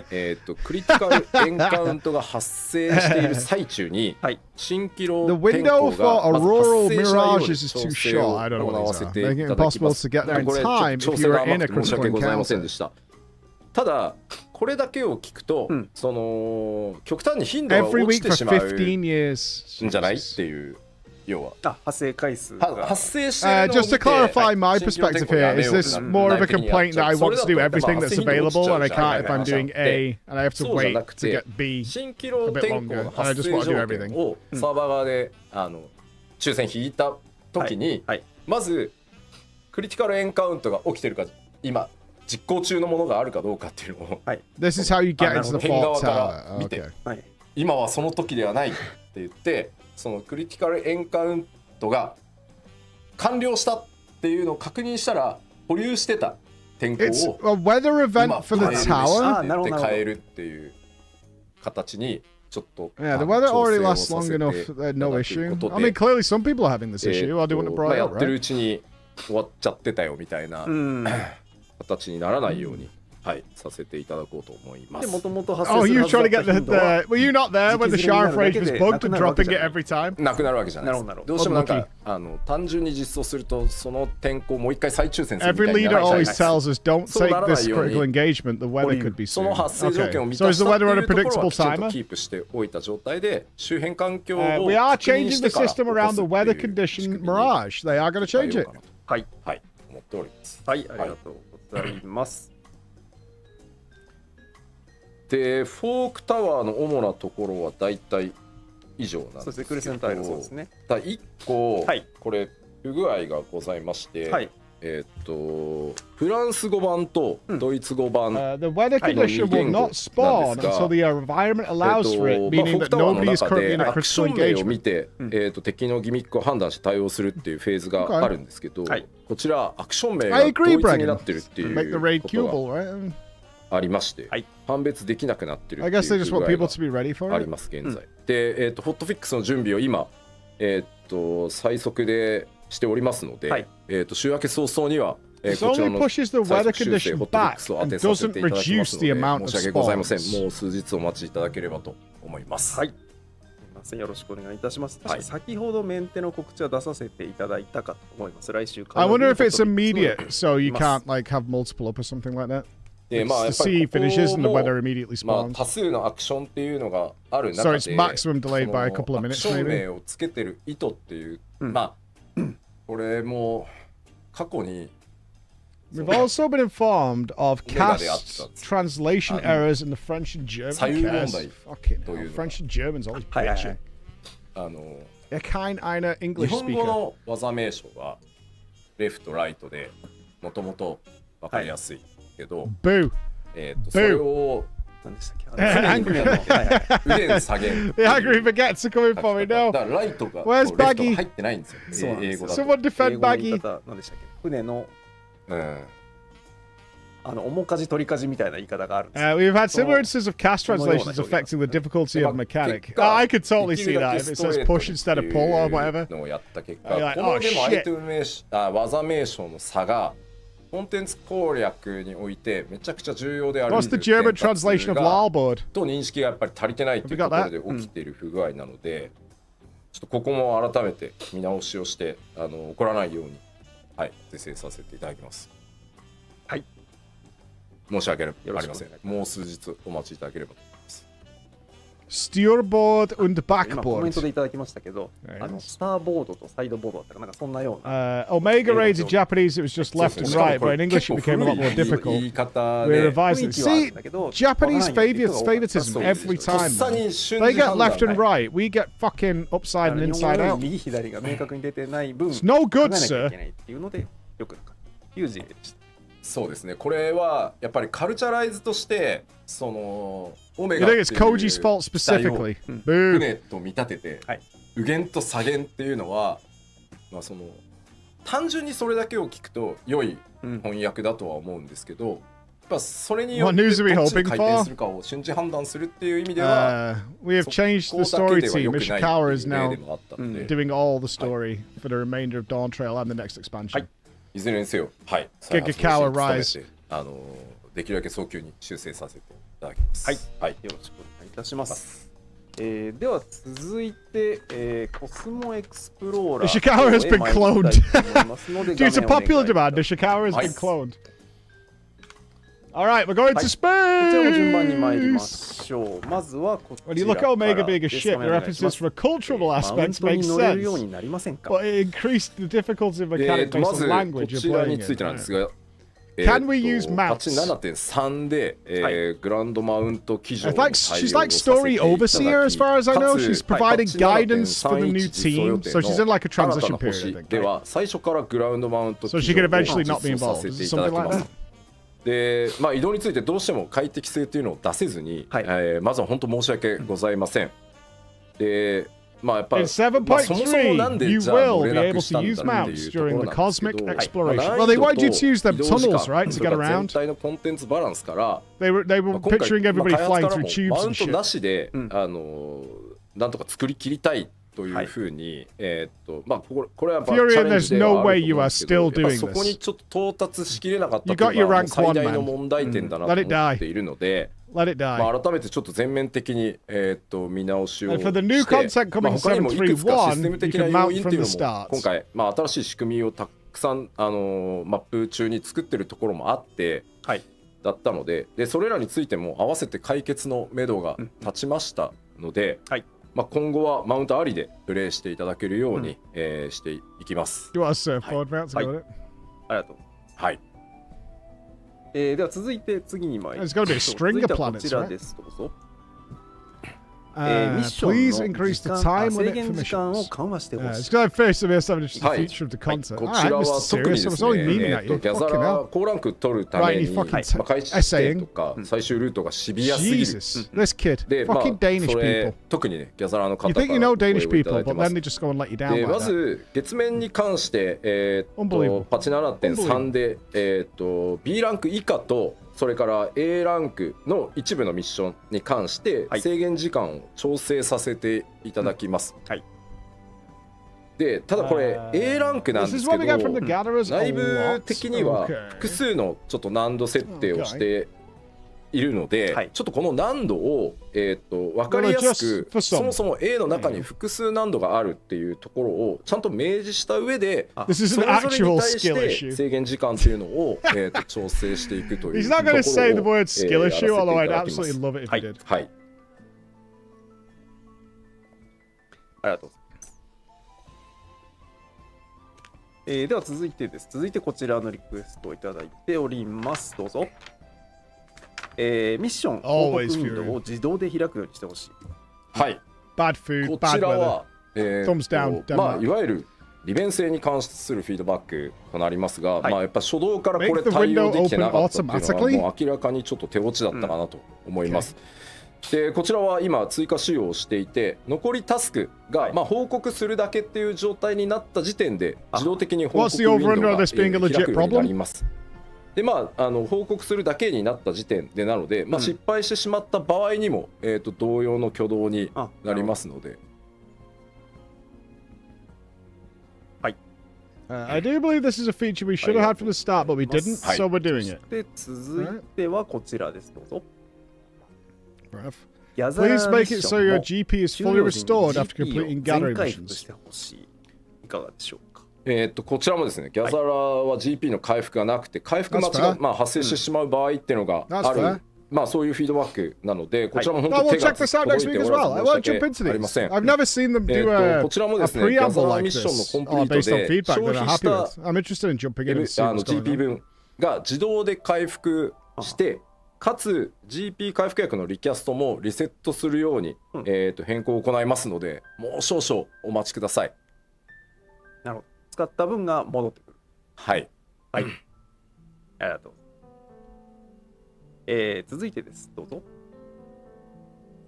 クリティカルエンカウントが発生している最中に、新規労 The 天 window 候 for がまず auroral 発生しないように mirages is 調 too 整を short. I don't know 行 what わ these せ are. て Making い it ただきま impossible す。 to get there in これ time 調 if 整 you が were in 甘 a くて申し critical 訳ございません encounter. でした。ただこれだけを聞くと、その極端に頻度が落ちてしまうんじゃないっていう。要は発生回数が発生してるのを見て just to clarify my perspective here, is this more of a complaint that I want to do everything that's available and I can't if I'm doing A and I have to wait to get B 新キロ a bit 天候 longer の and I 発 just 生 want to do 条件 everything? をサーバー側で抽選引いた時にまずクリティカルエンカウントが起きてるか今実行中のものがあるかどうかっていうのを This is how you get into the 天側 fault から tower. 見て Okay. 今はその時ではないって言ってそのクリティカルエンカウントが完了したっていうのを確認したら保留してた天候 It's を a weather event for the tower. って変えるっていう形にちょっと Yeah, the weather already lasts long enough. No issue. I mean, clearly some people are having this issue. Or they wouldn't have brought it や up, ってる right? うちに終わっちゃってたよみたいな形にならないようにはいさせていただこうと思います。で元々発 Oh, 生す you る were はず trying だ to った get 頻度は Were you not there when the shower phrase was bugged and dropping it every time? なくなるわけじゃないです。なるほどどうしてもなんか単純に実装するとその天候をもう一回再抽選するみたい Every にな leader るじゃないです always か。 tells us don't そう take ならな this いように critical engagement. The weather could be その soon. 発生条件を Okay. 満 So た is し the たって weather on い a うところ predictable はきちんと timer? キープしておいた状態で周辺環境を We are 確認 changing し the てから system 起 around こす the って weather いう仕組 condition みに Mirage. They are going to 変え change よう it. かなとはいはい思っております。はいありがとうございます。でフォークタワーの主なところは大体以上なんですけど、クレセントアイルそうですね。ただ1個、これ不具合がございまして、フランス語版とドイツ語版 The weather condition will not spawn until the environment allows for it, meaning that nobody is currently in a アクシ critical ョン名を見 engagement. て、敵のギミックを判断して対応するっていうフェーズがあるんですけど、こちらアクション名が I 統 agree, 一になってるってい Make the raid うことが cubable, right? ありまして、判別できなくなってる I ってい guess they う just 不 want 具 people 合 to be ready for があり it. ます現在。で、ホットフィックスの準備を今、最速でしておりますので、週明け早々には、This こちら only の pushes the 最 weather 速修正 condition ホットフィッ back クスを当 and てさせ doesn't ていただきま reduce すの the で amount of 申し訳ございません。 spawns. もう数日お待ちいただければと思います。はい。すみませんよろしくお願いいたします。確か先ほどメンテの告知は出させていただいたかと思います。来週から。 I wonder if it's immediate, so you can't like have multiple up or something like that. で It's まあや the っぱり sea ここ finishes and the も weather immediately まあ spawns. 多数のアクションっていうのがある So 中 it's で、 maximum delayed by a そ couple の of アク minutes ション maybe. 名をつけてる意図っていう、まあこれも過去に We've also been informed of オメガであった cast translation errors in the French and German 左右問 cast. 題 Fucking とい hell, うのが French and German's always はいはいは bitching. い。Kein einer 日 English 本語 speaker. の技名称がレフトライトでもともと分かりやすいけど、 Boo. それを何でしたっけ？ Angry. 腕に下げる The angry baguettes are coming for me だ now. からライトが Where's レフトが Baggy? 入ってないんですよ。そうなんです英語だと。 Someone defend 英語の言い Baggy. 方何でしたっけ？船のうん面舵取り舵みたいな言い方があるんですよ。 We've had similar instances of cast translations affecting the difficulty of mechanic. I could totally see that if it says push instead of pull or whatever. のをやった結果、 You're like, この oh, でも shit. アイテム名技名称の差がコンテンツ攻略においてめちゃくちゃ重要である What's the German translation of lolboard? と認識がやっぱり足りてないというところで起きている不具合なので、ちょっとここも改めて見直しをして起こらないように、はい、是正させていただきます。はい。申し訳ありません。もう数日お待ちいただければと思います。 Steerboard and 今コメント backboard. でいただきましたけど、スターボードとサイドボードだったかなんかそんなような。 Omega raids in Japanese, it was just left and right, but in English it became a lot more difficult. 言い方 We're で revising it. See, Japanese favoritism every time. They get left and right. We get fucking upside and 日 inside 本語よ out. り右左が明確に出てない分、 It's no good, 考えなきゃ sir. いけないっていうのでよくなかったという事例でした。そうですね。これはやっぱりカルチャライズとしてそのオメ You ガってい think う it's Koji's fault 機体を specifically? Boo. 船と見立てて、右舷と左舷っていうのは、まあその単純にそれだけを聞くと良い翻訳だとは思うんですけど、やっぱそれによってどっちに回転するかを瞬時判断するっていう意味では、 We have changed the story team. Ishikawa is 例 now でもあったので、 doing all the story for the remainder of Dawn Trail and the next expansion. いずれにせよ、はい、 Gigakawa Rise できるだけ早急に修正させていただきます。はい、はい、よろしくお願いいたします。では続いて、コスモエクスプローラー Ishikawa has been cloned. Due to popular demand, Ishikawa has been cloned. All right, we're going to こちらも順番に参りま space. しょう。まずはこちら When you look at Omega being a ship, the references from a cultural aspect make 乗れるよう sense. になりませんか But it increased the difficulty of ま mechanic based ず on こ language ち you're ら playing についてなん in. ですが、 Can we use パッチ maps? 7.3 で、グランドマウント機上 I の対応 think をさせ she's てい like た story だき overseer as far as I know. She's かつ providing パッチ guidance for the new 7.3 team. So she's in like a 新た transition な period, 星 I think. で Right? は最初からグラウンドマウント So 機 she 上 could を eventually not be 実装さ involved. せ Is て it いただ something き like ま that? す。で、移動についてどうしても快適性というのを出せずに、まずは本当申し訳ございません。で、やっぱ In そもそもなん 7.3, で you じゃあ will 乗 be れな able くした to ん use だってい maps うところ during なん the ですけ cosmic ど、exploration. Well, they wanted you to use them 移動時間 tunnels, right, to そ get れから全 around. 体のコンテンツバランスから They were 今回 picturing everybody 開発 flying から through も tubes マウ and ント shit. なしで、なんとか作り切りたいというふうに、これはやっぱチ Furion, ャレンジ there's では no あ way ると you 思うん are ですけど、 still やっぱ doing そこに this. ちょっと到達しきれなかった You とい got う your のが rank 最 one, 大の man. 問題点だなと Let it 思 die. っているので、Let it die. 改めてちょっと全面的に、見直しを And し for て、 the new content coming in 他にもいくつかシステム 7.3.1, 的 you な can 要 mount 因って from いう the のも start. 今回、新しい仕組みをたくさん、マップ中に作ってるところもあって、だったので、それらについても合わせて解決のめどが立ちましたので、今後はマウントありでプレイしていただけるように、していきます。 You want a surfboard mount to go with it? ありがとう。はい。では続いて次に参りま There's しょ got to be う。 a 続 string い of てはこ planets, ちら right? です。どうぞ。ミ Uh, ッション please の increase the 時間 time 制 limit 限 for 時間を missions. 緩和してほ It's しい。 because I'm first of all, just the はい feature of the content. こ All ち right, ら Mr. は特に Serious. で I す was only ね、meaning at you. ギャザ Fucking ラ hell. 高ランク取るため Right, に、 you fucking 開始地点とか最終ルートがシビアすぎる。 Jesus, this kid. で、Fucking Danish それ people. 特にね、ギャザラの方 You から think you know お声を Danish いた people, だいて but ま then す。 they just go and let you down で、 like ま that. ず月面に関して、Unbelievable. パチ 7.3 で、B ランク以下とそれから A ランクの一部のミッションに関して制限時間を調整させていただきます。で、ただこれ A ランクなんですけど、内部的には複数のちょっと難度設定をしているので、ちょっとこの難度を、分かりやすく、そもそも A の中に複数難度があるっていうところをちゃんと明示した上で、それぞれに対して制限時間っていうのを、調整していくというところを、 He's not going to say the word skill やらせてい issue, た although だ I'd きます。 absolutely love it if he did. はい。ありがとうございます。では続いてです。続いてこちらのリクエストをいただいております。どうぞ。ミッション報告ウィンドウを自動で開くようにしてほしい。はい。 Bad food, こ bad ちら weather. は、Thumbs down. いわゆる利便性に関するフィードバックとなりますが、やっぱ初動からこれ Make the 対応 window できてなかったっていう open のはもう明らかにちょっと手落ちだったかなと思います。で、こちらは今追加使用をしていて、残りタスクが、報告するだけっていう状態になった時点で自動的に報告ウィンドウが開くようになります。で、報告するだけになった時点でなので、失敗してしまった場合にも、同様の挙動になりますので。I do believe this is a feature we should have had from the start, but we didn't, so we're doing it. で、続いてはこちらです。どうぞ。 Please make it so your GP is fully restored after completing gathering missions. いかがでしょうか。こちらもですね、ギャザラは GP の回復がなくて、回復待ちが、発生してしまう場合っていうのがある。そういうフィードバックなので、こちらも本当に手が届いておらず申し訳ありません。こちらもですね、ギャザラミッションのコンプリートで消費した GP 分が自動で回復して、かつ GP 回復薬のリキャストもリセットするように、変更を行いますので、もう少々お待ちください。なるほど。使った分が戻ってくる。はい。はい。ありがとう。続いてです。どうぞ。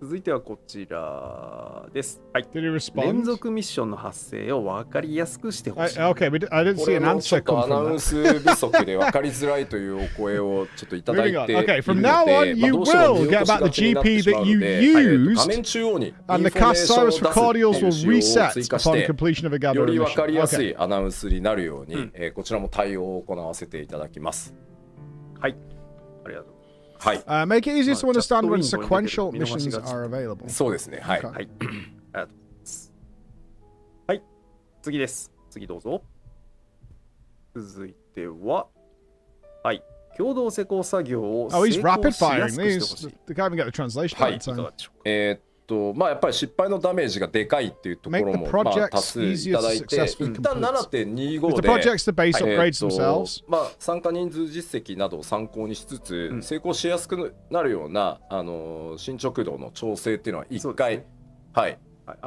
続いてはこちらです。はい。連続ミッションの発生を分かりやすくしてほしい。Okay, I didn't see an answer ちょっ come とアナウ from ン that. ス不足で分かりづらいというお声をちょっといただいているので、 Okay, from now on, you will get back the GP that you used, 画面中央にインフォ and メ the ー cast ションを Cyrus 出す Recordials っていう will 仕様を reset 追加し upon て、 completion of a よ gathering り分かりやす mission. いアナウンスになるように、こちらも対応を行わせていただきます。はい。ありがとう。はい。Make it easier to understand when sequential missions are available. そうですね。はい。はい。ありがとうございます。はい。次です。次どうぞ。続いては、はい。共同施工作業を Oh, 成 he's 功 rapid しや firing すくしてほし these. い。 The guy even get the translation はい right time. まあやっぱり失敗のダメージがでかいっていうところ Make the もまあ projects 多数いただいて easier to 一 successfully 旦 complete. 7.25 If the で projects, the base upgrades themselves. まあ参加人数実績などを参考にしつつ、成功しやすくなるような進捗度の調整っていうのは一回、はい。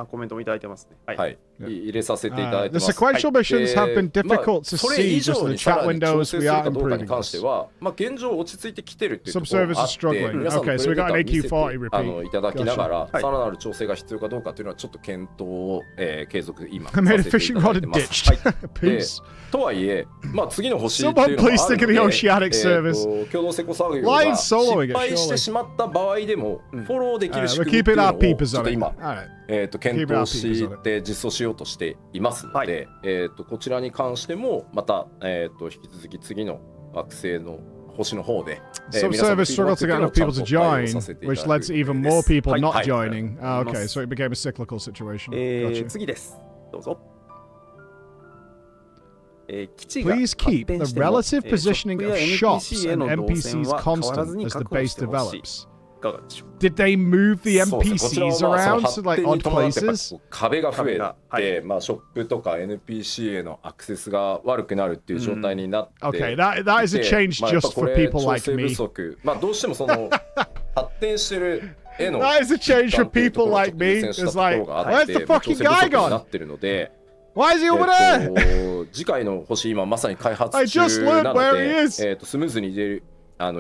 コメントもいただいてますね。はい。入れさせていただいて The ます。 sequential missions have been まあ difficult to それ see 以 just 上 in に the さ chat らに調 windows. 整 We する are かどうかに improving 関して this. は、まあ現状落ち着いてきてるっていうと Some ころ servers があ are って、 struggling. 皆さんの Okay, プ so レ we デタ got ー an 見せて AQ40 repeat. いただきながら、 Gotcha. さらなる調整が必要かどうかっていうのはちょっと検討を継続今 I さ made a せてい fishing ただ rod いて and ます ditched. で Peace. とはいえ、まあ次の星っていう Someone のもあ please る think of の the で、 oceanic service. 共同施工作業 Lion が soloing 失 it, 敗して surely. しまった場合でもフォローできる仕 We're 組みっていう keeping の our をちょ peepers っ on と it. 今 Alright. 検討して実装しようとしていますので、こちらに関してもまた引き続き次の惑星の星の方で Some servers struggle to get enough people to join, which led to even more people not joining. Okay, so it became a cyclical situation. Gotcha. 次です。どうぞ。Please keep the relative positioning of shops and NPCs constant as the base develops. Did they move the そうですね、 NPCs こちらはその around 発 to like 展に odd 伴ってやっぱり places? こう壁が増えて、まあショップとか NPC へのアクセスが悪くなるっていう状態になって、Okay, that is a change まあやっぱ just こ for れ people 調 like 整不 me. 足、まあどうしてもその発展してる絵の That is a change for っていうとこ people ろを like ちょっと優 me. 先した It's ところ like, があっ where's て、 the まあ調 fucking 整不 guy 足にな gone? ってるので、Why is he over there? 次回の星今まさに開発 I 中 just learned なの where で he is. スムーズに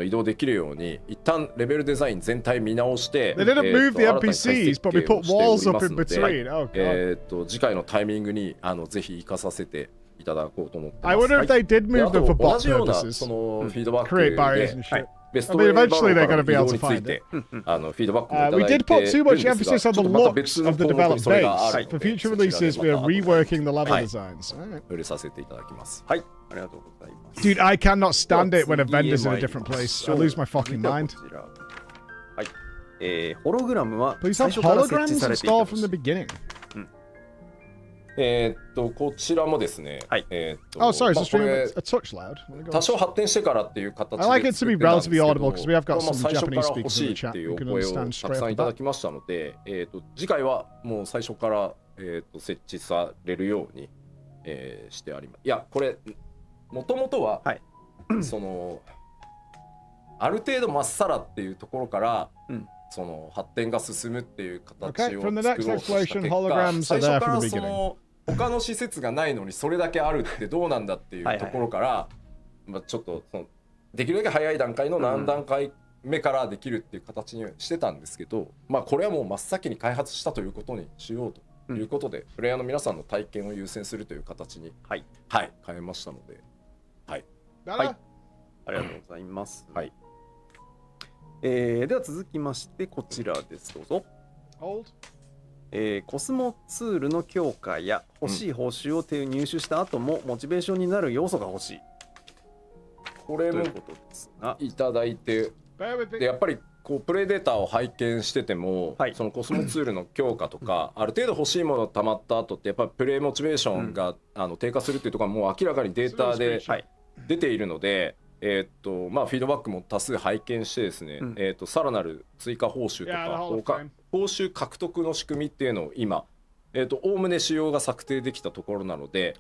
移動できるように一旦レベルデザイン全体見直して They didn't move the 新たに NPCs, but we 改 put 設計をしてお walls りま up す in ので between. Oh, God. 次回のタイミングにぜひ活かさせていただこうと思ってます。 I wonder if they did で move あと them for 同 bot じような purposes. そのフィードバック Create barriers で and shit. ベス I ト mean, ウェイ eventually バ they're ー going to be の able 移 to 動につい find て it. フィードバックもいただいて We did put too るん much ですが emphasis on ちょ the っとまた looks 別の of the 項目 developed それがあ base. るの For で future そちらで releases, ま we た are reworking the level はい designs. Alright. 触れさせていただきます。はい、ありがとうございます。 Dude, I cannot stand it when a 次へ vendor's in 参 a り different ま place. し I ょう lose my fucking 続い mind. てはこちらはい。ホログラムは Please 最 have 初から設置 holograms されていて installed ほ from し the い。 beginning. こちらもですね、Oh, sorry, is ま the あこ stream れ a touch loud? 多少発展してからっていう形で I like it to be 作ってたんですけ relatively ど audible because we have got まあ some 最初か Japanese ら欲 speakers し in い the chat ってい who うお can 声を understand た straight くさ off ん the いただ bat. きましたので、次回はもう最初から設置されるようにしてあります。いやこれもともとは、そのある程度まっさらっていうところから、その発展が進むっていう形を作ろうとした結果、最初からその他の施設がないのにそれだけあるってどうなんだっていうところからまあちょっとそのできるだけ早い段階の何段階目からできるっていう形にしてたんですけど、まあこれはもう真っ先に開発したということにしようということで、プレイヤーの皆さんの体験を優先するという形に変えましたので、はい、ありがとうございます。はい。では続きましてこちらです。どうぞ。コスモツールの強化や欲しい報酬を入手した後もモチベーションになる要素が欲しい。これもいただいて、でやっぱりこうプレデターを拝見してても、そのコスモツールの強化とかある程度欲しいものたまった後ってやっぱりプレイモチベーションが、低下するっていうところはもう明らかにデータで出ているので、まあフィードバックも多数拝見してですね、さらなる追加報酬とか報酬獲得の仕組みっていうのを今おおむね仕様が策定できたところなので、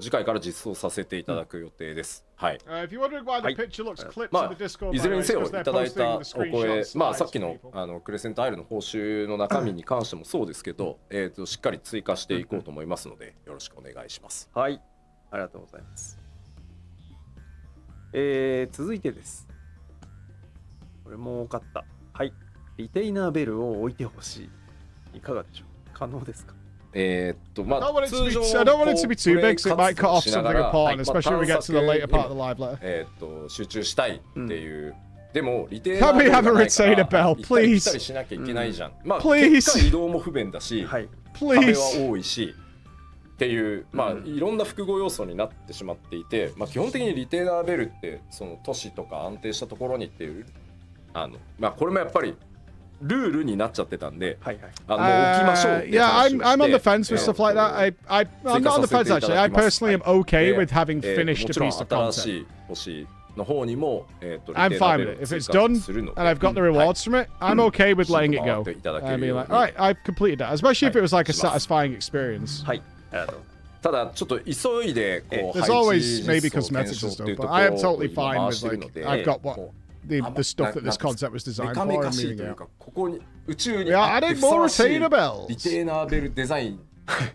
次回から実装させていただく予定です。はい。まあいずれにせよいただいたお声、まあさっきのクレセントアイルの報酬の中身に関してもそうですけど、しっかり追加していこうと思いますので、よろしくお願いします。はい、ありがとうございます。続いてです。これも多かった。はい。リテイナーベルを置いてほしい。いかがでしょう。可能ですか。まあ I don't want it to be too big, so it might cut off something important, especially when we get to the later part of the live letter. 集中したいっていう。でもリテイナ Can we ーベル have が a ないから retainer bell, 行ったり来 please? たりしなきゃいけないじゃん。まあ Please. 結果移動も不便だし、壁 Please. は多いしっていうまあいろんな複合要素になってしまっていて、まあ基本的にリテイナーベルってその都市とか安定したところにっていうまあこれもやっぱりルールになっちゃってたんで、もう置きましょうっていう Yeah, 話をして I'm on the fence with stuff like that. I'm not on the fence actually. I personally am okay with having finished a piece of 新し content. い星の方にも、I'm fine with it. If it's done and I've got the rewards from it, I'm okay with letting it go. I mean, like, all right, I've completed that, especially if it was like a satisfying experience. はい、ありがとう。ただちょっと急いでこう There's always maybe cosmetics and stuff, but I am totally fine with like I've got what the stuff that this concept was designed for and moving out. ここに宇宙に Yeah, I need more retainer bells. リテーナーベルデザイン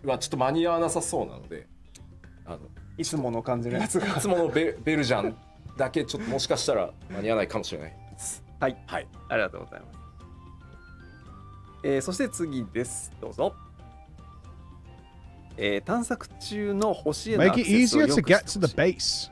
はちょっと間に合わなさそうなので、いつもの感じのやつがいつものベルジャンだけちょっともしかしたら間に合わないかもしれないです。はい、はい、ありがとうございます。そして次です。どうぞ。探索中の星へのアクセスを Make it easier to get to the base.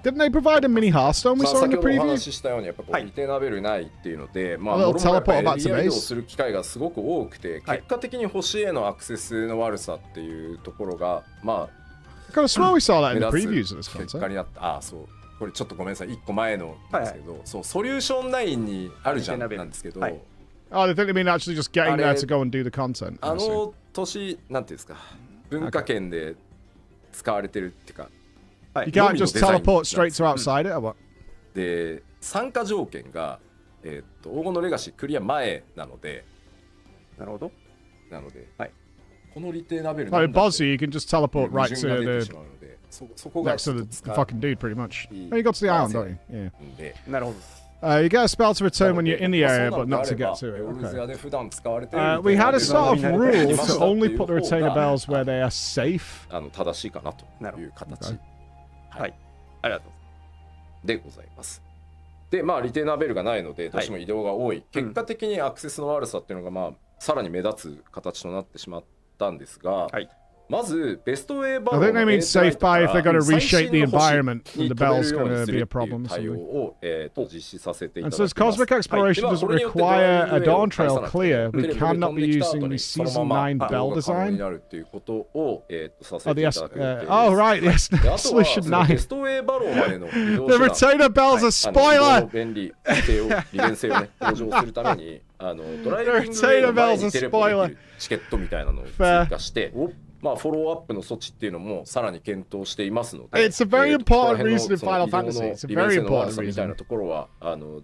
Didn't they provide a mini Hearthstone we saw in the 先ほどお preview? 話ししたようにやっぱこうリテーナーベルないっていうので、まあ A little もろもろやっぱ teleport back to エリア移動 base. する機会がすごく多くて、結果的に星へのアクセスの悪さっていうところがまあ I kind of swear we saw that in the 目立 previews つ of this 結果 concept. になった。あ、そう。これちょっとごめんなさい。1個前のですけど、そうソリューション9にあるじゃんなんですけど、Oh, they think they mean actually just getting there to go and do the content. あの年なんていうんですか、文化圏で使われてるっていうか、You can't just teleport straight to outside it or what? で参加条件が黄金のレガシークリア前なので、なるほど。なので、はい。このリテーナーベル Like in Bossy, you can just teleport right to the そこが next to the fucking dude, pretty much. Oh, you got to the island, don't you? Yeah. なるほど。You get a spell to return when you're in the area, but not to get to it. Okay. We had a sort of rule to only put the retainer bells where they are safe. 正しいかなという形。はい。ありがとう。でございます。で、まあリテーナーベルがないので、どうしても移動が多い。結果的にアクセスの悪さっていうのがまあさらに目立つ形となってしまったんですが。まずベストウェイバロー I think they mean safe by if they're going to reshape the environment, and the bell's going to be a problem. And since cosmic exploration doesn't require a dawn trail clear, we cannot be using the season 9 bell design. Oh, right, yes, solution 9. The retainer bell's a spoiler. The retainer bell's a spoiler. チケットみたいなのを追加して。まあフォローアップの措置っていうのもさらに検討していますので、It's a very important reason in Final Fantasy. It's a very important reason. みたいなところは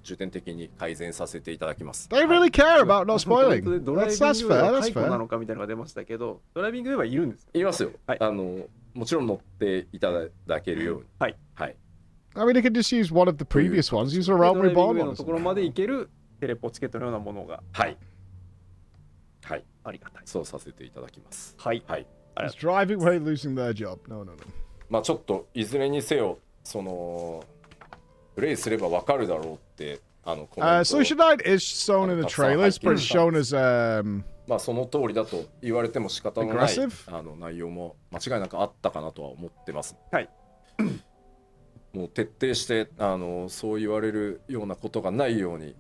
重点的に改善させていただきます。They really care about not spoiling. ドライビングウェイは解雇なのかみたいなのが出ましたけど、ドライビングウェイはいるんですよ。いますよ。もちろん乗っていただけるように。はい。はい。I mean, they could just use one of the previous ones. Use a Realm Reborn のところまで行けるテレポチケットのようなものが。はい。はい。ありがたい。そうさせていただきます。はい。はい。Is driving away losing their job? No. まあちょっといずれにせよそのプレイすればわかるだろうってSolution 9 is shown in the trailers, but it's shown as まあその通りだと言われても仕方のない内容も間違いなくあったかなとは思ってます。はい。もう徹底してそう言われるようなことがないように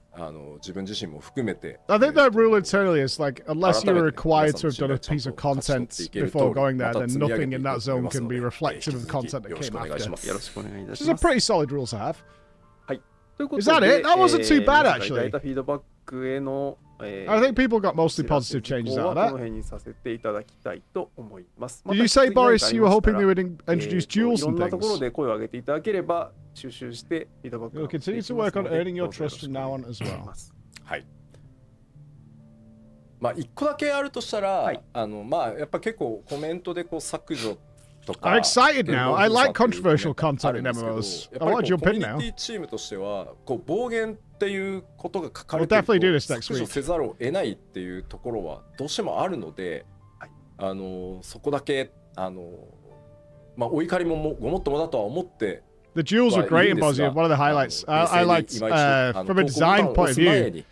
自分自身も含めて I think that rule internally is like unless you're required to have done a piece of content before going there, then nothing in that zone can be reflective of the content that came after. よろしくお願いいたします。Which is a pretty solid rule to have. はい。ということで Is that it? That wasn't too bad actually. フィードバックへの I think people got mostly positive changes out of that. この辺にさせていただきたいと思います。 Did you say, Boris, you were hoping they would introduce duels いろ and んなところ things? で声を上げていただければ収集してフィードバック We'll continue to work on earning your trust from now on as well. はい。まあ一個だけあるとしたら、まあやっぱ結構コメントでこう削除とか I'm excited now. I like controversial content in MMOs. I want to jump in now. コミュニティチームとしてはこう暴言っていうことが書かれ We'll てる definitely do と this next 削除 week. せざるを得ないっていうところはどうしてもあるので、そこだけまあお怒りもごもっともだとは思って The duels were great in Bosnia. One of the highlights. I liked, from a design point of view,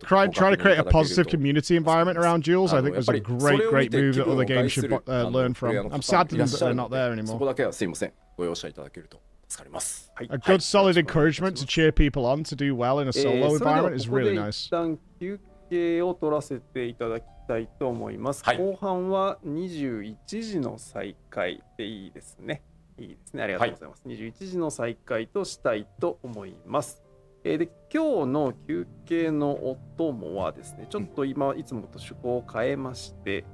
trying to create a positive community environment around duels. I think was a great move that other games should learn from. I'm sad that they're not there そ anymore. こだけはすいませんご容赦いただけると助かります。 A good solid encouragement to cheer people on to do well in a solo environment is really nice. 一旦休憩を取らせていただきたいと思います。後半は21時の再開でいいですね。いいですね。ありがとうございます。21時の再開としたいと思います。で今日の休憩のお供はですね、ちょっと今いつもと趣向を変えまして、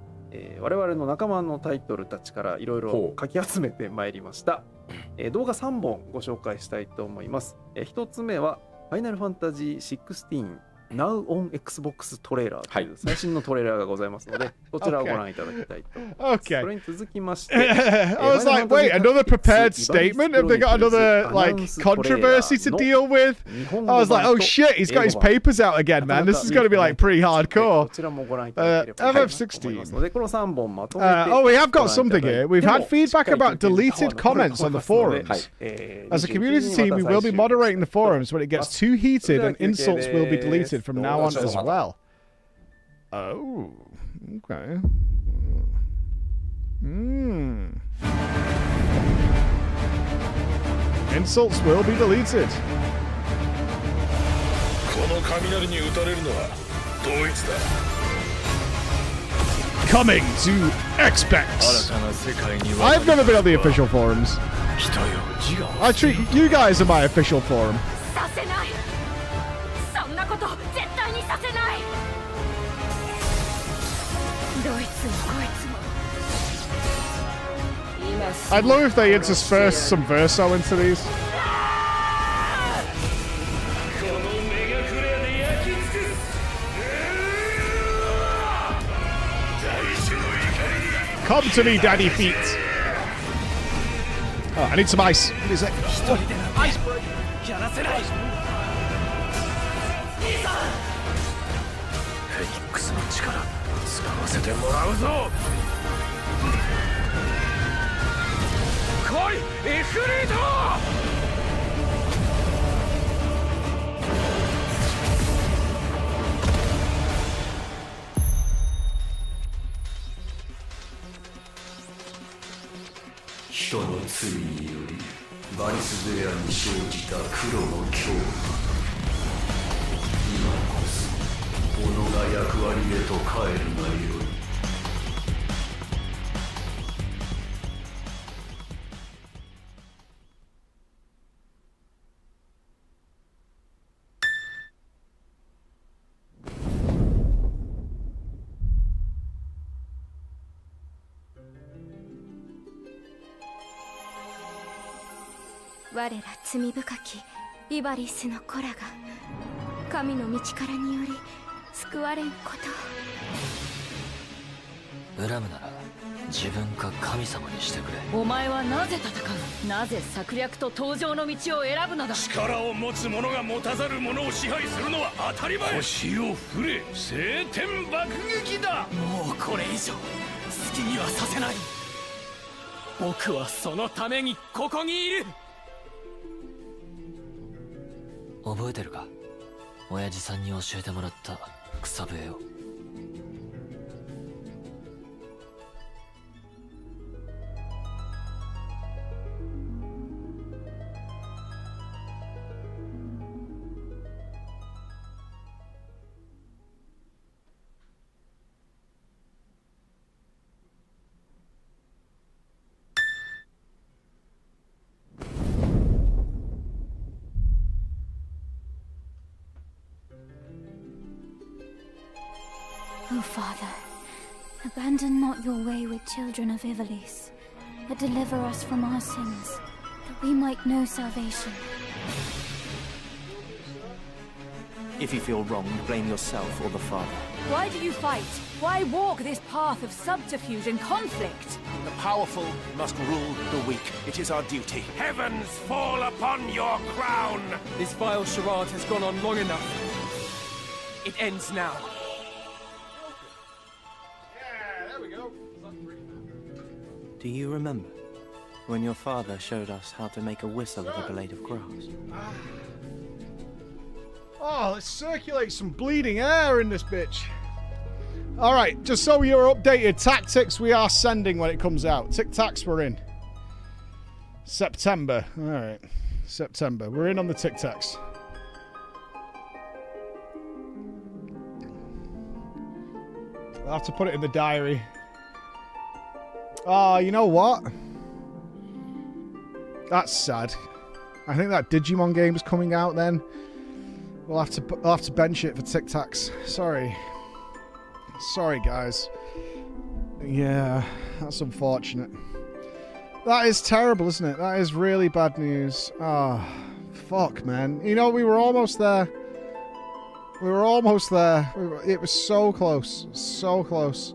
我々の仲間のタイトルたちからいろいろかき集めてまいりました。動画3本ご紹介したいと思います。1つ目はファイナルファンタジー16 Now on Xbox トレーラーという最新のトレーラーがございますので、こちらをご覧いただきたいと思います。それに続きまして、I was like, wait, another prepared statement? Have they got another like controversy to deal with? I was like, oh shit, he's got his papers out again, man. This is going to be like pretty hardcore. FF16. Oh, we have got something here. We've had feedback about deleted comments on the forums. As a community team, we will be moderating the forums when it gets too heated, and insults will be deleted from now on as well. Oh, okay. Insults will be deleted. Coming to Xbox. I've never been on the official forums. I treat you guys as my official forum. I'd love if they interspersed some verso into these. Come to me, daddy feet. Oh, I need some ice. What is it? Ice break.我ら罪深きイバリスの子らが神の道からにより救われんことを。恨むなら自分か神様にしてくれ。お前はなぜ戦う？なぜ策略と登場の道を選ぶのだ？力を持つ者が持たざる者を支配するのは当たり前。腰を振れ、晴天爆撃だ。もうこれ以上好きにはさせない。僕はそのためにここにいる。覚えてるか？親父さんに教えてもらった草笛を。O Father, abandon not your wayward children of Ivalice, but deliver us from our sins, that we might know salvation. If you feel wronged, blame yourself or the Father. Why do you fight? Why walk this path of subterfuge and conflict? The powerful must rule the weak. It is our duty. Heavens fall upon your crown! This vile charade has gone on long enough. It ends now. Do you remember when your father showed us how to make a whistle with a blade of grass? Oh, let's circulate some bleeding air in this bitch. Alright, just so you're updated, Tactics we are sending when it comes out. Tic-Tacs we're in. September. Alright. September. We're in on the Tic-Tacs. I'll have to put it in the diary. Oh, you know what? That's sad. I think that Digimon game is coming out then. I'll have to bench it for Tic Tacs. Sorry, guys. Yeah, that's unfortunate. That is terrible, isn't it? That is really bad news. Ah, fuck, man. You know, we were almost there. We were almost there. It was so close. So close.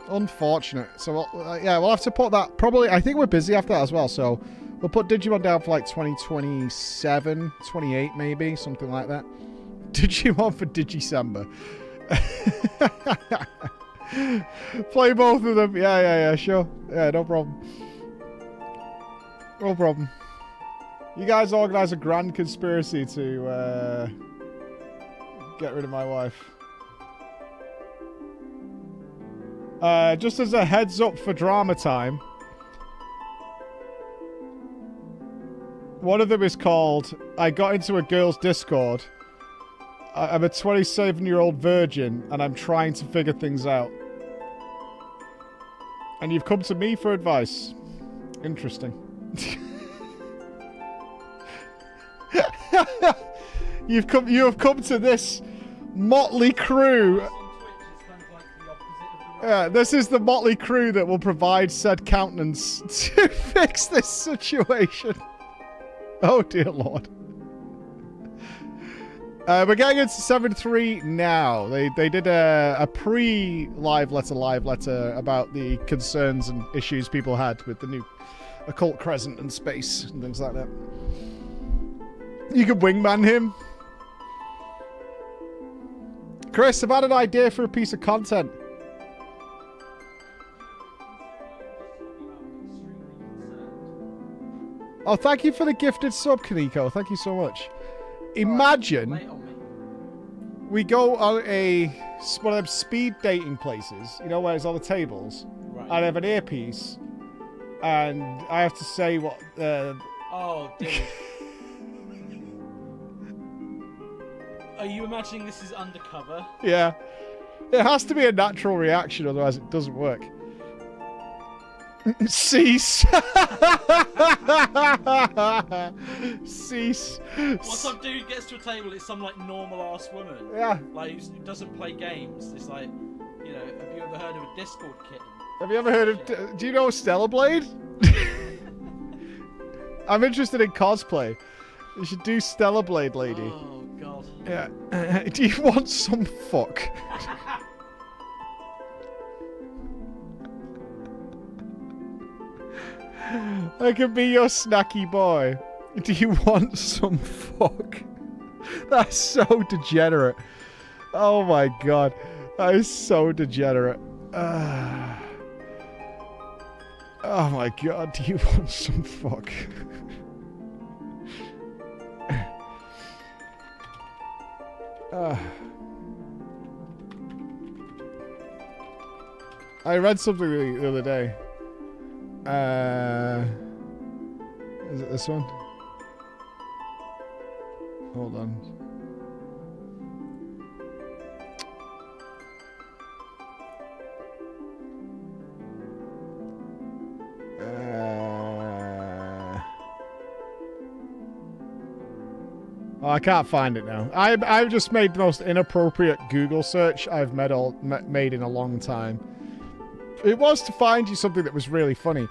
Unfortunate. So, yeah, we'll have to put that... Probably, I think we're busy after that as well, so... We'll put Digimon down for like 2027, 28 maybe, something like that. Digimon for Digicember. Play both of them. Yeah, sure. Yeah, no problem. No problem. You guys organize a grand conspiracy to get rid of my wife. Just as a heads up for drama time, one of them is called, I got into a girl's Discord. I'm a 27-year-old virgin, and I'm trying to figure things out. And you've come to me for advice. Interesting. You have come to this motley crew. Yeah, this is the motley crew that will provide said countenance to fix this situation. Oh dear Lord. We're getting into 7.3 now. They did a pre-live letter about the concerns and issues people had with the new occult crescent and space and things like that. You could wingman him. Chris, I've had an idea for a piece of content. Oh, thank you for the gifted sub, Kaneko. Thank you so much. Imagine we go on one of them speed dating places, you know, where there's all the tables. Right. I have an earpiece, and I have to say what... Oh, dude. Are you imagining this is undercover? Yeah. It has to be a natural reaction, otherwise it doesn't work. Cease. Cease. What some dude gets to a table, it's some like normal ass woman. Yeah. Like who doesn't play games. It's like, you know, have you ever heard of a Discord kitten? Have you ever heard of... Do you know Stellar Blade? I'm interested in cosplay. You should do Stellar Blade, lady. Oh, God. Yeah. Do you want some fuck? I could be your snacky boy. Do you want some fuck? That's so degenerate. Oh my god. That is so degenerate. Oh my god, do you want some fuck? I read something the other day. Is it this one? Hold on. Oh, I can't find it now. I've just made the most inappropriate Google search I've made in a long time. It was to find you something that was really funny.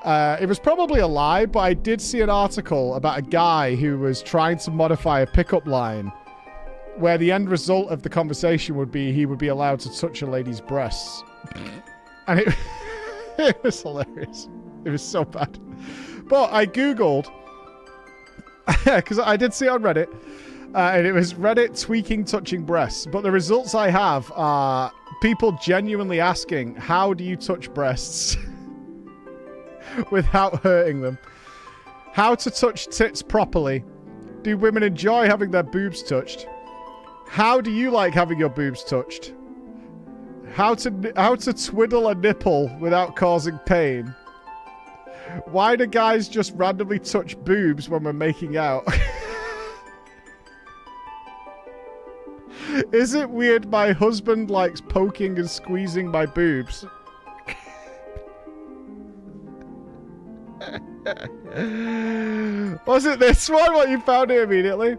It was probably a lie, but I did see an article about a guy who was trying to modify a pickup line where the end result of the conversation would be he would be allowed to touch a lady's breasts. And it was hilarious. It was so bad. But I Googled, because I did see it on Reddit, and it was Reddit tweaking touching breasts. But the results I have are people genuinely asking, how do you touch breasts without hurting them? How to touch tits properly? Do women enjoy having their boobs touched? How do you like having your boobs touched? How to twiddle a nipple without causing pain? Why do guys just randomly touch boobs when we're making out? Is it weird my husband likes poking and squeezing my boobs? Was it this one? What, you found it immediately?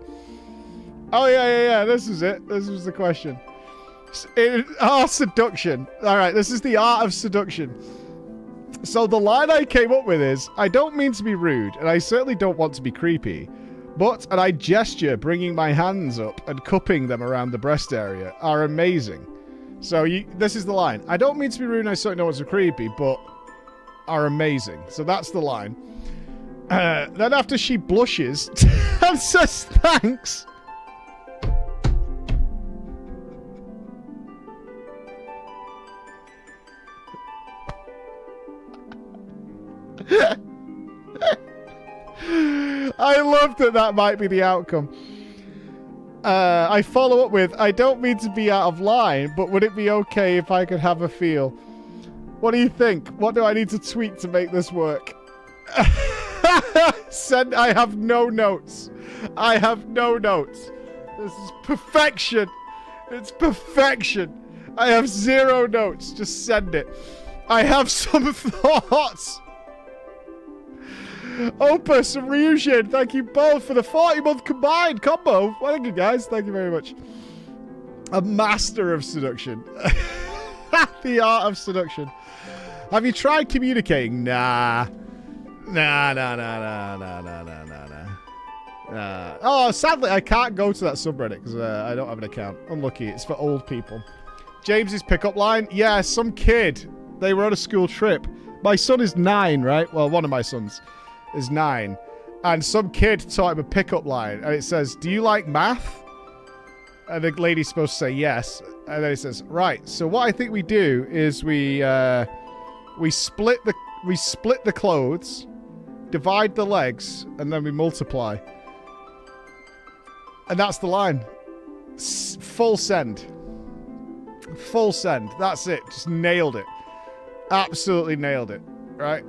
Oh, yeah. This is it. This was the question. Seduction. All right, this is the art of seduction. So the line I came up with is, I don't mean to be rude, and I certainly don't want to be creepy, but, and I gesture bringing my hands up and cupping them around the breast area, are amazing. So this is the line. I don't mean to be rude, and I certainly don't want to be creepy, but are amazing. So that's the line. Then after she blushes and says thanks. I love that might be the outcome. I follow up with, I don't mean to be out of line, but would it be okay if I could have a feel? What do you think? What do I need to tweak to make this work? Send. I have no notes. I have no notes. This is perfection. It's perfection. I have 0 notes. Just send it. I have some thoughts. Opus and Ryujin, thank you both for the 40-month combined combo. Well, thank you guys. Thank you very much. A master of seduction. The art of seduction. Have you tried communicating? Nah. Oh, sadly, I can't go to that subreddit because I don't have an account. Unlucky. It's for old people. James's pickup line. Yeah, some kid. They were on a school trip. My son is 9, right? Well, one of my sons is 9. And some kid taught him a pickup line. And it says, do you like math? And the lady's supposed to say yes. And then he says, right. So what I think we do is we split the clothes, divide the legs, and then we multiply. And that's the line. Full send. Full send. That's it. Just nailed it. Absolutely nailed it. Right?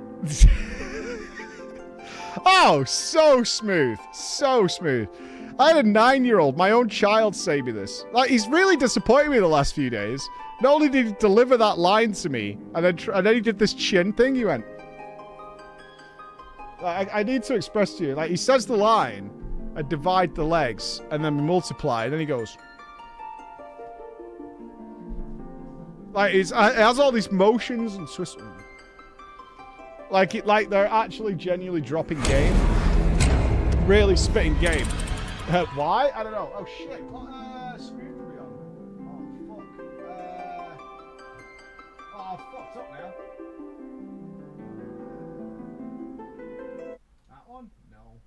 Oh, so smooth. So smooth. I had a 9-year-old, my own child, say me this. Like, he's really disappointed me the last few days. Not only did he deliver that line to me, and then he did this chin thing, he went... I need to express to you, like, he says the line, I divide the legs, and then we multiply, and then he goes... Like, it has all these motions and twists. Like they're actually genuinely dropping game. Really spitting game. Why? I don't know. Oh, shit. What screen are we on? Oh, fuck. Oh, I've fucked up now. That one? No.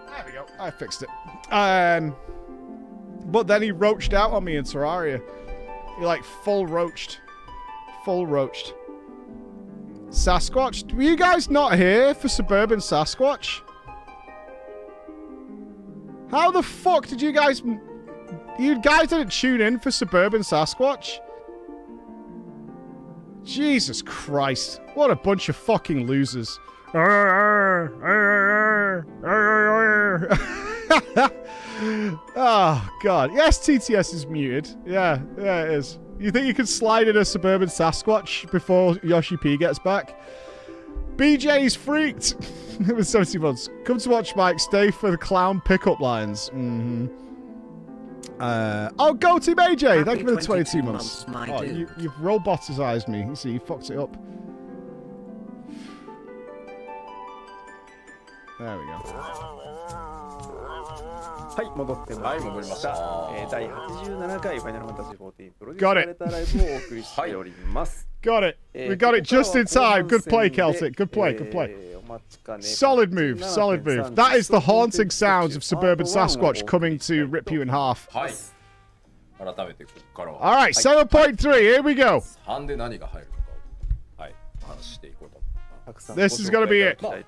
There we go. I fixed it. But then he roached out on me in Terraria. He like full roached. Full roached. Sasquatch? Were you guys not here for Suburban Sasquatch? How the fuck did you guys... You guys didn't tune in for Suburban Sasquatch? Jesus Christ. What a bunch of fucking losers. Oh, God. Yes, TTS is muted. Yeah, it is. You think you could slide in a Suburban Sasquatch before Yoshi P gets back? BJ's freaked. It was 70 months. Come to watch Mike. Stay for the clown pickup lines. Oh, go Team AJ. Thank you for the 22 months. Oh, you've roboticized me. You see, you fucked it up. There we go. はい、戻ってまいりました。第87回ファイナルファンタジー14プロデュース Got さ it. れたライブをお送りしております。Got it. We got it just in time. Good play, Celtic. Good play, good play. Solid move, solid move. That is the haunting sounds of Suburban Sasquatch coming to rip you in half. はい。改めてここからは。 All right, 7.3. Here we go. 3で何が入るのかを、はい、お話ししていこうと。This is gonna be it. パー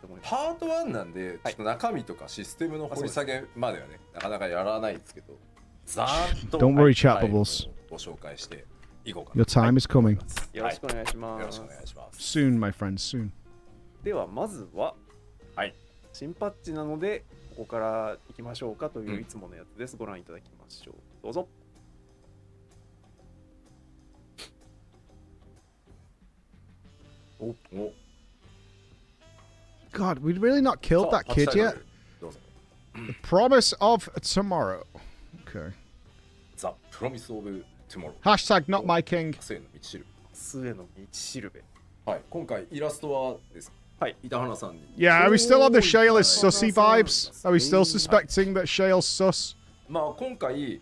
ト1なんで、ちょっと中身とかシステムの掘り下げまではね、なかなかやらないんですけど、ざーっと Don't worry, chat bubbles. ご紹介していこうか。 Your time is coming. よろしくお願いします。よろしくお願いします。 Soon, my friends, soon. ではまずは、はい、新パッチなのでここから行きましょうかといういつものやつです。ご覧いただきましょう。どうぞ。お。 God, we'd really not killed that kid yet. The promise of tomorrow. Okay. The promise of tomorrow. Hashtag not my king. 末の道しるべ。はい、今回イラストはです。はい、板花さんに。Yeah, are we still on the Shale is sussy vibes? Are we still suspecting that Shale's sus? まあ今回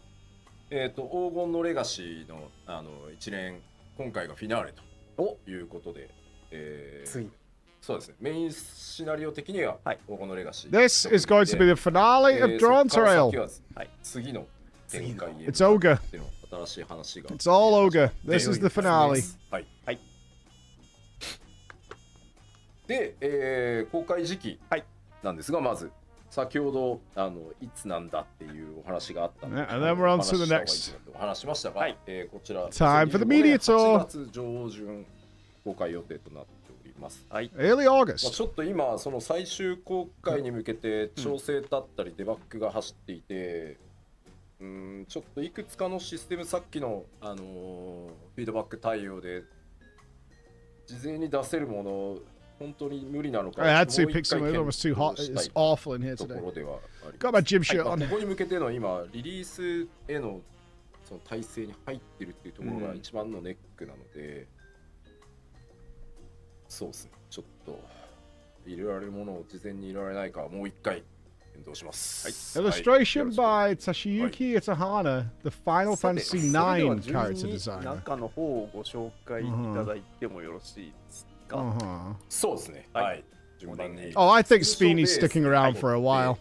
黄金のレガシーの一連今回がフィナーレということで、ついに。そうですね。メインシナリオ的には黄金のレガシー。This is going to be the finale of Drawn Trail. はい、次の展開へ。It's ogre. 新しい話が。It's all ogre. This is the finale. はい。はい。で、公開時期なんですが、まず先ほどいつなんだっていうお話があったので、and then we're on to the next. お話しましたが、こちら Time for the media tour. 8月上旬公開予定となっております。はい。Early August. ちょっと今その最終公開に向けて調整だったりデバッグが走っていて、ちょっといくつかのシステムさっきのフィードバック対応で事前に出せるもの本当に無理なのか。I had to pick some. It was too hot. It's awful in here today. Got my gym shirt on. ここに向けての今リリースへのその体制に入ってるっていうところが一番のネックなので、そうですね。ちょっと入れられるものを事前に入れられないかもう一回検討します。Illustration by Toshiyuki Itahana, the Final Fantasy IX character designer. 中の方をご紹介いただいてもよろしいですか？そうですね。はい。順番に。Oh, I think Speeny's sticking around for a while.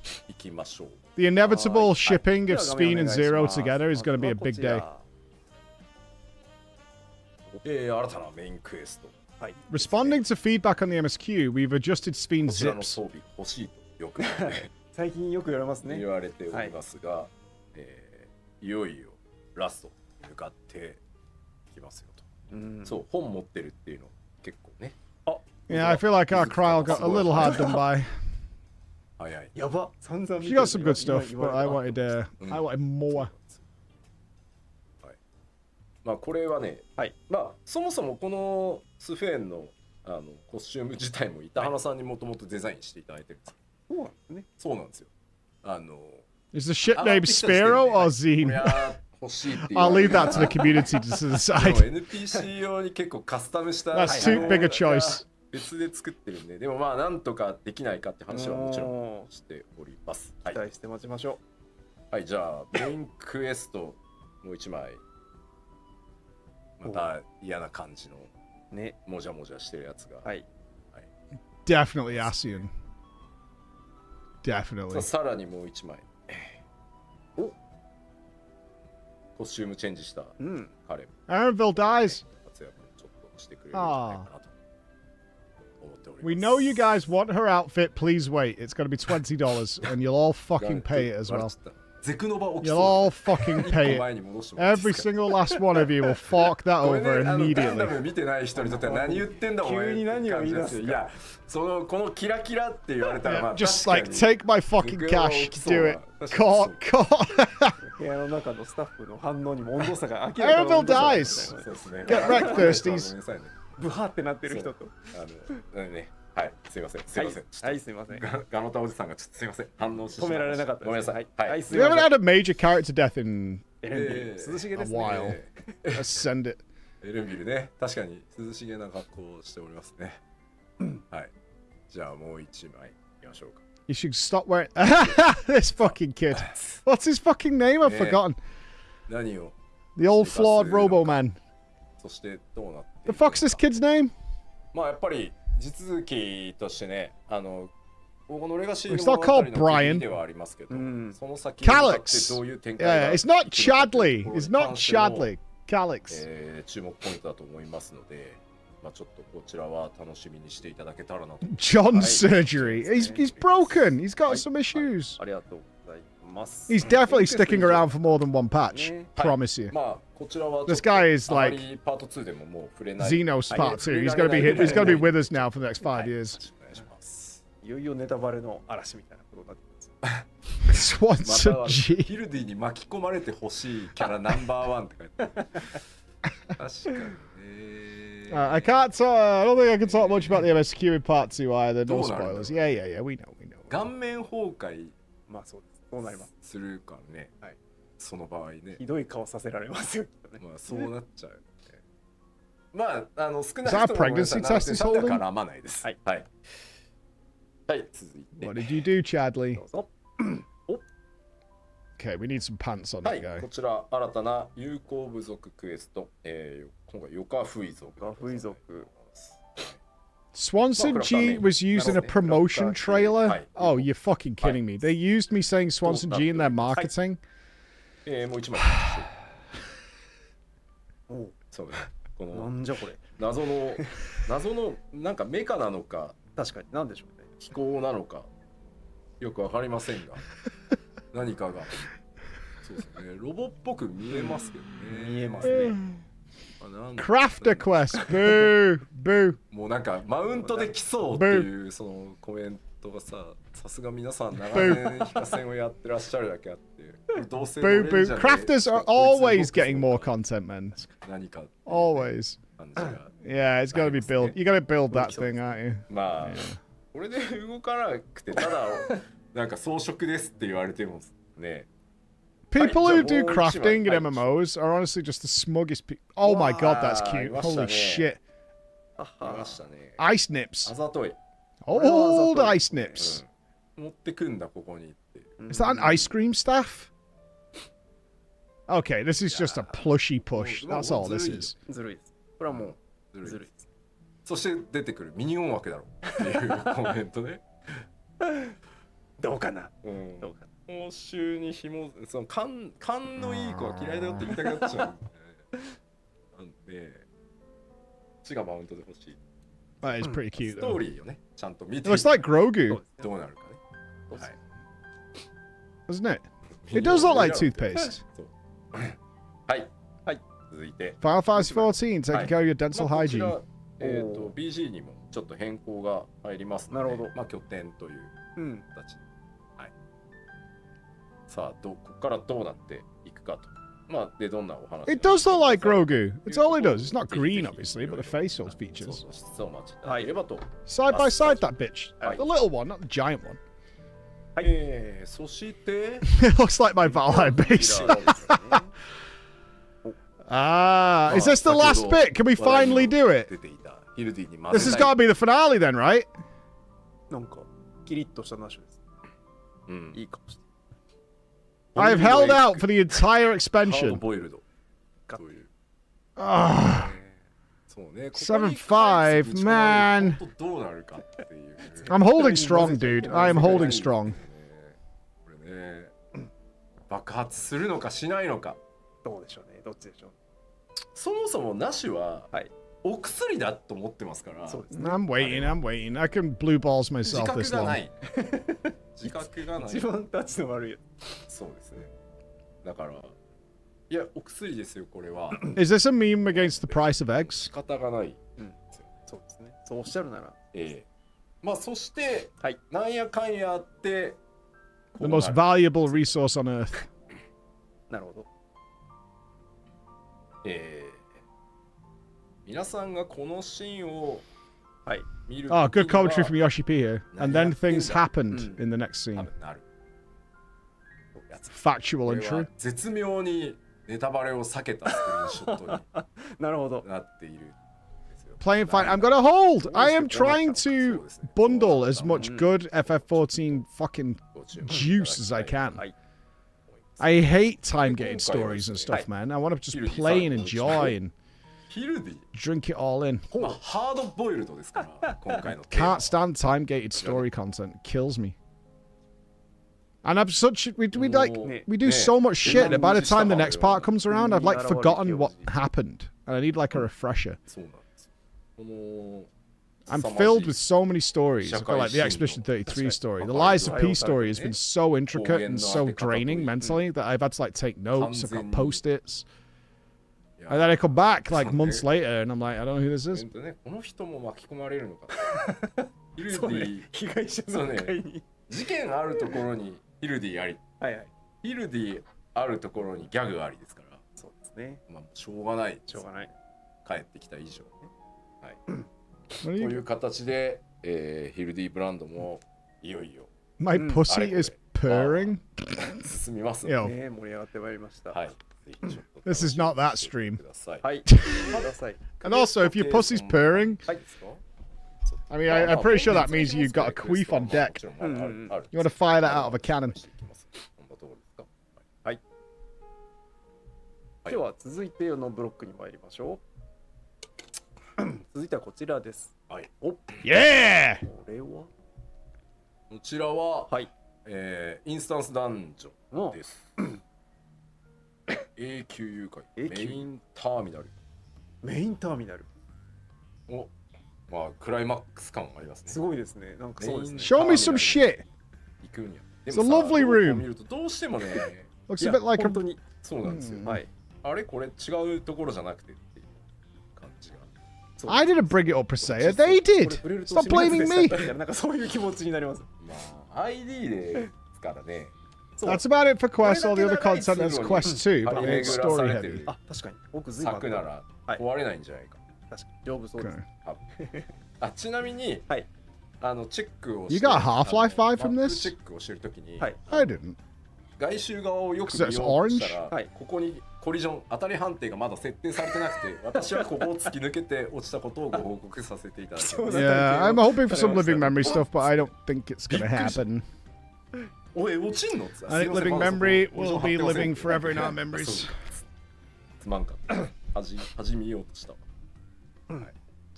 The inevitable shipping of Speen and Zero together is going to be a big day. 新たなメインクエスト。Responding to feedback on the MSQ, we've adjusted Speen's zips. 欲しいとよく最近よく言われますね。言われておりますが、いよいよラストに向かってきますよと。そう、本持ってるっていうの結構ね。Yeah, I feel like our Kryl got a little hard done by. 早い。やば。散々 She got some good stuff, but I wanted more. まあこれはね、まあそもそもこのスフェーンのコスチューム自体も板花さんにもともとデザインしていただいてるんです。そうなんですね。そうなんですよ。Is the ship named Sparrow or Zine? I'll leave that to the community to decide. NPC 用に結構カスタムした。That's too big a choice. 別で作ってるんで、でもまあなんとかできないかって話はもちろんしております。期待して待ちましょう。はい、じゃあメインクエストもう一枚。また嫌な感じのね、もじゃもじゃしてるやつが。はい。Definitely ASEAN. Definitely. さらにもう一枚。コスチュームチェンジした彼。Arenville dies. 活躍ちょっとしてくれるんじゃないかなと思っております。We know you guys want her outfit. Please wait. It's going to be $20, and you'll all fucking pay it as well. You'll all fucking pay it. Every single last one of you will fork that over immediately. 見てない人にとっては何言ってんだお前。急に何を言い出す。いや、このキラキラって言われたらまあ Just like take my fucking cash. Do it. Caught. 部屋の中のスタッフの反応にも温度差が明らかに。Airville dies. Get wrecked, thirsties. ブハってなってる人と。ね。はい、すいません。すいません。はい、すいません。ガノタおじさんがちょっとすいません。反応して止められなかった。ごめんなさい。はい。We haven't had a major character death in 涼しげですね。a while. Let's send it. エルンビルね。確かに涼しげな格好をしておりますね。はい。じゃあもう一枚いきましょうか。You should stop wearing. This fucking kid. What's his fucking name? I've forgotten. 何を The old flawed Robo Man. そしてどうなって The fuck's this kid's name? まあやっぱり地続きとしてね、黄金のレガシーの It's not called Brian. ではありますけど、その先 Calyx. どういう展開が Yeah, it's not Chadley. It's not Chadley. Calyx. 注目ポイントだと思いますので、まあちょっとこちらは楽しみにしていただけたらなと。John's surgery. He's broken. He's got some issues. ありがとうございます。 He's definitely sticking around for more than one patch. Promise you. まあこちらは This guy is like パート2でももう触れない。 Xenos Part 2. He's gonna be with us now for the next 5 years. いよいよネタバレの嵐みたいなことになってます。Swanson G. ヒルディに巻き込まれてほしいキャラナンバー1って書いてある。確かに。I can't talk. I don't think I can talk much about the MSQ in Part 2 either. No spoilers. Yeah. We know. 顔面崩壊まあそうです。そうなります。するからね。はい。その場合ね。ひどい顔させられますよ。まあそうなっちゃう。まあ少なくとも Is that a pregnancy test he's holding? 絡まないです。はい。はい。はい、続いて。What did you do, Chadley? どうぞ。Okay, we need some pants on は that い、 guy. こちら新たな友好部族クエスト、今回ヨカフイ族。ヨカフイ族。Swanson G was used in a promotion trailer. Oh, you're fucking kidding me. They used me saying Swanson G in their marketing. もう一枚。そうね。このなんじゃこれ。謎のなんかメカなのか、確かになんでしょうね。飛行なのかよくわかりませんが、何かがそうですね。ロボっぽく見えますけどね。見えますね。Crafter quest. Boo, boo. もうなんかマウントで来そうっていうそのコメントがさすが皆さん長年非化戦をやってらっしゃるだけあって。Boo, boo. Crafters are always getting more content, man. 何か always. Yeah, it's got to be built. You got to build that thing, aren't you? まあ、これで動かなくてただなんか装飾ですって言われてもね。People who do crafting in MMOs are honestly just the smuggest people. Oh my god, that's cute. Holy shit. Ice nips. Old ice nips. 持ってくんだここにって。Is that an ice cream staff? Okay, this is just a plushy push. That's all this is. ずるいです。これはもうずるいです。そして出てくるミニオン枠だろっていうコメントね。どうかな。どうかな。報酬に紐その勘のいい子は嫌いだよって言いたくなっちゃう。なんで、血がマウントで欲しい。That is pretty cute. ストーリーをね、ちゃんと見て。Looks like Grogu. どうなるかね。はい。Doesn't it? It does look like toothpaste. はい。はい。続いて。Final Fantasy 14 taking care of your dental hygiene. BG にもちょっと変更が入りますので、なるほど。まあ拠点という形。はい。さあここからどうなっていくかと。まあでどんなお話。It does look like Grogu. It's all it does. It's not green, obviously, but the facial features. Side by side, that bitch. The little one, not the giant one. そして It looks like my Valheim base. Ah, is this the last bit? Can we finally do it? This has got to be the finale then, right? なんかキリッとしたナッシュです。いいかもしれない。I've held out for the entire expansion. Ah. 7-5, man. I'm holding strong, dude. I am holding strong. 爆発するのかしないのか。どうでしょうね。どっちでしょう。そもそもナシはお薬だと思ってますから。I'm waiting. I'm waiting. I can blue balls myself this long. 自覚がない。一番タッチの悪い。そうですね。だからいやお薬ですよこれは。Is this a meme against the price of eggs? 仕方がない。そうですね。そうおっしゃるなら。まあそしてなんやかんやあって。The most valuable resource on Earth. なるほど。皆さんがこのシーンを見る。Oh, good commentary from Yoshi P here. And then things happened in the next scene. Factual and true. 絶妙にネタバレを避けたスクリーンショットになるほど。なっている。Playing fine. I'm gonna hold. I am trying to bundle as much good FF14 fucking juice as I can. I hate time-gated stories and stuff, man. I want to just play and enjoy and drink it all in. Can't stand time-gated story content. It kills me. And I'm such we do so much shit that by the time the next part comes around, I've like forgotten what happened, and I need like a refresher. I'm filled with so many stories. I feel like the Expedition 33 story, the Lies of P story has been so intricate and so draining mentally that I've had to like take notes. I've got post-its. And then I come back like months later and I'm like, I don't know who this is. 事件あるところにヒルディあり。ヒルディあるところにギャグありですから。そうですね。まあしょうがない。しょうがない。帰ってきた以上ね。はい。という形で、ヒルディブランドもいよいよ。My pussy is purring. 進みますね。 Yo, ね、盛り上がってまいりました。はい。ぜひちょっと this is not that stream. ください。はい。ください。 And also, if your pussy's purring, はい。 I mean, I'm pretty sure that means you've got a queef on deck. You want to fire that out of a cannon. はい。では続いてのブロックに参りましょう。続いてはこちらです。はい。お、Yeah! これはこちらは、はい。インスタンスダンジョンです。永久誘拐。メインターミナル。メインターミナル。お、まあクライマックス感ありますね。すごいですね。なんかそうですね。 Show me some shit. 行くんや。 It's a lovely room. 見るとどうしてもね。 Looks a bit like a. 本当にそうなんですよ。はい。あれこれ違うところじゃなくてっていう感じが。 I didn't bring it up per se. They did. Stop blaming me. なんかそういう気持ちになります。まあ ID ですからね。 That's about it for quests. All the other content is quest 2, but it's story heavy. あ、確かに。奥随分。柵なら壊れないんじゃないか。確かに丈夫そうです。あ、ちなみに、はい。チェックを You got a Half-Life 5 from チ this? ェックをしてるときに、 I didn't. 外周側をよく見ようとしたら、ここにコリジョン当たり判定がまだ設定されてなくて、私はここを突き抜けて落ちたことをご報告させていただきます。 Yeah, I'm hoping for some living memory stuff, but I don't think it's gonna happen. おい、落ちんの I think living memory will be living forever in our memories. つまんかった。始めようとした。はい。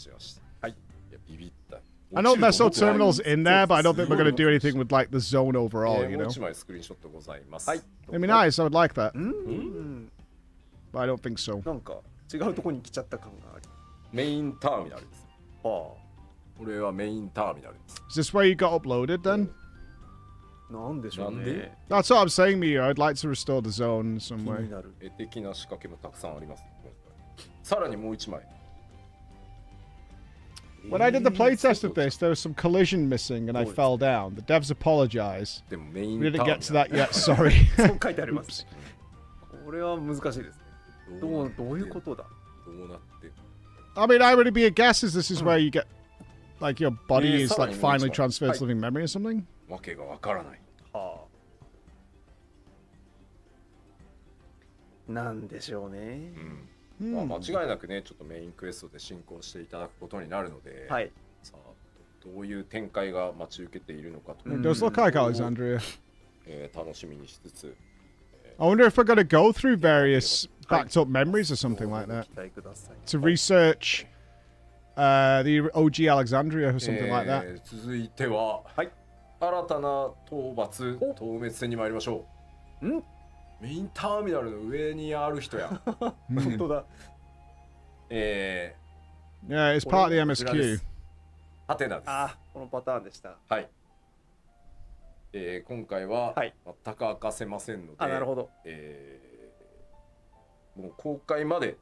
違いました。はい。いや、ビビった。 I know there's no terminals in there, but I don't think we're gonna do anything with like the zone overall, you know. もう一枚スクリーンショットございます。はい。 I mean, nice. I would like that, うん。 but I don't think so. なんか違うところに来ちゃった感があり。メインターミナルです。ああ。これはメインターミナルです。 Is this where you got uploaded then? なんでしょうね。 That's what I'm saying, Miyu. I'd like to restore the zone some way. 絵的な仕掛けもたくさんあります。さらにもう一枚。 When I did the playtest of this, there was some collision missing and I fell down. The devs apologize. でもメイン We ター didn't ミナ get ル to that yet, sorry. そう書いてあります。これは難しいですね。どういうことだ。どうなって。 I mean, I would be a guess is this is where you get, like, your body is like finally transferred to living memory or something. わけがわからない。はあ。なんでしょうね。まあ間違いなくね、ちょっとメインクエストで進行していただくことになるので、はい。さあどういう展開が待ち受けているのかと。 It does look like Alexandria. 楽しみにしつつ。 I wonder if we're going to go through various backed up memories or something like that to research the OG Alexandria or something like that. 続いては、はい、新たな討伐討滅戦に参りましょう。メインターミナルの上にある人や。本当だ。Yeah, it's part of the MSQ. ハテナです。あ、このパターンでした。はい。今回は全く明かせませんので、あ、なるほど。もう公開まで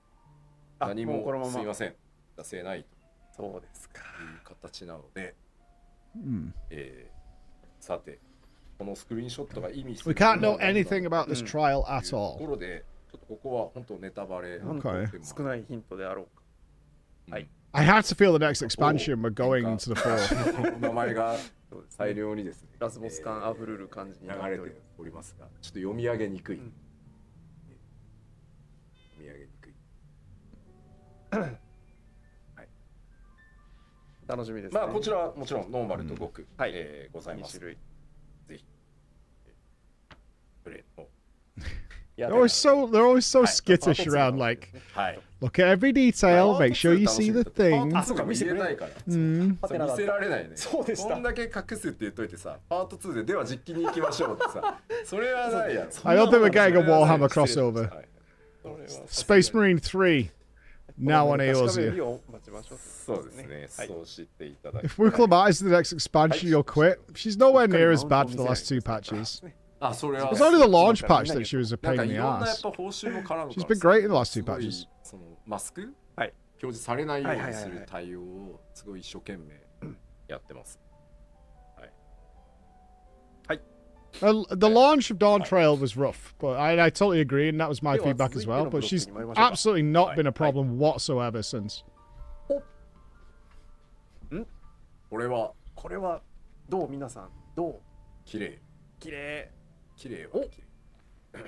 何もすみません出せないそうですか。いう形なので、 さてこのスクリーンショットが意味する We can't know anything about this trial at all. ところでちょっとここは本当ネタバレ 少ないヒントであろうか。はい。 I have to feel the next expansion we're going into the fourth. 名前が大量にですね、ラスボス感あふれる感じに流れておりますが、ちょっと読み上げにくい。読み上げにくい。はい。楽しみですね。まあこちらはもちろんノーマルと極ございます。ぜひプレイの。They're always so skittish around like, look at every detail, make sure you see the thing. あ、そうか見せないから。見せられないね。そうでした。こんだけ隠すって言っといてさ、パート2ででは実機に行きましょうってさ、それはないやろ。I don't think we're getting a Warhammer crossover. Space Marine 3 now on Eorzea. そうですね。そうしていただき。 If Wuklamite is the next expansion, you'll quit. She's nowhere near as bad for the last two patches. It was only the launch patch that she was a pain in the ass. She's been great in the last two patches. マスク表示されないようにする対応をすごい一生懸命やってます。はい。The launch of Dawn Trail was rough, but I totally agree, and that was my feedback as well. But she's absolutely not been a problem whatsoever since. これはどう皆さんどう綺麗。綺麗。綺麗は綺麗。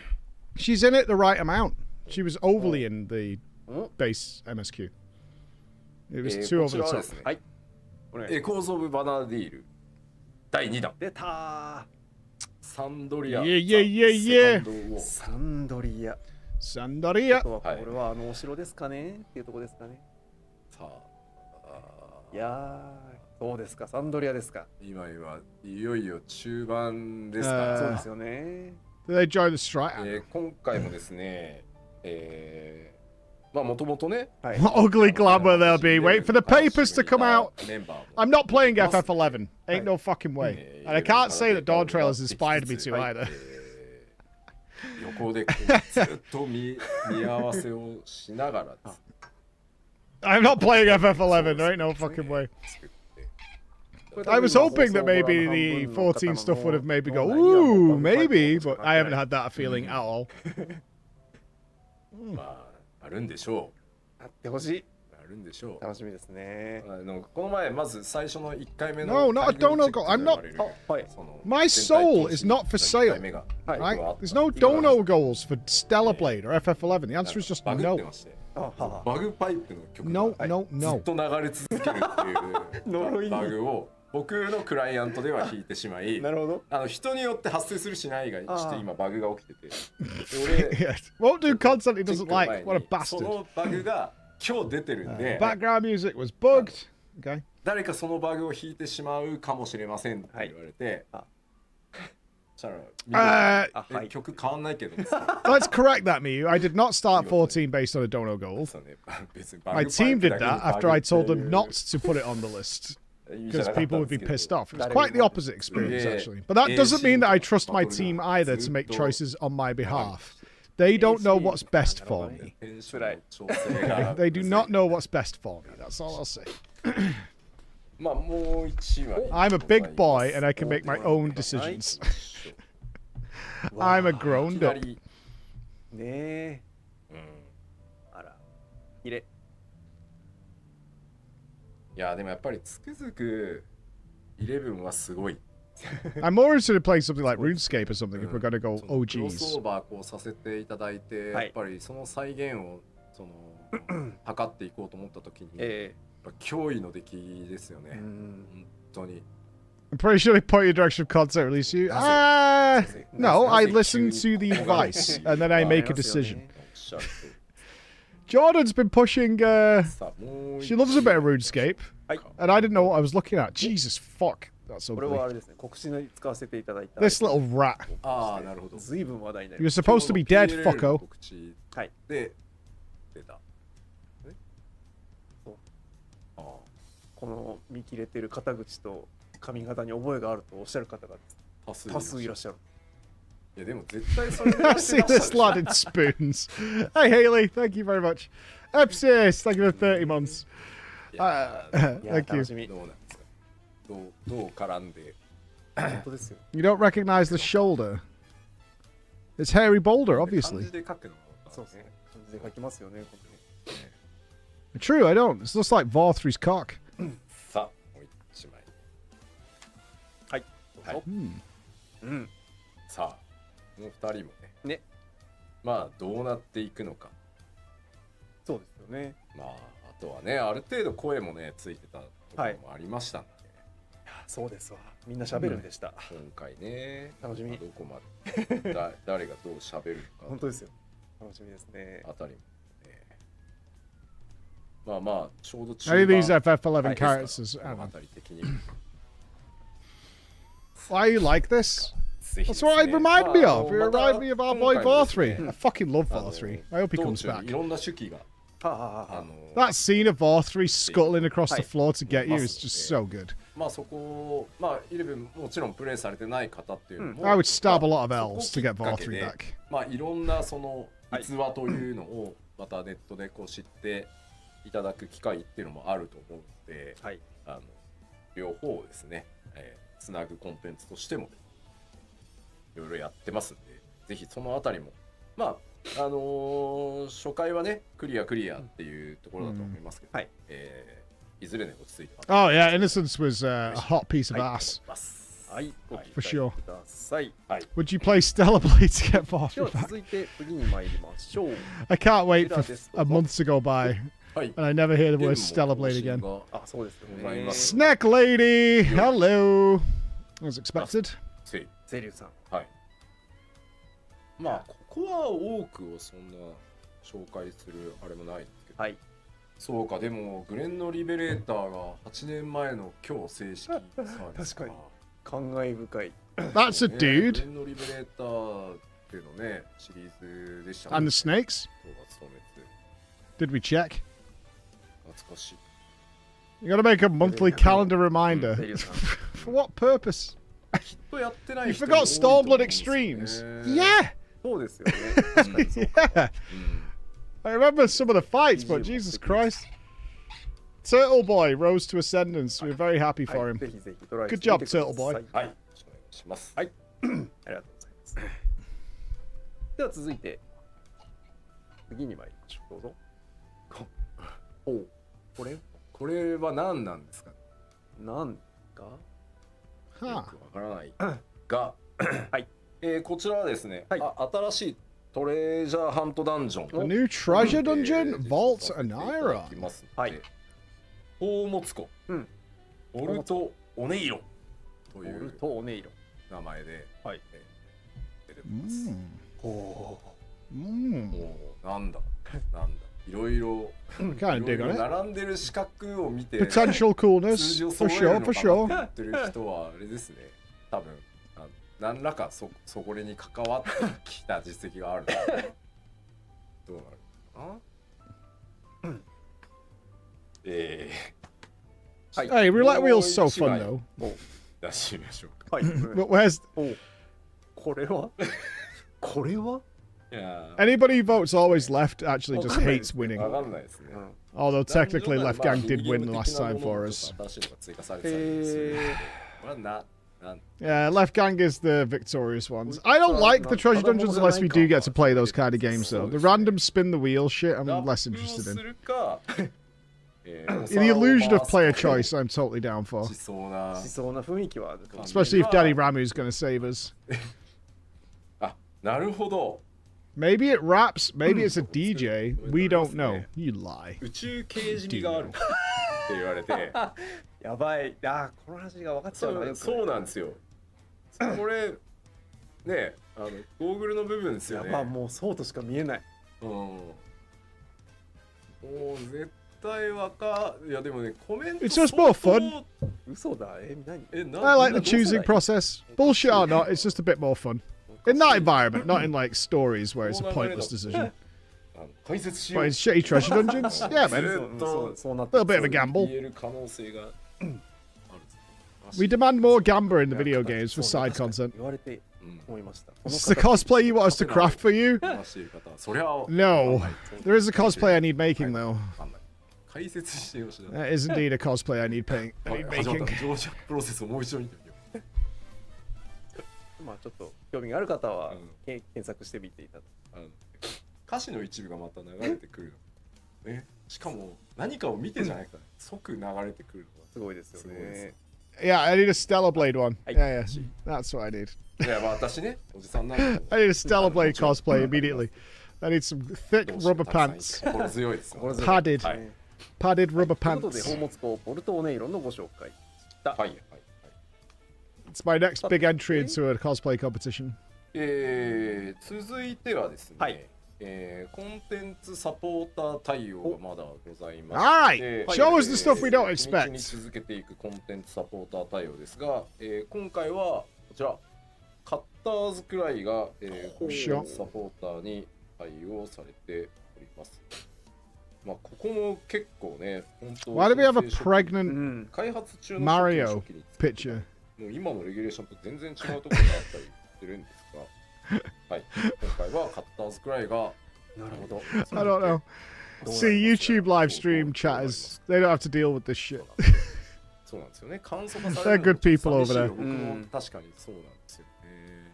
She's in it the right amount. She was overly in the base MSQ. It was too over the top. はい。エコーズ・オブ・バナディール第2弾。出たサンドリア。サンドリア。サンドリア。これはお城ですかねっていうとこですかね。さあ。いやー、どうですか、サンドリアですか。今いよいよ中盤ですから。そうですよね。Did they join the strike? 今回もですね、まあもともとね、What ugly glamour there'll be. Wait for the papers to come out. I'm not playing FF11. Ain't no fucking way. And I can't say that Dawn Trail has inspired me to either. 横でずっと見合わせをしながらです。I'm not playing FF11. There ain't no fucking way. I was hoping that maybe the 14 stuff would have maybe go, ooh, maybe, but I haven't had that feeling at all. まあ、あるんでしょう。あってほしい。あるんでしょう。楽しみですね。この前、まず最初の1回目の。No, not a Dono goal. I'm not. My soul is not for sale. Right? There's no Dono goals for Stellar Blade or FF11. The answer is just no. バグパイプの曲がずっと流れ続けるっていうバグを僕のクライアントでは引いてしまい、なるほど。人によって発生するしないがして今バグが起きてて、Won't do content he doesn't like. What a bastard. そのバグが今日出てるんで、background music was bugged. Okay. 誰かそのバグを引いてしまうかもしれませんって言われて。曲変わんないけど。Let's correct that, Miyu. I did not start 14 based on a Dono goal. My team did that after I told them not to put it on the list because people would be pissed off. It was quite the opposite experience, actually. But that doesn't mean that I trust my team either to make choices on my behalf. They don't know what's best for me. They do not know what's best for me. That's all I'll say. I'm a big boy and I can make my own decisions. I'm a grown up. ねえ。あら、綺麗。いやでもやっぱりつくづく11はすごい。I'm more interested in playing something like RuneScape or something if we're going to go OGs. クロスオーバーこうさせていただいて、やっぱりその再現を測っていこうと思った時に、驚異の出来ですよね。本当に。I'm pretty sure they point your direction of content release you. No, I listen to the advice and then I make a decision. Jordan's been pushing. She loves a bit of RuneScape, and I didn't know what I was looking at. Jesus fuck, that's ugly. This little rat. You're supposed to be dead, fucko. この見切れてる肩口と髪型に覚えがあるとおっしゃる方が多数いらっしゃる。いやでも絶対それで I see this lad in spoons. Hey Haley, thank you very much. Epsis, thank you for 30 months. Thank you. どう絡んで。本当ですよ。You don't recognize the shoulder. It's hairy boulder, obviously. そうですね。漢字で書きますよね。True, I don't. It looks like Vorthry's cock. さあ、もう一枚。はい。はい。さあ、もう二人もね。まあ、どうなっていくのか。そうですよね。まあ、あとはね、ある程度声もね、ついてたところもありましたんで。そうですわ。みんな喋るんでした。今回ね。楽しみ。どこまで、誰がどう喋るのか。本当ですよ。楽しみですね。あたりも。まあまあ、ちょうど中 Any of these FF11 characters? Why you like this? That's what it reminded me of. It reminded me of our boy Vorthry. I fucking love Vorthry. I hope he comes back. That scene of Vorthry scuttling across the floor to get you is just so good. まあそこ、まあ11もちろんプレイされてない方っていうのも、I would stab a lot of L's to get Vorthry back. まあいろんなその逸話というのをまたネットでこう知っていただく機会っていうのもあると思うので、両方をですね、つなぐコンテンツとしてもいろいろやってますんで、ぜひそのあたりもまあ初回はねクリアっていうところだと思いますけど、いずれね落ち着いてます。Oh yeah, Innocence was a hot piece of ass. はい、ご期 For 待 sure. ください。はい。 Would you play Stellar Blade to get では Barfy 続 back? いて次に参りましょう。 I can't wait こちら for です。 a month to go by はい and I never hear the word Stellar Blade again. あ、そうですよございね。ます Snack Lady, hello. As expected. せいゼリュウさん。はい。まあここは多くをそんな紹介するあれもないですけど。はい。そうか、でもグレンのリベレーターが8年前の今日正式サービス。確かに。感慨深い。 That's a グ dude. レンのリベレーターっていうのね、シリーズでしたね。 And the snakes? 動画務めて Did we check? 懐かしい。 You gotta make a monthly calendar reminder. For what purpose? きっとやってない You 人も forgot 多いと思うん Stormblood ですよね Extremes. Yeah. そうですよね。確かにそうか。 Yeah. I remember some of the fights, but Jesus Christ. Turtle Boy rose to ascendance. We're very happy for him. ぜひぜひトライ Good してみ job, てください。 Turtle Boy. はい。よろしくお願いします。はい。ありがとうございます。では続いて次に参りましょう。どうぞ。おう、これは何なんですか。なんか。よくわからないが、はい。こちらはですね、新しいトレジャーハントダンジョン。 The new treasure dungeon, Vault and Iron. はい。宝物庫。オルト・オネイロというオルト・オネイロ名前で、はい。出てます。もうなんだいろいろ Can't dig on it. 並んでる四角を見て Potential coolness. 数字を For 揃える sure, の for かな sure. って言ってる人はあれですね。多分何らかそこに関わってきた実績があるのでどうなるかな。Hey, roulette wheel's so fun though. 出してみましょうか。はい。 But where's これはこれは anybody who votes always left actually just hates winning. わかんないですね。 Although technically Left Gang did win the last time for us. 新しいのが追加されてたんですよね。これはなん Yeah, Left Gang is the victorious ones. I don't like the treasure dungeons unless we do get to play those kind of games though. The random spin the wheel shit I'm less interested in. The illusion of player choice I'm totally down for. しそうな雰囲気はある。 Especially if Daddy Ramu's gonna save us. なるほど。 Maybe it raps, maybe it's a DJ. We don't know. You lie. 宇宙刑事味があるって言われて。やばい。この話が分かっちゃうな。そうなんですよ。これね、ゴーグルの部分ですよね。やば、もうそうとしか見えない。もう絶対いやでもね、コメント It's just more fun. 嘘だ。何？ I like the choosing process. Bullshit or not, it's just a bit more fun. In that environment, not in like stories where it's a pointless decision. But in shitty treasure dungeons, yeah, man. A little bit of a gamble. We demand more gamba in the video games for side content. Is the cosplay you want us to craft for you? No. There is a cosplay I need making though. That is indeed a cosplay I need making. まあちょっと興味がある方は検索してみていただく。歌詞の一部がまた流れてくるの。ね。しかも何かを見てじゃないから、即流れてくるのがすごいですよね。Yeah, I need a Stellar Blade one. Yeah, yeah. That's what I need. いや、私ね、おじさんなんで。I need a Stellar Blade cosplay immediately. I need some thick rubber pants. 心強いです。 Padded. Padded rubber ということで、 pants. 宝物庫ポルトオネイロンのご紹介でした。はい。 It's my next big entry into a cosplay competition. 続いてはですね、コンテンツサポーター対応がまだございまして、 Alright, show us the stuff we don't expect. 地道に続けていくコンテンツサポーター対応ですが、今回はこちらカッターズくらいが、コンテンツサポーターに対応されております。まあここも結構ね、本当 Why do we have a pregnant 開発中の Mario picture? もう今のレギュレーションと全然違うところがあったりするんですが、はい、今回はカッターズくらいが、なるほど。I don't know. See, YouTube live stream chatters, they don't have to deal with this shit. そうなんですよね。簡素化される They're good people over there. 僕も確かにそうなんですよね。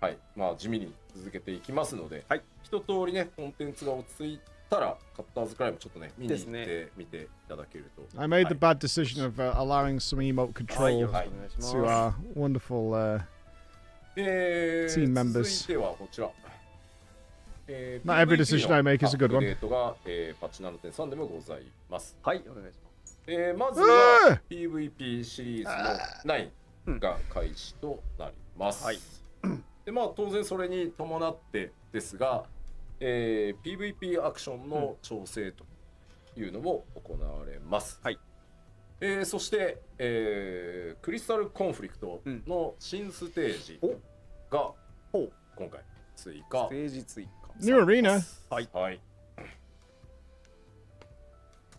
はい、まあ地味に続けていきますので、一通りねコンテンツが落ち着いたらカッターズクライもちょっとね見に行ってみていただけると。I made the bad decision of allowing some emote control to our wonderful team members. 続いてはこちら。Not every decision I make is a good one. アップデートが、パッチ 7.3 でもございます。はい、お願いします。まずは PVP シリーズの9が開始となります。はい、でまあ当然それに伴ってですが、PVP アクションの調整というのも行われます。はい、そして、クリスタルコンフリクトの新ステージが今回追加。ステージ追加。New arena. はい。はい。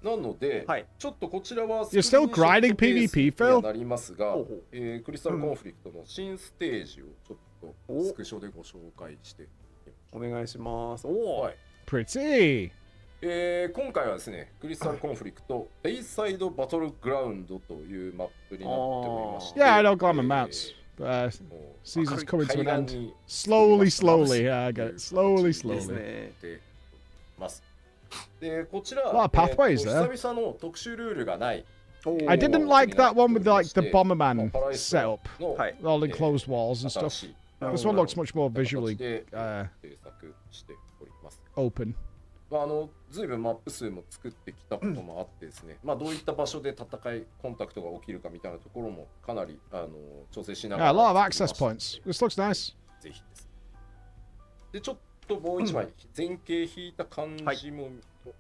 なので、ちょっとこちらは You're still grinding PVP, Phil? なりますが、クリスタルコンフリクトの新ステージをちょっとスクショでご紹介してお願いします。はい。Pretty. 今回はですね、クリスタルコンフリクトベイサイドバトルグラウンドというマップになっておりまして、Yeah, I don't glamour maps. Season's coming to an end. Slowly, slowly. Yeah, I get it. Slowly, slowly. でこちら、a lot of pathways there. 久々の特殊ルールがない。I didn't like that one with like the Bomberman setup, all enclosed walls and stuff. This one looks much more visually open. ずいぶんマップ数も作ってきたこともあってですね、まあどういった場所で戦いコンタクトが起きるかみたいなところもかなり調整しながら。Yeah, a lot of access points. This looks nice. ぜひです。でちょっともう一枚前景引いた感じも。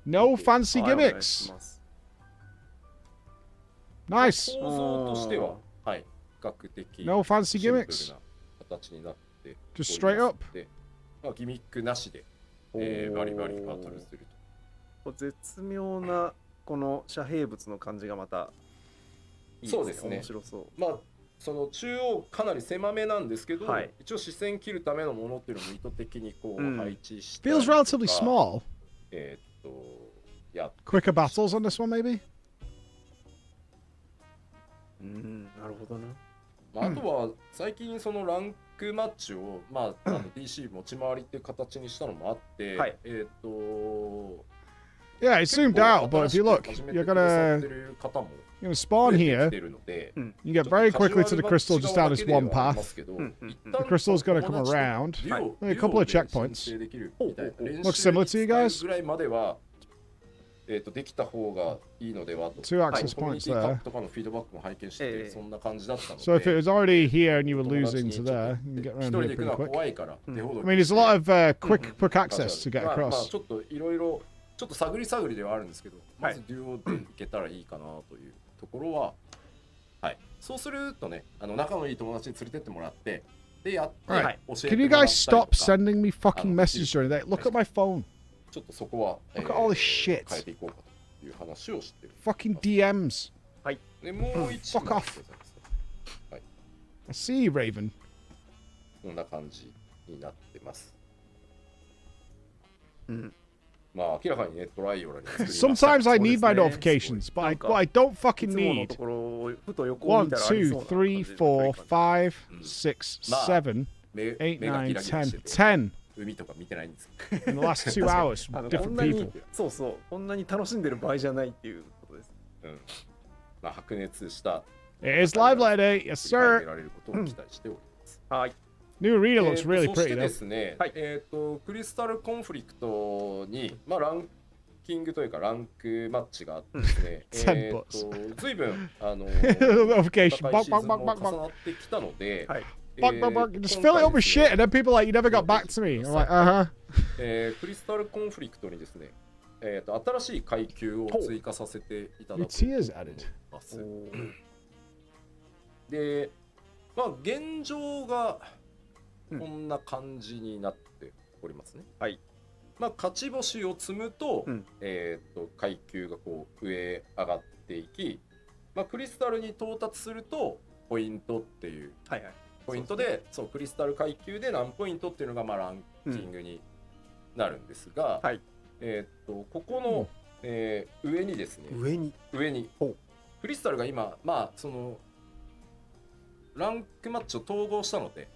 No fancy gimmicks. Nice. 構造としてははい比較的 No fancy gimmicks. 形になって。Just straight up. まあギミックなしで。バリバリバトルすると絶妙なこの遮蔽物の感じがまたいいですね。そうですね。面白そう。まあその中央かなり狭めなんですけど、一応視線切るためのものっていうのも意図的にこう配置して。Feels relatively small. や Quicker battles on this one maybe? なるほどな。あとは最近そのランクマッチをまあDC 持ち回りっていう形にしたのもあって、Yeah, it zoomed out, but if you look, you're gonna spawn here. You get very quickly to the crystal just down this one path. The crystal's gonna come around. A couple of checkpoints. Looks similar to you guys? できた方がいいのではと。Two access points there. とかのフィードバックも拝見してそんな感じだったので。So if it was already here and you were losing to there, you can get around here pretty quick. 怖いから。I mean, there's a lot of quick access to get まあ across. ちょっといろいろちょっと探り探りではあるんですけど、まずデュオでいけたらいいかなというところは、はい。そうするとね、仲のいい友達に連れてってもらって、でやって教えてもらったりとか。Can you guys stop sending me fucking messages or anything? Look at my phone. ちょっとそこは Look at all this shit. 変えていこうかという話をしてる。Fucking DMs. はい。でもう一 Fuck off. はい。I see you, Raven. こんな感じになってます。まあ明らかにねトライオラに Sometimes I need my notifications, but I don't fucking need 1, 2, 3, 4, 5, 6, 7, 8, 9, 10. 10. 海とか見てないんです。 In the last 2 hours, different people. そうそう、こんなに楽しんでる場合じゃないっていうことです。まあ白熱した。It is live lady, yes sir. 得られることを期待しております。はい。New arena looks really そして pretty で though. すね、クリスタルコンフリクトに、まあ、ランキングというかランクマッチがあってですね、随分Notification. 高いシーズンも重なってきたので、Bark, bark, bark. Just fill it up with shit, and then people are like, you never got back to me. I'm like, uh-huh. クリスタルコンフリクトにですね、新しい階級を追加させていただくと思います。で、まあ現状がこんな感じになっておりますね。はい。まあ勝ち星を積むと、階級がこう上上がっていき、まあクリスタルに到達するとポイントっていう。ポイントで、そうクリスタル階級で何ポイントっていうのがまあランキングになるんですが、ここの、上にですね、上にクリスタルが今まあそのランクマッチを統合したので、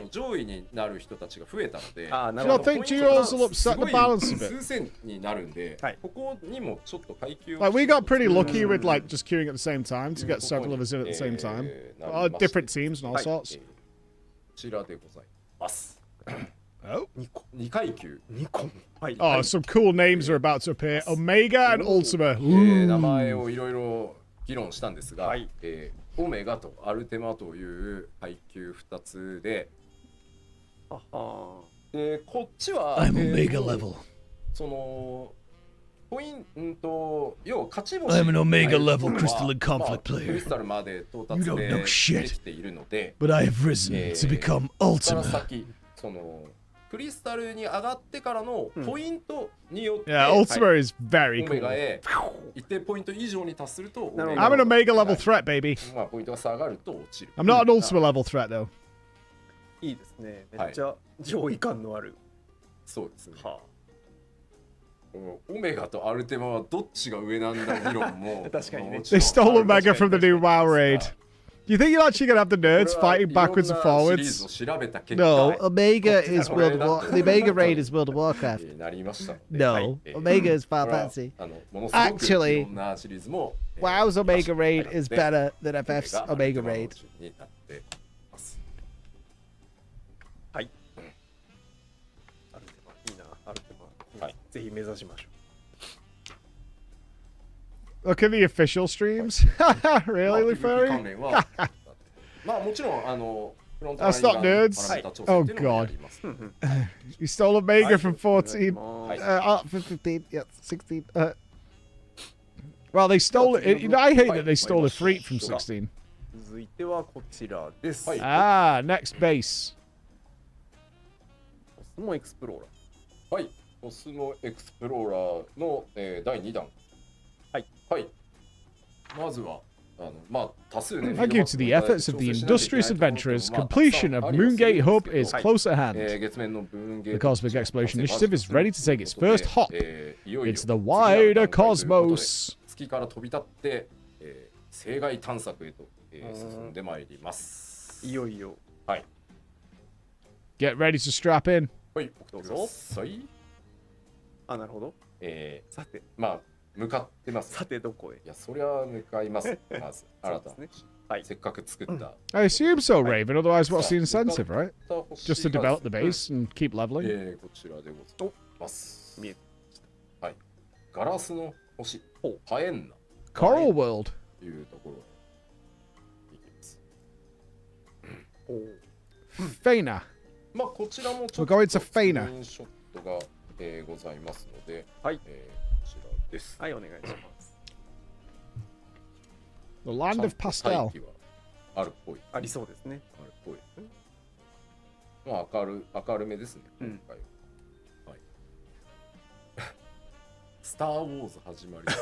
上位になる人たちが増えたので、I think GOs will upset the balance a bit. 数千になるんで、ここにもちょっと階級を Like we got pretty lucky with like just queuing at the same time to get several of us in at the same time. Different teams and all sorts. こちらでございます。 Oh. 2階級。2個。Oh, some cool names are about to appear. Omega and Ultima. 名前をいろいろ議論したんですが、オメガとアルテマという階級2つで、こっちは、I'm Omega level. そのポイント、要は勝ち星 I'm an Omega level Crystal and Conflict クリ player. スタルまで到達 You don't で know で shit. きているので、 But I have risen to become ここから Ultima. 先そのクリスタルに上がってからのポイントによって、Yeah, Ultima is very オメ cool. ガへ一定ポイント以上に達すると、I'm an Omega level threat, baby. まあポイントが下がると落ちる。 I'm not an Ultima level threat though. いいですね。めっちゃ上位感のある。そうですね。オメガとアルテマはどっちが上なんだ議論も確かにね。 They stole Omega from the new WoW raid. Do you think you're actually gonna have the nerds fighting backwards and forwards? No, Omega is World of War. The Omega raid is World of Warcraft. No, Omega is Final Fantasy. Actually, WoW's Omega raid is better than FF's Omega raid. はい。いいな、アルテマ。ぜひ目指しましょう。 Look at the official streams. Really, Lufari? まあもちろんThat's not nerds. Oh god. You stole Omega from 14. 15, yeah, 16. Well, they stole it. You know, I hate that they stole the Freak from 16. 続いてはこちらです。Ah, next base. コスモエクスプローラー。はい、コスモエクスプローラーの、第2弾。はい。まずは、まあ、多数ね。 Thank you to the efforts of the industrious adventurers, completion of Moongate Hub is close at hand. The Cosmic Exploration Initiative is ready to take its first hop into the wider cosmos. 月から飛び立って、星外探索へと、進んでまいります。いよいよ。はい。 Get ready to strap in. はい、どうぞ。はい。あ、なるほど。さて、まあ。向かってます。さてどこへ？いや、そりゃ向かいます。まず新たな、せっかく作った。I assume so, Raven. Otherwise, what's the incentive, right? Just to develop the base and keep leveling. こちらでございます。見えはい。ガラスの星。パエンナ。Coral World. というところに行きます。Fena. まあこちらもちょっとスクリーンショットが、ございますので、はい。はい、お願いします。 The Land of Pastel. あるっぽい。ありそうですね。あるっぽい。まあ明るめですね。今回は。はい。スター・ウォーズ始まり。ス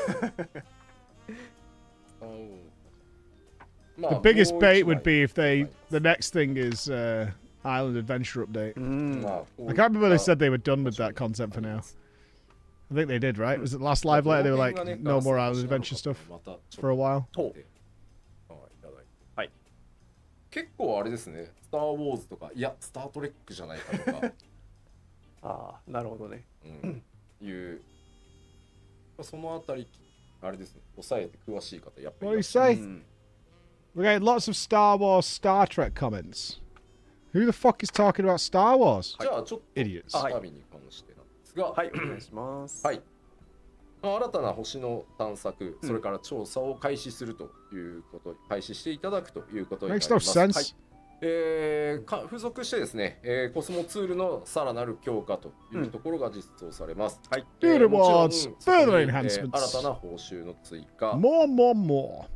ター・ウォーズ。The biggest bait would be if the next thing is Island Adventure update. I can't remember they said they were done with that content for now. I think they did, right? Was it the last live letter? They were like, no more Island Adventure stuff for a while. はい。結構あれですね。スター・ウォーズとか、いや、スター・トレックじゃないかとか。ああ、なるほどね。いう、そのあたり、あれですね。抑えて詳しい方、やっぱり。 What do you say? We got lots of Star Wars, Star Trek comments. Who the fuck is talking about Star Wars? じゃあ、ちょっと、idiots. 旅に関してなんですが、はい、お願いします。はい。新たな星の探索、それから調査を開始するということ、開始していただくということになります。Makes no sense. 付属してですね、コスモツールのさらなる強化というところが実装されます。はい。Rewards, further enhancements. 新たな報酬の追加。More.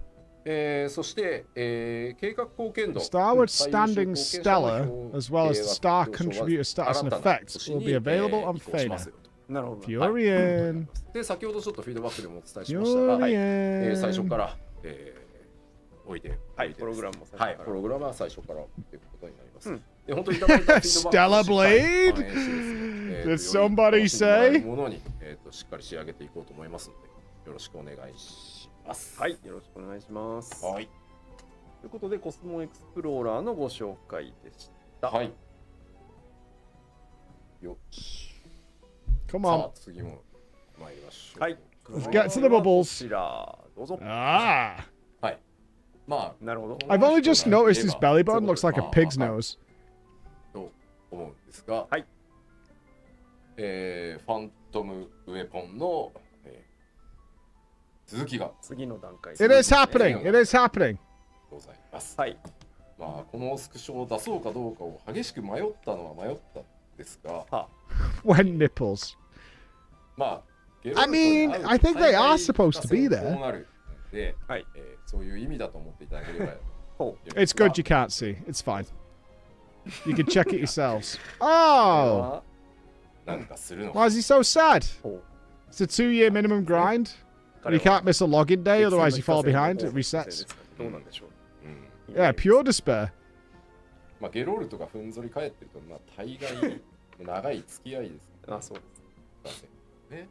そして、計画貢献度 Starward Standing Stellar, as well as the Star Contributor status and effects, will be available on Fena. なるほど。Furion. で、先ほどちょっとフィードバックでもお伝えしましたが、最初から、置いて、はい、プログラムもはい、プログラムは最初からということになります。で、本当にいただいたフィードバックを Stellar Blade? Did somebody say? ものにしっかり仕上げていこうと思いますので、よろしくお願いします。はい、よろしくお願いします。はい。いうことでコスモエクスプローラーのご紹介でした。はい。よし。Come on. さあ次も参りましょう。はい。Let's get to the bubbles. こちらどうぞ。Ah. はい。まあ、なるほど。I've only just noticed his belly button looks like a pig's nose. と思うんですが、はい。ファントムウェポンの、続きが次の段階。It is happening. It is happening. ございます。はい。まあこのスクショを出そうかどうかを激しく迷ったのは迷ったんですが、When nipples. まあ、I mean, I think they are supposed to be こう there. なるので、はい。そういう意味だと思っていただければ。It's good you can't see. It's fine. You can check it yourselves. Oh! なんかするの。 Why is he so sad? It's a 2-year minimum grind. You can't miss a login day, otherwise you fall behind. It resets. どうなんでしょう。Yeah, pure despair. まあゲロールとかふんぞり返ってると、まあ大概長い付き合いです。あ、そうです。ね。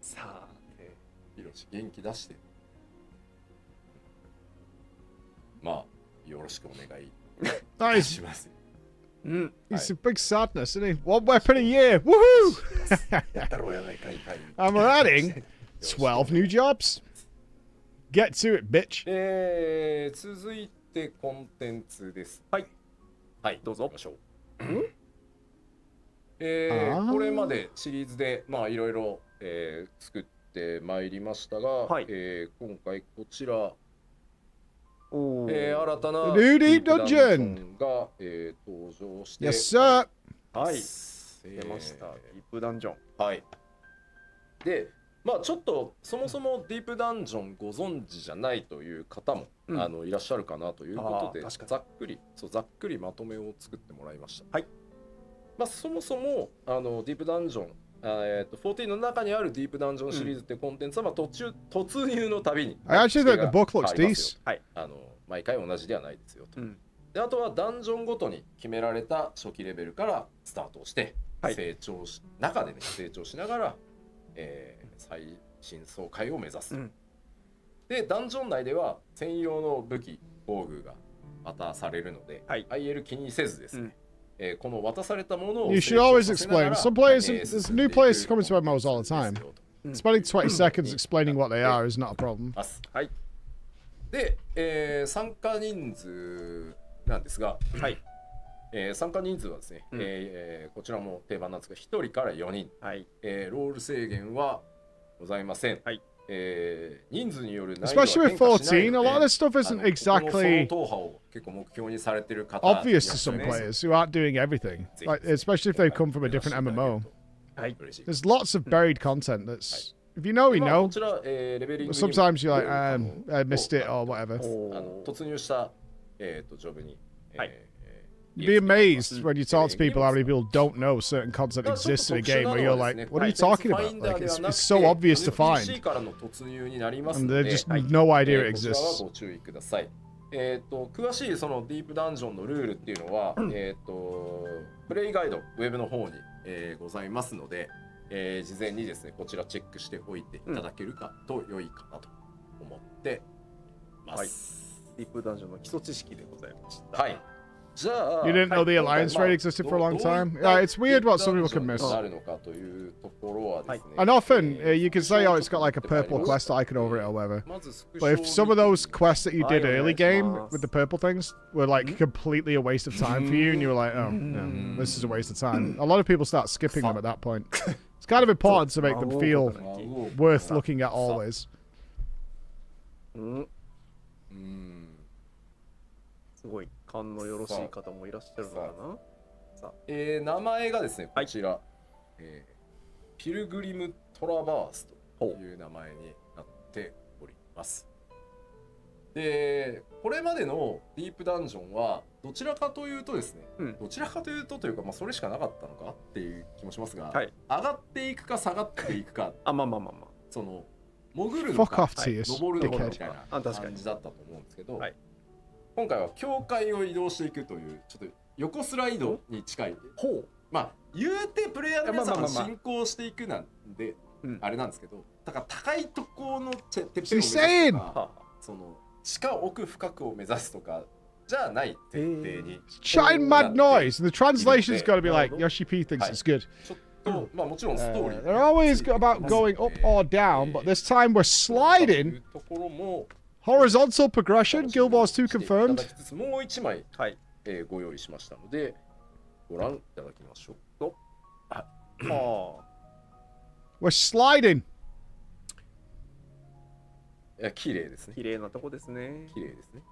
さあ、ヒロシ元気出して。まあよろしくお願いします。It's a big sadness, isn't he? One weapon a year. Woohoo! I'm adding 12 new jobs. Get to it, bitch. 続いてコンテンツです。はい。はい、どうぞ。これまでシリーズでまあいろいろ作ってまいりましたが、はい、今回こちら。新たな New Deep Dungeon が、登場して、Yes, sir. はい、出ました。ディープダンジョン。はい。で、まあちょっとそもそもディープダンジョンご存知じゃないという方も、いらっしゃるかなということで、ざっくりまとめを作ってもらいました。はい。まあそもそもディープダンジョン14の中にあるディープダンジョンシリーズってコンテンツはまあ突入のたびに I actually think the book looks decent. はい、毎回同じではないですよと。であとはダンジョンごとに決められた初期レベルからスタートをして、成長しながら、最新爽快を目指す。でダンジョン内では専用の武器防具が渡されるので、IL 気にせずですね。この渡されたものを You should always explain. Some players, there's new players coming to MMOs all the time. Spending 20 seconds explaining what they are is not a problem. はい。で、参加人数なんですが、はい。参加人数はですね、こちらも定番なんですが、1人から4人。はい。ロール制限はございません。はい。人数による難易度は Especially with 14, a lot of this stuff isn't exactly obvious to some players who aren't doing everything. Like, especially if they've come from a different MMO. There's lots of buried content that's, if you know, you know. But sometimes you're like, I missed it or whatever. 突入したジョブに。You'd be amazed when you talk to people how many people don't know certain content exists in a game where you're like, what are you talking about? Like, it's so obvious to find. And they just have no idea it exists. 詳しいそのディープダンジョンのルールっていうのは、プレイガイド、ウェブの方に、ございますので、事前にですね、こちらチェックしておいていただけるかと良いかなと思ってます。ディープダンジョンの基礎知識でございました。はい。You didn't know the Alliance raid existed for a long time? Yeah, it's weird what some people can miss. And often you can say, oh, it's got like a purple quest icon over it or whatever. But if some of those quests that you did early game with the purple things were like completely a waste of time for you, and you were like, oh, no, this is a waste of time. A lot of people start skipping them at that point. It's kind of important to make them feel worth looking at always. すごい勘のよろしい方もいらっしゃるのかな。さあ、名前がですね、こちら、ピルグリムトラバースという名前になっております。で、これまでのディープダンジョンはどちらかというとですね、どちらかというとというか、まあそれしかなかったのかっていう気もしますが、上がっていくか下がっていくか、その潜るのか登るのかみたいな感じだったと思うんですけど。今回は境界を移動していくというちょっと横スライドに近い。まあ言うてプレイヤーの皆さんが進行していくなんであれなんですけど、だから高いところのてっぺんを目指すとか、そのしか奥深くを目指すとかじゃない設定に。Chatting mad noise, and the translation's got to be like Yoshi P thinks it's good. ちょっとまあもちろんストーリー。They're always about going up or down, but this time we're sliding. ところも Horizontal progression. Guild Wars 2 confirmed. もう一枚ご用意しましたのでご覧いただきましょう。We're sliding. いや綺麗ですね。綺麗なとこですね。綺麗ですね。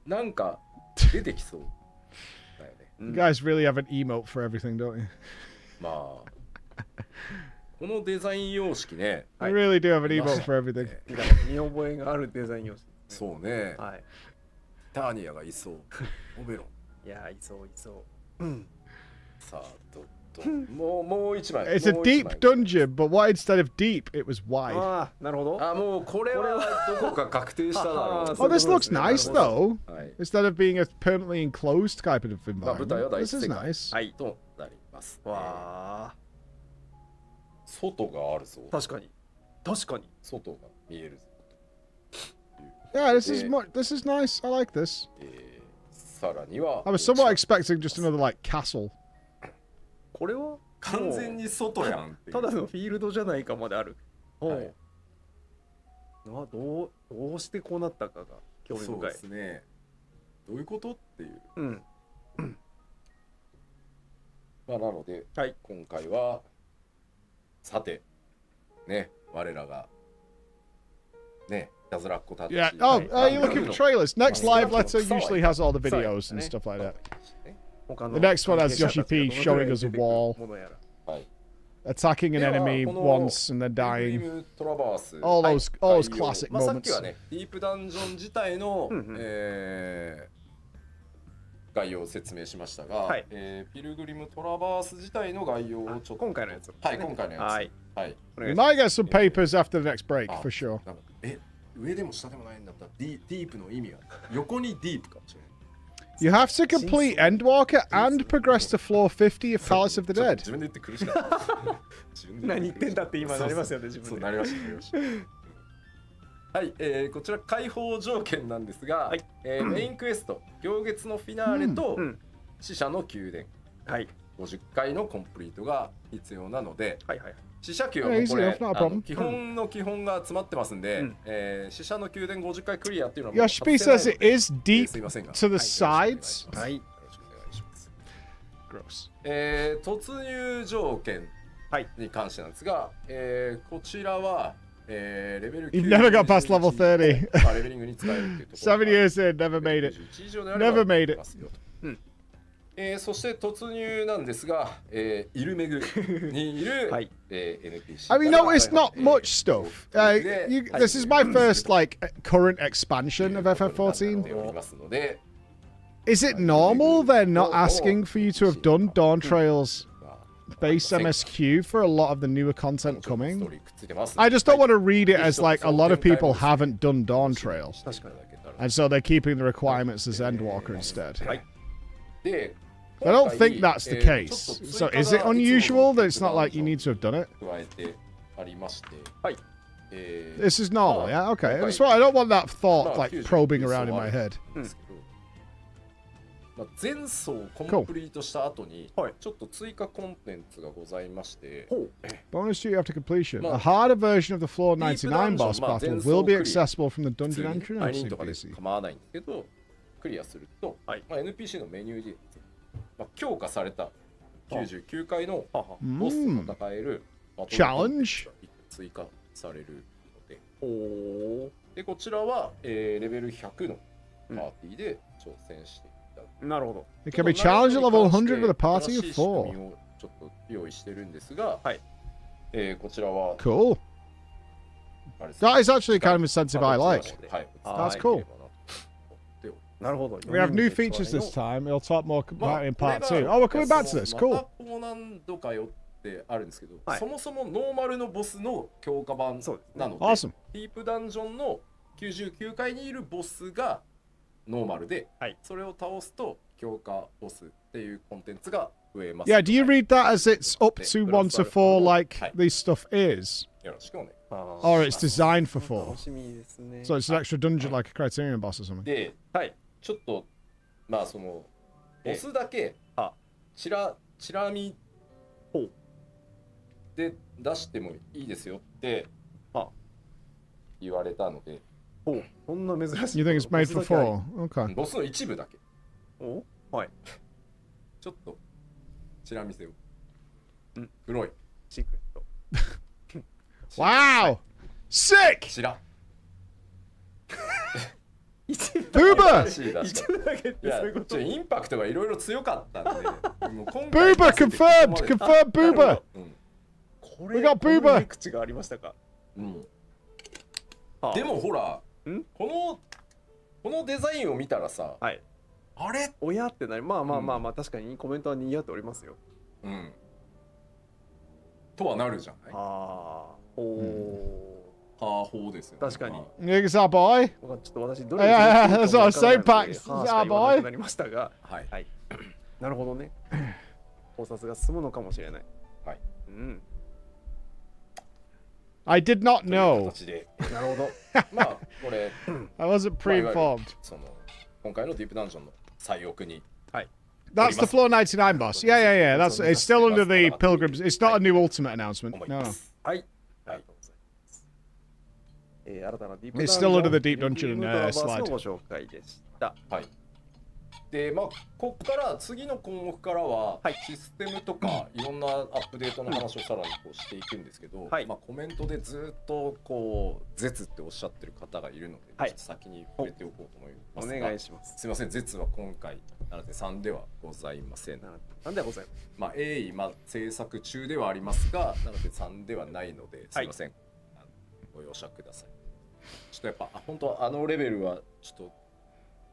なんか出てきそうだよね。You guys really have an emote for everything, don't you? まあこのデザイン様式ね。I really do have an emote for everything. 見覚えがあるデザイン様式。そうね。はい。ターニアがいそう。オベロン。いやいそういそう。さあもう一枚。It's a deep dungeon, but what instead of deep, it was wide. ああ、なるほど。あ、もうこれはどこか確定しただろう。Oh, this looks nice though. Instead of being a permanently enclosed type of environment. This is nice. はいとなります。わあ。外があるぞ。確かに。確かに。外が見えるぞ。Yeah, this is nice. I like this. さらには。I was somewhat expecting just another like castle. これは完全に外やん。ただのフィールドじゃないかまである。はい。どうしてこうなったかが興味深い。そうですね。どういうことっていう。まあなので、今回はさてね我らがねいたずらっ子たち。Yeah. Oh, you're looking for trailers. Next live letter usually has all the videos and stuff like that. The next one has Yoshi P showing us a wall, attacking an enemy once and then dying. All those classic moments. さっきはね、ディープダンジョン自体の概要を説明しましたが、ピルグリムトラバース自体の概要をちょっと今回のやつ。はい、今回のやつ。はい。We might get some papers after the next break for sure. 上でも下でもないんだったらディープの意味は横にディープかもしれない。You have to complete Endwalker and progress to floor 50 of Palace of the Dead. 自分で言って苦しかった。何言ってんだって今なりますよね、自分で。そうなりました。はい、こちら開放条件なんですが、メインクエスト、行月のフィナーレと死者の宮殿、50回のコンプリートが必要なので、死者宮はこれ基本の基本が詰まってますんで、死者の宮殿50回クリアっていうのはYoshi P says it is deep to the sides. はい。よろしくお願いします。Gross. 突入条件に関してなんですが、こちらはレベル You've never got past level 30. レベリングに使えるっていうところ。7 years in, never made it. Never made it. そして突入なんですが、イルメグにいる、NPC。I mean, no, it's not much stuff. This is my first like current expansion of FF14. Is it normal they're not asking for you to have done Dawn Trail's base MSQ for a lot of the newer content coming? I just don't want to read it as like a lot of people haven't done Dawn Trail, and so they're keeping the requirements as Endwalker instead. I don't think that's the case. So is it unusual that it's not like you need to have done it? This is normal, yeah? Okay. That's why I don't want that thought like probing around in my head. 前走コンプリートした後にちょっと追加コンテンツがございまして、 Bonus duty after completion. A harder version of the floor 99 boss battle will be accessible from the dungeon entrance. とかで構わないんですけど、クリアすると、NPC のメニューで強化された99回のボスと戦えるチャレンジ追加されるので、こちらはレベル100のパーティーで挑戦していただく。なるほど。It can be challenged at level 100 with a party of 4. ちょっと用意してるんですが、こちらは Cool. That is actually kind of incentive I like. That's cool. なるほど。 We have new features this time. We'll talk more about it in part 2. Oh, we're coming back to this. Cool. 何度かよってあるんですけど、そもそもノーマルのボスの強化版なので、ディープダンジョンの99階にいるボスがノーマルで、それを倒すと強化ボスっていうコンテンツが増えます。Yeah, do you read that as it's up to 1 to 4 like this stuff is? よろしくお願いします。 Or it's designed for 4. 楽しみですね。 So it's an extra dungeon like a Criterion boss or something. で、ちょっとまあそのボスだけチラ見で出してもいいですよって言われたので。そんな珍しい。 You think it's made for 4? Okay. ボスの一部だけ。はい。ちょっとチラ見せを。黒い。シークレット。Wow! Sick! チラ。Booba! いや、インパクトがいろいろ強かったんで。Booba confirmed! Confirmed Booba! We got Booba! 口がありましたか。でもほら、このデザインを見たらさ、あれ親ってなり、まあ確かにコメントは似合っておりますよ。とはなるじゃない。ほうですよ。確かに。Niggas our boy. ちょっと私どれthat's what I was saying, Pax. Our boy. なりましたが、なるほどね。考察が進むのかもしれない。I did not know. なるほど。まあこれ I wasn't pre-informed. その今回のディープダンジョンの最奥に。That's the floor 99 boss. Yeah. That's it's still under the pilgrims. It's not a new ultimate announcement. No. It's still under the deep dungeon slide. ご紹介でした。で、まあここから次の項目からはシステムとかいろんなアップデートの話をさらにこうしていくんですけど、まあコメントでずっとこう絶っておっしゃってる方がいるので、ちょっと先に触れておこうと思いますが。お願いします。すみません、絶は今回なので3ではございません。なんではございます。まあ鋭意制作中ではありますが、なので3ではないので、すみません、ご容赦ください。ちょっとやっぱ本当あのレベルはちょっと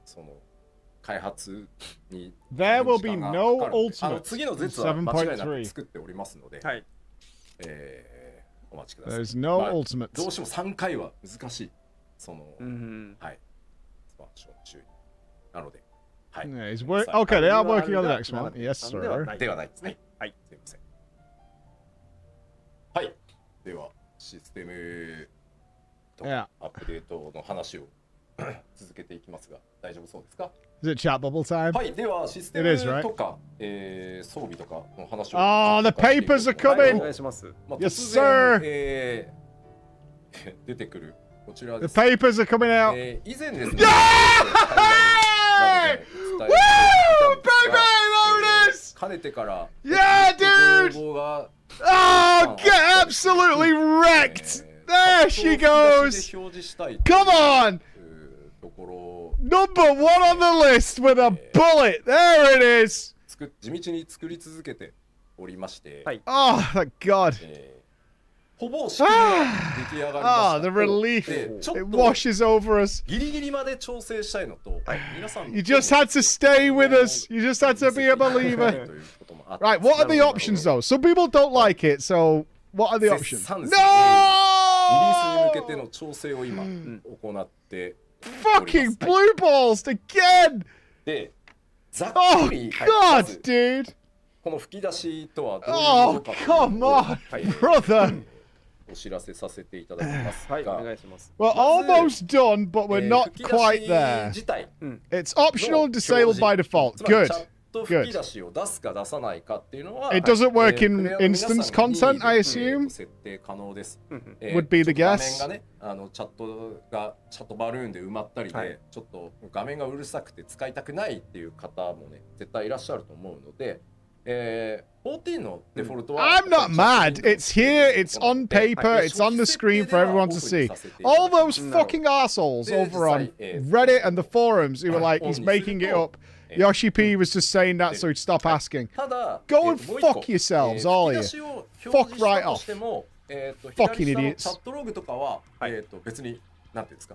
その開発に There will be no ultimate 次の絶は間違いなく作っておりますので、お待ちください。There's no ultimate. どうしても3回は難しい。そのはい。注意なので、はい。Okay, they are working on the next one. Yes, sir. ではないですね。はい、すみません。はい。ではシステムとアップデートの話を続けていきますが、大丈夫そうですか？ Is it chat bubble time? はい、ではシステムとか、装備とかの話を。Oh, the papers are coming! お願いします。Yes, sir! 出てくるこちらです。 The papers are coming out! 以前ですね。Woo! Baby! There it is! かねてから。Yeah, dude! Oh, get absolutely wrecked! There she goes! Come on! Number 1 on the list with a bullet! There it is! 地道に作り続けておりまして。Oh, thank God! ほぼ式が出来上がりました。Ah, the relief! It washes over us. ギリギリまで調整したいのと、皆さん You just had to stay with us. You just had to be a believer. Right, what are the options though? Some people don't like it, so what are the options? No! リリースに向けての調整を今行って。Fucking blue balls again! で、ざっくり God, dude! この吹き出しとはどういうものか come on, brother! お知らせさせていただきますが、お願いします。 We're almost done, but we're not quite there. It's optional and disabled by default. Good. Good. It doesn't work in instance content, I assume. Would be the guess. チャットバルーンで埋まったりで、ちょっと画面がうるさくて使いたくないっていう方もね、絶対いらっしゃると思うので、14のデフォルトは I'm not mad. It's here, it's on paper, it's on the screen for everyone to see. All those fucking assholes over on Reddit and the forums who were like, he's making it up. Yoshi P was just saying that so he'd stop asking. Go and fuck yourselves, all of you. Fuck right off. Fucking idiots. チャットログとかは別になんていうんですか。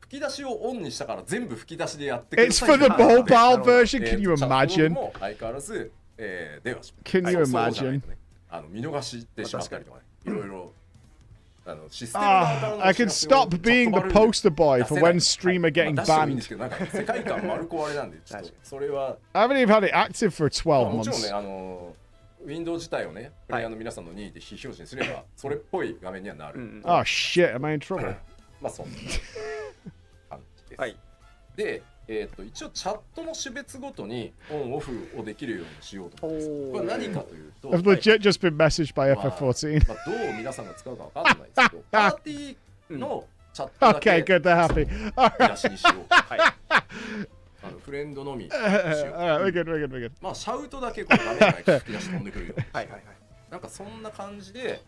吹き出しをオンにしたから全部吹き出しでやってください。 It's for the mobile version. Can you imagine? 相変わらずでは Can you imagine? 見逃してしまったりとかね。いろいろ。I can stop being the poster boy for when streamer getting banned. I haven't even had it active for 12 months. ウィンドウ自体をね、プレイヤーの皆さんの任意で非表示にすれば、それっぽい画面にはなる。Oh shit, am I in trouble? まあそんな感じです。はい。で、一応チャットの種別ごとにオンオフをできるようにしようと思います。これは何かというと、I've legit just been messaged by FF14. まあどう皆さんが使うかわかんないですけど、パーティーのチャットだけ Okay, good, they're happy. 吹き出しにしよう。はい。フレンドのみにしよう。We're good, we're good, we're good. まあシャウトだけこう画面内吹き出し飛んでくるよ。はいはいはい。なんかそんな感じで。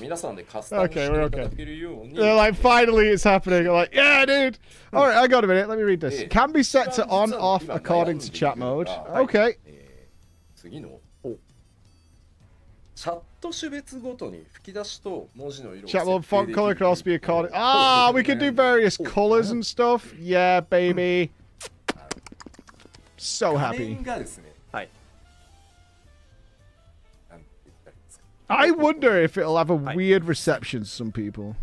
皆さんでカスタムしていただけるように。They're like, finally it's happening. I'm like, yeah, dude. All right, I got a minute. Let me read this. Can be set to on, off according to chat mode. Okay. 次のチャット種別ごとに吹き出しと文字の色を Chat mode font color could also be according. Ah, we can do various colors and stuff. Yeah, baby. So 画 happy. 面がですね。はい。I wonder if it'll have a weird reception to some people.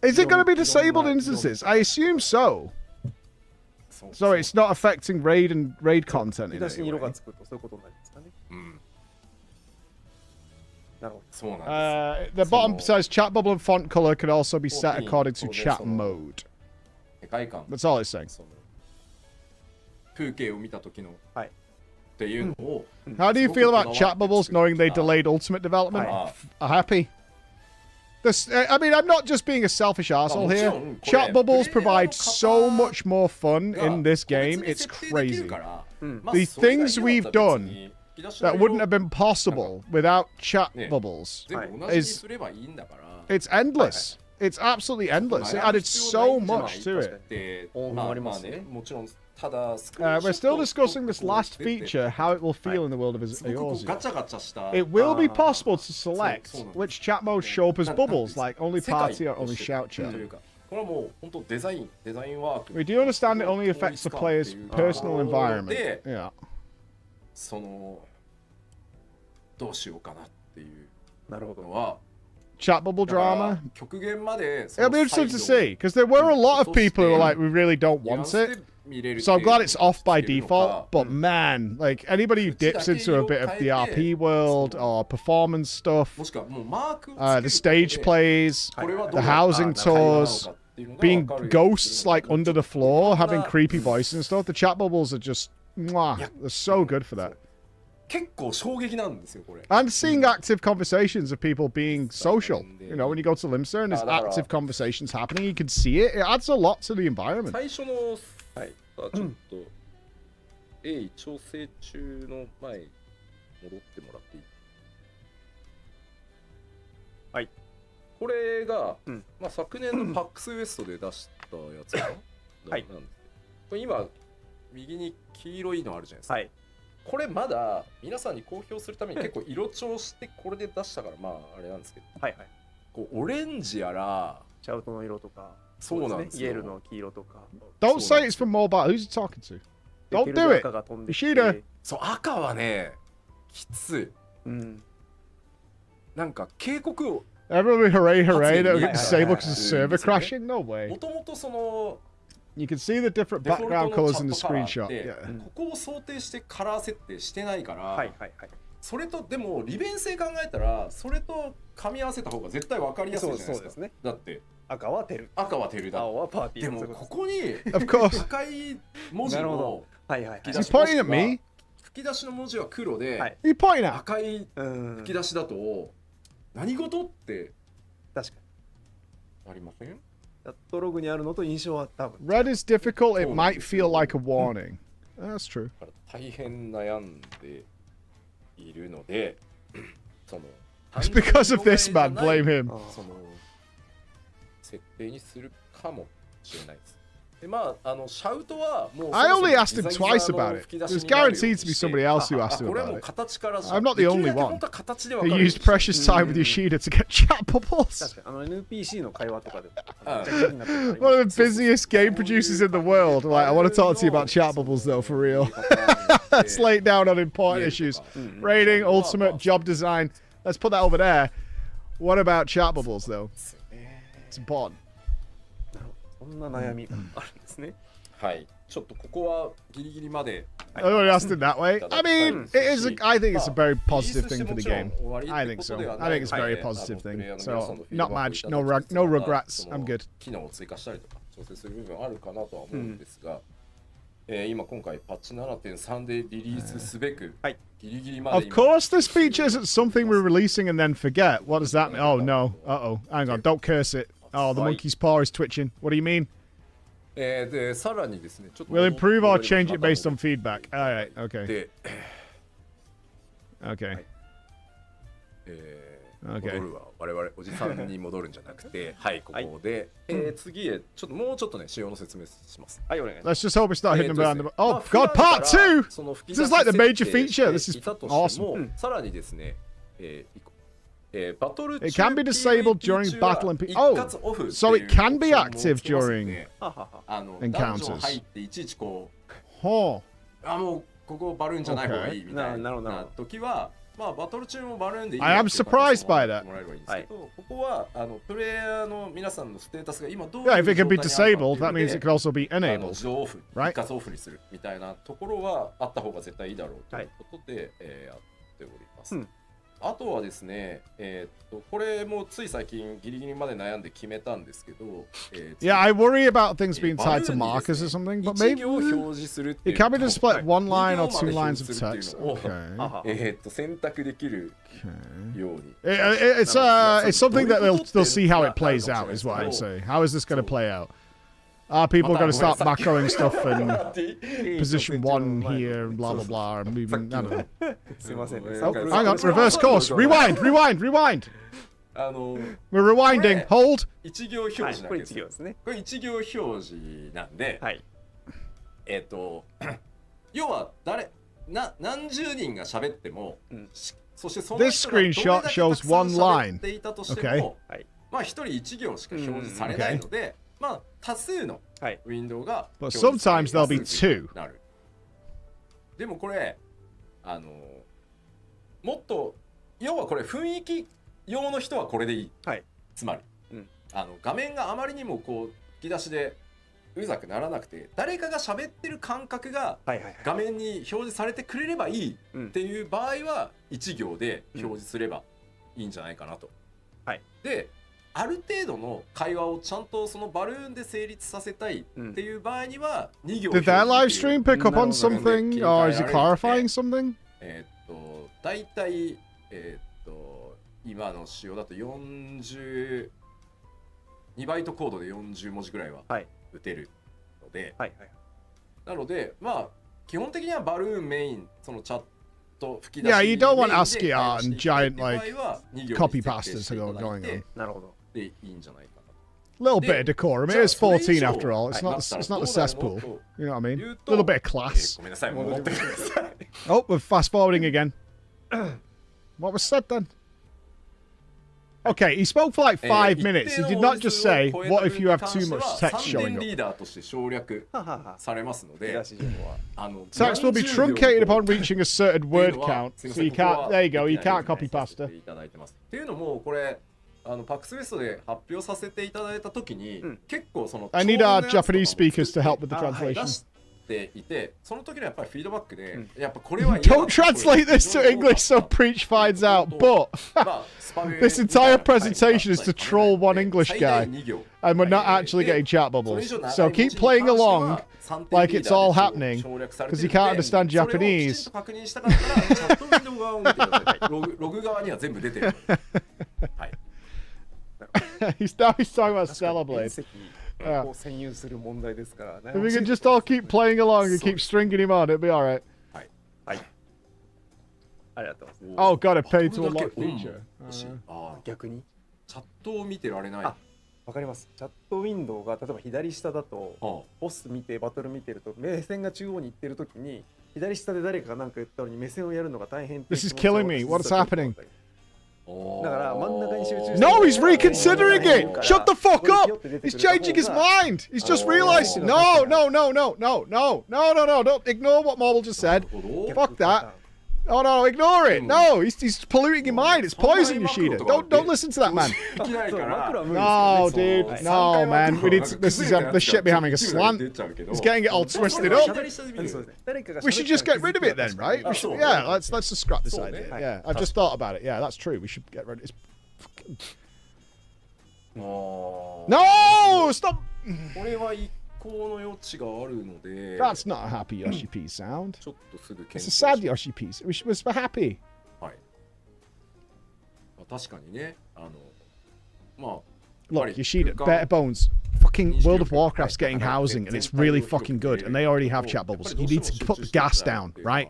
Is it going to be disabled instances? I assume so. So it's not affecting raid and raid content in any way. The bottom says chat bubble and font color can also be set according to chat mode. That's all it's saying. 風景を見た時のっていうのを How do you feel about chat bubbles knowing they delayed ultimate development? Happy. This, I mean, I'm not just being a selfish asshole here. Chat bubbles provide so much more fun in this game. It's crazy. The things we've done that wouldn't have been possible without chat bubbles is it's endless. It's absolutely endless. It added so much to it. We're still discussing this last feature, how it will feel in the world of Eorzea. It will be possible to select which chat modes show up as bubbles, like only party or only shout chat. We do understand it only affects the player's personal environment. Yeah. どうしようかなっていうのは Chat bubble drama. It'll be interesting to see, because there were a lot of people who were like, we really don't want it. So I'm glad it's off by default, but man, like anybody who dips into a bit of the RP world or performance stuff, the stage plays, the housing tours, being ghosts like under the floor, having creepy voices and stuff, the chat bubbles are just, mwah, they're so good for that. 結構衝撃なんですよこれ。 And seeing active conversations of people being social. You know, when you go to Limsa and there's active conversations happening, you can see it. It adds a lot to the environment. 最初のちょっと鋭意調整中の前に戻ってもらっていい？はい。これが、まあ昨年のパックスウエストで出したやつかな。はい。これ今右に黄色いのあるじゃないですか。はい。これまだ皆さんに公表するために結構色調してこれで出したからまああれなんですけど、はいはい、こうオレンジやらシャウトの色とか、そうなんですよ。イエルの黄色とか。Don't say it's from mobile. Who's he talking to? Don't do it. Ishida. そう赤はねきつい。なんか警告を。Everyone hooray hooray! Don't get disabled because of server crashing. No way. もともとその You can see the different background colors in the screenshot. ここを想定してカラー設定してないから、それとでも利便性考えたらそれと噛み合わせた方が絶対分かりやすいじゃないですか。そうですね。だって赤はテル、赤はテルだ。青はパーティー。でもここに Of course 赤い文字の吹き出し pointing at me? 吹き出しの文字は黒で、You pointing at? 赤い吹き出しだと何事って確かにありません？チャットログにあるのと印象は多分。Red is difficult. It might feel like a warning. That's true. 大変悩んでいるので、その It's because of this man. Blame him. その設定にするかもしれないです。でまあシャウトはもう I only asked him twice about it. There's guaranteed to be somebody else who asked him about it. I'm not the only one. He used precious time with Yoshida to get chat bubbles. NPC の会話とかで One of the busiest game producers in the world. Like, I want to talk to you about chat bubbles though, for real. Let's lay it down on important issues. Rating, ultimate, job design. Let's put that over there. What about chat bubbles though? It's important. そんな悩みがあるんですね。はいちょっとここはギリギリまで I already asked it that way. I mean, it is. I think it's a very positive thing for the game. I think so. I think it's a very positive thing. So not much, no regrets. I'm good. 機能を追加したりとか調整する部分あるかなとは思うんですが、今回パッチ 7.3 でリリースすべくギリギリまで Of course, this feature isn't something we're releasing and then forget. What does that mean? Oh no. Uh-oh. Hang on. Don't curse it. Oh, the monkey's paw is twitching. What do you mean? でさらにですね、ちょっと We'll improve or change it based on feedback. All right. Okay. で Okay. 戻るは我々おじさんに戻るんじゃなくて、はいここで、次へちょっともうちょっとね仕様の説明します。はいお願いします。Let's just hope it's not hitting around the. Oh God, part 2. This is like the major feature. This is awesome. さらにですね、バトル It can be disabled during battle and oh, so it can be active during encounters. 入っていちいちこう、もうここバルーンじゃない方がいいみたいな時は。まあバトル中もバルーンでいい。I am surprised by that. ここはプレイヤーの皆さんのステータスが今どういう Yeah, if it can be disabled, that means it can also be enabled. 自動オフ、一括オフにするみたいなところはあった方が絶対いいだろうということで、やっております。あとはですね、これもつい最近ギリギリまで悩んで決めたんですけど、Yeah, I worry about things being tied to markers or something, but maybe it can be displayed one line or two lines of text. Okay. 選択できるように。It's something that they'll see how it plays out, is what I'd say. How is this going to play out? Are people going to start macroing stuff and position 1 here and blah blah blah and moving? I don't know. Oh, hang on, reverse course. Rewind. We're rewinding. Hold. 一行表示なんですよ。これ一行表示なんで、要は何十人が喋っても、そしてその This screenshot shows one line. Okay. まあ一人一行しか表示されないので。まあ多数のウィンドウが But sometimes there'll be two. でもこれもっと要はこれ雰囲気用の人はこれでいい。つまり、画面があまりにもこう吹き出しでうざくならなくて誰かが喋ってる感覚が画面に表示されてくれればいいっていう場合は1行で表示すればいいんじゃないかなと。である程度の会話をちゃんとそのバルーンで成立させたいっていう場合には2行。 Did that live stream pick up on something or is he clarifying something? だいたい今の仕様だと42バイトコードで40文字ぐらいは打てるので、なのでまあ基本的にはバルーンメインそのチャット吹き出し Yeah, you don't want ASCII art and giant like copy pastas going on. なるほど。でいいんじゃないかな。Little bit of decorum. It is 14 after all. It's not the cesspool. You know what I mean? A little bit of class. ごめんなさい、戻ってください。Oh, we're fast forwarding again. What was said then? Okay, he spoke for like 5 minutes. He did not just say, what if you have too much text showing up? Text will be truncated upon reaching a certain word count. So you can't, there you go, you can't copy pasta. っていうのもこれパックスウェストで発表させていただいたときに、結構その I need our Japanese speakers to help with the translation. ていて、その時のやっぱりフィードバックで、やっぱこれは Don't translate this to English so Preach finds out, but this entire presentation is to troll one English guy, and we're not actually getting chat bubbles. So keep playing along like it's all happening, because you can't understand Japanese. ログ側には全部出てる。はい。He's talking about Celeblade. If we can just all keep playing along and keep stringing him on, it'll be alright. Oh god, it paid to unlock feature. 逆にチャットを見てられない。わかります。チャットウィンドウが例えば左下だと、ボス見てバトル見てると目線が中央に行ってるときに左下で誰かが何か言ったのに目線をやるのが大変。This is killing me. What's happening? だから真ん中に集中して。 No, he's reconsidering it. Shut the fuck up. He's changing his mind. He's just realized. No. Don't ignore what Marble just said. Fuck that. Oh no, ignore it. No, he's polluting your mind. It's poison, Yoshida. Don't listen to that man. No, dude. No, man. This shit be having a slant. He's getting it all twisted up. We should just get rid of it then, right? Yeah, let's just scrap this idea. Yeah, I've just thought about it. Yeah, that's true. We should get rid of it. No! Stop! That's not a happy Yoshi piece sound. It's a sad Yoshi piece. We was for happy. Look, Yoshida, Bare Bones, fucking World of Warcraft's getting housing, and it's really fucking good, and they already have chat bubbles. You need to put the gas down, right?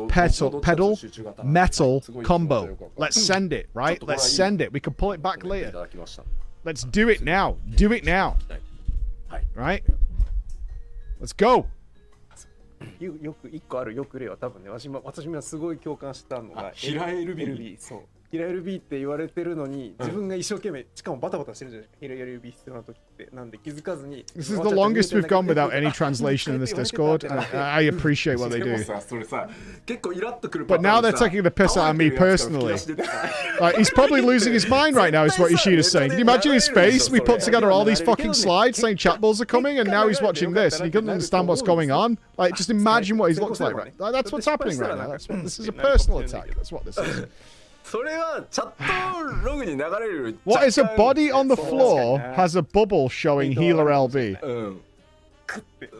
Pedal, metal, combo. Let's send it, right? Let's send it. We can pull it back later. Let's do it now. Do it now. Right? Let's go. よく1個あるよく例は多分ね、私もすごい共感したのがヒラ LB そうヒラ LB って言われてるのに自分が一生懸命しかもバタバタしてるじゃないヒラ LB 必要な時ってなんで気づかずに This is the longest we've gone without any translation in this Discord, and I appreciate what they do. But now they're taking the piss out of me personally. Like, he's probably losing his mind right now, is what Yoshida's saying. Can you imagine his face? We put together all these fucking slides saying chat balls are coming, and now he's watching this, and he doesn't understand what's going on. Like, just imagine what he looks like right now. That's what's happening right now. This is a personal attack. That's what this is. What is a body on the floor has a bubble showing healer LB?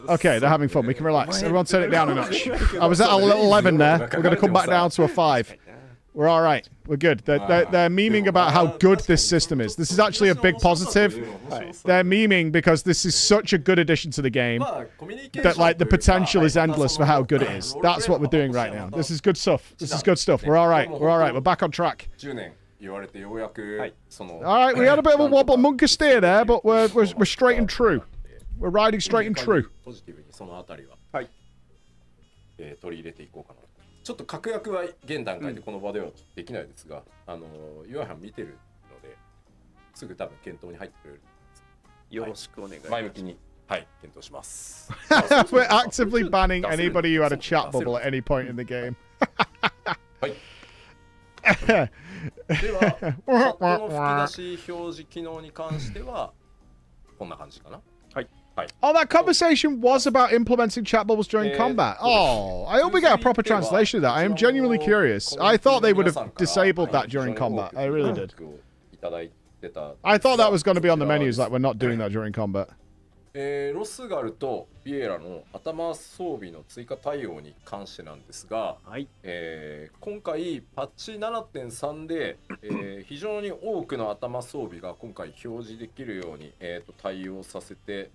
Okay, they're having fun. We can relax. Everyone turn it down a notch. I was at a little 11 there. We're going to come back down to a 5. We're all right. We're good. They're memeing about how good this system is. This is actually a big positive. They're memeing because this is such a good addition to the game that, like, the potential is endless for how good it is. That's what we're doing right now. This is good stuff. This is good stuff. We're all right. We're all right. We're back on track. All right, we had a bit of a wobble monkey steer there, but we're straight and true. We're riding straight and true. ちょっと確約は現段階でこの場ではできないですが、岩原見てるので、すぐ多分検討に入ってくれる。よろしくお願いします。前向きに、はい、検討します。We're actively banning anybody who had a chat bubble at any point in the game. はい。では、チャットの吹き出し表示機能に関してはこんな感じかな。はい。Oh, that conversation was about implementing chat bubbles during combat. Oh, I hope we get a proper translation of that. I am genuinely curious. I thought they would have disabled that during combat. I really did. I thought that was going to be on the menus, like we're not doing that during combat. ロスガルとビエラの頭装備の追加対応に関してなんですが、今回パッチ 7.3 で、非常に多くの頭装備が今回表示できるように、対応させて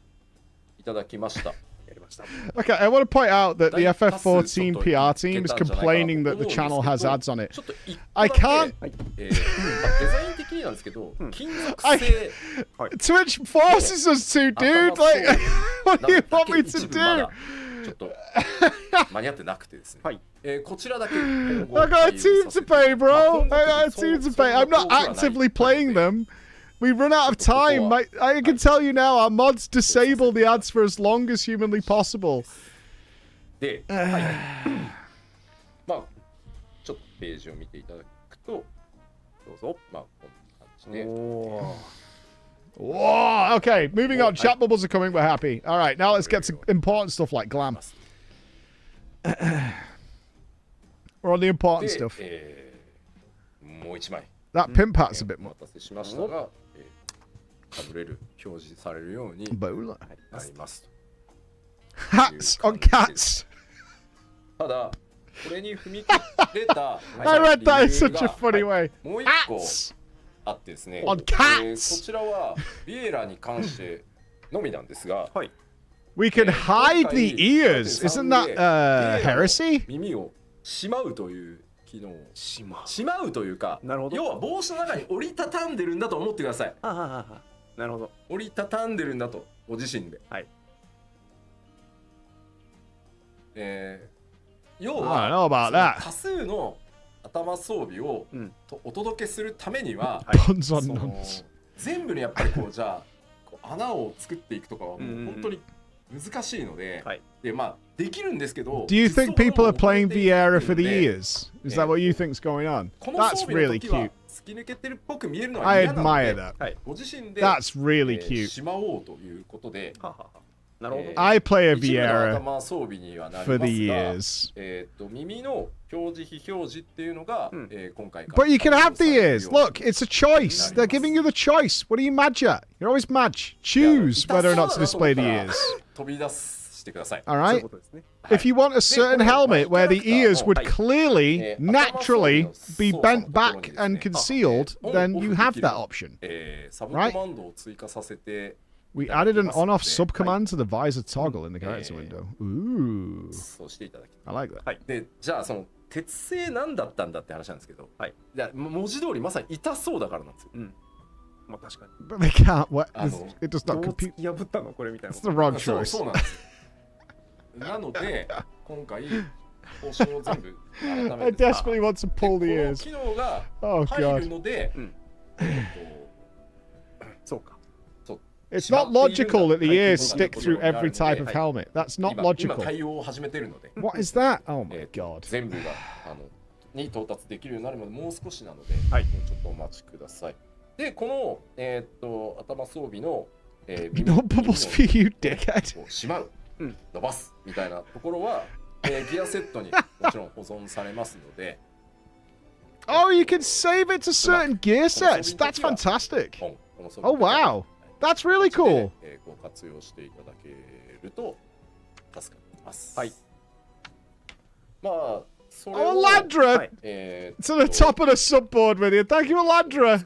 いただきました。Okay, I want to point out that the FF14 PR team is complaining that the channel has ads on it. I can't. Twitch forces us to, dude. Like, what do you want me to do? ちょっと間に合ってなくてですね。こちらだけ I got a team to pay, bro. I got a team to pay. I'm not actively playing them. We run out of time. I can tell you now, our mods disable the ads for as long as humanly possible. で、はい。まあちょっとページを見ていただくと、どうぞ。まあこんな感じで。Whoa! Okay, moving on. Chat bubbles are coming. We're happy. All right, now let's get to important stuff like glam. We're on the important stuff. もう一枚。That pimp hat's a bit more. お待たせしましたが、かぶれる表示されるようになります。Hats on cats. ただこれに踏み切れた I read that in such a funny way. もう一個あってですね。On cats. こちらはビエラに関してのみなんですが、We can hide the ears. Isn't that heresy? 耳をしまうという機能。しまうというか、要は帽子の中に折りたたんでるんだと思ってください。なるほど。折りたたんでるんだとご自身で。はい。要は多数の頭装備をお届けするためには、全部にやっぱりこうじゃあ穴を作っていくとかはもう本当に難しいので、でまあできるんですけど。Do you think people are playing Vieira for the ears? Is that what you think's going on? That's really cute. 突き抜けてるっぽく見えるのは嫌なので、 I admire that. ご自身で That's really cute. しまおうということで。なるほど。I play a 一部の Vieira 頭装備にはなり for ま the すが、 ears. 耳の表示非表示っていうのが、今回から But you can have the ears. Look, it's a choice. They're giving you the choice. What are you mad at? You're always mad. Choose whether or not to display the ears. 飛び出してください。 All right? If you want a certain helmet where the ears would clearly, naturally be bent back and concealed, then you have that option. サブコマンドを追加させて We added an on-off sub-command to the visor toggle in the character window. Ooh. そうしていただき I like that. で、じゃあその鉄製なんだったんだって話なんですけど、文字通りまさに痛そうだからなんですよ。まあ確かに。 But they can't. What? It does not compute. 破ったのこれみたいな。 It's the wrong そう choice. そうなんです。なので今回報酬を全部改め I て desperately want to pull the この ears. 機能が Oh 入る god. ので、そうか。It's not logical that the ears stick through every type of helmet. That's not 今 logical. 対応を始めてるので。 What is that? Oh my god. 全部がに到達できるようになるまでもう少しなので、もうちょっとお待ちください。で、この頭装備のNo bubbles for you, dickhead. しまう、伸ばすみたいなところは、ギアセットにもちろん保存されますので。Oh, you can save it to certain gear sets. That's fantastic. Oh wow. That's really cool. ご活用していただけると助かります。はい。まあ、それ Oh, Landra! To the top of the subboard with you. Thank you, Landra.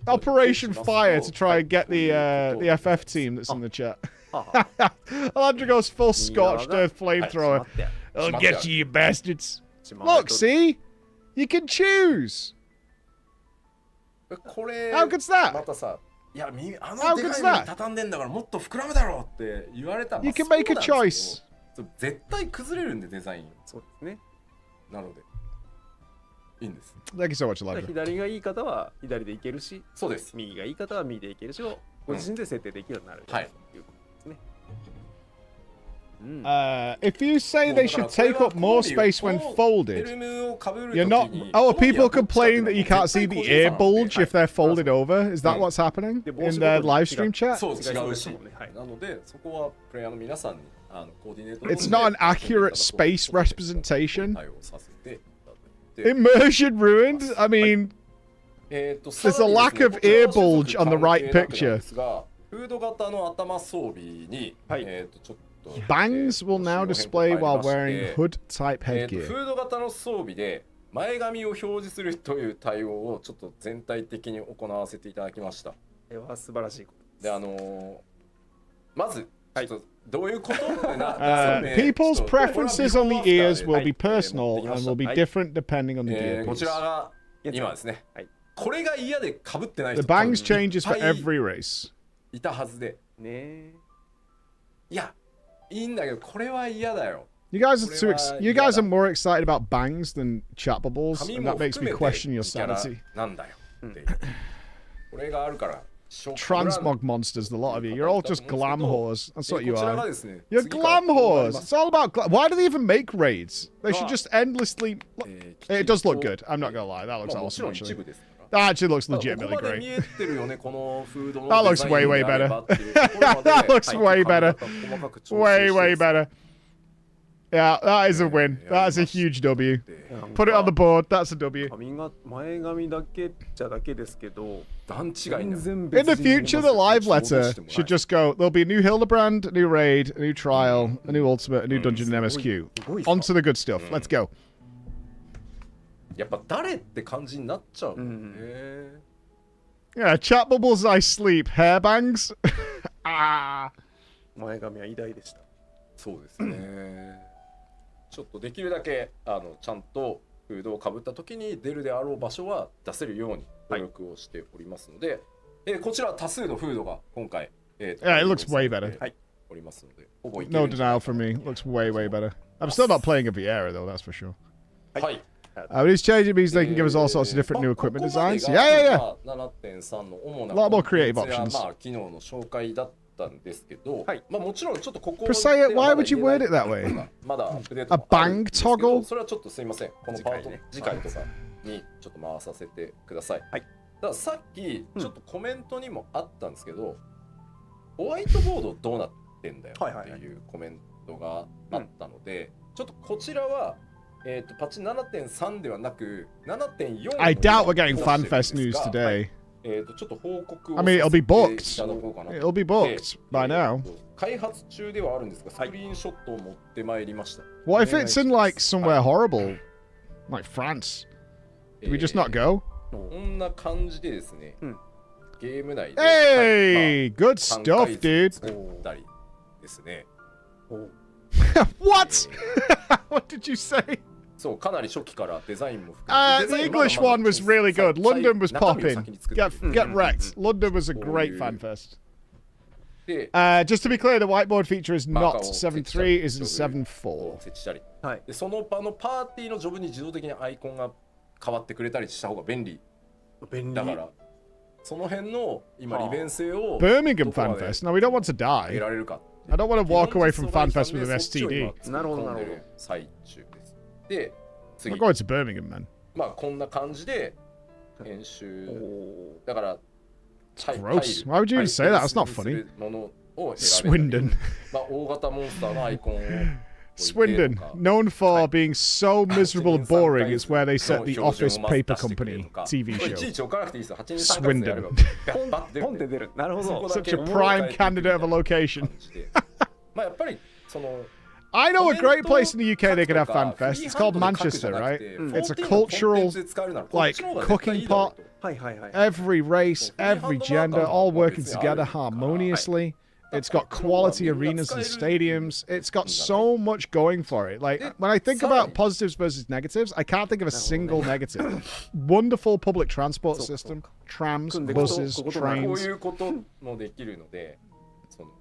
Operation Fire to try and get the FF team that's in the chat. Landra goes full scorched earth flamethrower. I'll get you, you bastards. Look, see? You can choose. これ How good's that? またさ、いや、あのでかいのに畳んでんだからもっと膨らむだろうって言われたら You can make a choice. 絶対崩れるんでデザイン。そうですね。なのでいいんです。 Thank you so much, Landra. 左がいい方は左でいけるし、そうです。右がいい方は右でいけるしをご自身で設定できるようになるということですね。If you say they should take up more space when folded, you're not. Oh, are people complaining that you can't see the ear bulge if they're folded over? Is that what's happening in their live stream chat? そう違うし、なのでそこはプレイヤーの皆さんにコーディネート。 It's not an accurate space representation. Immersion ruined. I mean, there's a lack of ear bulge on the right picture. フード型の頭装備にちょっと Bangs will now display while wearing hood-type フ headgear. ード型の装備で前髪を表示するという対応をちょっと全体的に行わせていただきました。これは素晴らしいことで、まずちょっとどういうこと？People's preferences on the ears will be personal and will be different depending on the gear こち piece. らが今ですね。これが嫌で被ってない The 人 bangs changes for every race. いたはずで。ね。いや、いいんだけどこれは嫌だよ。 You guys are you guys are more excited about bangs than chat bubbles, and that makes me question your sanity. なんだよってこれがあるから。 Transmog monsters, the lot of you. You're all just glam whores. That's what you are. You're glam whores. It's all about why do they even make raids? They should just endlessly... It does look good. I'm not going to lie. That looks awesome, actually. That actually looks legitimately great. That looks way, way better. That looks way better. Way, way better. Yeah, that is a win. That is a huge W. Put it on the board. That's a W. In the future, the live letter should just go, there'll be a new Hildebrand, a new raid, a new trial, a new ultimate, a new dungeon and MSQ. On to the good stuff. Let's go. やっぱ誰って感じになっちゃう。Yeah, chat bubbles I sleep. Hair bangs. 前髪は偉大でした。そうですね。ちょっとできるだけちゃんとフードをかぶった時に出るであろう場所は出せるように努力をしておりますので、こちら多数のフードが今回Yeah, it looks way better. おりますので、ほぼいけ No るんじゃない denial from me. Looks way, way better. I'm still not playing a Vieira though, that's for sure. はい。But these changes means they can give us all sorts of different new equipment designs. Yeah, yeah, yeah. 7.3 の主な A lot more creative options. 機能の紹介だったったんですけど、まあもちろんちょっとここ Priscilla, why would you word it that way? まだアップデー A トもあるん bang ですけど toggle? それはちょっとすいません。このパート次回とかにちょっと回させてください。はい。だからさっきちょっとコメントにもあったんですけど、ホワイトボードどうなってんだよっていうコメントがあったので、ちょっとこちらはパッチ 7.3 ではなく 7.4 I doubt we're getting FanFest news today. ちょっと報告を I mean, it'll be いただこうかな booked. It'll be booked by now. 開発中ではあるんですが、スクリーンショットを持ってまいりました。What if it's in like somewhere horrible, like France? Do we just not go? こんな感じでですね、ゲーム内で Hey, good stuff, dude. 作ったりですね。What? What did you say? そう、かなり初期からデザインも含めて。The English one was really good. London was popping. Get wrecked. London was a great FanFest. Just to be clear, the whiteboard feature is not 7.3, is in 7.4. 設置したり。でその場のパーティーのジョブに自動的にアイコンが変わってくれたりした方が便利。だから、その辺の今利便性を Birmingham FanFest. No, we don't want to die. 得られるか。I don't want to walk away from FanFest with an STD. なるほど、なるほど。最中です。で、次。We're going to Birmingham, man. まあこんな感じで編集だから。Gross. Why would you even say that? That's not funny. Swindon. まあ大型モンスターのアイコンを。Swindon, known for being so miserable and boring, is where they set the Office Paper Company TV show. Swindon. Such a prime candidate of a location. I know a great place in the UK they could have FanFest. It's called Manchester, right? It's a cultural, like, cooking pot. Every race, every gender, all working together harmoniously. It's got quality arenas and stadiums. It's got so much going for it. Like, when I think about positives versus negatives, I can't think of a single negative. Wonderful public transport system. Trams, buses, trains.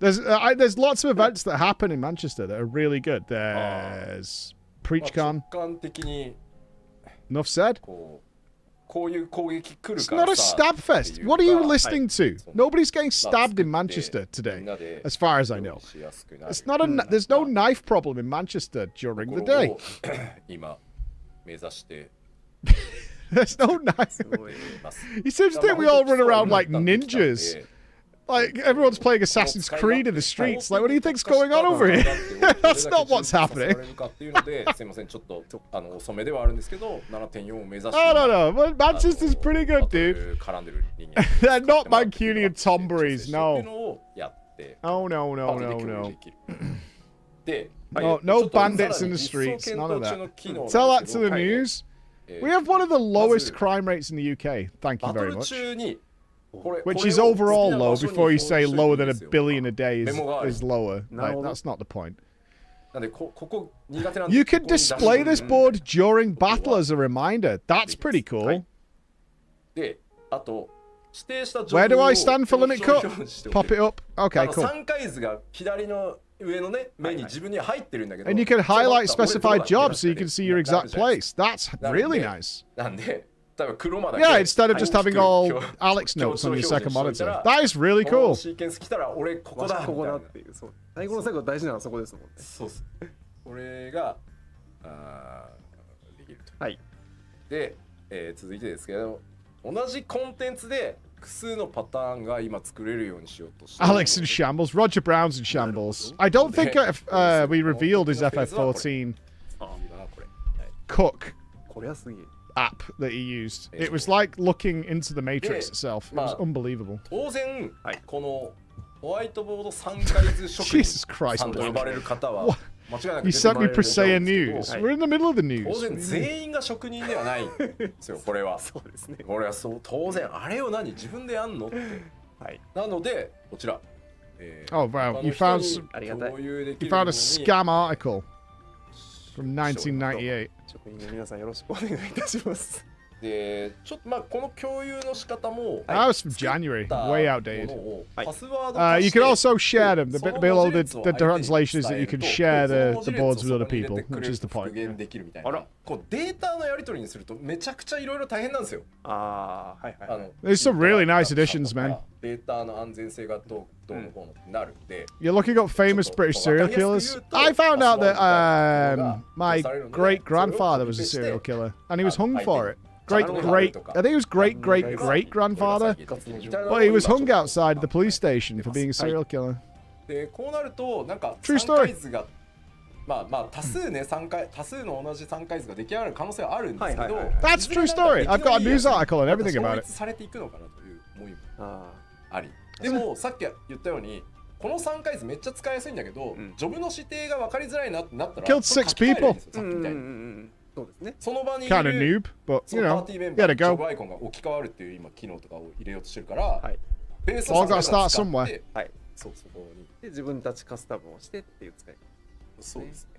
There's lots of events that happen in Manchester that are really good. There's PreachCon. Enough said. It's not a stab fest. What are you listening to? Nobody's getting stabbed in Manchester today, as far as I know. It's not a. There's no knife problem in Manchester during the day. There's no knife. He seems to think we all run around like ninjas. Like, everyone's playing Assassin's Creed in the streets. Like, what do you think's going on over here? That's not what's happening. Oh, no. Manchester's pretty good, dude. They're not Mancunian tombories, no. Oh, no. No bandits in the streets. None of that. Tell that to the news. We have one of the lowest crime rates in the UK. Thank you very much. Which is overall low before you say lower than 1 billion a day is lower. Like, that's not the point. You can display this board during battle as a reminder. That's pretty cool. Where do I stand for Limit Cut? Pop it up. Okay, cool. And you can highlight specified jobs so you can see your exact place. That's really nice. Yeah, instead of just having all Alex notes on your second monitor. That is really cool. Alex in shambles. Roger Brown's in shambles. I don't think we revealed his FF14 Cook app that he used. It was like looking into the Matrix itself. It was unbelievable. Jesus Christ. You sent me Priscilla news. We're in the middle of the news. Oh, wow. You found a scam article from 1998. でちょっとまあこの共有の仕方も That was from January. Way outdated. パスワード化して You can also share them. The bit below the translation is that you can share the boards with other people, which is the point. あら、こうデータのやり取りにするとめちゃくちゃいろいろ大変なんですよ。ああ、はいはい。There's some really nice additions, man. データの安全性がどうのこうのってなるんで。You're looking up famous British serial killers. I found out that my great grandfather was a serial killer, and he was hung for it. I think he was great grandfather, but he was hung outside the police station for being a serial killer. でこうなるとなんか True story. まあ多数ね多数の同じ3回図が出来上がる可能性はあるんですけど、That's a true story. I've got a news article and everything about it. されていくのかなという思いもあり。でもさっき言ったようにこの3回図めっちゃ使いやすいんだけど、ジョブの指定が分かりづらいなってなったら Killed 6 people. そうですね。その場に kind of noob, but you know, gotta go. ジョブアイコンが置き換わるっていう今機能とかを入れようとしてるから、ベース all gotta start somewhere. はい、そうそこにで自分たちカスタムをしてっていう使い方。そうですね。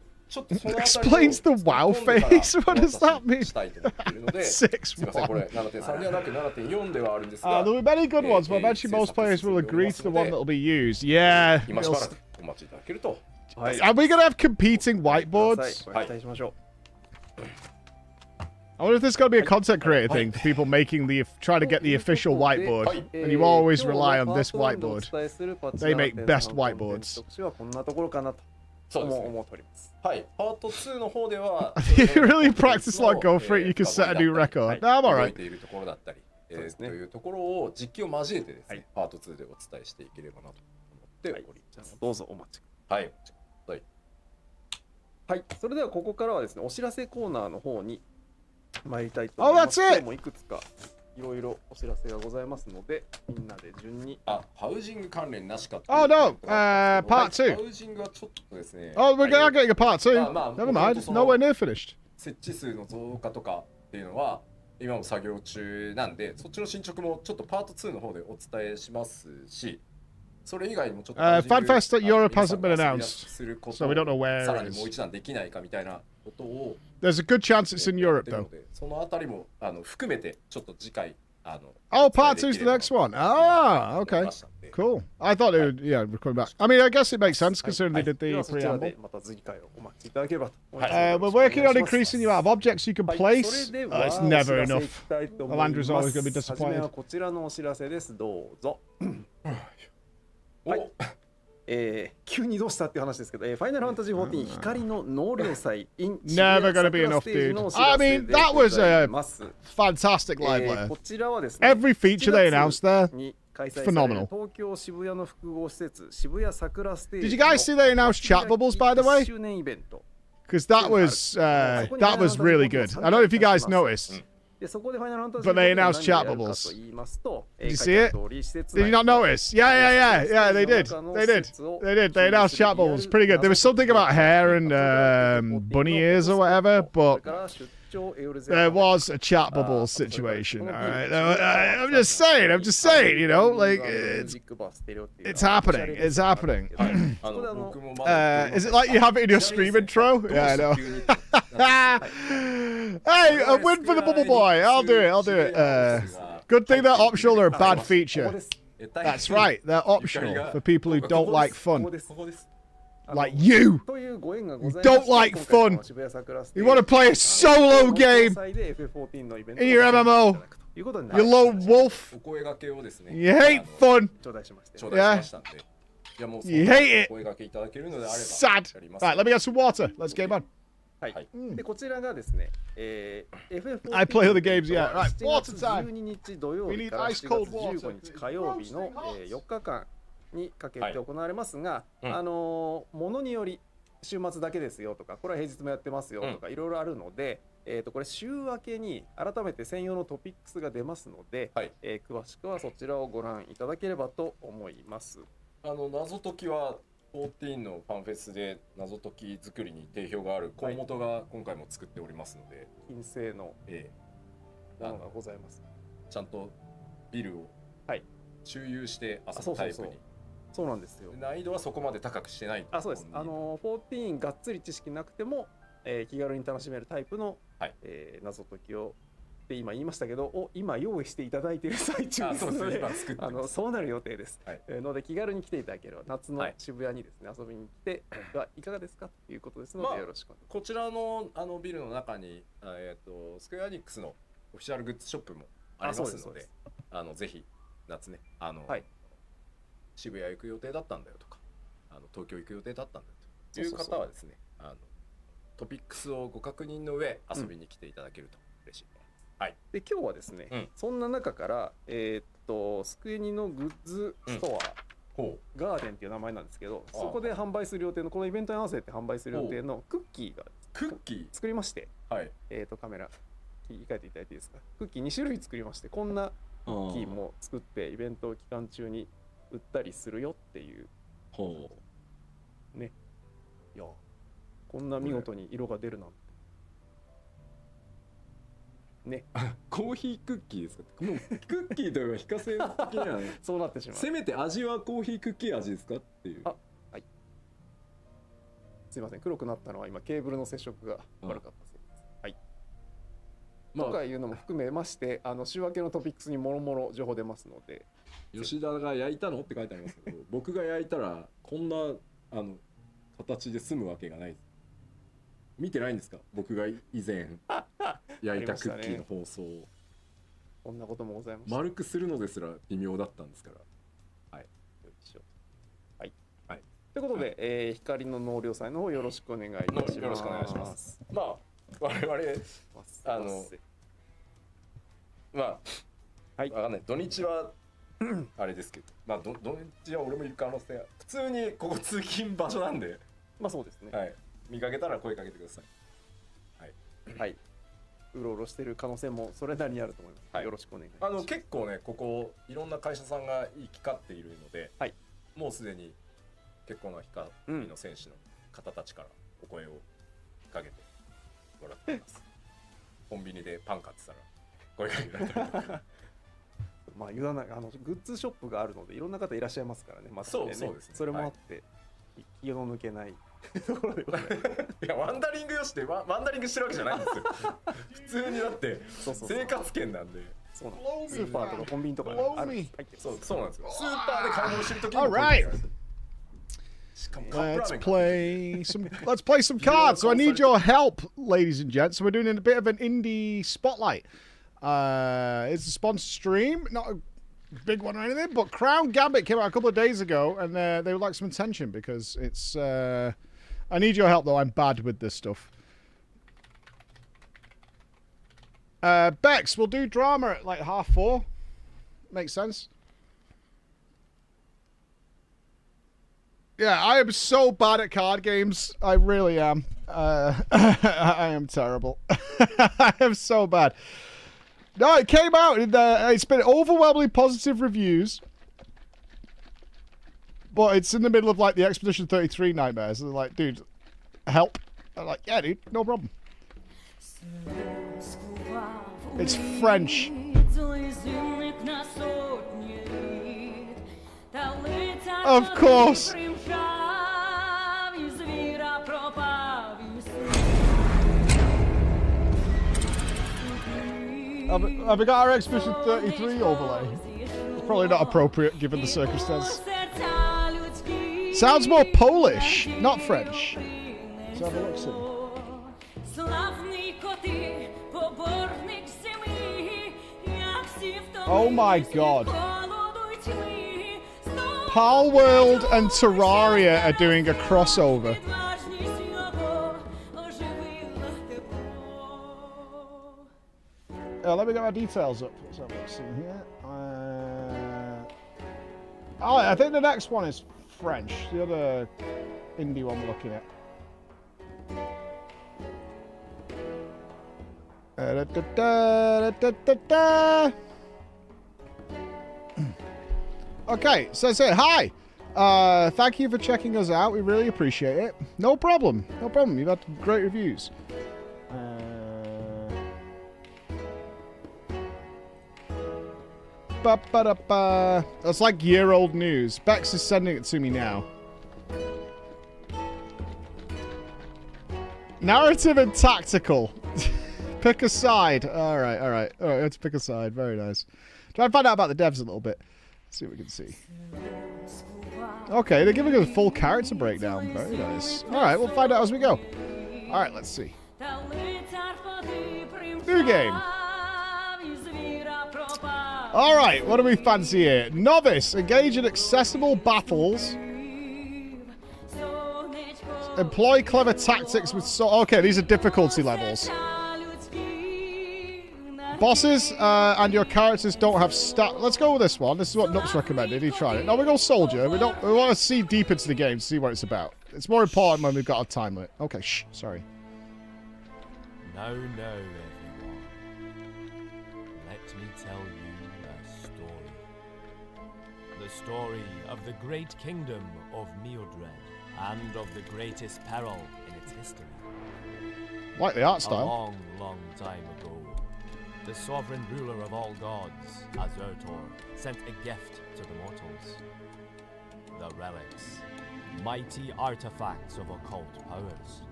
Explains the WoW phase. What does that mean? 6-1. これ 7.3 ではなく 7.4 ではあるんですが、 There'll be many good ones, but eventually most players will agree to the one that will be used. Yeah. 今しばらくお待ちいただけると。Are we gonna have competing whiteboards? 期待しましょう。I wonder if there's going to be a content creator thing for people making try to get the official whiteboard, and you always rely on this whiteboard. They make best whiteboards. こんなところかなと思っております。はい、パート2の方では If you really practice like go for it, you can set a new record. No, I'm alright. というところだったり、というところを実機を交えてですね、パート2でお伝えしていければなと思っております。どうぞお待ちください。はい。はい、それではここからはですね、お知らせコーナーの方に参りたいと思います。今日もいくつかいろいろお知らせがございますので、みんなで順に。ハウジング関連なしか。Oh no, part 2. ハウジングはちょっとですね。Oh, we're getting a part 2. Never mind, it's nowhere near finished. 設置数の増加とかっていうのは今も作業中なんで、そっちの進捗もちょっとパート2の方でお伝えしますし、それ以外にもちょっとFanFest at Europe hasn't been announced, so we don't know where さ it らにもう is. 一段できないかみたいなことを。There's a good chance it's in Europe though. そのあたりも含めてちょっと次回Oh, part 2's the next one. Ah, okay. Cool. I thought it would, yeah, we're coming back. I mean, I guess it makes sense considering they did the preamble. We're working on increasing the amount of objects you can place. It's never enough. Alandra's always going to be disappointed. こちらのお知らせです。どうぞ。急にどうしたっていう話ですけど、ファイナルファンタジー14光の納涼祭 in Never gonna be enough, dude. I mean, that was a fantastic live letter. こちらはですね、 Every feature they announced there, phenomenal. 東京渋谷の複合施設渋谷桜ステージ Did you guys see they announced chat bubbles, by the way? 周年イベント Because that was really good. I don't know if you guys noticed. But they announced chat bubbles. Did you see it? Did you not notice? Yeah, they did. They announced chat bubbles. Pretty good. There was something about hair and bunny ears or whatever, but there was a chat bubble situation. All right. I'm just saying, you know, like it's happening. It's happening. Is it like you have it in your stream intro? Yeah, I know. Hey, a win for the Bubble Boy. I'll do it. Good thing they're optional or a bad feature. That's right. They're optional for people who don't like fun. Like you. You don't like fun. You want to play a solo game in your MMO. You lone wolf. You hate fun. Yeah. You hate it. Sad. Right, let me get some water. Let's game on. でこちらがですね、I play other games, yeah. Right, water time. 12日土曜日から7月15日火曜日の4日間にかけて行われますが、ものにより週末だけですよとか、これは平日もやってますよとかいろいろあるので、これ週明けに改めて専用のトピックスが出ますので、詳しくはそちらをご覧いただければと思います。謎解きは14のファンフェスで謎解き作りに定評がある河本が今回も作っておりますので、金星のものがございます。ちゃんとビルを周遊して遊ぶタイプに。そうなんですよ。難易度はそこまで高くしてない。そうです。14がっつり知識なくても、気軽に楽しめるタイプの、謎解きをって今言いましたけど、今用意していただいている最中ですので、そうなる予定です。ので気軽に来ていただければ、夏の渋谷にですね、遊びに来ていかがですかということですので、よろしくお願いします。こちらのビルの中にスクエアニックスのオフィシャルグッズショップもありますので、ぜひ夏ね、渋谷行く予定だったんだよとか、東京行く予定だったんだよという方はですね、トピックスをご確認の上遊びに来ていただけると嬉しい。で今日はですね、そんな中からスクエニのグッズストア、ガーデンっていう名前なんですけど、そこで販売する予定のこのイベントに合わせて販売する予定のクッキーが作りまして、カメラ切り替えていただいていいですか。クッキー2種類作りまして、こんなクッキーも作ってイベント期間中に売ったりするよっていうね。いやこんな見事に色が出るなんてね。コーヒークッキーですか。もうクッキーというか非化成的なそうなってしまう。せめて味はコーヒークッキー味ですかっていう。すいません、黒くなったのは今ケーブルの接触が悪かったせいです。とかいうのも含めまして、週明けのトピックスにもろもろ情報出ますので。吉田が焼いたのって書いてありますけど、僕が焼いたらこんな形で済むわけがないです。見てないんですか、僕が以前焼いたクッキーの放送を。こんなこともございました。丸くするのですら微妙だったんですから。ということで、光の納涼祭の方よろしくお願いいたします。よろしくお願いします。我々わかんない。土日はあれですけど、土日は俺もいる可能性は、普通にここ通勤場所なんで、そうですね。見かけたら声かけてください。うろうろしてる可能性もそれなりにあると思います。よろしくお願いします。結構ね、ここいろんな会社さんが行き交っているので、もうすでに結構な光の選手の方たちからお声をかけてもらっています。コンビニでパン買ってたら声かけられたりとか。言わない、グッズショップがあるのでいろんな方いらっしゃいますからね。そうですね。それもあって気の抜けないところでございます。いや、ワンダリングよしてワンダリングしてるわけじゃないんですよ。普通にだって生活圏なんで。スーパーとかコンビニとかある。そうなんですよ。スーパーで買い物してるときに。Let's play some cards. So I need your help, ladies and gents. So we're doing a bit of an indie spotlight. It's a sponsored stream, not a big one or anything, but Crown Gambit came out a couple of days ago, and they would like some attention because it's. I need your help though. I'm bad with this stuff. Bex, we'll do drama at like 4:30. Makes sense. Yeah, I am so bad at card games. I really am. I am terrible. I am so bad. No, it came out. It's been overwhelmingly positive reviews. But it's in the middle of like the Expedition 33 nightmares. And they're like, dude, help. I'm like, yeah, dude, no problem. It's French. Of course. Have we got our Expedition 33 overlay? It's probably not appropriate given the circumstance. Sounds more Polish, not French. Let's have a look, see. Oh my god. Pal World and Terraria are doing a crossover. Let me get my details up. Let's have a look, see here. Oh, I think the next one is French. The other indie one we're looking at. Okay, so I say hi. Thank you for checking us out. We really appreciate it. No problem. No problem. You've had great reviews. That's like year-old news. Bex is sending it to me now. Narrative and tactical. Pick a side. All right, all right. All right, let's pick a side. Very nice. Try and find out about the devs a little bit. Let's see what we can see. Okay, they're giving us a full character breakdown. Very nice. All right, we'll find out as we go. All right, let's see. New game. All right, what do we fancy here? Novice. Engage in accessible battles. Employ clever tactics with okay, these are difficulty levels. Bosses and your characters don't have stat. Let's go with this one. This is what Nups recommended. He tried it. No, we go soldier. We want to see deep into the game to see what it's about. It's more important when we've got a time limit. Okay, shh. Sorry. No, everyone. Let me tell you a story. The story of the great kingdom of Mildred and of the greatest peril in its history. Like the art style. A long, long time ago, the sovereign ruler of all gods, Azertor, sent a gift to the mortals. The relics, mighty artifacts of occult powers.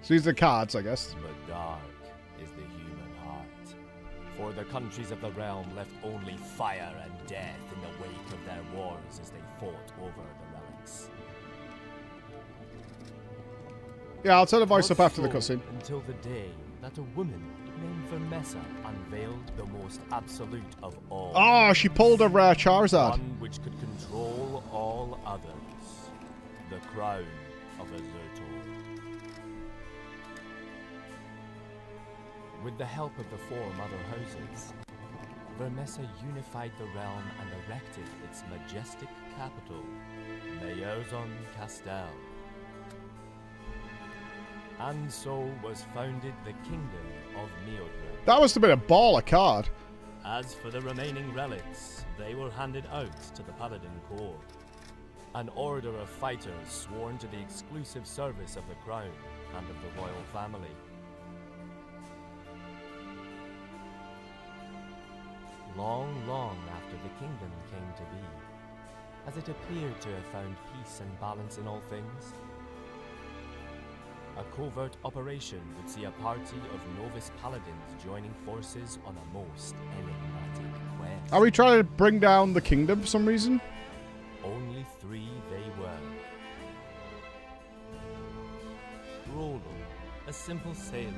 So these are the cards, I guess. But dark is the human heart. For the countries of the realm left only fire and death in the wake of their wars as they fought over the relics. Yeah, I'll turn the voice up after the cutscene. Until the day that a woman named Vermessa unveiled the most absolute of all. Oh, she pulled a rare Charizard. One which could control all others. The crown of Azertor. With the help of the four mother houses, Vermessa unified the realm and erected its majestic capital, Mayorzon Castel. And so was founded the Kingdom of Mildred. That must have been a baller card. As for the remaining relics, they were handed out to the Paladin Corps, an order of fighters sworn to the exclusive service of the crown and of the royal family. Long, long after the kingdom came to be, as it appeared to have found peace and balance in all things, a covert operation would see a party of novice paladins joining forces on a most enigmatic quest. Are we trying to bring down the kingdom for some reason? Only three they were. Rollo, a simple sailor,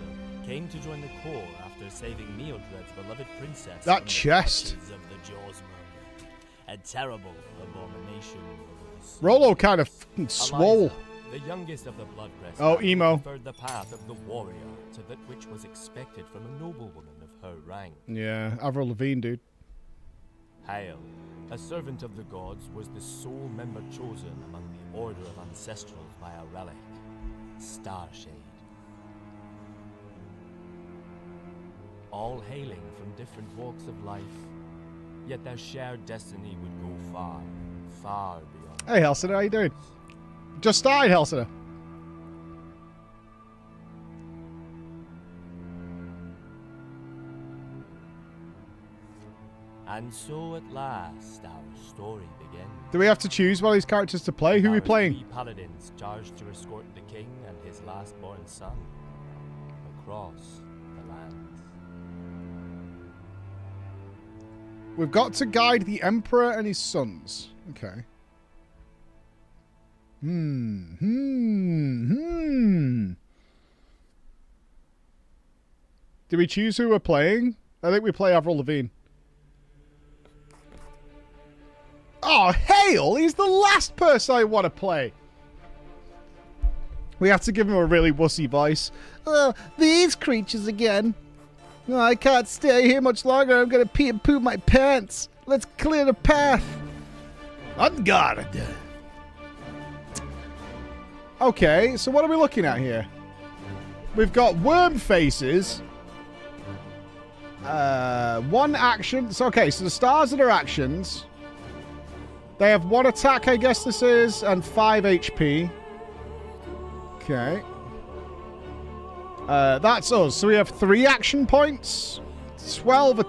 came to join the Corps after saving Mildred's beloved princess. That chest. Of the Jawsmonger, a terrible abomination of the sea. Rollo kind of swole. The youngest of the Bloodcrest, oh, emo. preferred the path of the warrior to that which was expected from a noblewoman of her rank. Yeah, Avril Lavigne, dude. Hale, a servant of the gods, was the sole member chosen among the Order of Ancestrals by a relic, Starshade. All hailing from different walks of life, yet their shared destiny would go far, far beyond. Hey, Helsina, how you doing? Just started, Helsina. And so at last our story begins. Do we have to choose one of these characters to play? Who are we playing? 3 paladins charged to escort the king and his last-born son across the lands. We've got to guide the Emperor and his sons. Okay. Did we choose who we're playing? I think we play Avril Lavigne. Oh, Hale! He's the last person I want to play. We have to give him a really wussy voice. Oh, these creatures again. Oh, I can't stay here much longer. I'm going to pee and poop my pants. Let's clear the path. Unguarded. Okay, so what are we looking at here? We've got worm faces. One action. So, okay, so the stars are their actions. They have 1 attack, I guess this is, and 5 HP. Okay. That's us. So we have 3 action points. 12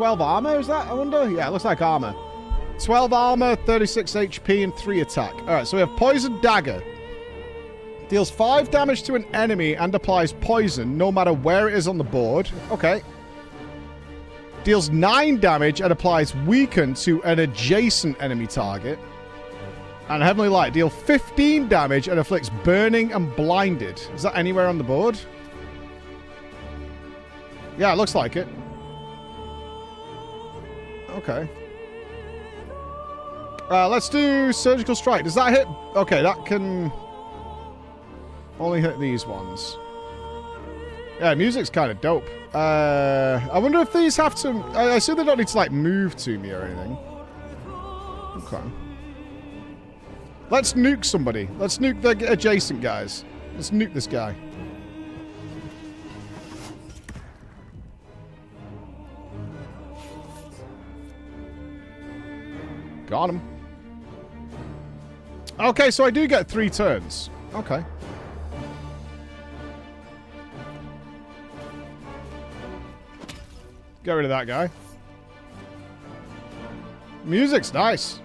armor, is that? I wonder? Yeah, it looks like armor. 12 armor, 36 HP, and 3 attack. Alright, so we have Poison Dagger. Deals 5 damage to an enemy and applies poison no matter where it is on the board. Okay. Deals 9 damage and applies weaken to an adjacent enemy target. And Heavenly Light deal 15 damage and inflicts burning and blinded. Is that anywhere on the board? Yeah, it looks like it. Okay. Let's do Surgical Strike. Does that hit? Okay, that can only hit these ones. Yeah, music's kind of dope. I wonder if these have to... I assume they don't need to, like, move to me or anything. Okay. Let's nuke somebody. Let's nuke the adjacent guys. Let's nuke this guy. Got him. Okay, so I do get 3 turns. Okay. Get rid of that guy. Music's nice.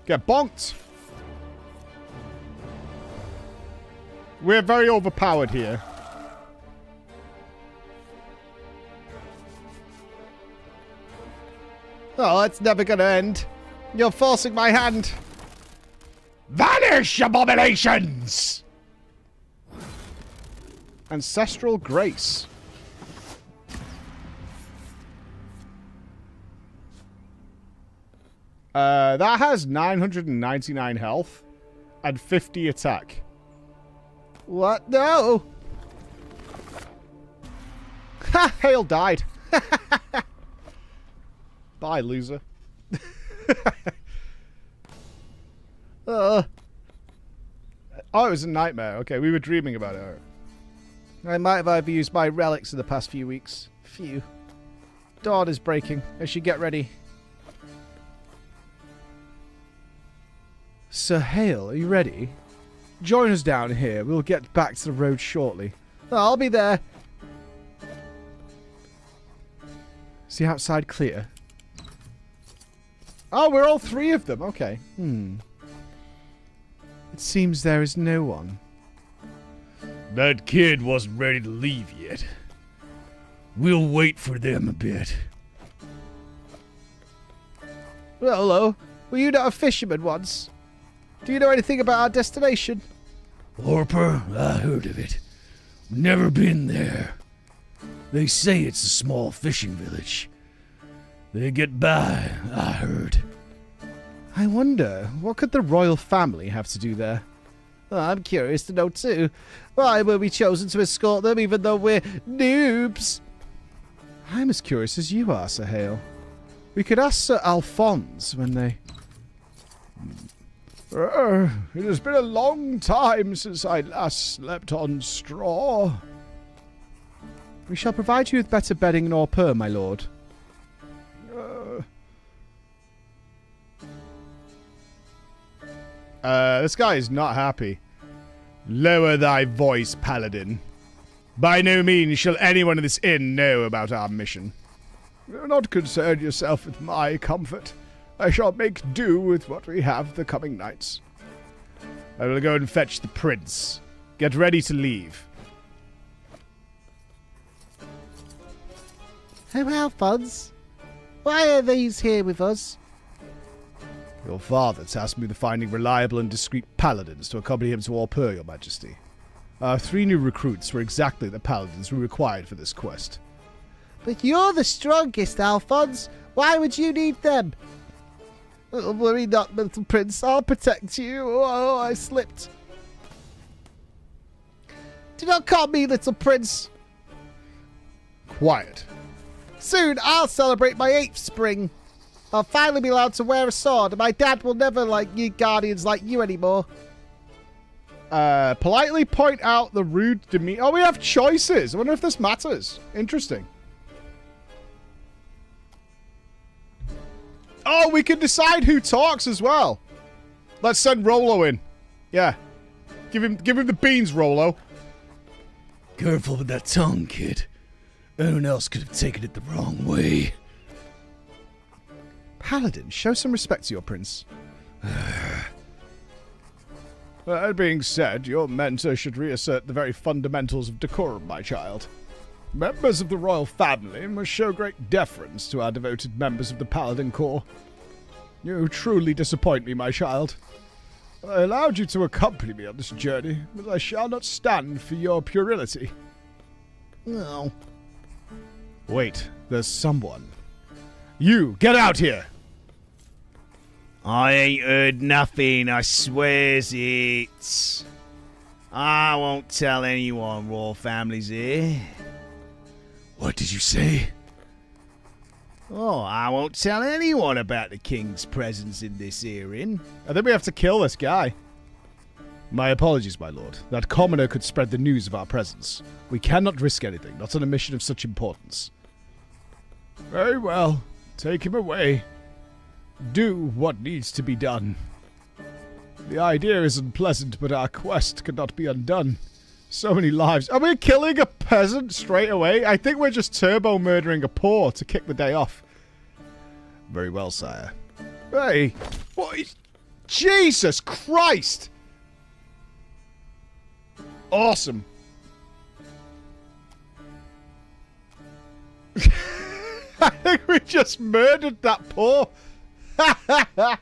Get bonked. We're very overpowered here. Oh, it's never gonna end. You're forcing my hand. Vanish, abominations! Ancestral Grace. That has 999 health and 50 attack. What? No! Ha! Hale died. Bye, loser. Oh, it was a nightmare. Okay, we were dreaming about it. I might have overused my relics in the past few weeks. Phew. Dawn is breaking. I should get ready. Sir Hale, are you ready? Join us down here. We'll get back to the road shortly. I'll be there. Is the outside clear? Oh, we're all 3 of them. Okay. It seems there is no one. That kid wasn't ready to leave yet. We'll wait for them a bit. Well, hello. Were you not a fisherman once? Do you know anything about our destination? Orper, I heard of it. Never been there. They say it's a small fishing village. They get by, I heard. I wonder, what could the royal family have to do there? Oh, I'm curious to know too. Why were we chosen to escort them even though we're noobs? I'm as curious as you are, Sir Hale. We could ask Sir Alphonse when they... It has been a long time since I last slept on straw. We shall provide you with better bedding and au pair, my lord. This guy is not happy. Lower thy voice, paladin. By no means shall anyone in this inn know about our mission. Do not concern yourself with my comfort. I shall make do with what we have the coming nights. I will go and fetch the prince. Get ready to leave. Oh, Alphonse. Why are these here with us? Your father tasked me with finding reliable and discreet paladins to accompany him to Orpur, your majesty. Our 3 new recruits were exactly the paladins we required for this quest. But you're the strongest, Alphonse. Why would you need them? Oh, worry not, little prince. I'll protect you. Oh, I slipped. Do not call me little prince. Quiet. Soon I'll celebrate my 8th spring. I'll finally be allowed to wear a sword, and my dad will never like you guardians like you anymore. Politely point out the rude demeanor. Oh, we have choices. I wonder if this matters. Interesting. Oh, we can decide who talks as well. Let's send Rolo in. Yeah. Give him the beans, Rolo. Careful with that tongue, kid. Anyone else could have taken it the wrong way. Paladin, show some respect to your prince. That being said, your mentor should reassert the very fundamentals of decorum, my child. Members of the royal family must show great deference to our devoted members of the Paladin Corps. You truly disappoint me, my child. I allowed you to accompany me on this journey, but I shall not stand for your puerility. No. Wait, there's someone. You, get out here! I ain't heard nothing, I swears it. I won't tell anyone royal family's here. What did you say? Oh, I won't tell anyone about the king's presence in this hearing. I think we have to kill this guy. My apologies, my lord. That commoner could spread the news of our presence. We cannot risk anything, not on a mission of such importance. Very well. Take him away. Do what needs to be done. The idea is unpleasant, but our quest cannot be undone. So many lives. Are we killing a peasant straight away? I think we're just turbo murdering a poor to kick the day off. Very well, sire. Hey, what is... Jesus Christ! Awesome. I think we just murdered that poor. I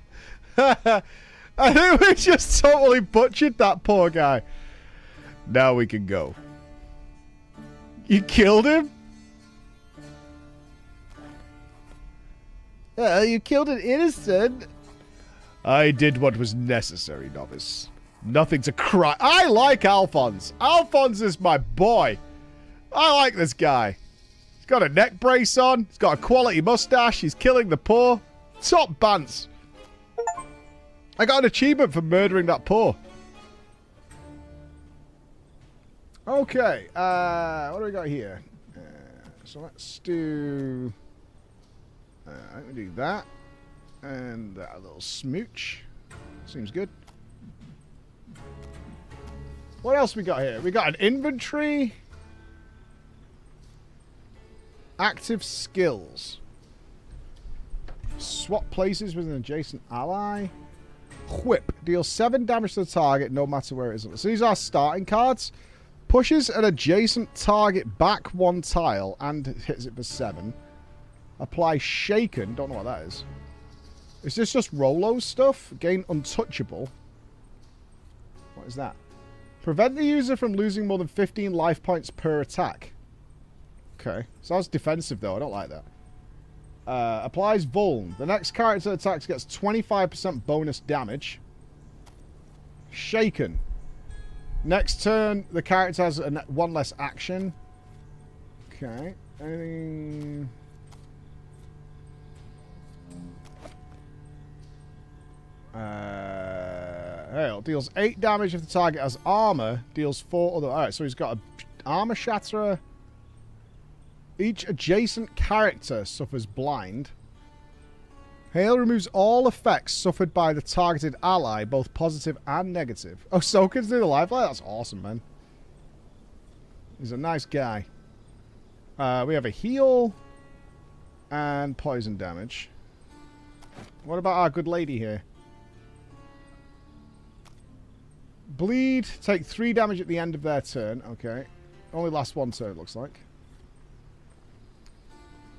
think we just totally butchered that poor guy. Now we can go. You killed him? You killed an innocent. I did what was necessary, novice. Nothing to cry. I like Alphonse. Alphonse is my boy. I like this guy. He's got a neck brace on. He's got a quality mustache. He's killing the poor. Top bants. I got an achievement for murdering that poor. Okay, what do we got here? So let's do... let me do that. And that little smooch. Seems good. What else we got here? We got an inventory. Active skills. Swap places with an adjacent ally. Whip. Deals 7 damage to the target no matter where it is. So these are starting cards. Pushes an adjacent target back 1 tile and hits it for 7. Apply Shaken. Don't know what that is. Is this just Rolo's stuff? Gain Untouchable. What is that? Prevent the user from losing more than 15 life points per attack. Okay. Sounds defensive though. I don't like that. Applies Vuln. The next character that attacks gets 25% bonus damage. Shaken. Next turn, the character has 1 less action. Okay. Anything... Hell, deals 8 damage if the target has armor. Deals 4 other... Alright, so he's got a armor shatterer. Each adjacent character suffers blind. Hail removes all effects suffered by the targeted ally, both positive and negative. Oh, so can do the lifeline? That's awesome, man. He's a nice guy. We have a heal and poison damage. What about our good lady here? Bleed. Take 3 damage at the end of their turn. Okay. Only lasts 1 turn, it looks like.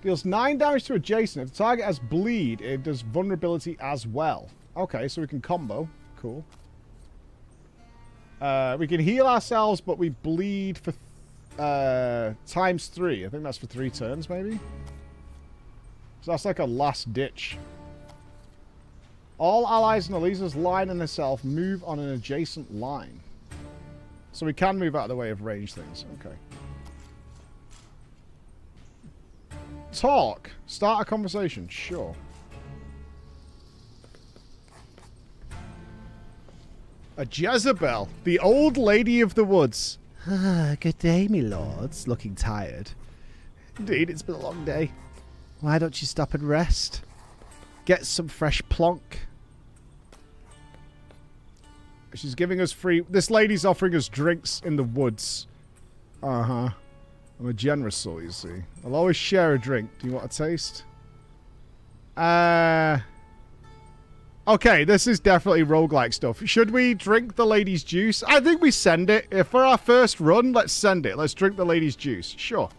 Deals 9 damage to adjacent. If the target has bleed, it does vulnerability as well. Okay, so we can combo. Cool. We can heal ourselves, but we bleed for times 3. I think that's for 3 turns, maybe? So that's like a last ditch. All allies in Elisa's line and herself move on an adjacent line. So we can move out of the way of range things. Okay. Talk. Start a conversation. Sure. A Jezebel. The old lady of the woods. Good day, me lords. Looking tired. Indeed, it's been a long day. Why don't you stop and rest? Get some fresh plonk. She's giving us free... This lady's offering us drinks in the woods. Uh-huh. I'm a generous soul, you see. I'll always share a drink. Do you want a taste? Okay, this is definitely roguelike stuff. Should we drink the lady's juice? I think we send it. If for our first run, let's send it. Let's drink the lady's juice. Sure.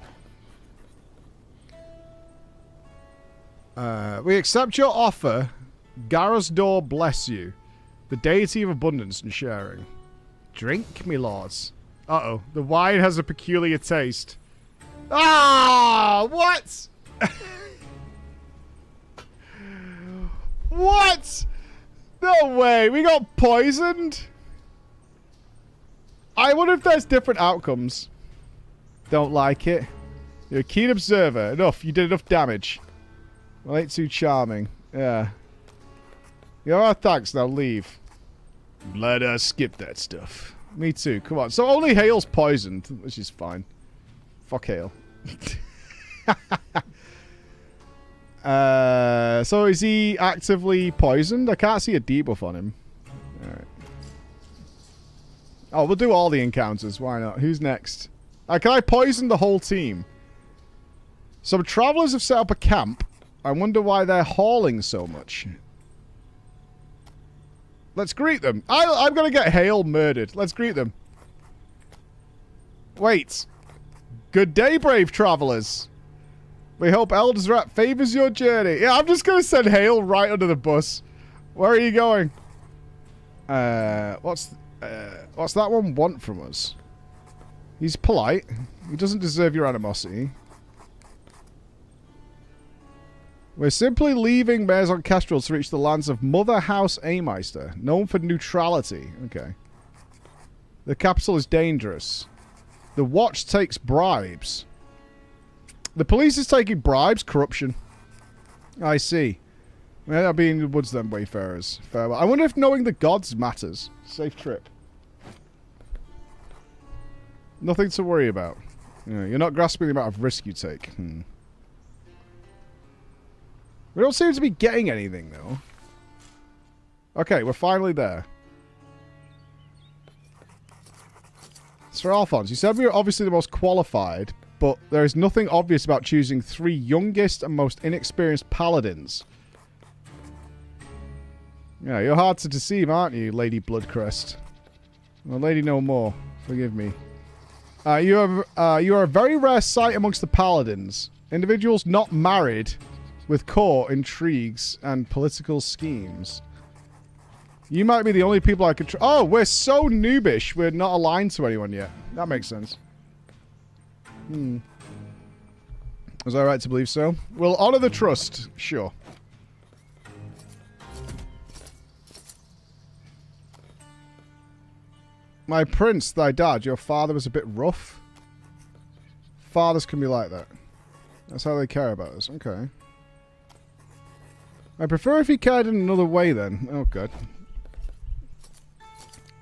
We accept your offer. Garosdor bless you. The deity of abundance and sharing. Drink, me lords. Uh-oh. The wine has a peculiar taste. Ah! What? What? No way. We got poisoned? I wonder if there's different outcomes. Don't like it. You're a keen observer. Enough. You did enough damage. Well, ain't too charming. Yeah. Yeah, thanks. Now leave. Let us skip that stuff. Me too. Come on. So only Hale's poisoned, which is fine. Fuck Hale. So is he actively poisoned? I can't see a debuff on him. Alright. Oh, we'll do all the encounters. Why not? Who's next? Can I poison the whole team? Some travelers have set up a camp. I wonder why they're hauling so much. Let's greet them. I'm going to get Hale murdered. Let's greet them. Wait. Good day, brave travelers. We hope Elder's Rat favors your journey. Yeah, I'm just going to send Hale right under the bus. Where are you going? What's that one want from us? He's polite. He doesn't deserve your animosity. We're simply leaving Maison Kestrel to reach the lands of Mother House Ameister, known for neutrality. Okay. The capital is dangerous. The watch takes bribes. The police is taking bribes? Corruption. I see. Well, I'll be in the woods then, wayfarers. Farewell. I wonder if knowing the gods matters. Safe trip. Nothing to worry about. Yeah, you're not grasping the amount of risk you take. We don't seem to be getting anything, though. Okay, we're finally there. Sir Alphonse, you said we were obviously the most qualified, but there is nothing obvious about choosing 3 youngest and most inexperienced paladins. Yeah, you're hard to deceive, aren't you, Lady Bloodcrest? Well, Lady No More. Forgive me. You are a very rare sight amongst the paladins. Individuals not married with court intrigues and political schemes. You might be the only people I could oh, we're so noobish. We're not aligned to anyone yet. That makes sense. Was I right to believe so? We'll honor the trust. Sure. My prince, thy dad, your father was a bit rough. Fathers can be like that. That's how they care about us. Okay. I prefer if he cared in another way then. Oh, God.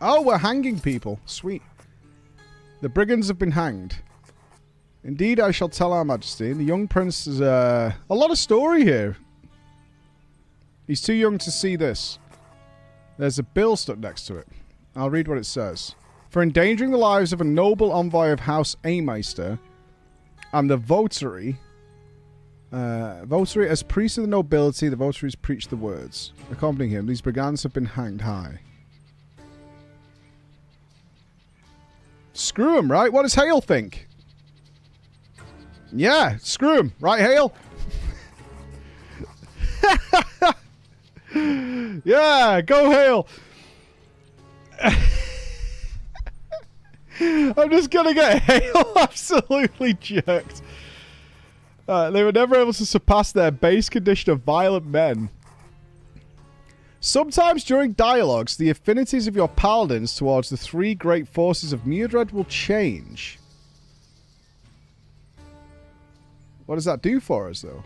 Oh, we're hanging people. Sweet. The brigands have been hanged. Indeed, I shall tell our majesty. The young prince is a lot of story here. He's too young to see this. There's a bill stuck next to it. I'll read what it says. For endangering the lives of a noble envoy of House Ameister and the votary... votary, as priest of the nobility, the votaries preach the words. Accompanying him, these brigands have been hanged high. Screw him, right? What does Hale think? Yeah, screw him. Right, Hale? Yeah, go Hale. I'm just going to get Hale absolutely jerked. They were never able to surpass their base condition of violent men. Sometimes during dialogues, the affinities of your paladins towards the 3 great forces of Mordred will change. What does that do for us, though?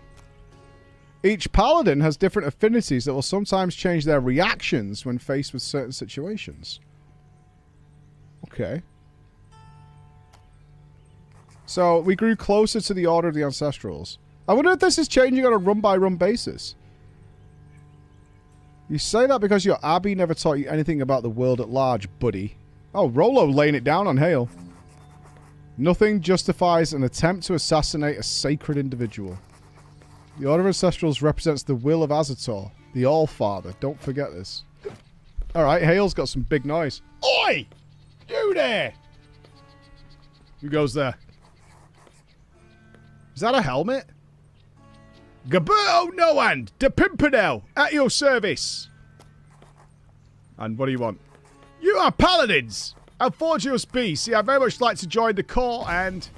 Each paladin has different affinities that will sometimes change their reactions when faced with certain situations. Okay. So, we grew closer to the Order of the Ancestrals. I wonder if this is changing on a run-by-run basis. You say that because your Abbey never taught you anything about the world at large, buddy. Oh, Rolo laying it down on Hale. Nothing justifies an attempt to assassinate a sacred individual. The Order of Ancestrals represents the will of Azator, the All-Father. Don't forget this. Alright, Hale's got some big noise. Oi! You there! Who goes there? Is that a helmet? Gabberto Noand, de Pimpernel, at your service. And what do you want? You are paladins! How fortunate be. See, I'd very much like to join the corps and...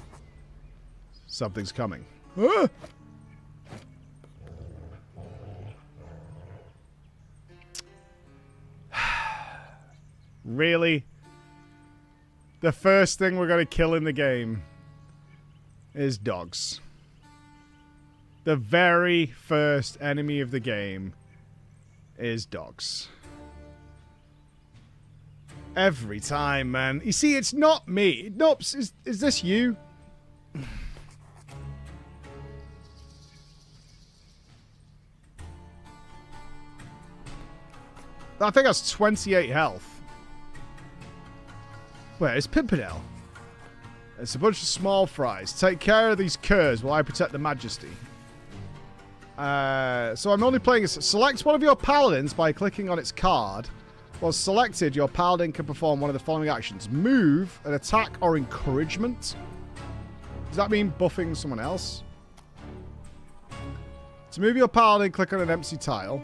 Something's coming. Huh? Really? The first thing we're going to kill in the game is dogs. The very first enemy of the game is dogs. Every time, man. You see, it's not me. Nope, is this you? I think that's 28 health. Where is Pimpernel? It's a bunch of small fries. Take care of these curs while I protect the Majesty. So I'm only playing as... Select one of your paladins by clicking on its card. Once selected, your paladin can perform one of the following actions. Move, an attack, or encouragement. Does that mean buffing someone else? To move your paladin, click on an empty tile.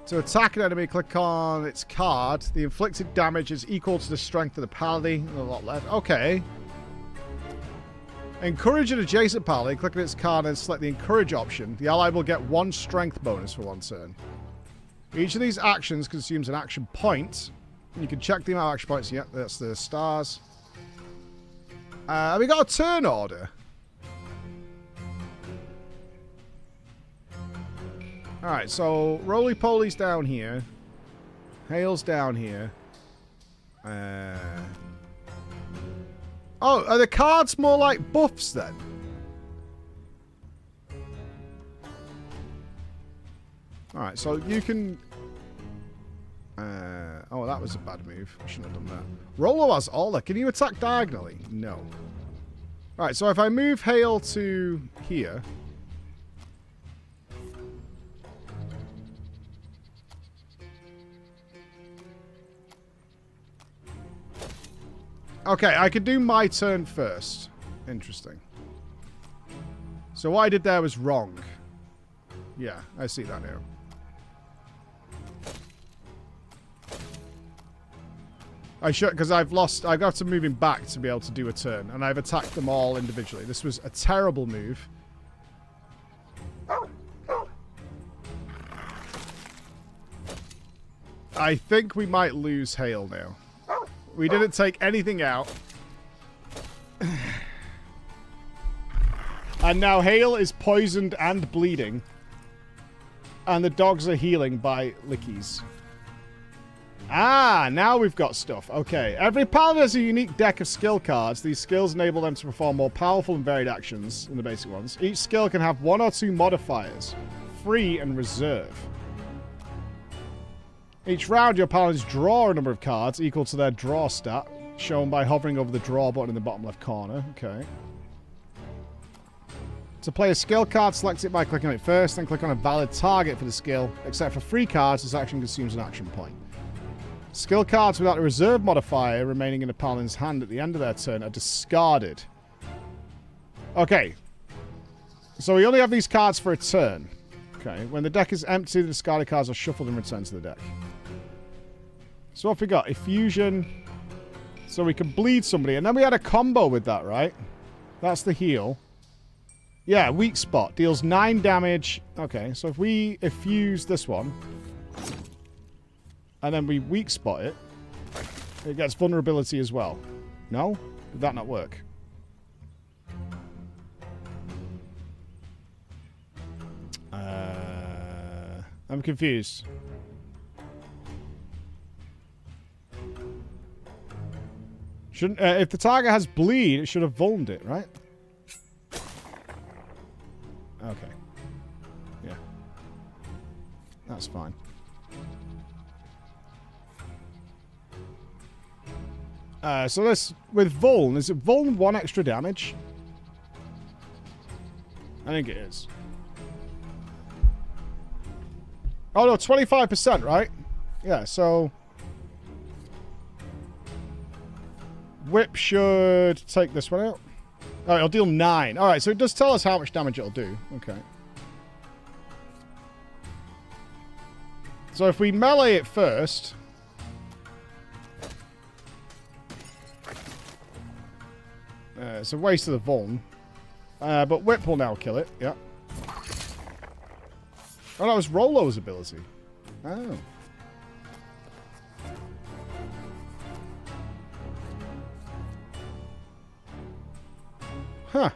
To attack an enemy, click on its card. The inflicted damage is equal to the strength of the paladin. A lot left. Okay. Encourage an adjacent paladin. Click on its card and select the encourage option. The ally will get 1 strength bonus for 1 turn. Each of these actions consumes an action point. You can check the amount of action points. Yep, that's the stars. Have we got a turn order? Alright, so Roly-Poly's down here. Hale's down here. Oh, are the cards more like buffs then? Alright, so you can... oh, that was a bad move. I shouldn't have done that. Rolo has Alda. Can you attack diagonally? No. Alright, so if I move Hale to here... Okay, I could do my turn first. Interesting. So what I did there was wrong. Yeah, I see that now. I should, because I've got to move him back to be able to do a turn, and I've attacked them all individually. This was a terrible move. I think we might lose Hale now. We didn't take anything out. And now Hale is poisoned and bleeding. And the dogs are healing by lickies. Ah, now we've got stuff. Okay. Every paladin has a unique deck of skill cards. These skills enable them to perform more powerful and varied actions than the basic ones. Each skill can have 1 or 2 modifiers. Free and reserve. Each round, your paladins draw a number of cards equal to their draw stat, shown by hovering over the draw button in the bottom left corner. Okay. To play a skill card, select it by clicking on it first, then click on a valid target for the skill. Except for free cards, this action consumes an action point. Skill cards without a reserve modifier remaining in the paladin's hand at the end of their turn are discarded. Okay. So we only have these cards for a turn. Okay. When the deck is empty, the discarded cards are shuffled and returned to the deck. So what have we got? Effusion. So we can bleed somebody. And then we had a combo with that, right? That's the heal. Yeah, weak spot. Deals 9 damage. Okay, so if we effuse this one, and then we weak spot it, it gets vulnerability as well. No? Did that not work? I'm confused. Shouldn't if the target has bleed, it should have vulned it, right? Okay. Yeah. That's fine. So this with vuln, is it vuln 1 extra damage? I think it is. Oh, no, 25%, right? Yeah, so... Whip should take this one out. All right, it'll deal 9. All right, so it does tell us how much damage it'll do. Okay. So if we melee it first... it's a waste of the vuln. But Whip will now kill it. Yeah. Oh, that was Rolo's ability. Oh. Huh.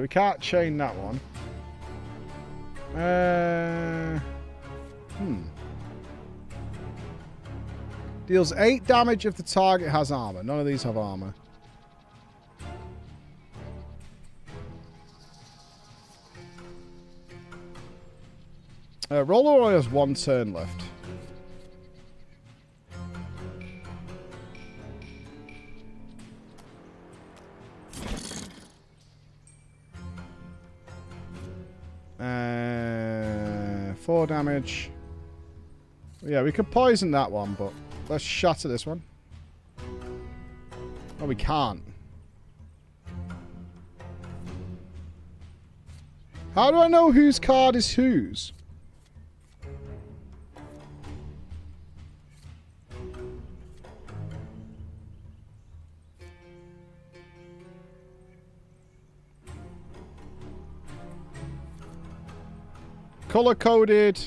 We can't chain that one. Deals 8 damage if the target has armor. None of these have armor. Rolo only has 1 turn left. Uh, 4 damage. Yeah, we could poison that one, but let's shatter this one. Oh, we can't. How do I know whose card is whose? Color-coded.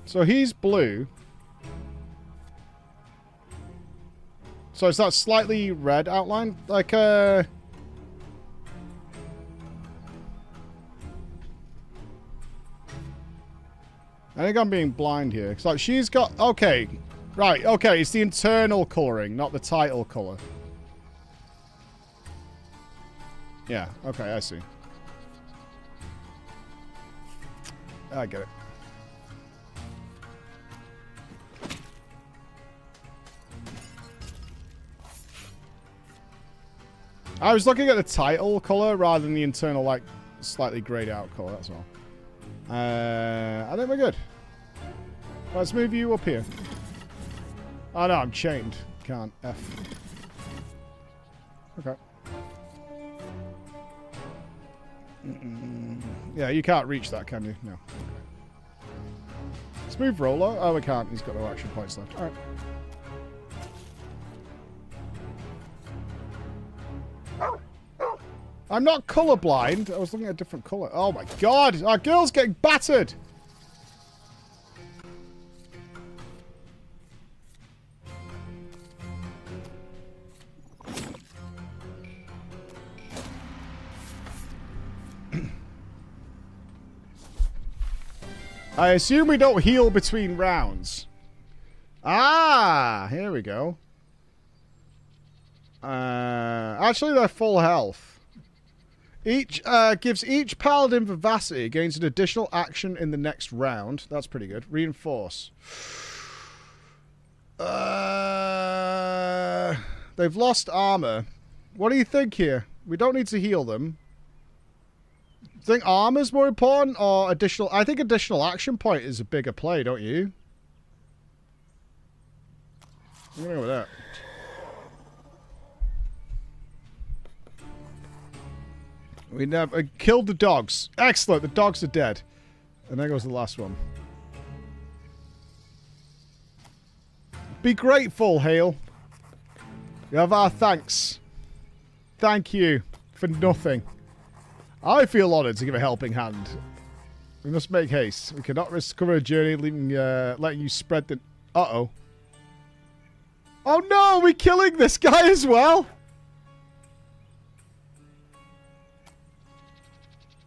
So he's blue. So is that slightly red outline? Like, I think I'm being blind here. It's like she's got... Okay. Right, okay. It's the internal coloring, not the title color. Yeah, okay, I see. I get it. I was looking at the title color rather than the internal, like, slightly grayed out color, that's all. I think we're good. Let's move you up here. Oh no, I'm chained. Can't. F. Okay. Yeah, you can't reach that, can you? No. Let's move Rolo. Oh, we can't. He's got no action points left. Alright. I'm not colorblind. I was looking at a different color. Oh my god! Our girl's getting battered! I assume we don't heal between rounds. Ah, here we go. Actually, they're full health. Each gives each paladin vivacity, gains an additional action in the next round. That's pretty good. Reinforce. They've lost armor. What do you think here? We don't need to heal them. Think armor's more important or additional? I think additional action point is a bigger play, don't you? I'm gonna go with that. We never killed the dogs. Excellent, the dogs are dead. And there goes the last one. Be grateful, Hale. You have our thanks. Thank you for nothing. I feel honoured to give a helping hand. We must make haste. We cannot risk cover a journey leaving, letting you spread the... Uh-oh. Oh no, we're killing this guy as well?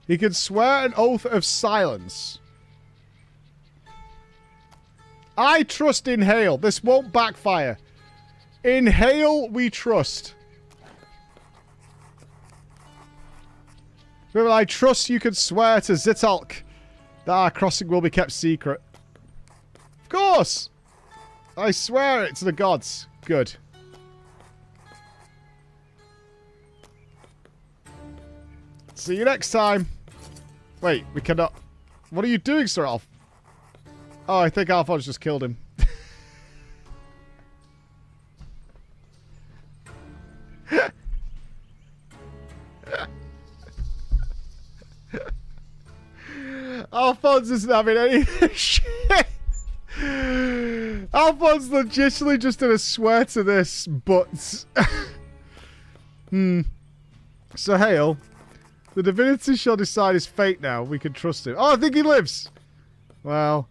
He can swear an oath of silence. I trust in Hale. This won't backfire. In Hale, we trust. Remember, I trust you can swear to Zitalk that our crossing will be kept secret. Of course! I swear it to the gods. Good. See you next time. Wait, we cannot... What are you doing, Sir Alf? Oh, I think Alphonse just killed him. Alphonse isn't having any shit. Alphonse legitimately just did a swear to this, but... So, Hale, the divinity shall decide his fate now. We can trust him. Oh, I think he lives. Well,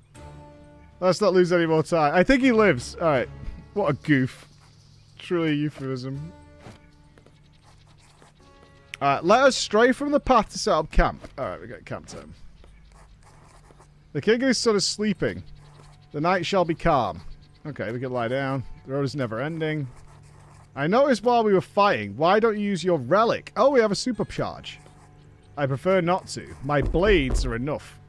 let's not lose any more time. I think he lives. All right. What a goof. Truly a euphemism. All right, let us stray from the path to set up camp. All right, we got camp time. The king and his son is sleeping. The night shall be calm. Okay, we can lie down. The road is never ending. I noticed while we were fighting, why don't you use your relic? Oh, we have a supercharge. I prefer not to. My blades are enough.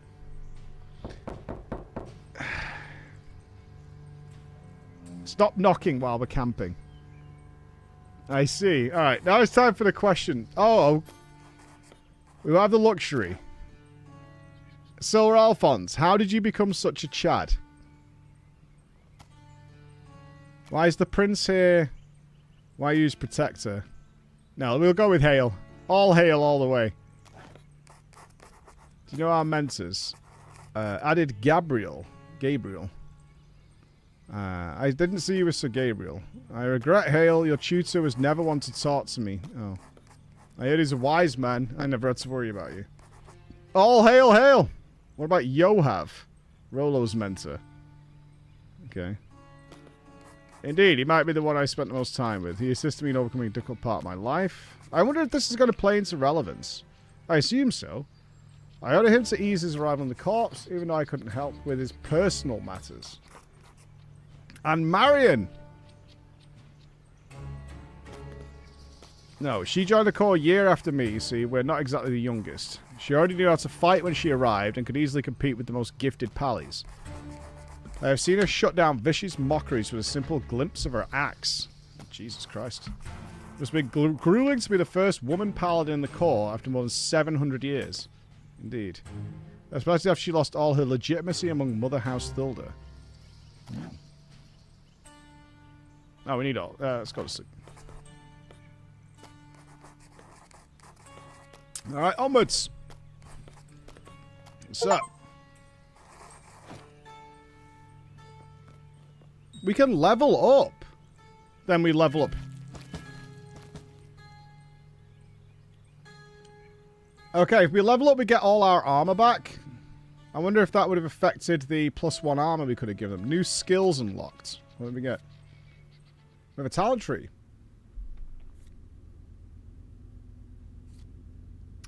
Stop knocking while we're camping. I see. Alright, now it's time for the question. Oh, we have the luxury. Sir Alphonse, how did you become such a Chad? Why is the prince here? Why use Protector? No, we'll go with Hale. All Hale all the way. Do you know our mentors? Added Gabriel. I didn't see you with Sir Gabriel. I regret, Hale. Your tutor was never one to talk to me. Oh. I heard he's a wise man. I never had to worry about you. All Hale, Hale! What about Yohav? Rolo's mentor. Okay. Indeed, he might be the one I spent the most time with. He assisted me in overcoming a difficult part of my life. I wonder if this is going to play into relevance. I assume so. I ordered him to ease his arrival on the corpse, even though I couldn't help with his personal matters. And Marion! No, she joined the corps a year after me, you see. We're not exactly the youngest. She already knew how to fight when she arrived and could easily compete with the most gifted pallies. I have seen her shut down vicious mockeries with a simple glimpse of her axe. Jesus Christ. It must be grueling to be the first woman paladin in the corps after more than 700 years. Indeed. Especially after she lost all her legitimacy among Mother House Thilda. Oh, we need all. Let's go to sleep. Alright, onwards. What's up? We can level up. Then we level up. Okay, if we level up, we get all our armor back. I wonder if that would have affected the +1 armor we could have given them. New skills unlocked. What did we get? We have a talent tree.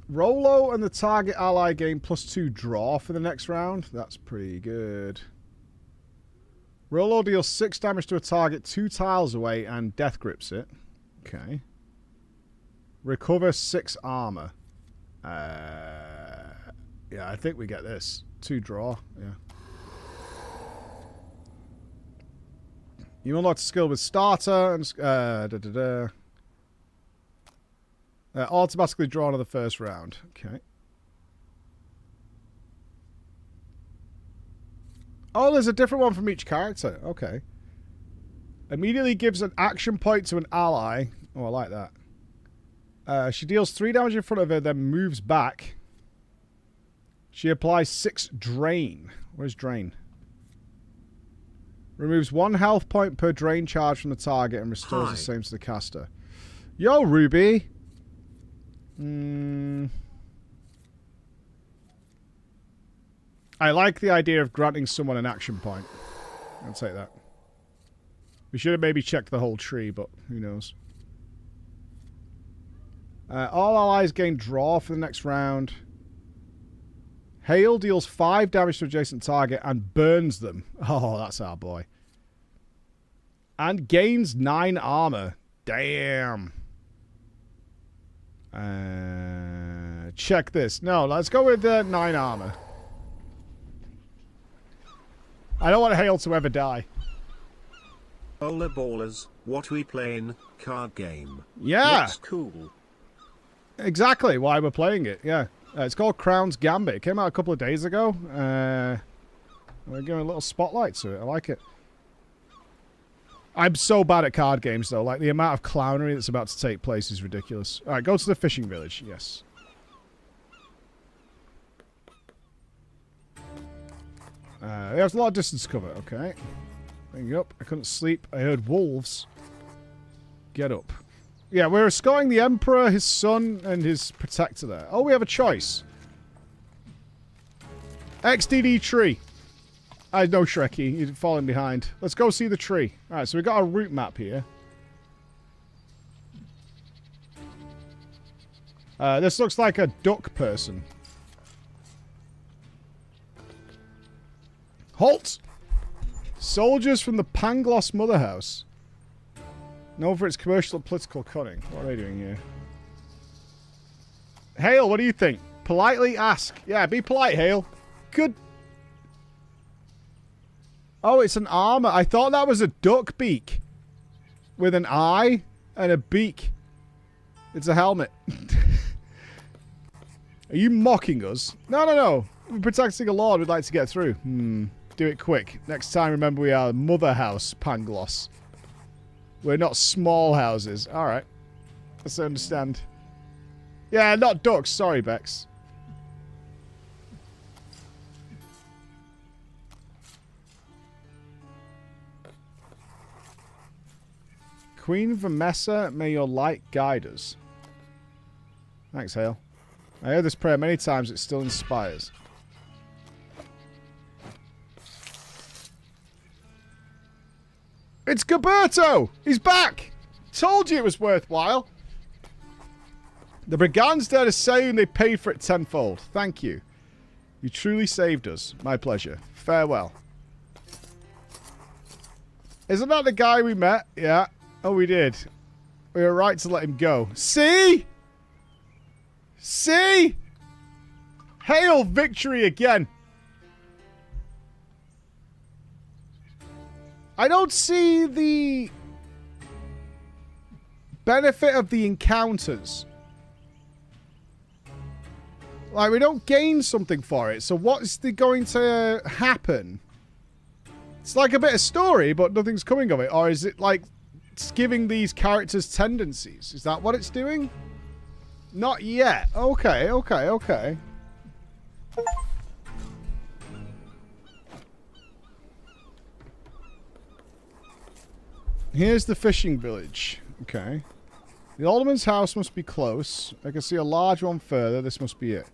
Rolo and the target ally gain +2 draw for the next round. That's pretty good. Rolo deals 6 damage to a target 2 tiles away and death grips it. Okay. Recover 6 armor. Yeah, I think we get this. 2 draw. Yeah. You unlock a skill with starter and automatically drawn in the first round. Okay. Oh, there's a different one from each character. Okay. Immediately gives an action point to an ally. Oh, I like that. She deals 3 damage in front of her, then moves back. She applies 6 drain. Where's drain? Removes 1 health point per drain charge from the target and restores the same to the caster. Yo, Ruby. I like the idea of granting someone an action point. I'll take that. We should have maybe checked the whole tree, but who knows. All allies gain draw for the next round. Hail deals 5 damage to adjacent target and burns them. Oh, that's our boy. And gains 9 armor. Damn. Check this. No, let's go with 9 armor. I don't want Hail to ever die. Ola Ballers, what we playing? Card game. Yeah. Looks cool. Exactly why we're playing it, yeah. It's called Crown's Gambit. It came out a couple of days ago. We're giving a little spotlight to it. I like it. I'm so bad at card games, though. Like, the amount of clownery that's about to take place is ridiculous. Alright, go to the fishing village. Yes. We have a lot of distance to cover. Okay. Bring you up. I couldn't sleep. I heard wolves. Get up. Yeah, we're escorting the Emperor, his son, and his protector there. Oh, we have a choice. XDD tree. I know Shrekky. He's falling behind. Let's go see the tree. Alright, so we got a route map here. This looks like a duck person. Halt! Soldiers from the Pangloss Mother House. Known for its commercial and political cunning. What are they doing here? Hale, what do you think? Politely ask. Yeah, be polite, Hale. Good. Oh, it's an armor. I thought that was a duck beak. With an eye and a beak. It's a helmet. Are you mocking us? No, no, no. We're protecting a lord we'd like to get through. Do it quick. Next time, remember we are Mother House Pangloss. We're not small houses. Alright. Let's understand. Yeah, not ducks. Sorry, Bex. Queen Vamessa, may your light guide us. Thanks, Hale. I heard this prayer many times. It still inspires. It's Gilberto! He's back! Told you it was worthwhile. The brigands dare to say they paid for it tenfold. Thank you. You truly saved us. My pleasure. Farewell. Isn't that the guy we met? Yeah. Oh, we did. We were right to let him go. See? See? Hail victory again. I don't see the benefit of the encounters. Like, we don't gain something for it. So what's going to happen? It's like a bit of story, but nothing's coming of it. Or is it like it's giving these characters tendencies? Is that what it's doing? Not yet. Okay, okay, okay. Here's the fishing village. Okay. The alderman's house must be close. I can see a large one further. This must be it.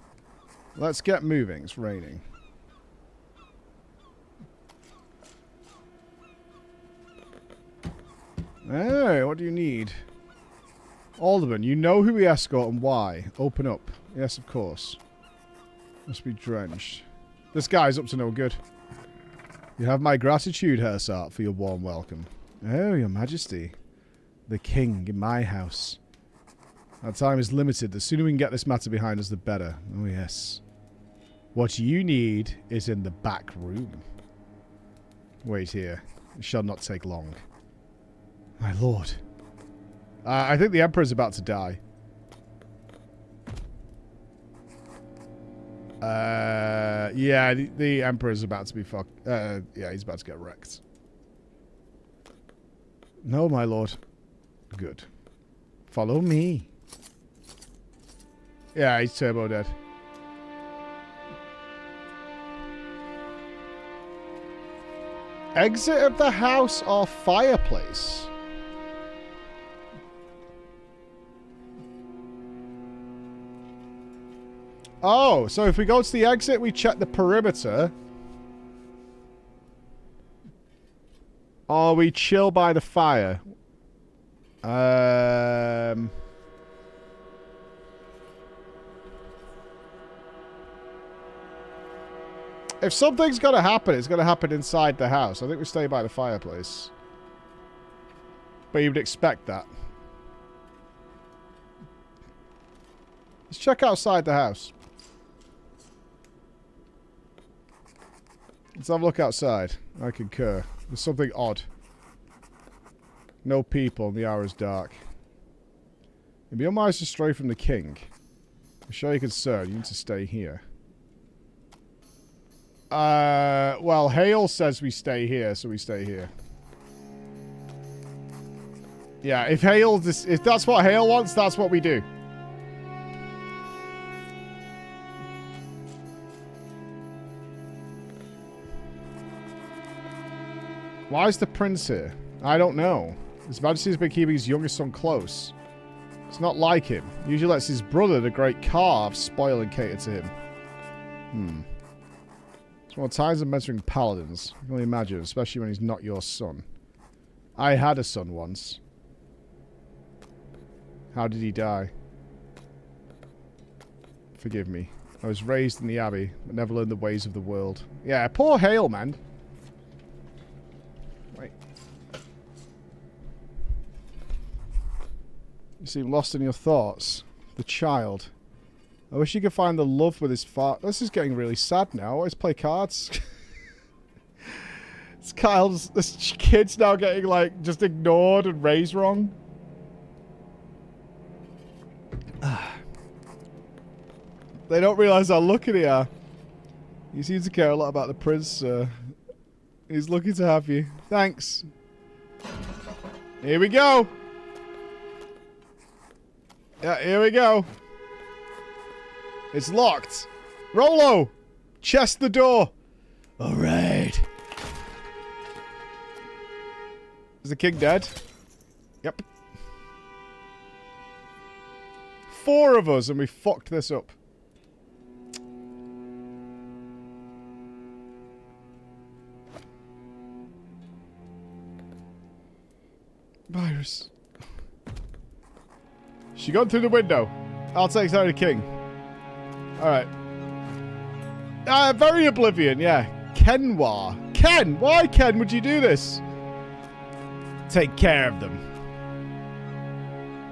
Let's get moving. It's raining. Hey, what do you need? Alderman, you know who we escort and why. Open up. Yes, of course. Must be drenched. This guy's up to no good. You have my gratitude, Hersart, for your warm welcome. Oh, your majesty. The king in my house. Our time is limited. The sooner we can get this matter behind us, the better. Oh, yes. What you need is in the back room. Wait here. It shall not take long. My lord. I think the Emperor's about to die. Yeah, the Emperor's about to be fucked. Yeah, he's about to get wrecked. No, my lord. Good. Follow me. Yeah, he's turbo dead. Exit of the house or fireplace? Oh, so if we go to the exit, we check the perimeter. Or we chill by the fire. If something's gonna happen, it's gonna happen inside the house. I think we stay by the fireplace. But you would expect that. Let's check outside the house. Let's have a look outside. I concur. There's something odd. No people and the hour is dark. It'd be unwise to stray from the king. I'm sure you're concerned. You need to stay here. Well, Hale says we stay here, so we stay here. Yeah, if that's what Hale wants, that's what we do. Why is the prince here? I don't know. His Majesty has been keeping his youngest son close. It's not like him. Usually lets his brother, the great Carve, spoil and cater to him. It's one of the times of mentoring paladins. I can only imagine, especially when he's not your son. I had a son once. How did he die? Forgive me. I was raised in the Abbey, but never learned the ways of the world. Yeah, poor Hale, man. Wait. You seem lost in your thoughts. The child. I wish you could find the love with his father. This is getting really sad now. Let's play cards. This kid's now getting, like, just ignored and raised wrong. They don't realize how lucky they are. You seem to care a lot about the prince, sir. He's lucky to have you. Thanks. Here we go. Yeah, here we go. It's locked. Rolo! Chest the door. Alright. Is the king dead? Yep. 4 of us and we fucked this up. Virus. She got through the window. I'll take Sarah the king. Alright. Very Oblivion, yeah. Kenwa. Ken! Why, Ken, would you do this? Take care of them.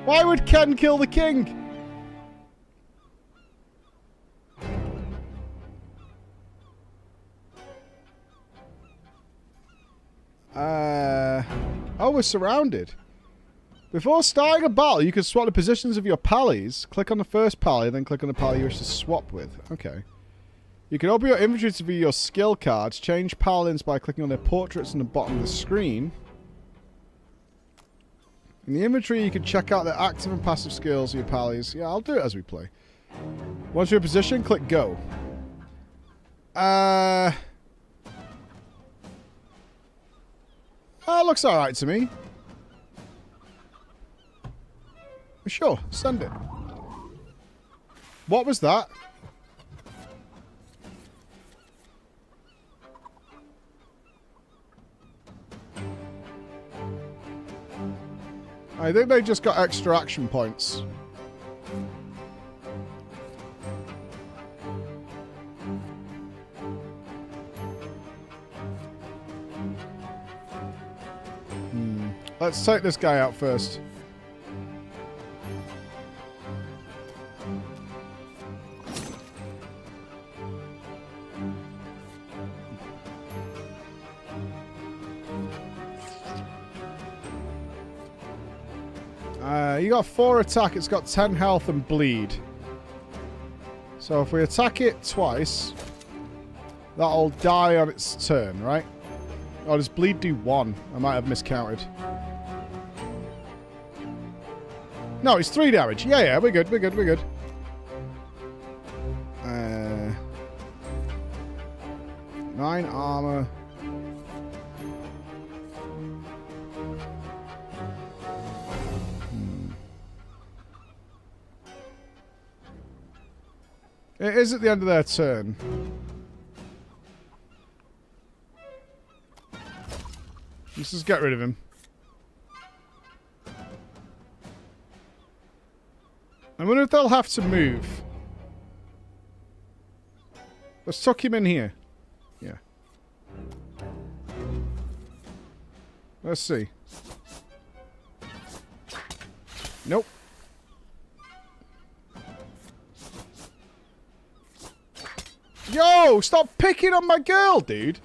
Why would Ken kill the king? Oh, we're surrounded. Before starting a battle, you can swap the positions of your pallies. Click on the first pally, then click on the pally you wish to swap with. Okay. You can open your inventory to view your skill cards. Change paladins by clicking on their portraits on the bottom of the screen. In the inventory, you can check out the active and passive skills of your pallies. Yeah, I'll do it as we play. Once you're in position, click go. Looks alright to me. Sure, send it. What was that? I think they just got extra action points. Let's take this guy out first. You got 4 attack, it's got 10 health and bleed. So if we attack it twice, that'll die on its turn, right? Or does bleed do 1? I might have miscounted. No, it's 3 damage. Yeah, we're good, we're good, we're good. 9 armor. It is at the end of their turn. Let's just get rid of him. I wonder if they'll have to move. Let's tuck him in here. Yeah. Let's see. Nope. Yo, stop picking on my girl, dude.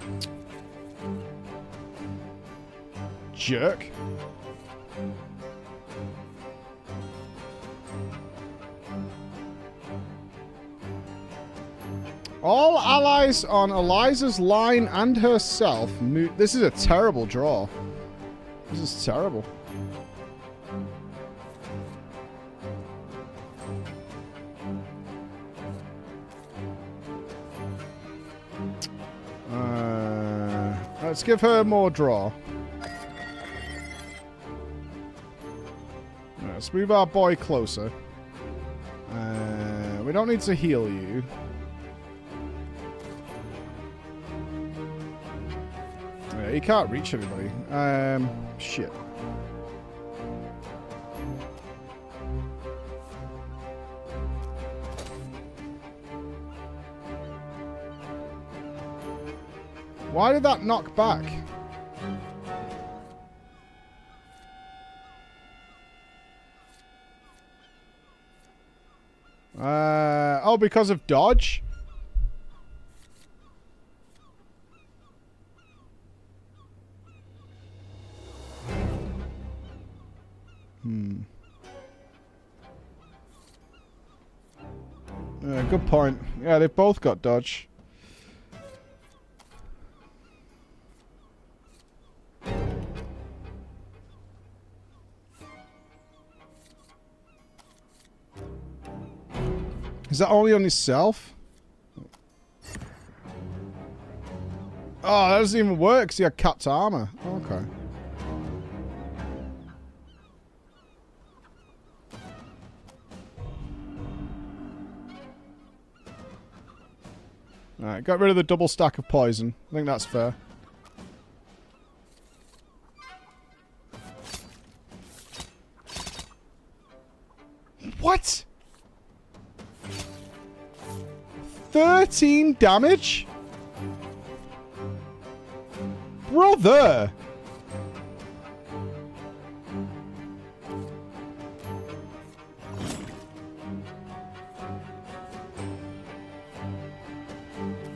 Jerk. All allies on Eliza's line and herself move. This is a terrible draw. This is terrible. Let's give her more draw. Let's move our boy closer. We don't need to heal you. Yeah, he can't reach anybody. Shit. Why did that knock back? Oh, because of dodge? Good point. Yeah, they've both got dodge. Is that only on himself? Oh, that doesn't even work because he had capped armor. Okay. Alright, got rid of the double stack of poison. I think that's fair. What? 13 damage? Brother!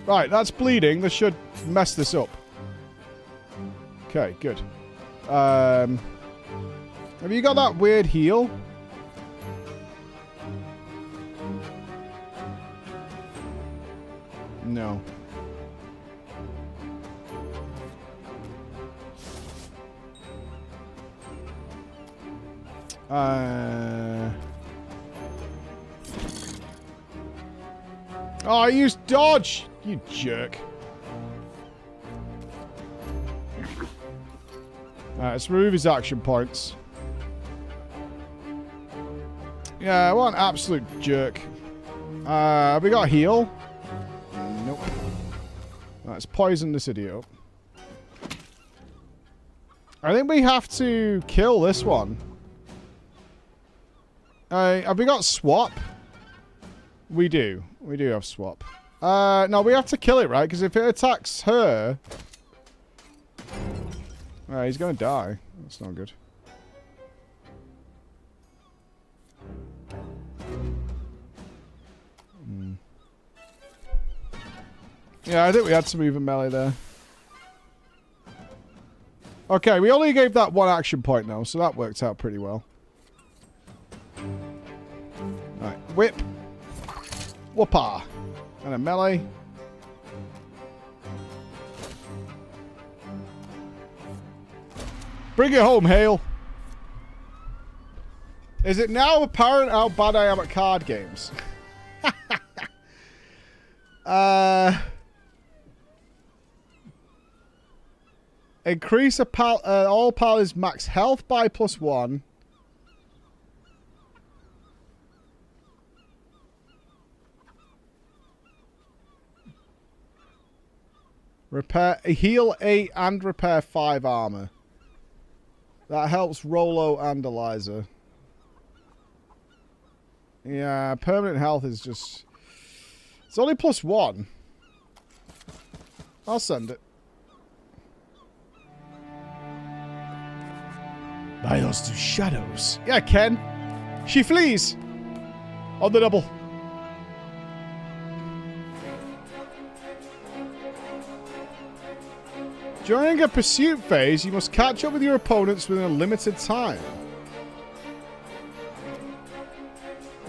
Right, that's bleeding. This should mess this up. Okay, good. Have you got that weird heal? No. Oh, I used dodge! You jerk. Alright, let's remove his action points. Yeah, what an absolute jerk. Have we got a heal? Nope. Let's poison this idiot up. I think we have to kill this one. Have we got swap? We do. We do have swap. No, we have to kill it, right? Because if it attacks her... he's going to die. That's not good. Yeah, I think we had to move a melee there. Okay, we only gave that one action point now, so that worked out pretty well. Alright, whip. Whoopah. And a melee. Bring it home, Hale. Is it now apparent how bad I am at card games? Increase all pals' max health by +1. Heal 8 and repair 5 armor. That helps Rolo and Eliza. Yeah, permanent health is just... It's only +1. I'll send it. By those two shadows. Yeah, Ken. She flees. On the double. During a pursuit phase, you must catch up with your opponents within a limited time.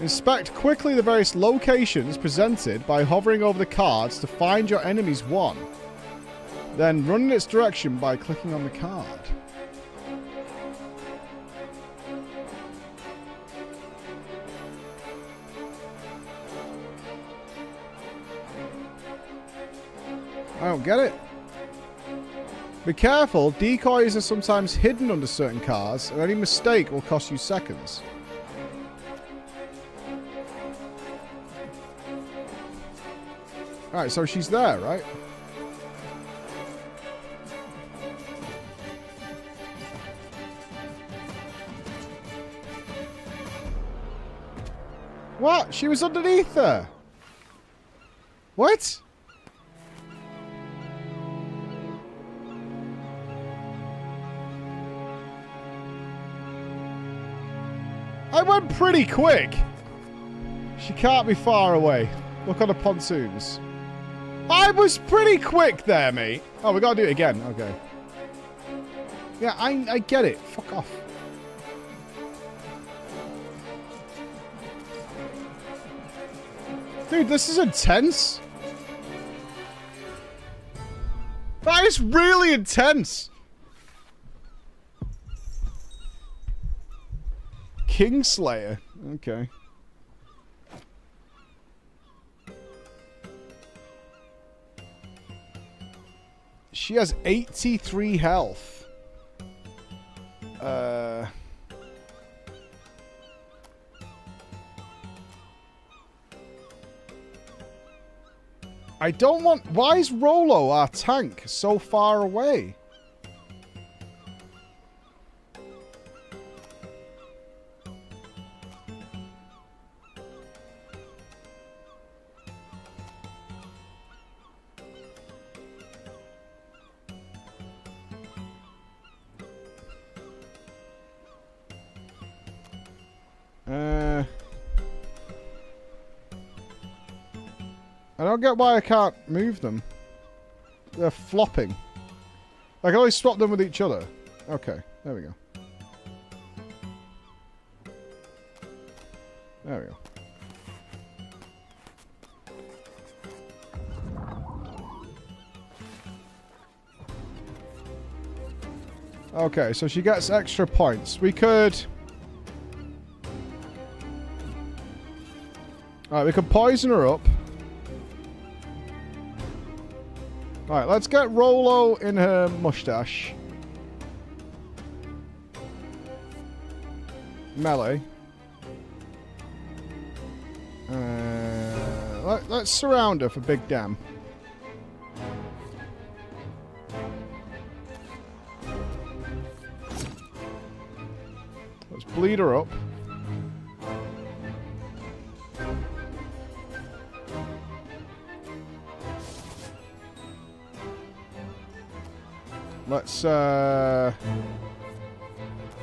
Inspect quickly the various locations presented by hovering over the cards to find your enemy's one. Then run in its direction by clicking on the card. I don't get it. Be careful, decoys are sometimes hidden under certain cards, and any mistake will cost you seconds. Alright, so she's there, right? What? She was underneath there. What? I went pretty quick. She can't be far away. Look on the pontoons. I was pretty quick there, mate. Oh, we gotta do it again. Okay. Yeah, I get it. Fuck off. Dude, this is intense. That is really intense. Kingslayer. Okay. She has 83 health. I don't want... Why is Rolo, our tank, so far away? I don't get why I can't move them. They're flopping. I can only swap them with each other. Okay, there we go. There we go. Okay, so she gets extra points. We could... Alright, we could poison her up. Alright, let's get Rolo in her mustache. Melee. Let's surround her for Big Dam. Let's bleed her up. Let's, I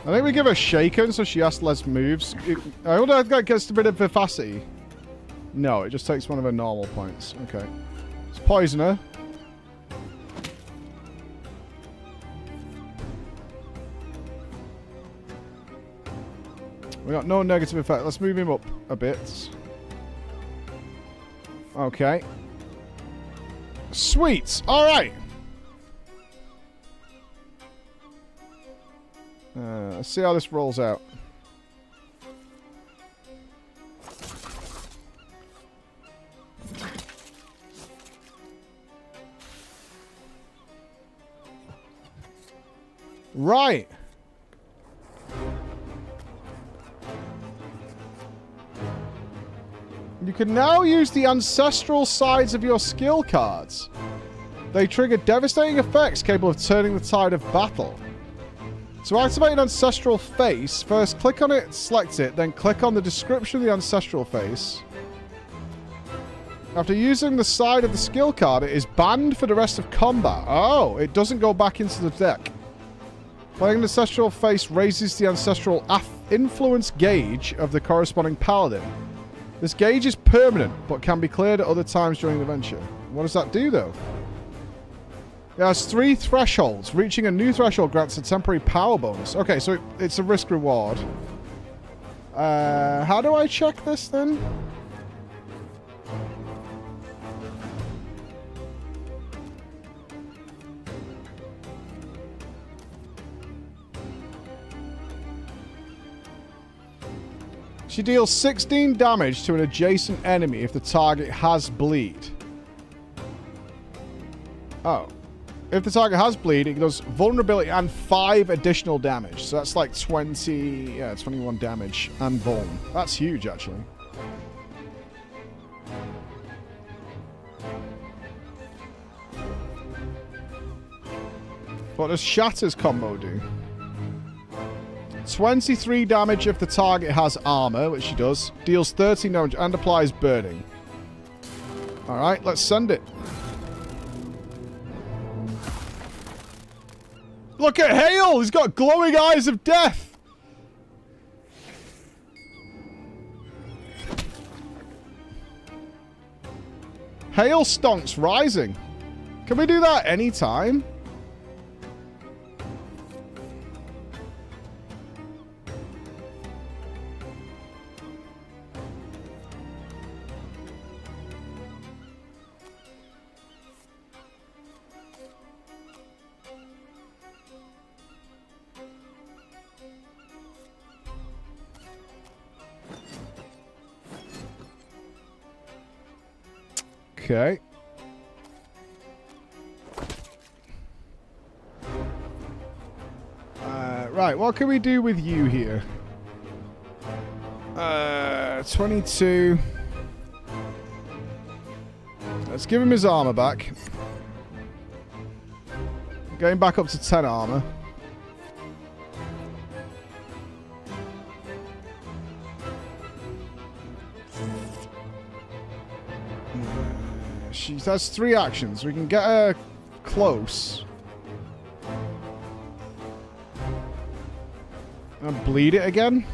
think we give her Shaken so she has less moves. I wonder if that gets a bit of vivacity. No, it just takes one of her normal points. Okay. Let's poison her. We got no negative effect. Let's move him up a bit. Okay. Sweet. Alright. Let's see how this rolls out. Right. You can now use the ancestral sides of your skill cards. They trigger devastating effects capable of turning the tide of battle. To activate an ancestral face, first click on it, select it, then click on the description of the ancestral face. After using the side of the skill card, it is banned for the rest of combat. Oh, it doesn't go back into the deck. Playing an ancestral face raises the ancestral influence gauge of the corresponding paladin. This gauge is permanent, but can be cleared at other times during the venture. What does that do, though? It has 3 thresholds. Reaching a new threshold grants a temporary power bonus. Okay, so it's a risk reward. How do I check this then? She deals 16 damage to an adjacent enemy if the target has bleed. Oh. If the target has bleed, it does vulnerability and 5 additional damage. So that's like 21 damage and vuln. That's huge, actually. What does Shatter's combo do? 23 damage if the target has armor, which she does. Deals 13 damage and applies burning. Alright, let's send it. Look at Hale! He's got glowing eyes of death! Hale stonks rising. Can we do that anytime? Okay. Right, what can we do with you here? 22. Let's give him his armor back. Going back up to 10 armor. She has 3 actions. We can get her close. And bleed it again.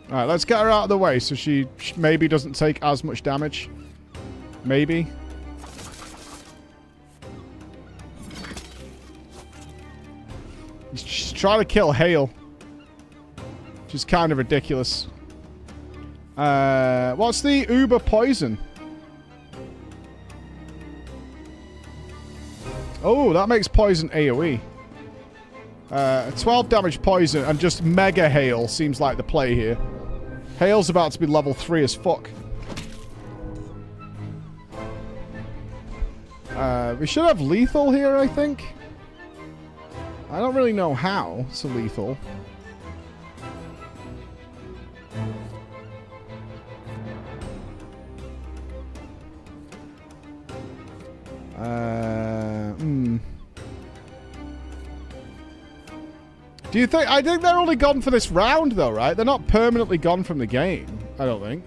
Alright, let's get her out of the way so she maybe doesn't take as much damage. Maybe. She's trying to kill Hale. Which is kind of ridiculous. What's the Uber poison? Oh, that makes poison AoE. 12 damage poison and just mega Hale seems like the play here. Hale's about to be level 3 as fuck. We should have lethal here, I think. I don't really know how to lethal. Do you think... I think they're only gone for this round, though, right? They're not permanently gone from the game. I don't think.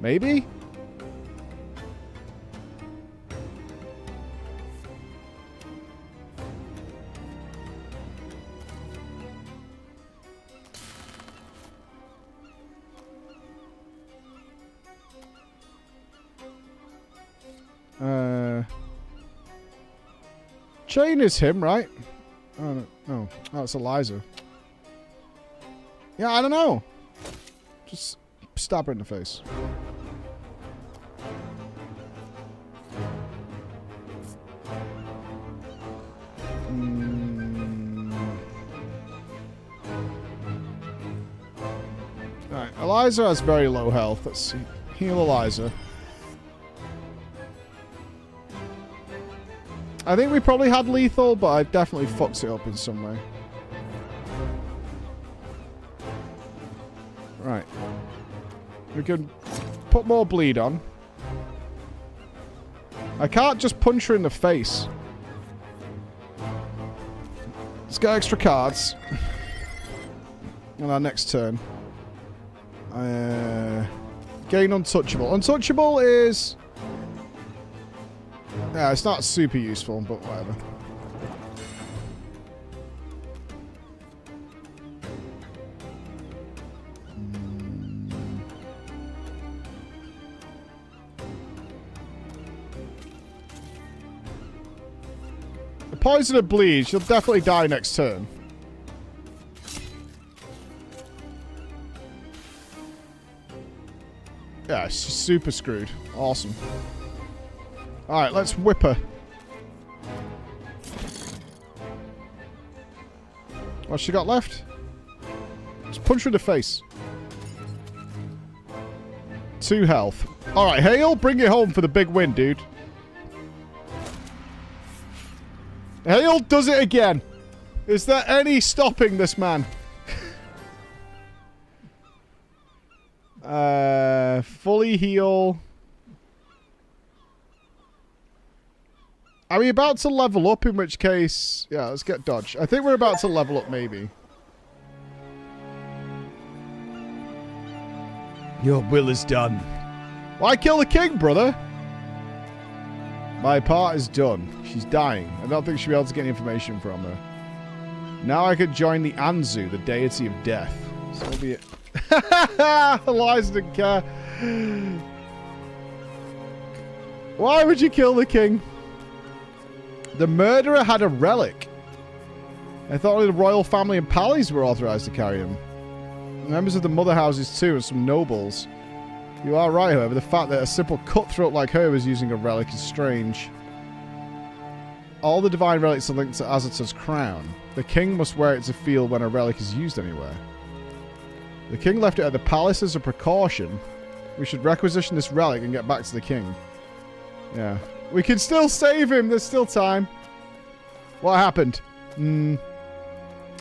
Maybe? Chain is him, right? Oh, no. Oh, it's Eliza. Yeah, I don't know. Just stab her in the face. Alright, Eliza has very low health. Let's see. Heal Eliza. I think we probably had lethal, but I definitely fucked it up in some way. Right. We can put more bleed on. I can't just punch her in the face. Let's get extra cards. On our next turn. Gain untouchable. Untouchable is... Yeah, it's not super useful, but whatever. poison and bleed. She'll definitely die next turn. Yeah, she's super screwed. Awesome. Alright, let's whip her. What's she got left? Let's punch her in the face. 2 health. Alright, Hale, bring it home for the big win, dude. Hale does it again. Is there any stopping this man? Fully heal. Are we about to level up? In which case, yeah, let's get dodge. I think we're about to level up, maybe. Your will is done. Why kill the king, brother? My part is done. She's dying. I don't think she'll be able to get any information from her. Now I could join the Anzu, the deity of death. So be it. Eliza didn't care. Why would you kill the king? The murderer had a relic. I thought only the royal family and pallies were authorized to carry him. Members of the mother houses too, and some nobles. You are right, however. The fact that a simple cutthroat like her was using a relic is strange. All the divine relics are linked to Azata's crown. The king must wear it to feel when a relic is used anywhere. The king left it at the palace as a precaution. We should requisition this relic and get back to the king. Yeah. We can still save him. There's still time. What happened?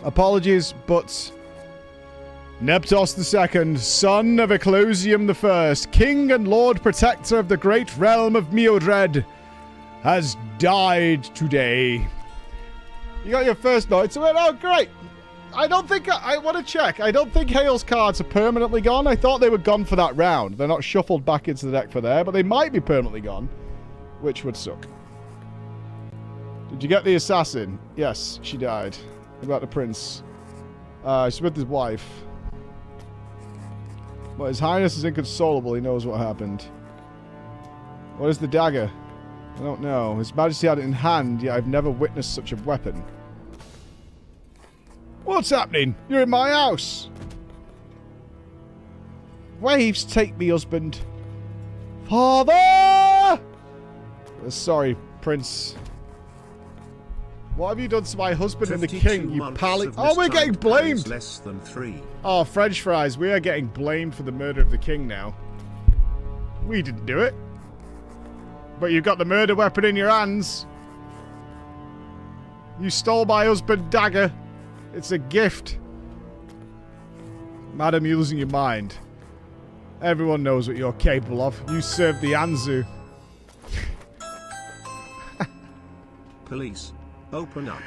Apologies, but... Neptos II, son of Eclosium I, king and lord protector of the great realm of Miodred, has died today. You got your first note to it? Oh, great. I don't think... I want to check. I don't think Hale's cards are permanently gone. I thought they were gone for that round. They're not shuffled back into the deck for there, but they might be permanently gone, which would suck. Did you get the assassin? Yes, she died. What about the prince? She's with his wife. But his highness is inconsolable. He knows what happened. What is the dagger? I don't know. His majesty had it in hand, yet I've never witnessed such a weapon. What's happening? You're in my house. Waves take me, husband. Father! Sorry, prince. What have you done to my husband and the king, you pally? Oh, we're getting blamed! Less than 3. Oh, French fries, we are getting blamed for the murder of the king now. We didn't do it. But you've got the murder weapon in your hands. You stole my husband's dagger. It's a gift. Madam, you're losing your mind. Everyone knows what you're capable of. You served the Anzu. Police. Open up.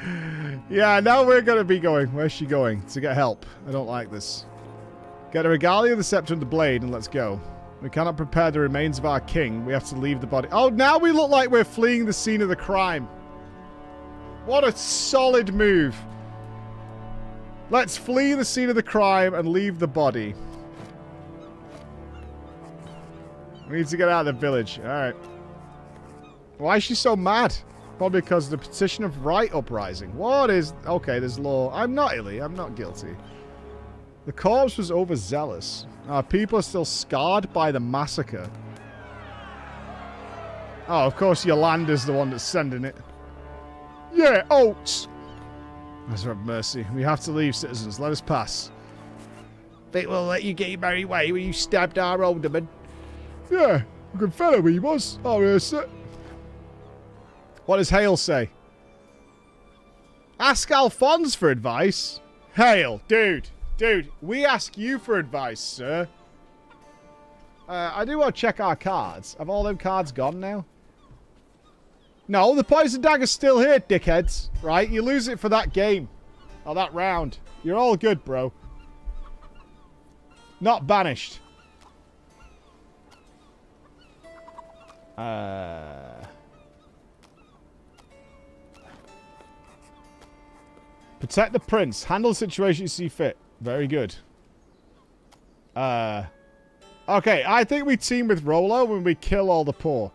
Yeah, now we're going to be going. Where's she going? To get help. I don't like this. Get a regalia, the scepter, and the blade, and let's go. We cannot prepare the remains of our king. We have to leave the body. Oh, now we look like we're fleeing the scene of the crime. What a solid move. Let's flee the scene of the crime and leave the body. We need to get out of the village. Alright. Why is she so mad? Probably because of the petition of right uprising. What is... Okay, there's law. I'm not Illy. I'm not guilty. The corpse was overzealous. Our people are still scarred by the massacre. Oh, of course Yolanda's the one that's sending it. Yeah, oats! As have mercy. We have to leave, citizens. Let us pass. Think we'll let you get your merry way when you stabbed our alderman? Yeah, a good fellow he was. Oh, yes, what does Hale say? Ask Alphonse for advice? Hale, dude, we ask you for advice, sir. I do want to check our cards. Have all them cards gone now? No, the poison dagger's still here, dickheads. Right? You lose it for that game. Or that round. You're all good, bro. Not banished. Protect the prince. Handle the situation you see fit. Very good. Okay, I think we team with Rolo when we kill all the poor.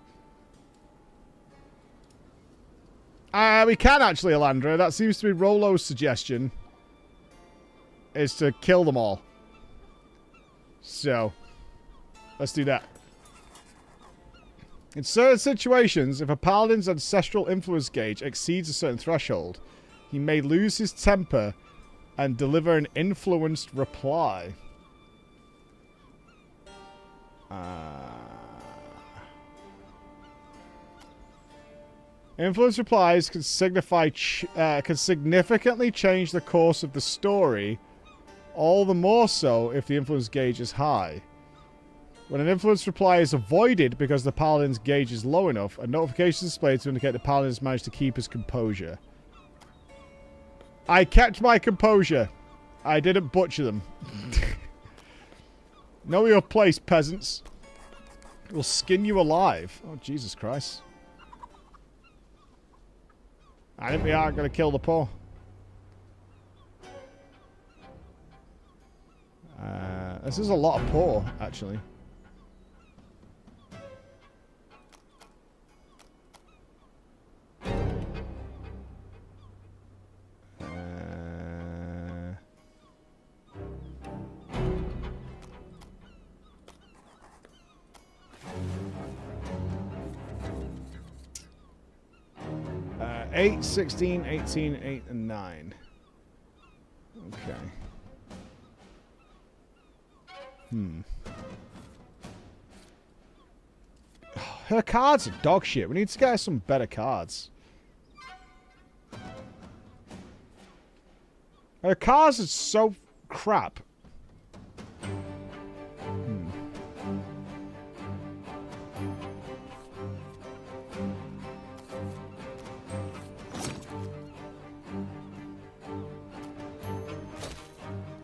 We can actually, Alandra. That seems to be Rollo's suggestion. Is to kill them all. So, let's do that. In certain situations, if a paladin's ancestral influence gauge exceeds a certain threshold, he may lose his temper and deliver an influenced reply. Influence replies can signify can significantly change the course of the story, all the more so if the influence gauge is high. When an influence reply is avoided because the paladin's gauge is low enough, a notification is displayed to indicate the paladin has managed to keep his composure. I kept my composure. I didn't butcher them. Know your place, peasants. We'll skin you alive. Oh, Jesus Christ. I think we are going to kill the poor. This is a lot of poor, actually. Uh, 8, 16, 18, 8, and 9. Okay. Her cards are dog shit. We need to get her some better cards. Her cards are so crap.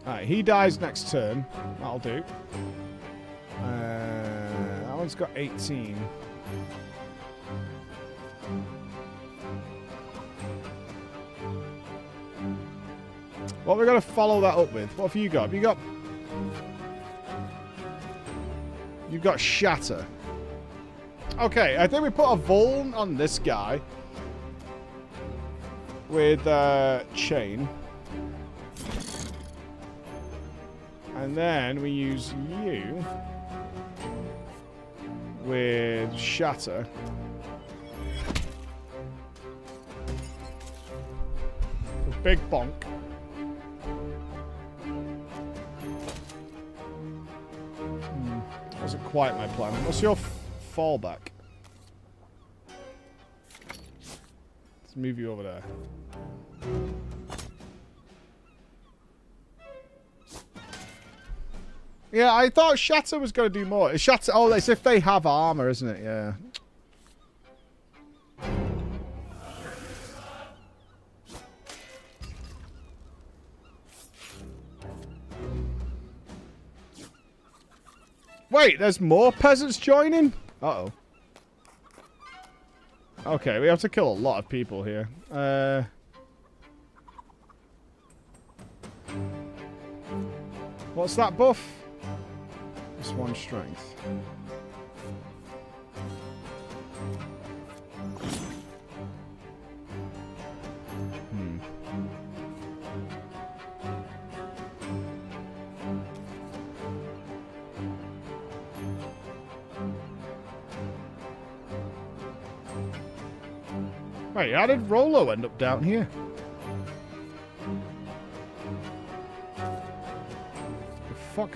Alright, he dies next turn. That'll do. That one's got 18. What are we going to follow that up with? What have you got? You've got Shatter. Okay, I think we put a Vuln on this guy. With Chain. And then we use you with Shatter. Big bonk. Wasn't quite my plan. What's your fallback? Let's move you over there. Yeah, I thought Shatter was going to do more. Shatter. Oh, it's if they have armor, isn't it? Yeah. Wait, there's more peasants joining? Uh-oh. Okay, we have to kill a lot of people here. What's that buff? It's 1 strength. Wait, how did Rollo end up down here? The fuck?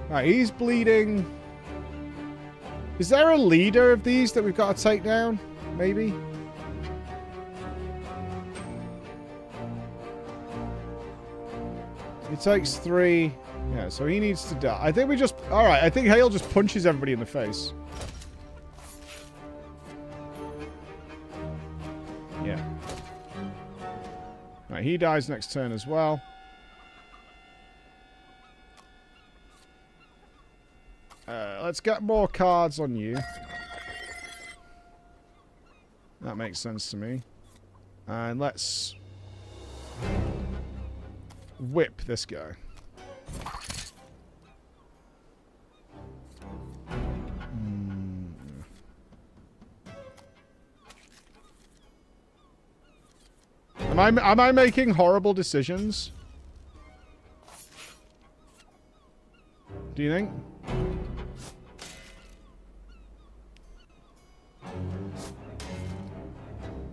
Right, he's bleeding. Is there a leader of these that we've got to take down? Maybe? He takes 3. Yeah, so he needs to die. I think we just... Alright, I think Hale just punches everybody in the face. Yeah. Right, he dies next turn as well. Let's get more cards on you. That makes sense to me. And let's... whip this guy. Am I making horrible decisions? Do you think?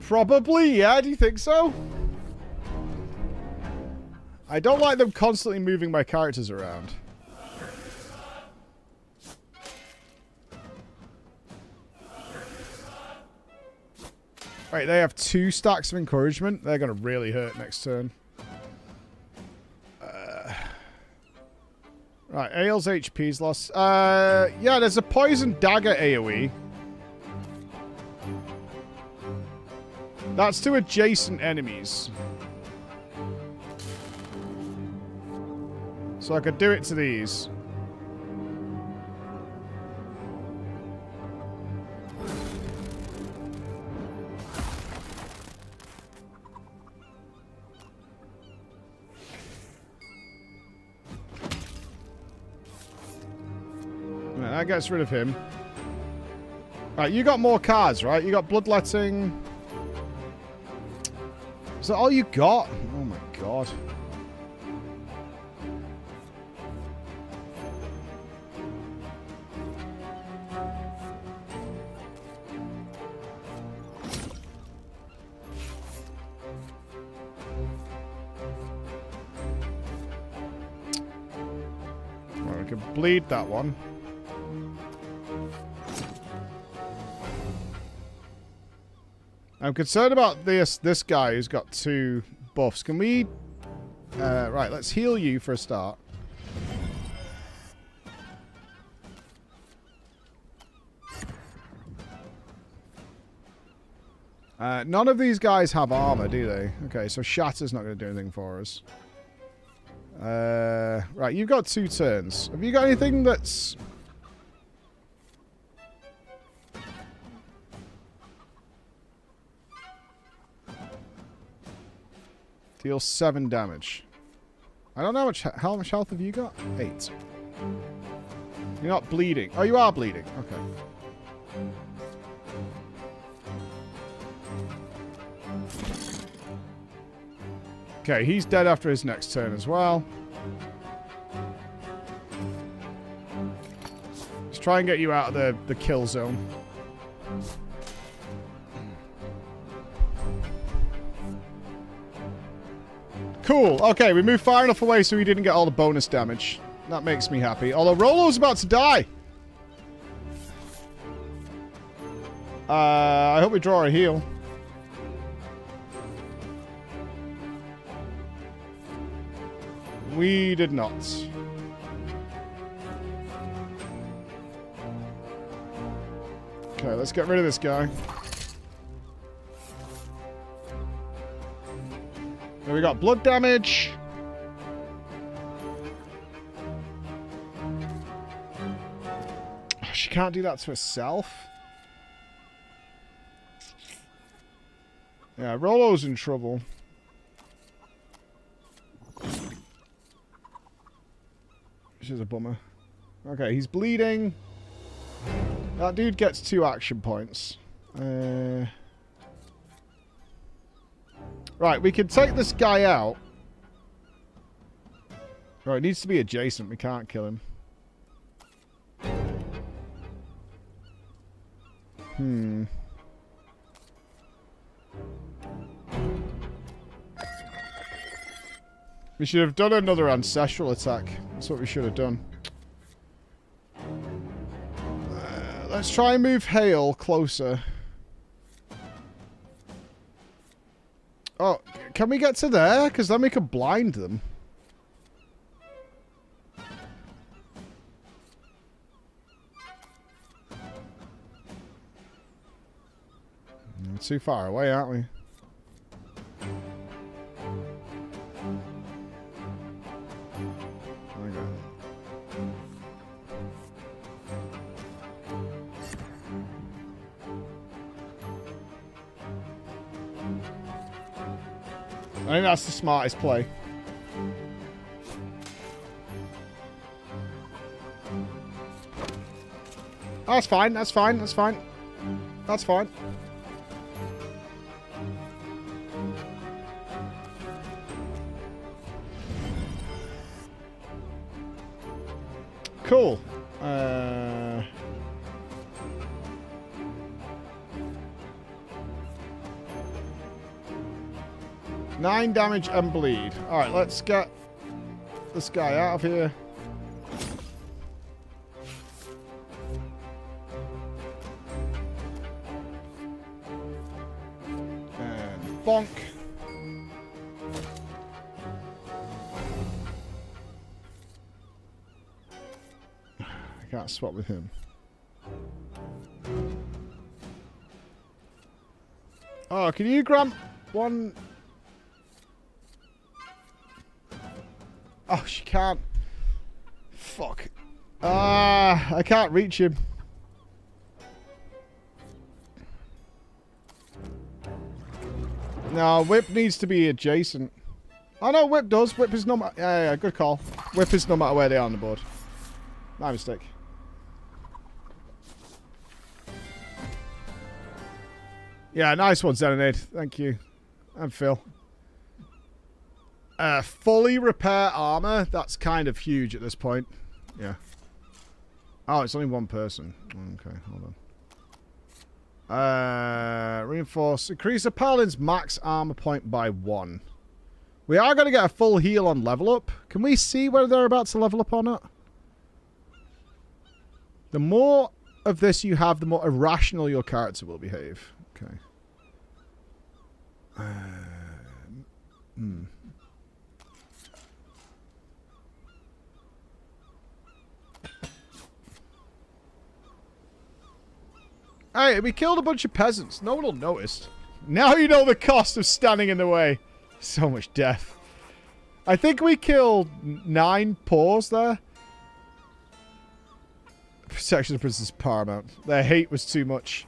Probably, yeah. Do you think so? I don't like them constantly moving my characters around. Right, they have 2 stacks of encouragement. They're going to really hurt next turn. Right, Ael's HP's lost. Yeah, there's a poison dagger AoE. That's to adjacent enemies. So I could do it to these. That gets rid of him. Right, you got more cards, right? You got bloodletting. Is that all you got? Oh my god. Well, we can bleed that one. I'm concerned about this guy who's got 2 buffs. Can we... right, let's heal you for a start. None of these guys have armor, do they? Okay, so Shatter's not going to do anything for us. Right, you've got 2 turns. Have you got anything that's... Deal 7 damage. I don't know how much health have you got? 8. You're not bleeding. Oh, you are bleeding. Okay. Okay, he's dead after his next turn as well. Let's try and get you out of the kill zone. Cool. Okay, we moved far enough away so he didn't get all the bonus damage. That makes me happy. Although Rolo's about to die. I hope we draw a heal. We did not. Okay, let's get rid of this guy. We got blood damage. Oh, she can't do that to herself. Yeah, Rolo's in trouble. Which is a bummer. Okay, he's bleeding. That dude gets 2 action points. Right, we can take this guy out. Right, it needs to be adjacent. We can't kill him. We should have done another ancestral attack. That's what we should have done. Let's try and move Hale closer. Oh, can we get to there? Because then we could blind them. We're too far away, aren't we? I think that's the smartest play. Oh, that's fine, that's fine, that's fine. That's fine. Cool. 9 damage and bleed. Alright, let's get this guy out of here. And bonk. I can't swap with him. Oh, can you grab one? Oh, she can't. Fuck. I can't reach him. No, Whip needs to be adjacent. Oh no, Whip does. Whip is no matter. Yeah, good call. Whip is no matter where they are on the board. My mistake. Yeah, nice one, Zenonade. Thank you. And Phil. Fully repair armor. That's kind of huge at this point. Yeah. Oh, it's only one person. Okay, hold on. Reinforce. Increase a paladin's max armor point by 1. We are going to get a full heal on level up. Can we see whether they're about to level up or not? The more of this you have, the more irrational your character will behave. Okay. Hey, we killed a bunch of peasants. No one will notice. Now you know the cost of standing in the way. So much death. I think we killed 9 paws there. Protection of prisoners is paramount. Their hate was too much.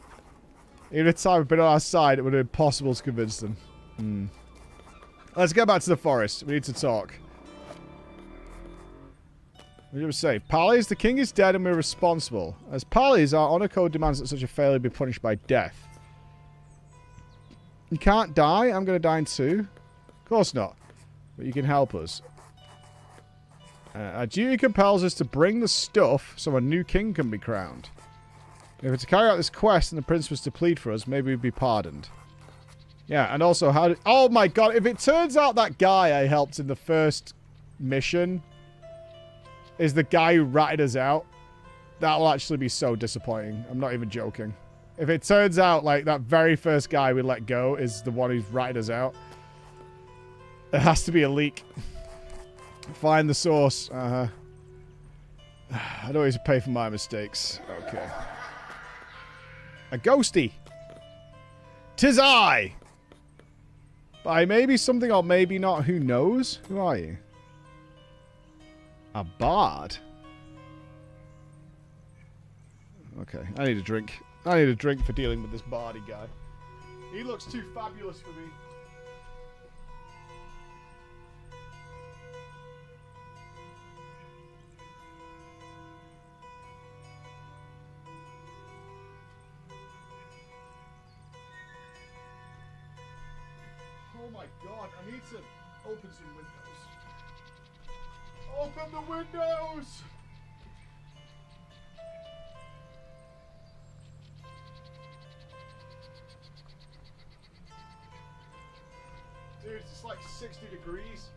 Even if time had been on our side, it would have been impossible to convince them. Let's get back to the forest. We need to talk. What did we say? Parleys, the king is dead and we're responsible. As Parleys, our honor code demands that such a failure be punished by death. You can't die? I'm going to die in 2? Of course not. But you can help us. Our duty compels us to bring the stuff so a new king can be crowned. If we were to carry out this quest and the prince was to plead for us, maybe we'd be pardoned. Yeah, and also how did... Oh my god, if it turns out that guy I helped in the first mission is the guy who ratted us out, that will actually be so disappointing. I'm not even joking. If it turns out, like, that very first guy we let go is the one who's ratted us out, it has to be a leak. Find the source. I don't always pay for my mistakes. Okay. A ghosty. 'Tis I! By maybe something or maybe not, who knows? Who are you? A bard? Okay, I need a drink. I need a drink for dealing with this bardy guy. He looks too fabulous for me. Oh my god, I need to open some windows. Open the windows! Dude, it's like 60 degrees.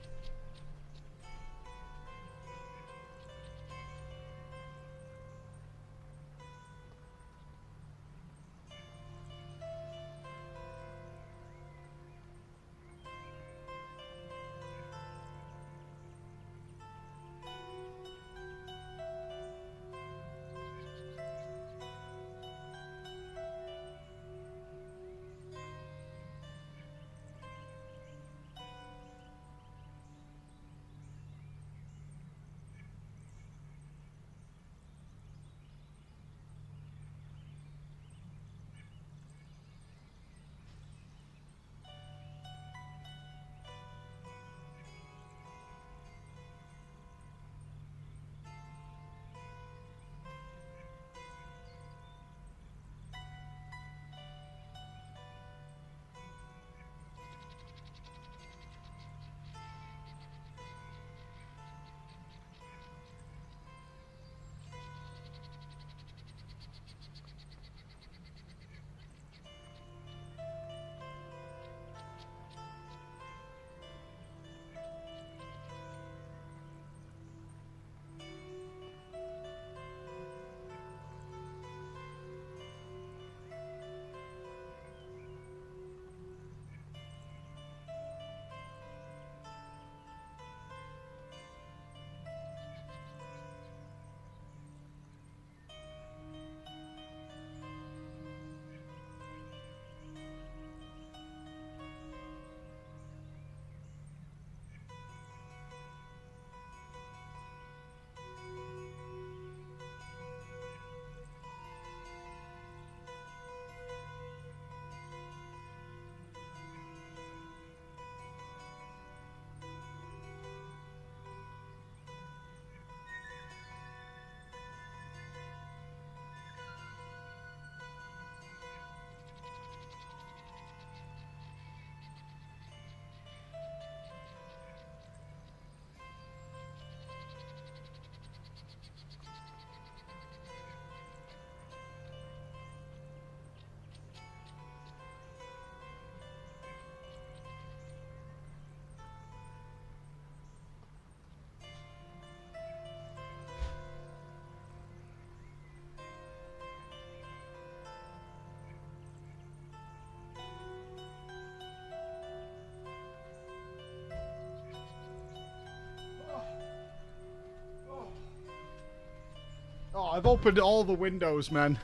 I've opened all the windows, man.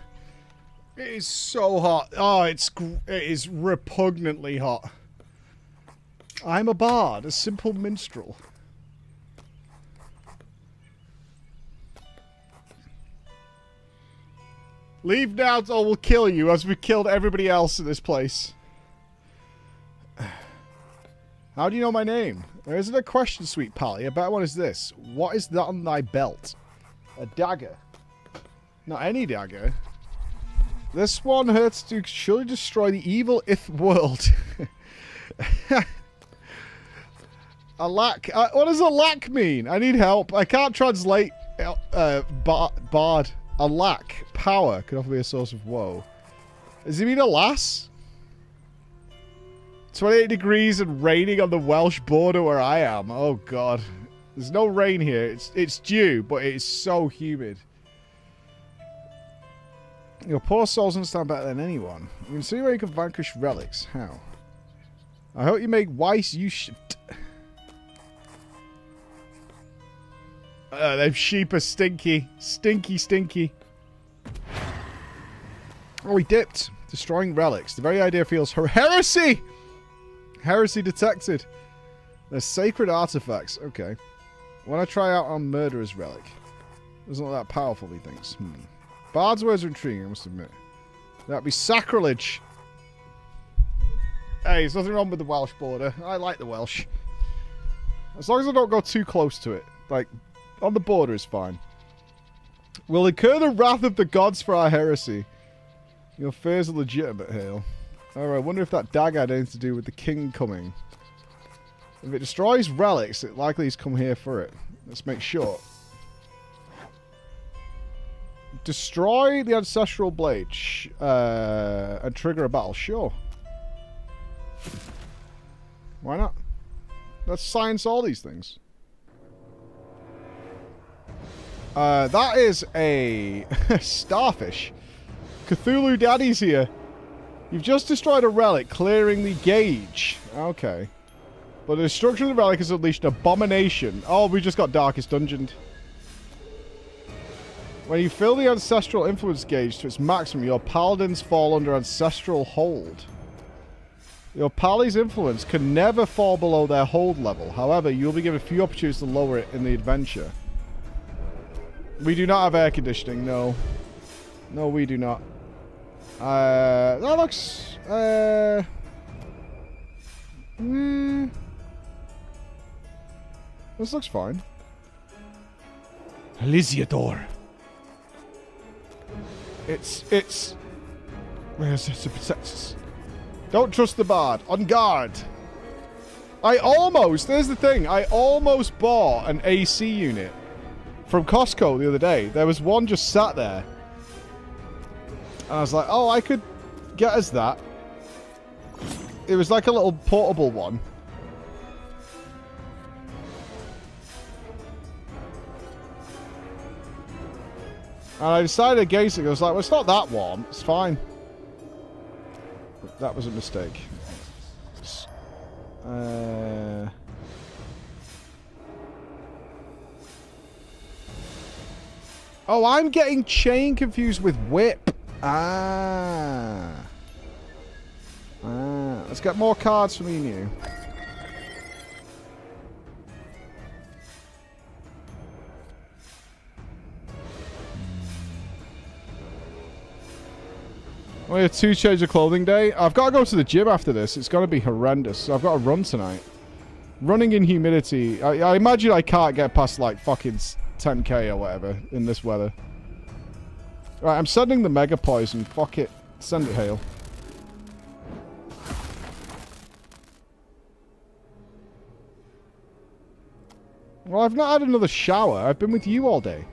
It is so hot. Oh, it is repugnantly hot. I'm a bard, a simple minstrel. Leave now or we'll kill you, as we killed everybody else in this place. How do you know my name? There isn't a question, sweet pally. A better one is this. What is that on thy belt? A dagger. Not any dagger. This one hurts to surely destroy the evil ith world. Alack. What does alack mean? I need help. I can't translate bard. Alack. Power could often be a source of woe. Does he mean alas? 28 degrees and raining on the Welsh border where I am. Oh god. There's no rain here. It's due, but it is so humid. Your poor souls understand better than anyone. You can see where you can vanquish relics. How? I hope you make wise use. Them sheep are stinky. Stinky, stinky. Oh, he dipped. Destroying relics. The very idea feels heresy! Heresy detected. They're sacred artifacts. Okay. When I try out on Murderer's Relic. Doesn't look that powerful, he thinks. Bard's words are intriguing, I must admit. That'd be sacrilege. Hey, there's nothing wrong with the Welsh border. I like the Welsh. As long as I don't go too close to it. Like, on the border is fine. We'll incur the wrath of the gods for our heresy. Your fears are legitimate, Hale. Alright, I wonder if that dagger had anything to do with the king coming. If it destroys relics, it likely he's come here for it. Let's make sure. Destroy the ancestral blade and trigger a battle. Sure. Why not? Let's science all these things. That is a starfish. Cthulhu Daddy's here. You've just destroyed a relic, clearing the gauge. Okay. But the destruction of the relic has unleashed an abomination. Oh, we just got Darkest Dungeoned. When you fill the ancestral influence gauge to its maximum, your paladins fall under ancestral hold. Your pally's influence can never fall below their hold level. However, you'll be given a few opportunities to lower it in the adventure. We do not have air conditioning, no. No, we do not. That looks... This looks fine. Elysiador. It's... Where's it to protect us? Don't trust the bard. On guard. There's the thing. I almost bought an AC unit from Costco the other day. There was one just sat there. And I was like, oh, I could get us that. It was like a little portable one. And I decided against it. I was like, well, it's not that warm. It's fine. But that was a mistake. Oh, I'm getting chain confused with whip. Let's get more cards for me and you. We have 2 change of clothing day. I've got to go to the gym after this. It's going to be horrendous. So I've got to run tonight. Running in humidity. I imagine I can't get past like fucking 10k or whatever in this weather. Right, I'm sending the mega poison. Fuck it. Send it, Hale. Well, I've not had another shower. I've been with you all day.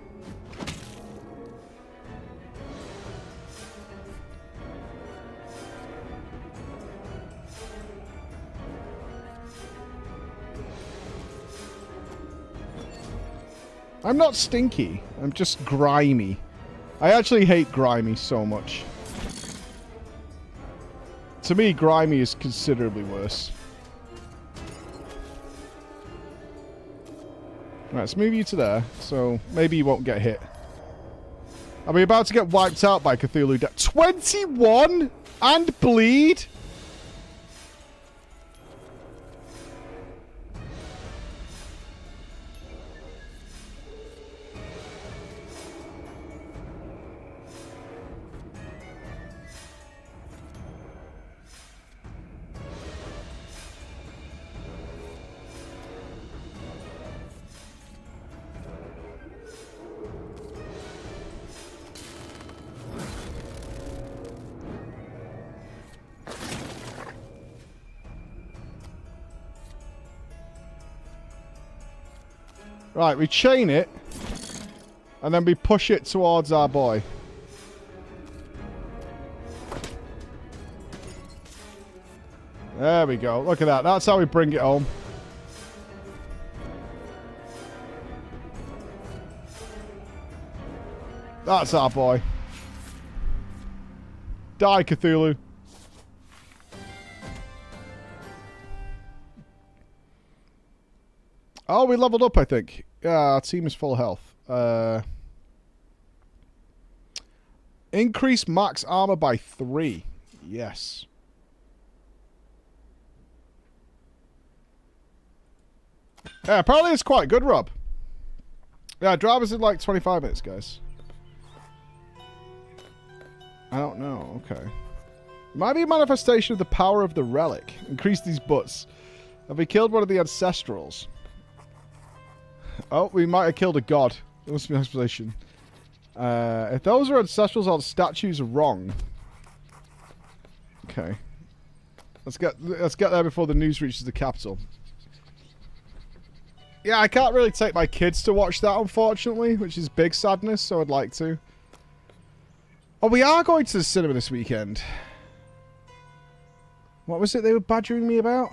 I'm not stinky. I'm just grimy. I actually hate grimy so much. To me, grimy is considerably worse. Right, let's move you to there, so maybe you won't get hit. Are we about to get wiped out by Cthulhu? 21 and bleed? Right, we chain it, and then we push it towards our boy. There we go. Look at that. That's how we bring it home. That's our boy. Die, Cthulhu. Oh, we leveled up, I think. Yeah, our team is full health. Increase max armor by 3. Yes. Yeah, apparently it's quite good, Rob. Yeah, drama's in like 25 minutes, guys. I don't know. Okay. Might be a manifestation of the power of the relic. Increase these butts. Have we killed one of the ancestrals? Oh, we might have killed a god. There must be an explanation. If those are ancestrals or statues are wrong. Okay. Let's get there before the news reaches the capital. Yeah, I can't really take my kids to watch that, unfortunately, which is big sadness, so I'd like to. Oh, we are going to the cinema this weekend. What was it they were badgering me about?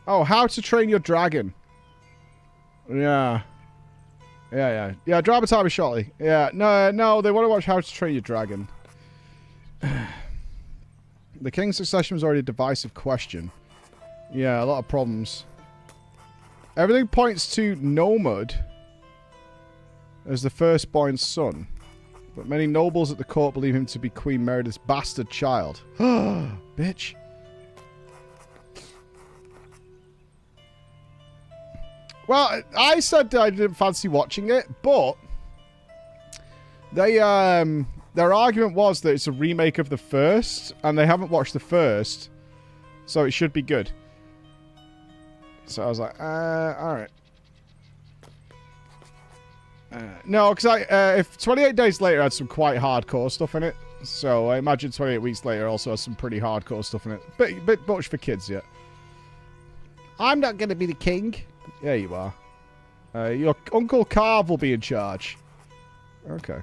Oh, How to Train Your Dragon. Yeah. Yeah, drama time is shortly. Yeah, no, they want to watch How to Train Your Dragon. The King's succession was already a divisive question. Yeah, a lot of problems. Everything points to Nomad as the firstborn son. But many nobles at the court believe him to be Queen Meredith's bastard child. Bitch. Well, I said I didn't fancy watching it, but they their argument was that it's a remake of the first, and they haven't watched the first, so it should be good. So I was like, alright. No, because if 28 Days Later had some quite hardcore stuff in it, so I imagine 28 Weeks Later also has some pretty hardcore stuff in it. Bit much for kids yet. I'm not going to be the king. Yeah, you are. Your Uncle Carve will be in charge. Okay.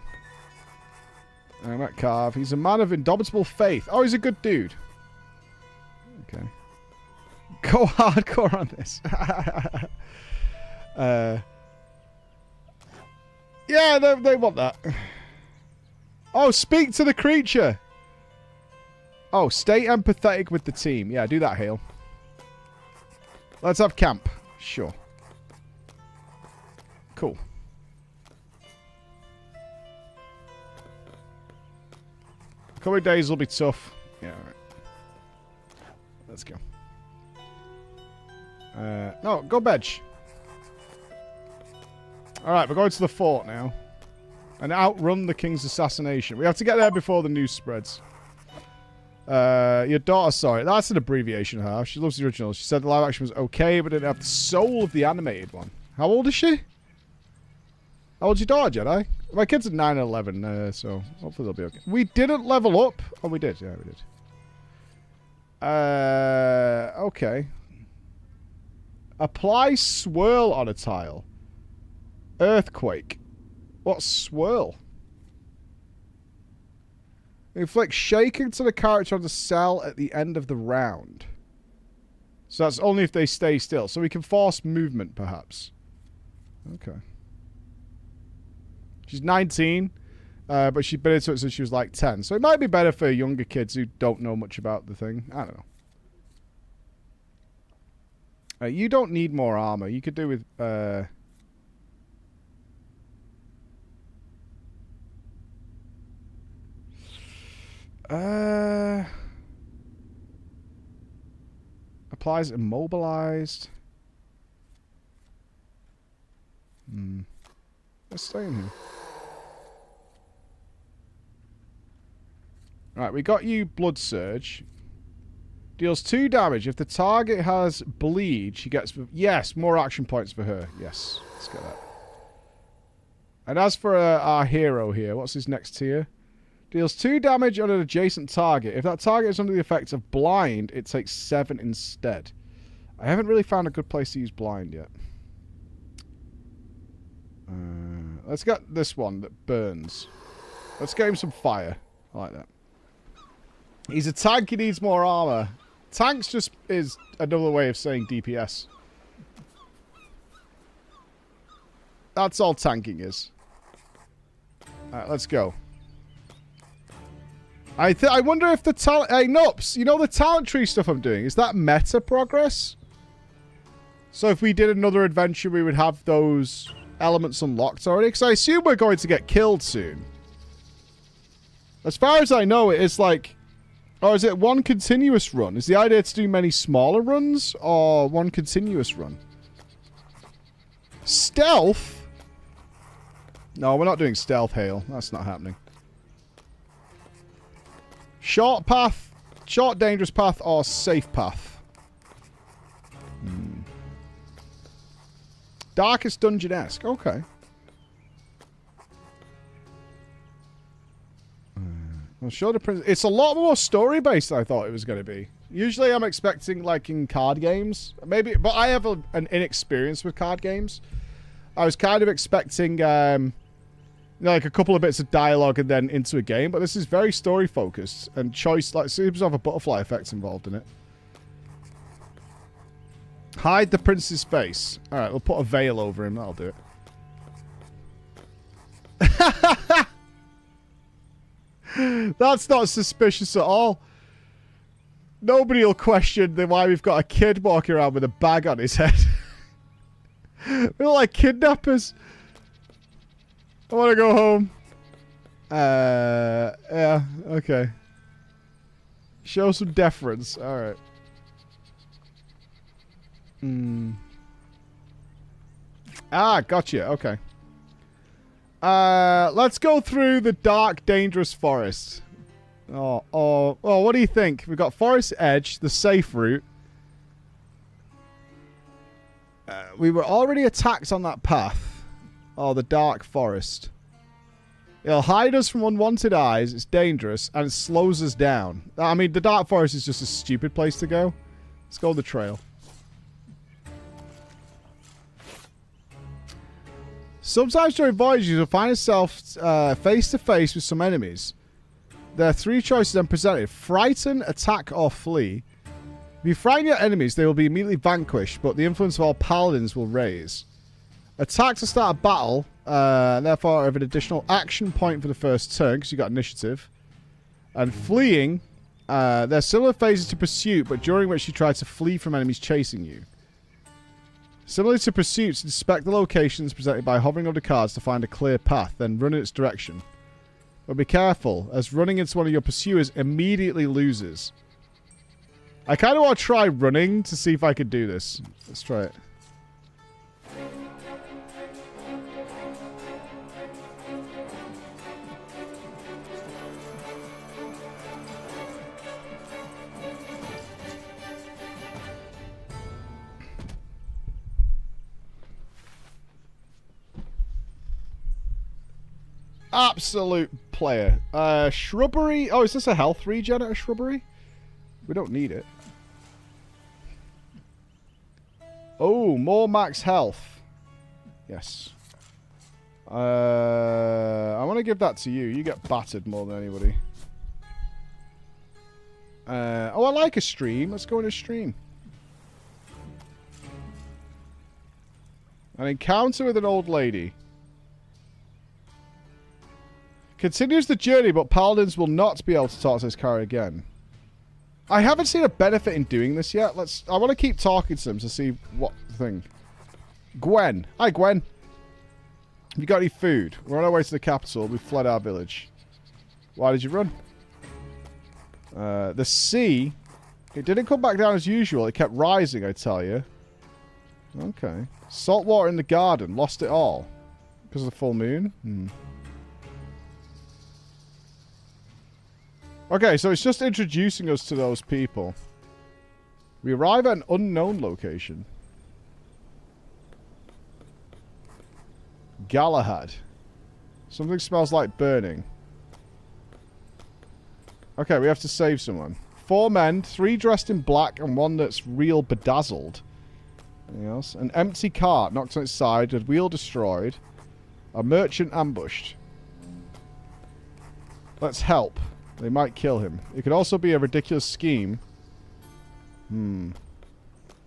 I met Carve. He's a man of indomitable faith. Oh, he's a good dude. Okay. Go hardcore on this. Yeah, they want that. Oh, speak to the creature. Oh, stay empathetic with the team. Yeah, do that, Hale. Let's have camp. Sure. Cool. A couple of days will be tough. Yeah, alright. Let's go. No, go bench. Alright, we're going to the fort now. And outrun the king's assassination. We have to get there before the news spreads. Your daughter saw it. That's an abbreviation of her. She loves the original. She said the live action was okay, but didn't have the soul of the animated one. How old is she? How old's your daughter, Jedi? My kids are 9 and 11, so hopefully they'll be okay. We didn't level up. Oh, we did. Yeah, we did. Okay. Apply swirl on a tile. Earthquake. What's swirl? Inflict shaking to the character on the cell at the end of the round. So that's only if they stay still. So we can force movement, perhaps. Okay. She's 19, but she's been into it since she was like 10. So it might be better for younger kids who don't know much about the thing. I don't know. You don't need more armor. You could do with... Applies immobilized. Let's stay in here. Right, we got you Blood Surge. Deals 2 damage. If the target has bleed, she gets... Yes, more action points for her. Yes, let's get that. And as for our hero here, what's his next tier? Deals 2 damage on an adjacent target. If that target is under the effects of blind, it takes 7 instead. I haven't really found a good place to use blind yet. Let's get this one that burns. Let's get him some fire. I like that. He's a tank, he needs more armor. Tanks just is another way of saying DPS. That's all tanking is. Alright, let's go. I wonder if the talent... Hey, Nups, you know the talent tree stuff I'm doing? Is that meta progress? So if we did another adventure, we would have those elements unlocked already? Because I assume we're going to get killed soon. As far as I know, it is like... Or is it one continuous run? Is the idea to do many smaller runs? Or one continuous run? Stealth? No, we're not doing stealth, Hale. That's not happening. Short path, short dangerous path, or safe path? Darkest dungeon-esque. Okay. Well, sure, it's a lot more story-based than I thought it was going to be. Usually I'm expecting, like, in card games. Maybe, but I have an inexperience with card games. I was kind of expecting, like, a couple of bits of dialogue and then into a game. But this is very story-focused. And choice, like, seems to have a butterfly effect involved in it. Hide the prince's face. Alright, we'll put a veil over him. That'll do it. That's not suspicious at all. Nobody will question why we've got a kid walking around with a bag on his head. We're like kidnappers. I want to go home. Yeah, okay. Show some deference. Alright. Ah, gotcha. Okay. Let's go through the dark, dangerous forest. Oh, what do you think? We've got Forest Edge, the safe route. We were already attacked on that path. Oh, the dark forest. It'll hide us from unwanted eyes, it's dangerous, and it slows us down. I mean, the dark forest is just a stupid place to go. Let's go the trail. Sometimes during voyages, you'll find yourself face to face with some enemies. There are 3 choices then presented. Frighten, attack, or flee. If you frighten your enemies, they will be immediately vanquished, but the influence of all paladins will raise. Attack to start a battle, and therefore have an additional action point for the first turn, because you got initiative. And fleeing, there are similar phases to pursuit, but during which you try to flee from enemies chasing you. Similarly to pursuits, inspect the locations presented by hovering over the cards to find a clear path, then run in its direction. But be careful, as running into one of your pursuers immediately loses. I kind of want to try running to see if I can do this. Let's try it. Absolute player. Shrubbery. Oh, is this a health regen at a shrubbery? We don't need it. Oh, more max health. Yes. I want to give that to you. You get battered more than anybody. Oh, I like a stream. Let's go in a stream. An encounter with an old lady. Continues the journey, but paladins will not be able to talk to this character again. I haven't seen a benefit in doing this yet. I want to keep talking to them to see what thing. Gwen. Hi, Gwen. Have you got any food? We're on our way to the capital. We've fled our village. Why did you run? The sea, it didn't come back down as usual. It kept rising, I tell you. Okay. Salt water in the garden. Lost it all. Because of the full moon? Okay, so it's just introducing us to those people. We arrive at an unknown location. Galahad. Something smells like burning. Okay, we have to save someone. 4 men, 3 dressed in black, and 1 that's real bedazzled. Anything else? An empty cart knocked on its side, a wheel destroyed. A merchant ambushed. Let's help. They might kill him. It could also be a ridiculous scheme.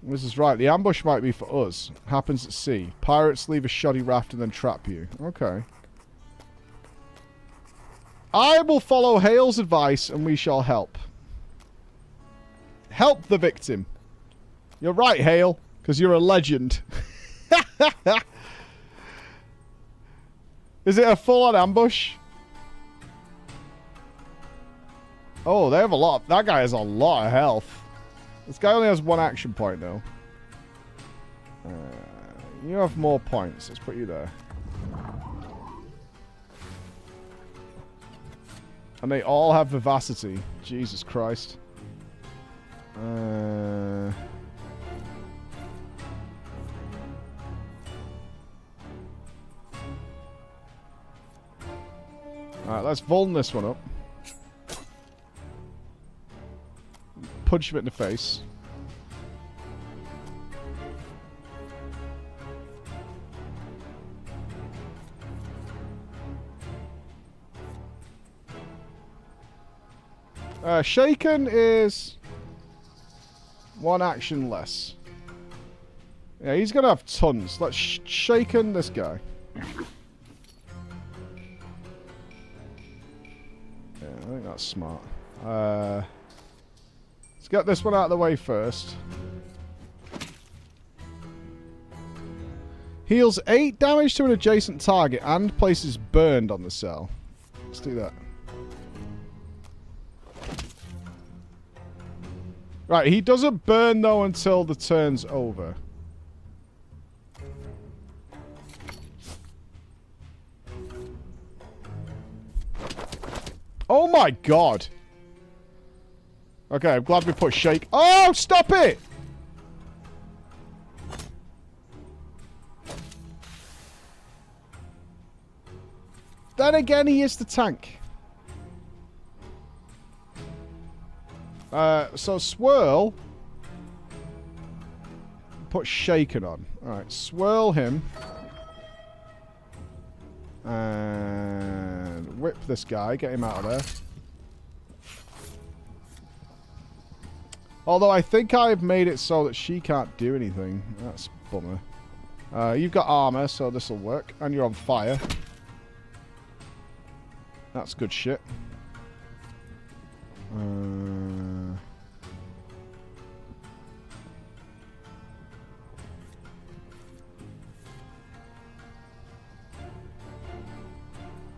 This is right. The ambush might be for us. Happens at sea. Pirates leave a shoddy raft and then trap you. Okay. I will follow Hale's advice and we shall help. Help the victim. You're right, Hale, because you're a legend. Is it a full-on ambush? Oh, they have a lot. That guy has a lot of health. This guy only has 1 action point, though. You have more points. Let's put you there. And they all have vivacity. Jesus Christ. Alright, let's vuln this one up. Punch him in the face. Shaken is 1 action less. Yeah, he's gonna have tons. Let's shaken this guy. Yeah, I think that's smart. Let's get this one out of the way first. Heals 8 damage to an adjacent target and places burned on the cell. Let's do that. Right, he doesn't burn though until the turn's over. Oh my god! Okay, I'm glad we put shake. Oh, stop it! Then again, he is the tank. So swirl. Put shaken on. Alright, swirl him. And whip this guy. Get him out of there. Although I think I've made it so that she can't do anything. That's a bummer. You've got armor, so this will work. And you're on fire. That's good shit.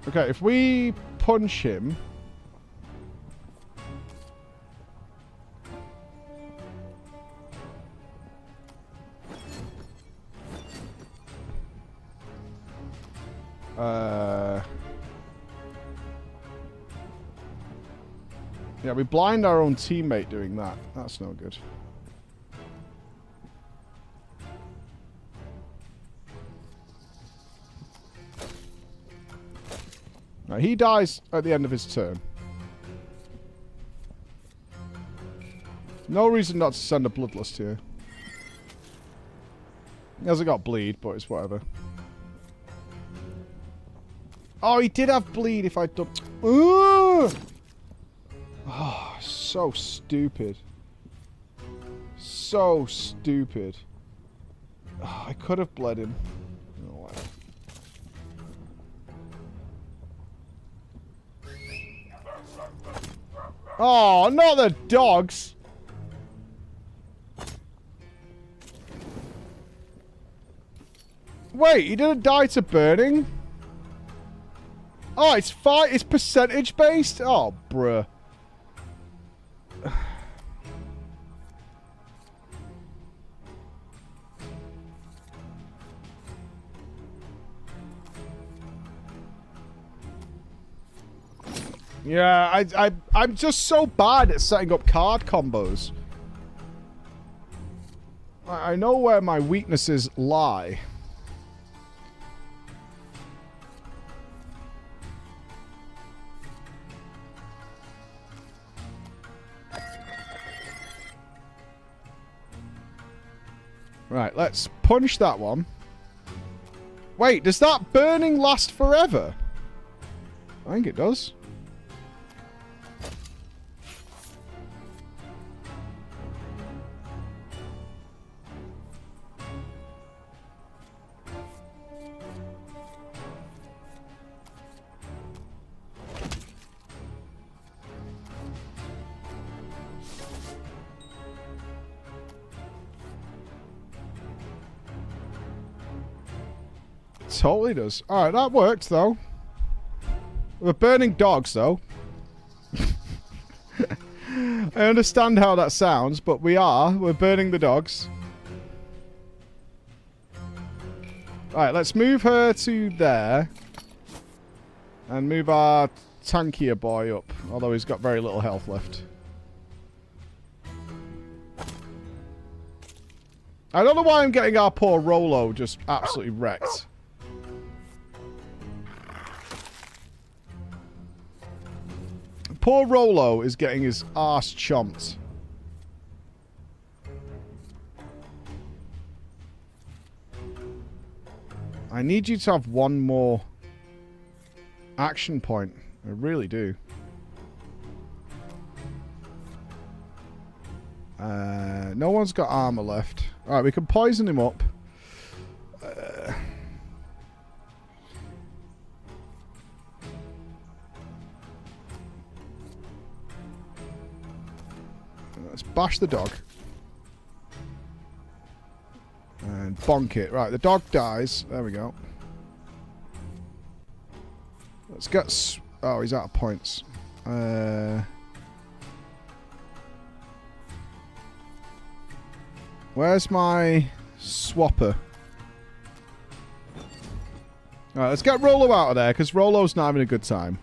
Okay, if we punch him... yeah, we blind our own teammate doing that. That's no good. Now, he dies at the end of his turn. No reason not to send a bloodlust here. He hasn't got bleed, but it's whatever. Oh, he did have bleed if I'd done... Ooh! Oh, so stupid. So stupid. Oh, I could have bled him. Oh, wow. Oh, not the dogs! Wait, he didn't die to burning? Oh, it's percentage based? Oh, bruh. Yeah, I'm just so bad at setting up card combos. I know where my weaknesses lie. Right, let's punch that one. Wait, does that burning last forever? I think it does. Totally does. Alright, that worked, though. We're burning dogs, though. I understand how that sounds, but we're burning the dogs. Alright, let's move her to there. And move our tankier boy up, although he's got very little health left. I don't know why I'm getting our poor Rolo just absolutely wrecked. Poor Rolo is getting his arse chomped. I need you to have one more action point. I really do. No one's got armor left. Alright, we can poison him up. Let's bash the dog. And bonk it. Right, the dog dies. There we go. Let's get... Oh, he's out of points. Where's my swapper? Alright, let's get Rolo out of there, because Rolo's not having a good time.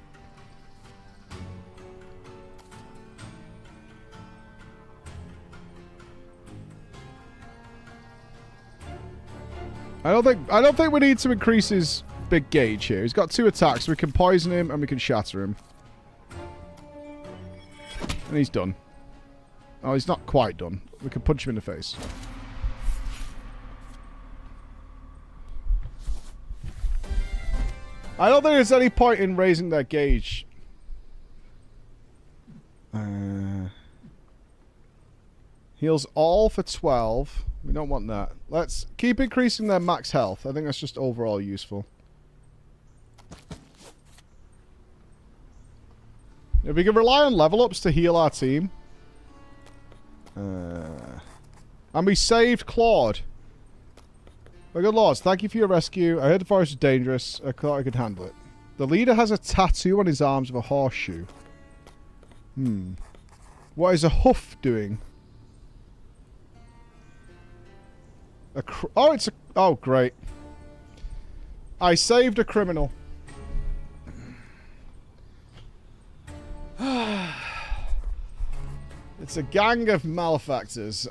I don't think we need to increase his big gauge here. He's got 2 attacks. We can poison him and we can shatter him. And he's done. Oh, he's not quite done. We can punch him in the face. I don't think there's any point in raising their gauge. Heals all for 12. We don't want that. Let's keep increasing their max health. I think that's just overall useful. If we can rely on level ups to heal our team. And we saved Claude. My good lords, thank you for your rescue. I heard the forest was dangerous. I thought I could handle it. The leader has a tattoo on his arms of a horseshoe. What is a hoof doing? Oh, great. I saved a criminal. It's a gang of malefactors.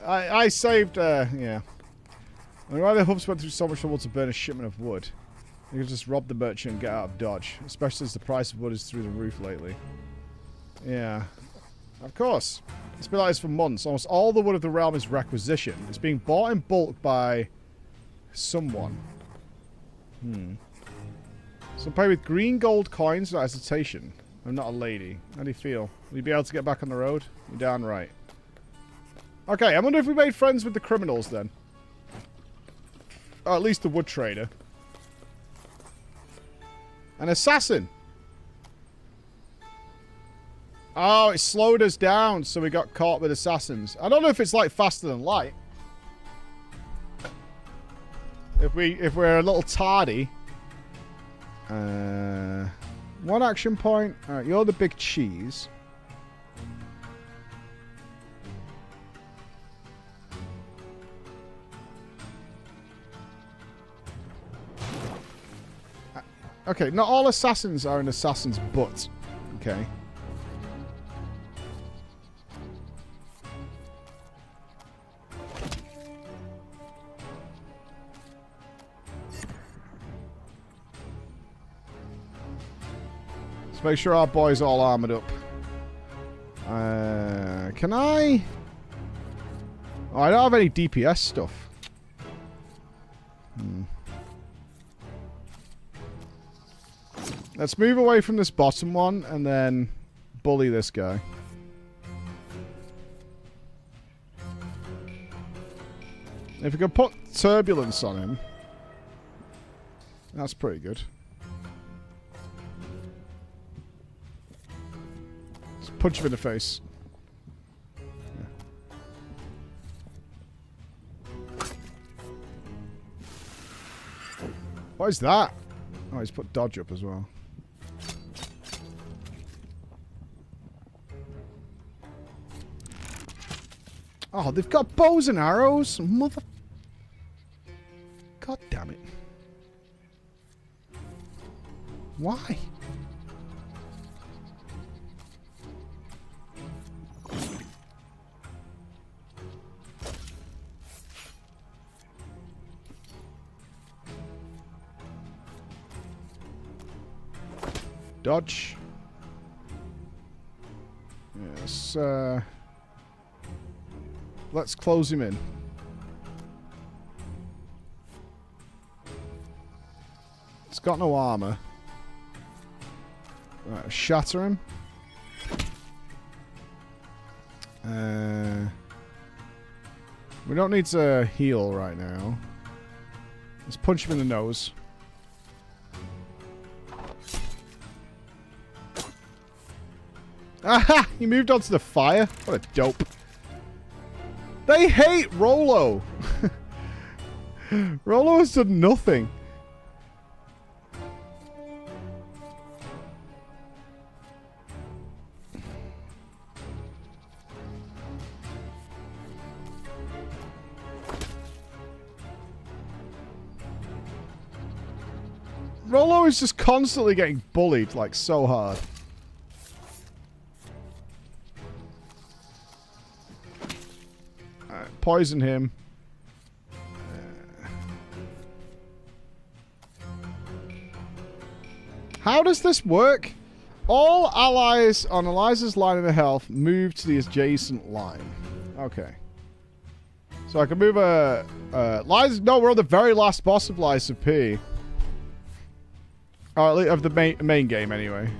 I saved, yeah. I mean, why the hubs went through so much trouble to burn a shipment of wood. You could just rob the merchant and get out of Dodge. Especially as the price of wood is through the roof lately. Yeah. Of course. It's been like this for months. Almost all the wood of the realm is requisitioned. It's being bought in bulk by someone. So pay with green gold coins without hesitation. I'm not a lady. How do you feel? Will you be able to get back on the road? You're darn right. Okay, I wonder if we made friends with the criminals then. Or at least the wood trader. An assassin. Oh, it slowed us down, so we got caught with assassins. I don't know if it's like faster than light. If we're a little tardy. One action point. Alright, you're the big cheese. Okay, not all assassins are an assassin's butt. Okay. Let's make sure our boy's all armored up. Can I? Oh, I don't have any DPS stuff. Let's move away from this bottom one and then bully this guy. If we can put turbulence on him, that's pretty good. Let's punch him in the face. What is that? Oh, he's put dodge up as well. Oh, they've got bows and arrows. Mother... God damn it. Why? Dodge. Yes, let's close him in. He's got no armor. Right, shatter him. We don't need to heal right now. Let's punch him in the nose. Aha! He moved on to the fire. What a dope. They hate Rollo. Rollo has done nothing. Rollo is just constantly getting bullied, like, so hard. Poison him. How does this work? All allies on Eliza's line of health move to the adjacent line. Okay. So I can move Liza... No, we're on the very last boss of Liza P. Of the main game, anyway.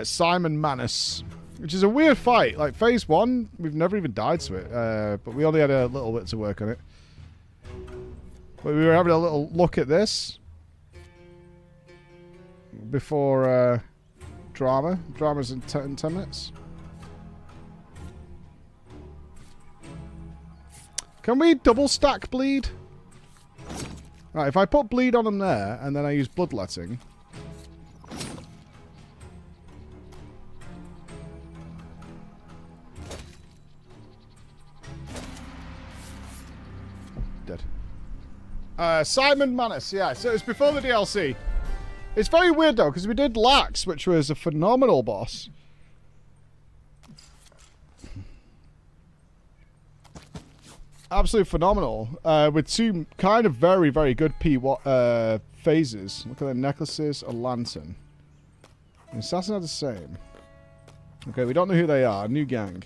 Simon Manus. Which is a weird fight. Like, phase 1, we've never even died to it. But we only had a little bit to work on it. But we were having a little look at this. Before drama. Drama's in 10 minutes. Can we double stack bleed? Right, if I put bleed on him there, and then I use bloodletting... Simon Manus, yeah, so it's before the DLC. It's very weird, though, because we did Lax, which was a phenomenal boss. Absolutely phenomenal. With two kind of very, very good phases. Look at the necklaces, a lantern. The assassin are the same. Okay, we don't know who they are. New gang.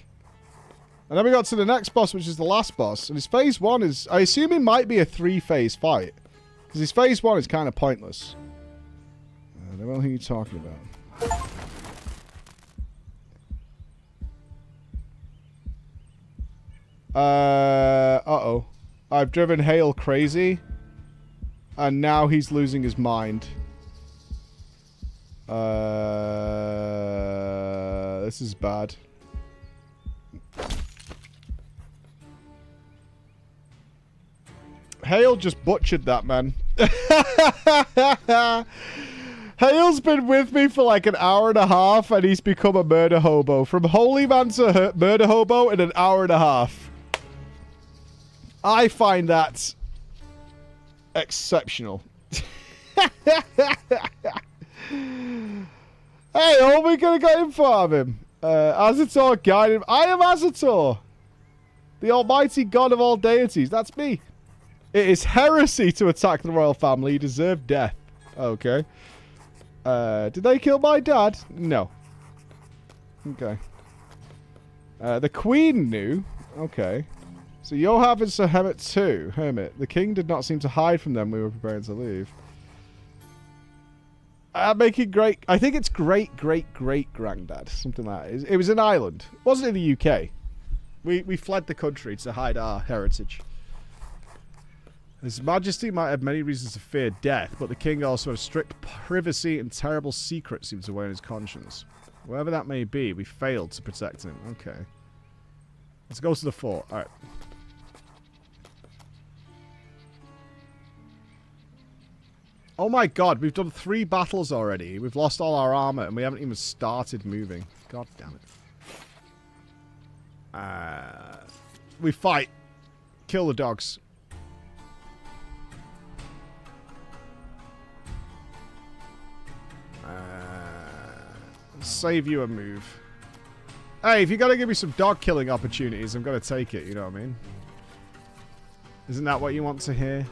And then we got to the next boss, which is the last boss. And his phase 1 is... I assume it might be a 3-phase fight. Because his phase 1 is kind of pointless. I don't know who you're talking about. Uh-oh. I've driven Hale crazy. And now he's losing his mind. This is bad. Hale just butchered that, man. Hale's been with me for like an hour and a half, and he's become a murder hobo. From holy man to murder hobo in an hour and a half. I find that exceptional. Hey, all we could have got info of him. Azator guided him. I am Azator, the almighty god of all deities. That's me. It is heresy to attack the royal family. You deserve death. Okay. Did they kill my dad? No. Okay. The queen knew. Okay. So Yohav and Sir Hermit too. Hermit. The king did not seem to hide from them. We were preparing to leave. Making great. I think it's great granddad. Something like that. It was an island. It wasn't in the UK. We fled the country to hide our heritage. His Majesty might have many reasons to fear death, but the king also has strict privacy and terrible secrets seem to weigh on his conscience. Whatever that may be, we failed to protect him. Okay. Let's go to the fort. Alright. Oh my god, we've done 3 battles already. We've lost all our armor and we haven't even started moving. God damn it. We fight. Kill the dogs. Save you a move. Hey, if you're gonna give me some dog killing opportunities, I'm gonna take it, you know what I mean? Isn't that what you want to hear?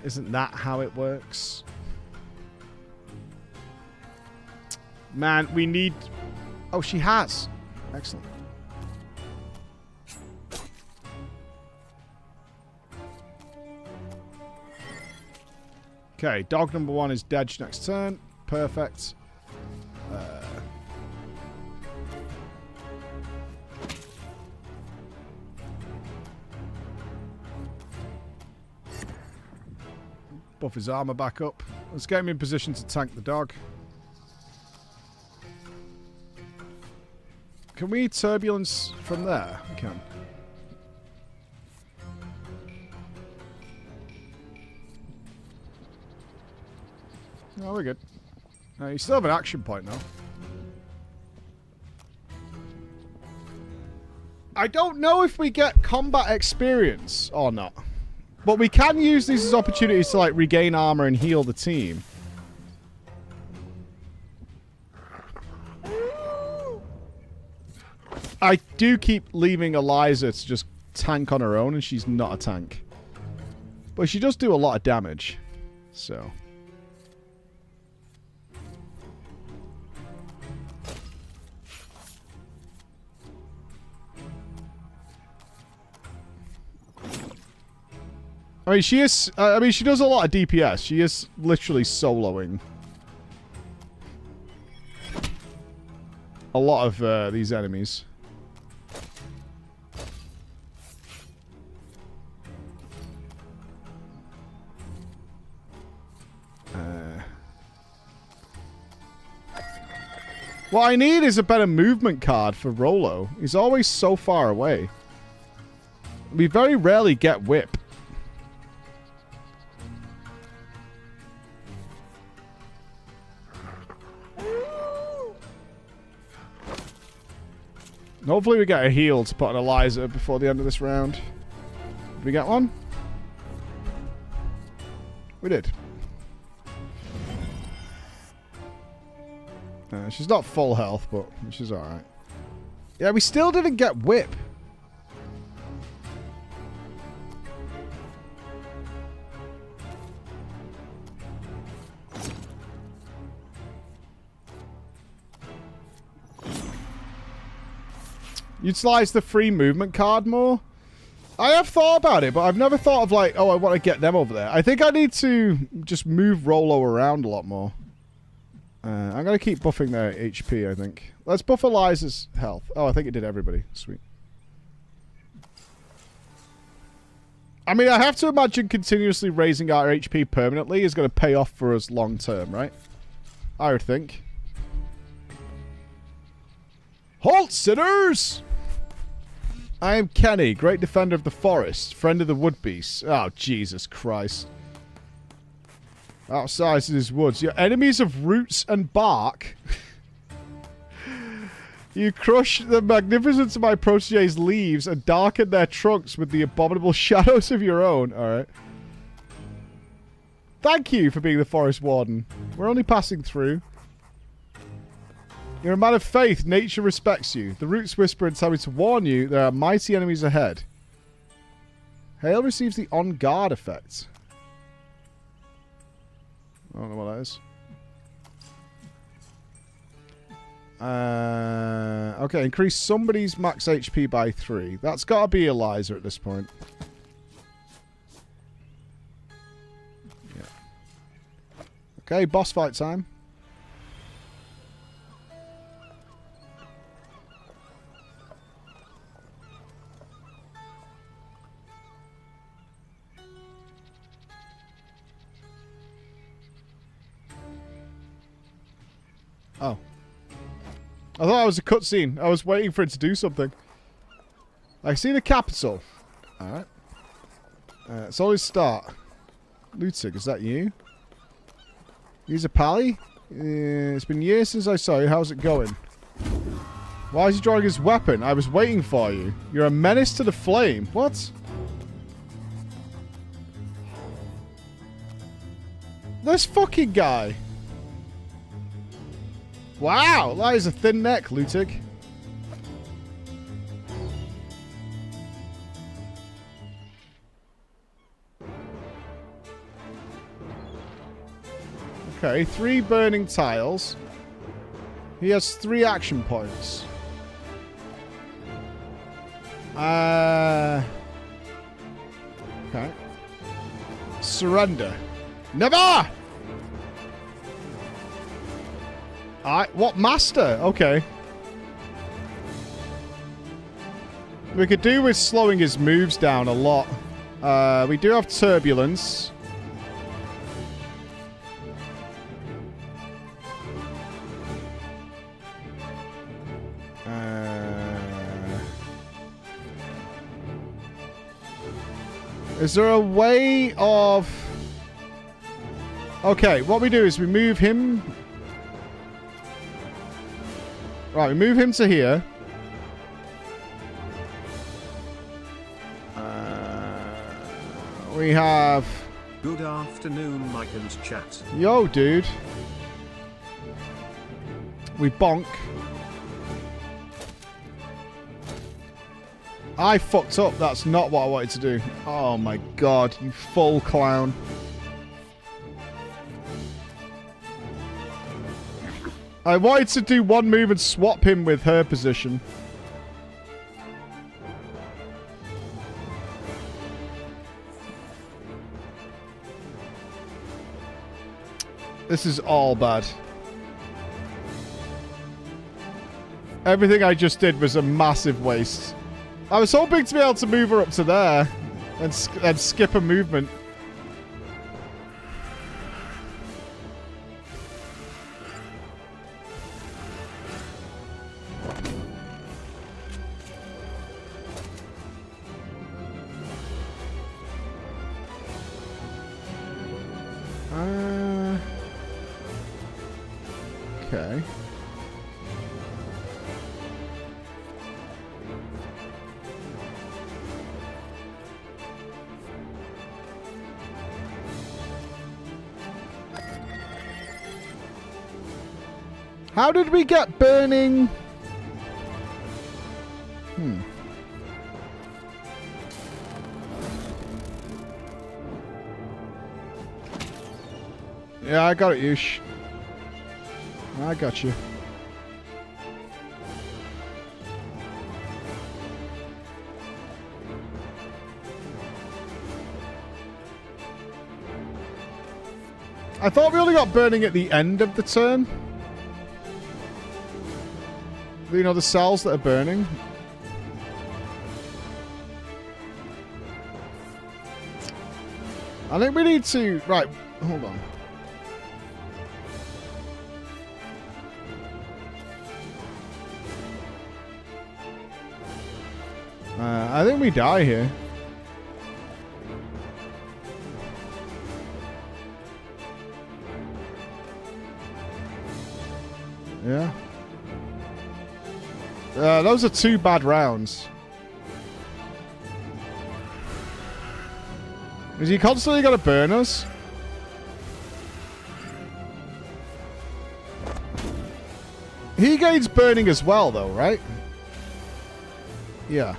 Isn't that how it works? Man, we need... Oh, she has. Excellent. Okay, dog number 1 is dead next turn. Perfect. Buff his armor back up. Let's get him in position to tank the dog. Can we turbulence from there? We can. Oh, we're good. You still have an action point, though. I don't know if we get combat experience or not. But we can use these as opportunities to, like, regain armor and heal the team. I do keep leaving Eliza to just tank on her own, and she's not a tank. But she does do a lot of damage. So... I mean, she is... she does a lot of DPS. She is literally soloing a lot of these enemies. What I need is a better movement card for Rolo. He's always so far away. We very rarely get whip. Hopefully we get a heal to put on Eliza before the end of this round. Did we get one? We did. She's not full health, but she's alright. Yeah, we still didn't get whip. Utilize the free movement card more. I have thought about it, but I've never thought of like, oh, I want to get them over there. I think I need to just move Rolo around a lot more. I'm going to keep buffing their HP, I think. Let's buff Eliza's health. Oh, I think it did everybody. Sweet. I mean, I have to imagine continuously raising our HP permanently is going to pay off for us long term, right? I would think. Halt, sinners! I am Kenny, great defender of the forest, friend of the wood beasts. Oh, Jesus Christ. Outside these woods, your enemies of roots and bark. You crush the magnificence of my protege's leaves and darken their trunks with the abominable shadows of your own. Alright. Thank you for being the Forest Warden. We're only passing through. You're a man of faith. Nature respects you. The roots whisper and tell me to warn you there are mighty enemies ahead. Hail receives the On Guard effect. I don't know what that is. Okay, increase somebody's max HP by 3. That's got to be Eliza at this point. Yeah. Okay, boss fight time. Oh. I thought it was a cutscene. I was waiting for it to do something. I see the capital. Alright. Solid start. Lutig, is that you? He's a pally? It's been years since I saw you. How's it going? Why is he drawing his weapon? I was waiting for you. You're a menace to the flame. What? This fucking guy. Wow, that is a thin neck, Lutig. Okay, 3 burning tiles. He has 3 action points. Okay. Surrender. Never! What master? Okay. We could do with slowing his moves down a lot. We do have turbulence. Is there a way of... Okay, what we do is we move him... Right, we move him to here. We have... Good afternoon, Mike and chat. Yo, dude. We bonk. I fucked up. That's not what I wanted to do. Oh my god, you full clown. I wanted to do one move and swap him with her position. This is all bad. Everything I just did was a massive waste. I was hoping to be able to move her up to there and skip a movement. Okay. How did we get burning? Yeah, I got it, Yush. I got you. I thought we only got burning at the end of the turn. You know, the cells that are burning. I think we need to... Right, hold on. I think we die here. Yeah. Those are 2 bad rounds. Is he constantly going to burn us? He gains burning as well, though, right? Yeah.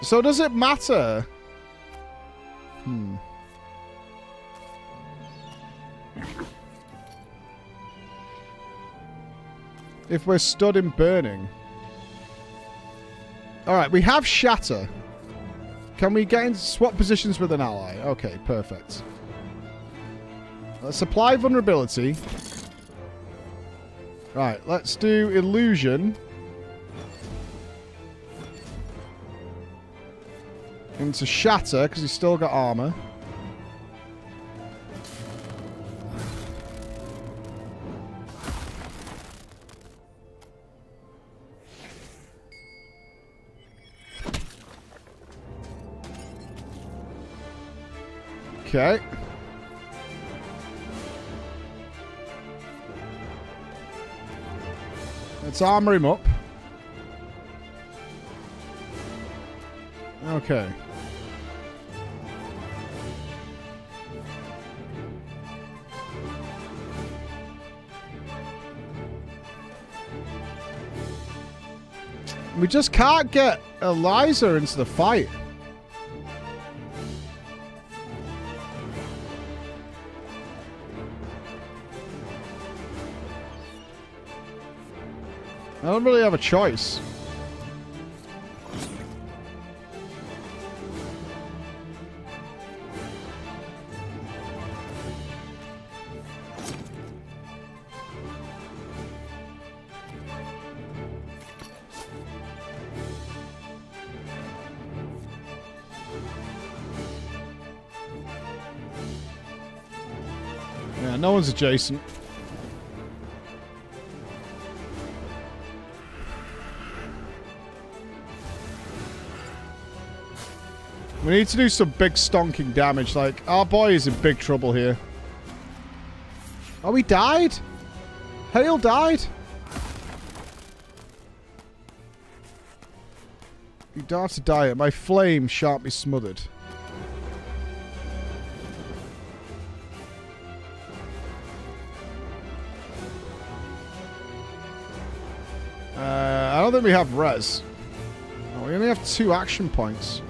So does it matter? If we're stood in burning. Alright, we have shatter. Can we get in swap positions with an ally? Okay, perfect. Let's apply vulnerability. Right, let's do illusion. Into shatter, because he's still got armor. Okay. Let's armor him up. Okay. We just can't get Eliza into the fight. I don't really have a choice. Yeah, no one's adjacent. We need to do some big stonking damage. Like, our boy is in big trouble here. Oh, he died? Hale died? You dare to die. My flame shan't be smothered. I don't think we have res. Oh, we only have 2 action points.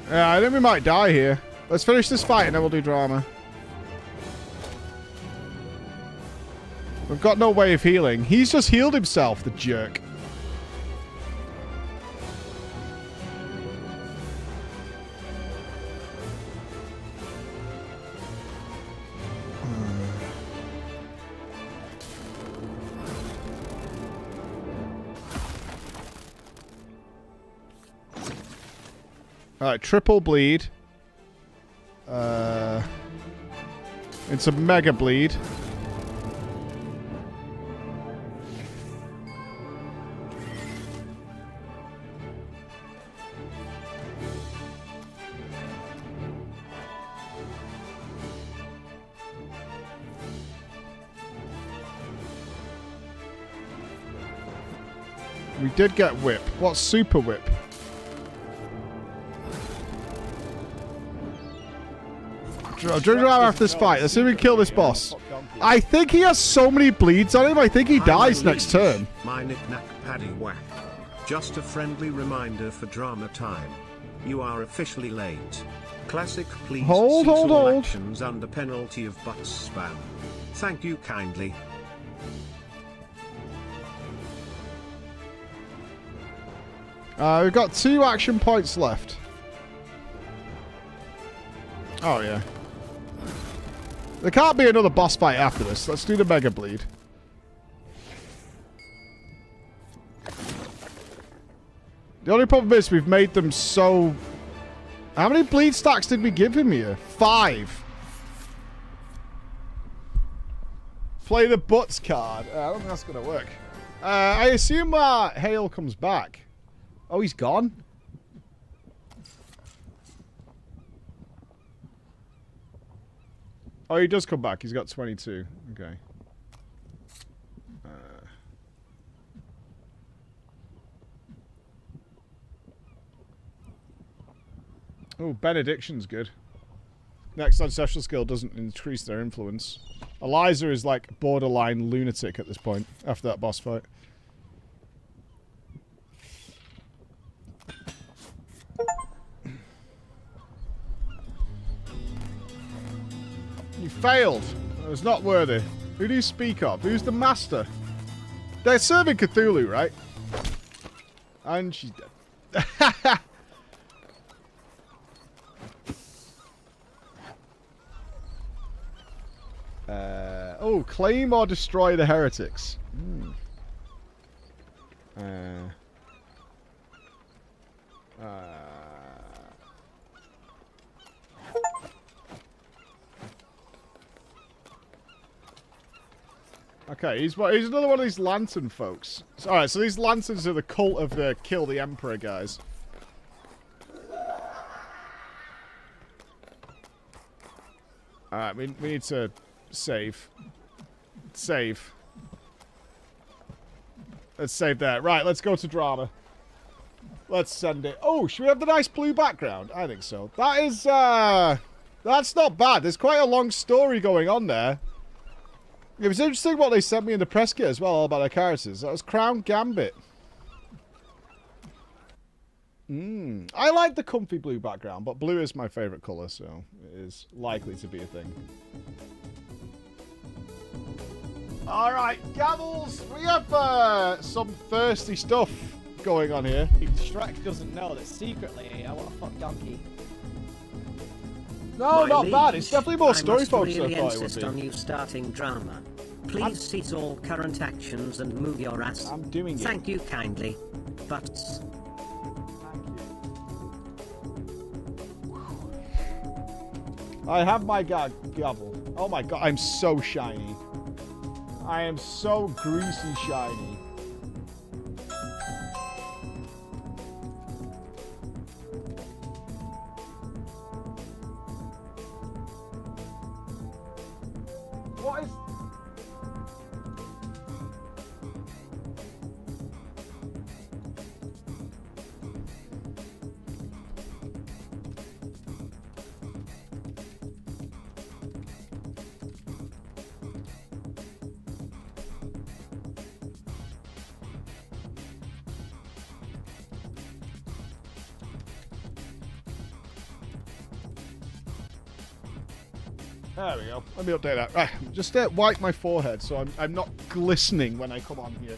Yeah, I think we might die here. Let's finish this fight and then we'll do drama. We've got no way of healing. He's just healed himself, the jerk. Alright, triple bleed. It's a mega bleed. We did get whip. What's super whip? Drink after this fight. Let's see if we can kill this boss. I think he has so many bleeds on him. I think he dies next turn. My knick-knack paddy whack. Just a friendly reminder for drama time. You are officially late. Classic, please cease all actions under penalty of butt spam. Thank you kindly. We've got 2 action points left. Oh, yeah. There can't be another boss fight after this. Let's do the mega bleed. The only problem is we've made them so... How many bleed stacks did we give him here? 5. Play the butts card. I don't think that's going to work. I assume Hale comes back. Oh, he's gone? Oh, he does come back. He's got 22. Okay. Oh, Benediction's good. Next ancestral skill doesn't increase their influence. Eliza is like borderline lunatic at this point after that boss fight. You failed. It was not worthy. Who do you speak of? Who's the master? They're serving Cthulhu, right? And she's dead. Oh, claim or destroy the heretics. Okay, he's another one of these lantern folks. Alright, so these lanterns are the cult of the kill the emperor guys. Alright, we need to save. Save. Let's save that. Right, let's go to drama. Let's send it. Oh, should we have the nice blue background? I think so. That is, that's not bad. There's quite a long story going on there. It was interesting what they sent me in the press kit as well, all about their characters. That was Crown Gambit. I like the comfy blue background, but blue is my favorite color, so it is likely to be a thing. Alright, Gavels, we have some thirsty stuff going on here. Shrek doesn't know that secretly I want to fuck Donkey. No, not bad. It's definitely more story focused than I thought it would insist be. on you starting drama. Please cease all current actions and move your ass. I'm doing it. Thank you kindly. But... I have my gavel. Oh my god, I'm so shiny. I am so greasy shiny. What is... There we go. Let me update that. Right, just wipe my forehead so I'm not glistening when I come on here.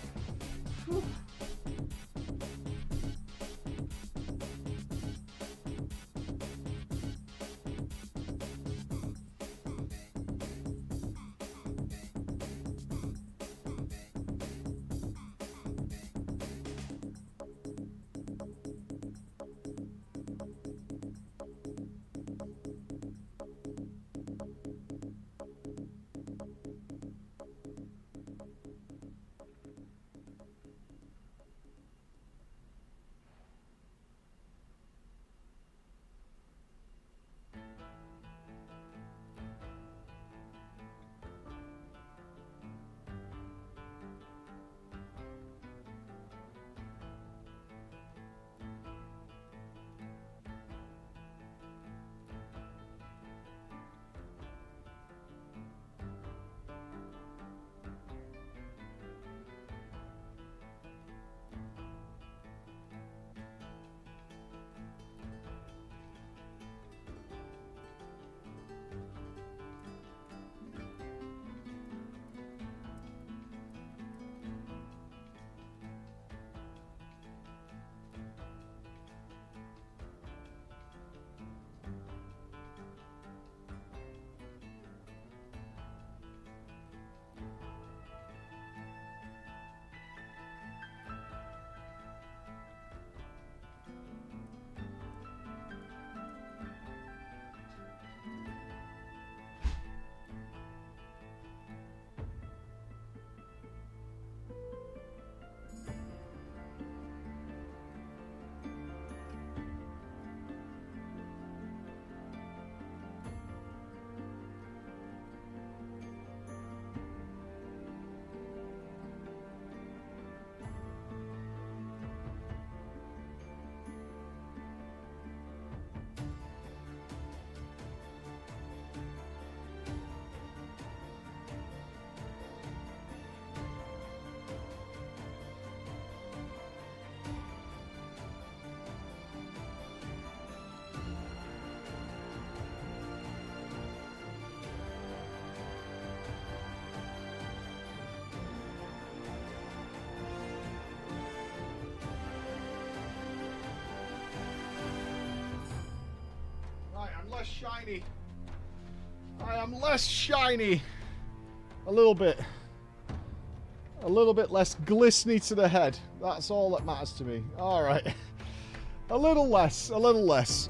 shiny. I am less shiny. A little bit. A little bit less glistening to the head. That's all that matters to me. All right. A little less. A little less.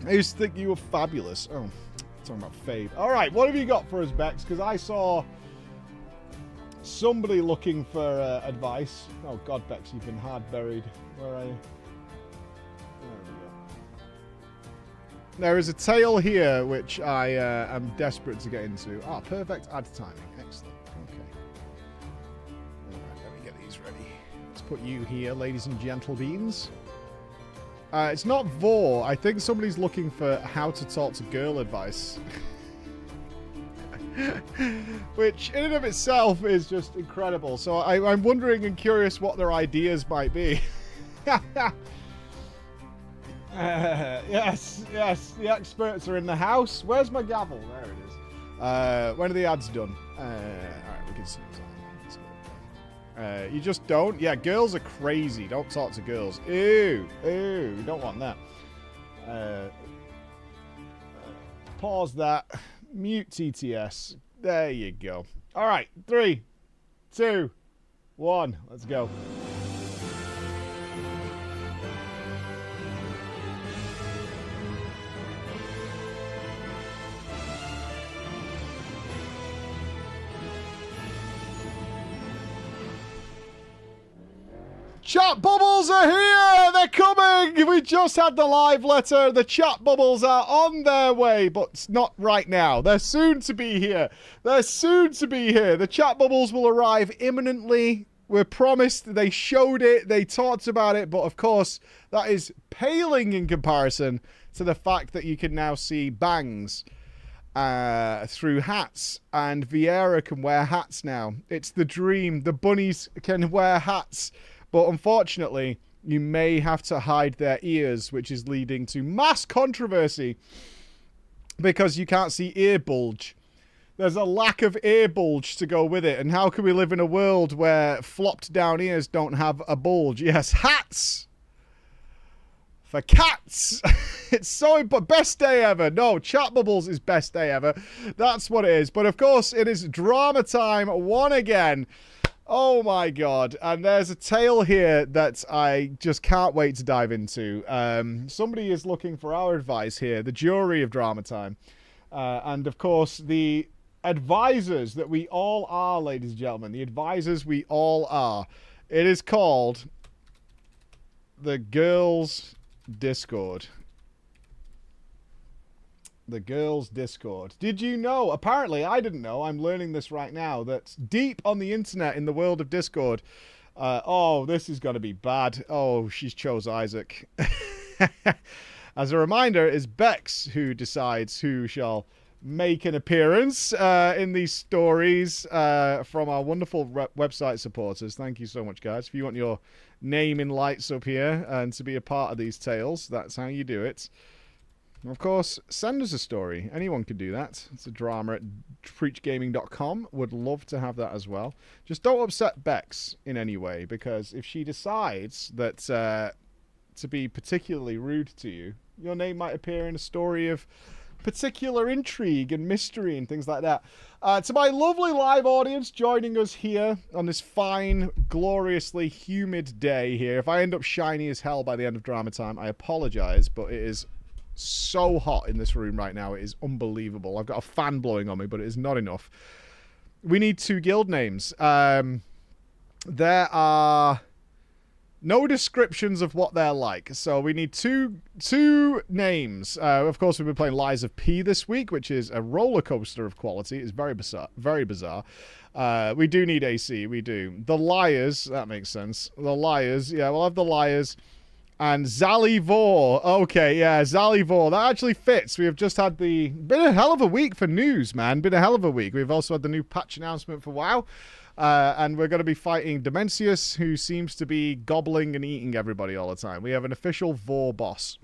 I used to think you were fabulous. Oh, talking about fade. All right, what have you got for us, Bex? Because I saw somebody looking for advice. Oh, God, Bex, you've been hard buried. Where are you? There we go. There is a tale here which I am desperate to get into. Ah, perfect ad timing. Excellent. Okay. All right, let me get these ready. Let's put you here, ladies and gentle beans. It's not Vor. I think somebody's looking for how to talk to girl advice. Which, in and of itself, is just incredible. So I'm wondering and curious what their ideas might be. Yes, the experts are in the house. Where's my gavel? There it is. When are the ads done? Alright, we can see this on. You just don't? Yeah, girls are crazy. Don't talk to girls. Ew. You don't want that. Pause that. Mute TTS. There you go. Alright, 3, 2, 1. Let's go. Chat bubbles are here! They're coming! We just had the live letter. The chat bubbles are on their way, but not right now. They're soon to be here. They're soon to be here. The chat bubbles will arrive imminently. We're promised. They showed it. They talked about it. But, of course, that is paling in comparison to the fact that you can now see bangs through hats. And Vieira can wear hats now. It's the dream. The bunnies can wear hats. But unfortunately, you may have to hide their ears, which is leading to mass controversy because you can't see ear bulge. There's a lack of ear bulge to go with it. And how can we live in a world where flopped down ears don't have a bulge? Yes, hats for cats. It's so, but best day ever. No, chat bubbles is best day ever. That's what it is. But of course, it is drama time one again. Oh my God. And there's a tale here that I just can't wait to dive into. Somebody is looking for our advice here, the jury of drama time. And of course, the advisors that we all are, ladies and gentlemen, the advisors we all are. It is called the Girls Discord. The Girls Discord. Did you know? Apparently, I didn't know. I'm learning this right now. That deep on the internet in the world of Discord. Oh, this is going to be bad. Oh, she's chose Isaac. As a reminder, it is Bex who decides who shall make an appearance in these stories from our wonderful website supporters. Thank you so much, guys. If you want your name in lights up here and to be a part of these tales, that's how you do it. Of course, send us a story. Anyone can do that. It's a drama at preachgaming.com. Would love to have that as well. Just don't upset Bex in any way, because if she decides that to be particularly rude to you, your name might appear in a story of particular intrigue and mystery and things like that. To my lovely live audience joining us here on this fine, gloriously humid day here. If I end up shiny as hell by the end of drama time, I apologize, but it is so hot in this room right now. It is unbelievable. I've got a fan blowing on me, but it is not enough. We need 2 guild names. There are no descriptions of what they're like, so we need two names. Of course, we've been playing Lies of P this week, which is a roller coaster of quality. It's very bizarre. Very bizarre. We do need AC. We do. The Liars. That makes sense. The Liars. Yeah, we'll have the Liars. And Zalivor. Okay, yeah, Zalivor. That actually fits. We have just had been a hell of a week for news, man. Been a hell of a week. We've also had the new patch announcement for WoW. And we're going to be fighting Dimensius, who seems to be gobbling and eating everybody all the time. We have an official Vor boss.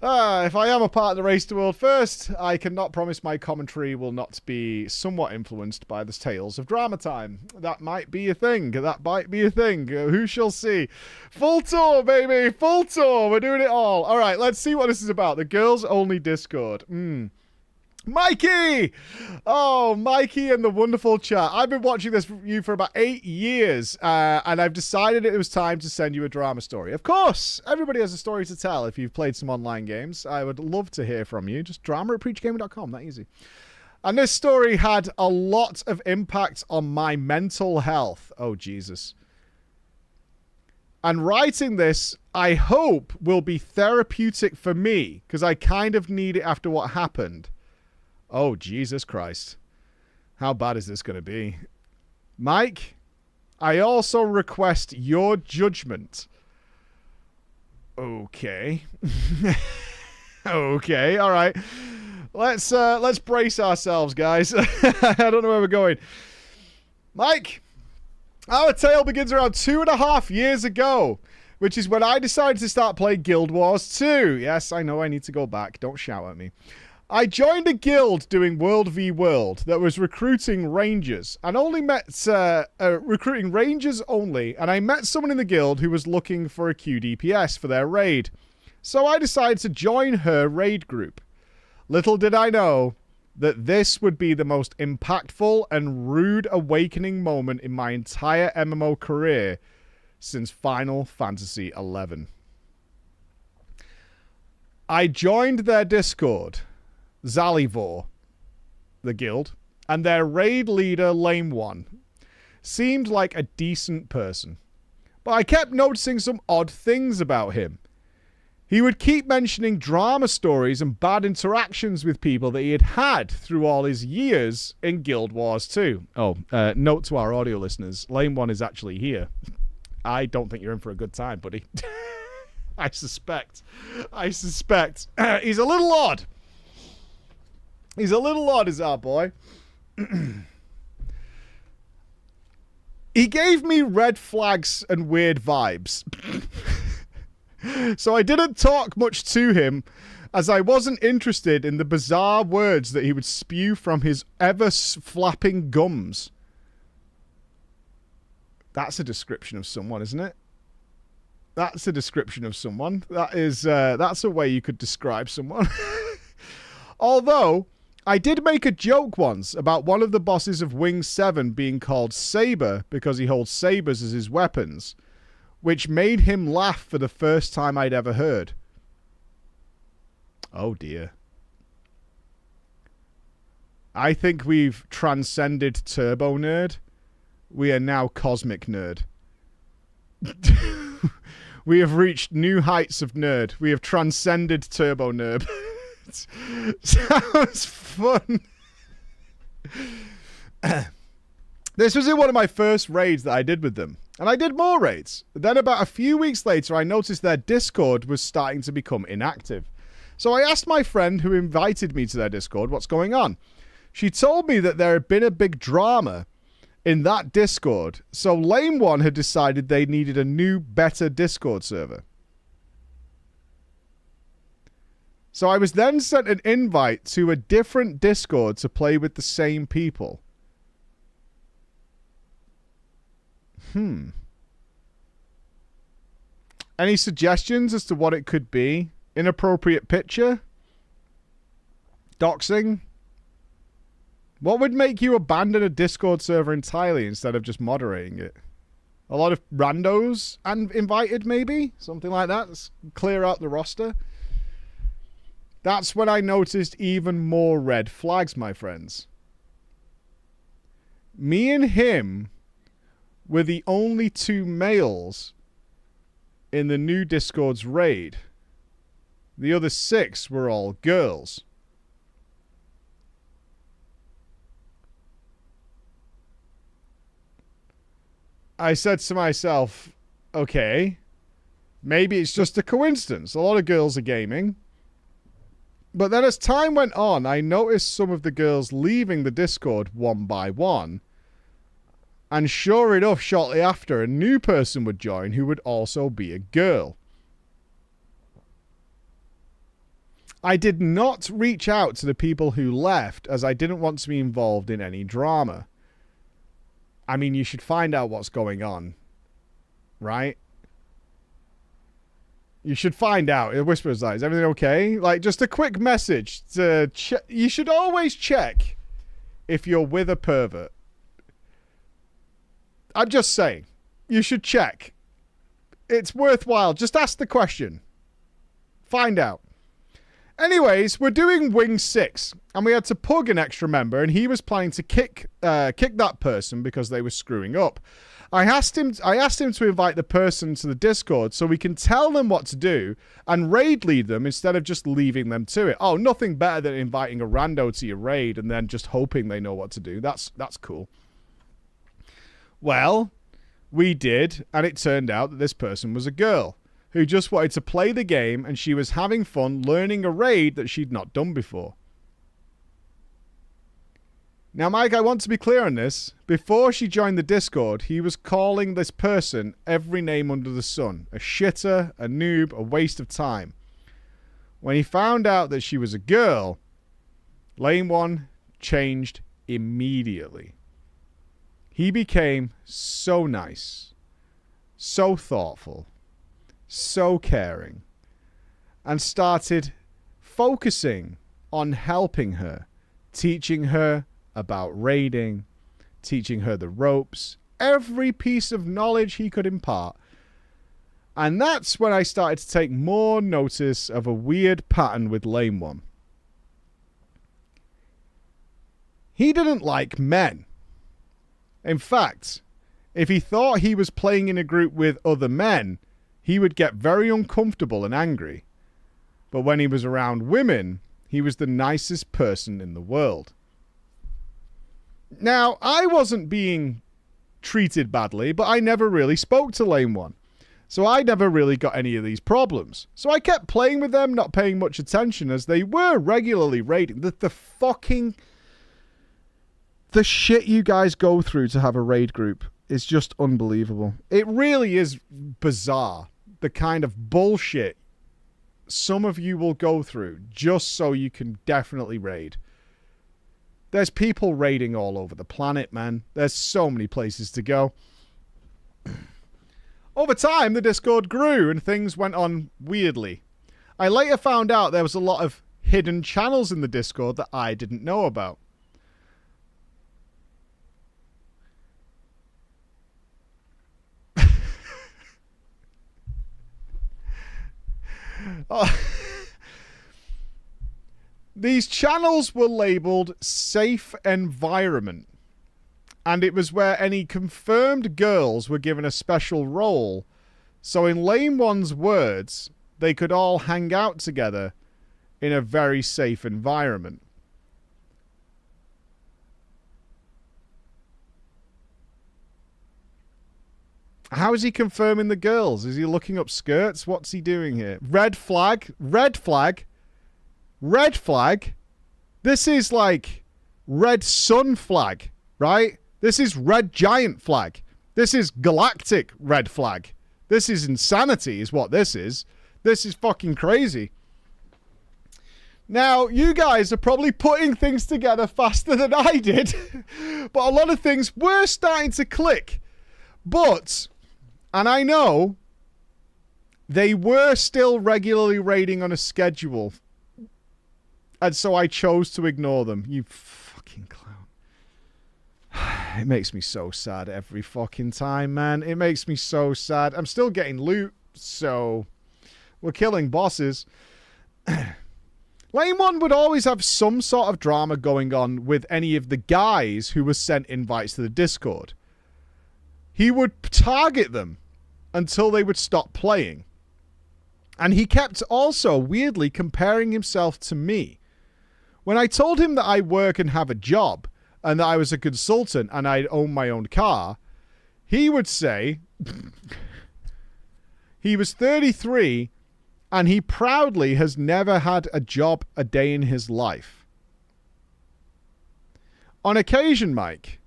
If I am a part of the Race to World First, I cannot promise my commentary will not be somewhat influenced by the tales of drama time. That might be a thing. That might be a thing. Who shall see? Full tour, baby. Full tour. We're doing it all. All right, let's see what this is about. The girls only Discord. Mikey! Oh, Mikey and the wonderful chat. I've been watching this you for about 8 years, and I've decided it was time to send you a drama story. Of course, everybody has a story to tell if you've played some online games. I would love to hear from you. Just drama@preachgaming.com, that easy. And this story had a lot of impact on my mental health. Oh, Jesus. And writing this, I hope, will be therapeutic for me, because I kind of need it after what happened. Oh, Jesus Christ. How bad is this going to be? Mike, I also request your judgment. Okay. Okay, all right. Let's brace ourselves, guys. I don't know where we're going. Mike, our tale begins around 2.5 years ago, which is when I decided to start playing Guild Wars 2. Yes, I know I need to go back. Don't shout at me. I joined a guild doing World v World that was recruiting rangers, and only met recruiting rangers only, and I met someone in the guild who was looking for a QDPS for their raid. So I decided to join her raid group. Little did I know that this would be the most impactful and rude awakening moment in my entire MMO career since Final Fantasy XI. I joined their Discord, Zalivor, the guild, and their raid leader, Lame One, seemed like a decent person. But I kept noticing some odd things about him. He would keep mentioning drama stories and bad interactions with people that he had had through all his years in Guild Wars 2. Oh, note to our audio listeners, Lame One is actually here. I don't think you're in for a good time, buddy. I suspect. He's a little odd. He's a little odd, is our boy. He gave me red flags and weird vibes. So I didn't talk much to him, as I wasn't interested in the bizarre words that he would spew from his ever-flapping gums. That's a description of someone, isn't it? That's a description of someone. That's a way you could describe someone. Although, I did make a joke once about one of the bosses of Wing 7 being called Saber because he holds sabers as his weapons, which made him laugh for the first time I'd ever heard. Oh dear. I think we've transcended Turbo Nerd. We are now Cosmic Nerd. We have reached new heights of nerd. We have transcended Turbo Nerd. Sounds fun. This was in one of my first raids that I did with them. And I did more raids. Then about a few weeks later, I noticed their Discord was starting to become inactive. So I asked my friend who invited me to their Discord what's going on. She told me that there had been a big drama in that Discord. So Lame One had decided they needed a new, better Discord server. So I was then sent an invite to a different Discord to play with the same people. Any suggestions as to what it could be? Inappropriate picture? Doxing? What would make you abandon a Discord server entirely instead of just moderating it? A lot of randos and invited, maybe? Something like that? Let's clear out the roster. That's when I noticed even more red flags, my friends. Me and him were the only two males in the new Discord's raid. The other 6 were all girls. I said to myself, okay, maybe it's just a coincidence. A lot of girls are gaming. But then as time went on, I noticed some of the girls leaving the Discord one by one. And sure enough, shortly after, a new person would join who would also be a girl. I did not reach out to the people who left as I didn't want to be involved in any drama. I mean, you should find out what's going on, right? You should find out. It whispers like, is everything okay? Like, just a quick message to you should always check if you're with a pervert. I'm just saying, you should check. It's worthwhile. Just ask the question. Find out. Anyways, we're doing Wing 6, and we had to pug an extra member, and he was planning to kick that person because they were screwing up. I asked him to invite the person to the Discord so we can tell them what to do and raid lead them instead of just leaving them to it. Oh, nothing better than inviting a rando to your raid and then just hoping they know what to do. That's cool. Well, we did, and it turned out that this person was a girl who just wanted to play the game, and she was having fun learning a raid that she'd not done before. Now, Mike, I want to be clear on this. Before she joined the Discord, he was calling this person every name under the sun. A shitter, a noob, a waste of time. When he found out that she was a girl, Lane 1 changed immediately. He became so nice, so thoughtful, so caring, and started focusing on helping her, teaching her about raiding, teaching her the ropes, every piece of knowledge he could impart. And that's when I started to take more notice of a weird pattern with Lane 1. He didn't like men. In fact, if he thought he was playing in a group with other men, he would get very uncomfortable and angry. But when he was around women, he was the nicest person in the world. Now, I wasn't being treated badly, but I never really spoke to Lane 1. So I never really got any of these problems. So I kept playing with them, not paying much attention, as they were regularly raiding. The shit you guys go through to have a raid group is just unbelievable. It really is bizarre, the kind of bullshit some of you will go through just so you can definitely raid. There's people raiding all over the planet, man. There's so many places to go. Over time, the Discord grew and things went on weirdly. I later found out there was a lot of hidden channels in the Discord that I didn't know about. These channels were labeled Safe Environment, and it was where any confirmed girls were given a special role, so in Lane 1's words, they could all hang out together in a very safe environment. How is he confirming the girls? Is he looking up skirts? What's he doing here? Red flag. Red flag. Red flag. This is like red sun flag, right? This is red giant flag. This is galactic red flag. This is insanity is what this is. This is fucking crazy. Now, you guys are probably putting things together faster than I did. But a lot of things were starting to click. But, and I know, they were still regularly raiding on a schedule. And so I chose to ignore them. You fucking clown. It makes me so sad every fucking time, man. It makes me so sad. I'm still getting loot, so we're killing bosses. Lane 1 would always have some sort of drama going on with any of the guys who were sent invites to the Discord. He would target them until they would stop playing. And he kept also weirdly comparing himself to me. When I told him that I work and have a job, and that I was a consultant and I'd own my own car, he would say he was 33 and he proudly has never had a job a day in his life. On occasion, Mike,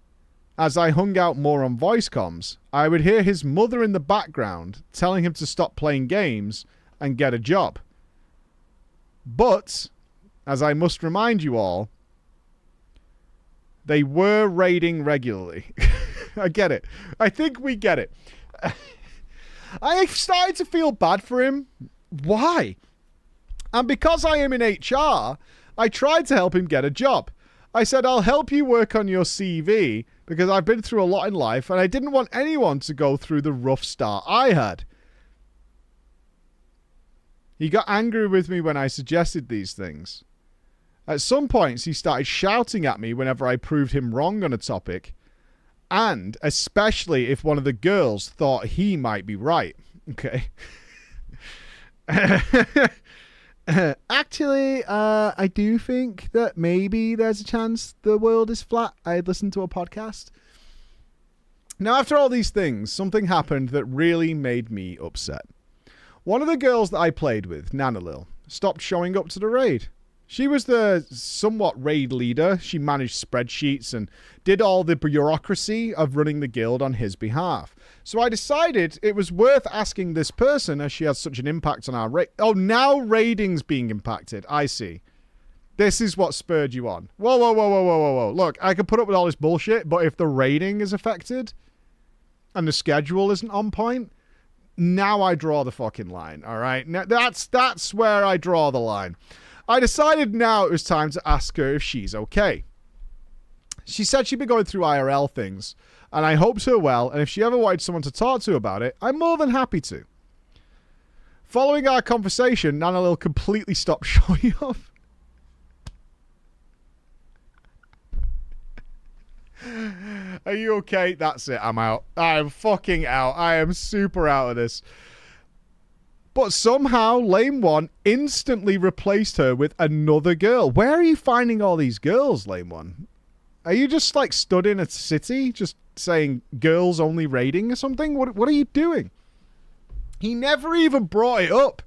as I hung out more on voice comms, I would hear his mother in the background telling him to stop playing games and get a job. But, as I must remind you all, they were raiding regularly. I get it. I think we get it. I started to feel bad for him. Why? And because I am in HR, I tried to help him get a job. I said, I'll help you work on your CV because I've been through a lot in life and I didn't want anyone to go through the rough start I had. He got angry with me when I suggested these things. At some points, he started shouting at me whenever I proved him wrong on a topic, and especially if one of the girls thought he might be right. Okay. Actually, I do think that maybe there's a chance the world is flat. I had listened to a podcast. Now, after all these things, something happened that really made me upset. One of the girls that I played with, Nanalil, stopped showing up to the raid. She was the somewhat raid leader. She managed spreadsheets and did all the bureaucracy of running the guild on his behalf. So I decided it was worth asking this person as she has such an impact on our raid. Oh, now raiding's being impacted. I see. This is what spurred you on. Whoa, whoa, whoa, whoa, whoa, whoa, whoa. Look, I can put up with all this bullshit, but if the raiding is affected and the schedule isn't on point, now I draw the fucking line, all right? Now, that's where I draw the line. I decided now it was time to ask her if she's okay. She said she'd been going through IRL things, and I hoped her well, and if she ever wanted someone to talk to about it, I'm more than happy to. Following our conversation, Nanalil completely stopped showing up. Are you okay? That's it. I'm out. I am fucking out. I am super out of this. But somehow, Lame One instantly replaced her with another girl. Where are you finding all these girls, Lame One? Are you just like stood in a city, just saying girls only raiding or something? What are you doing? He never even brought it up.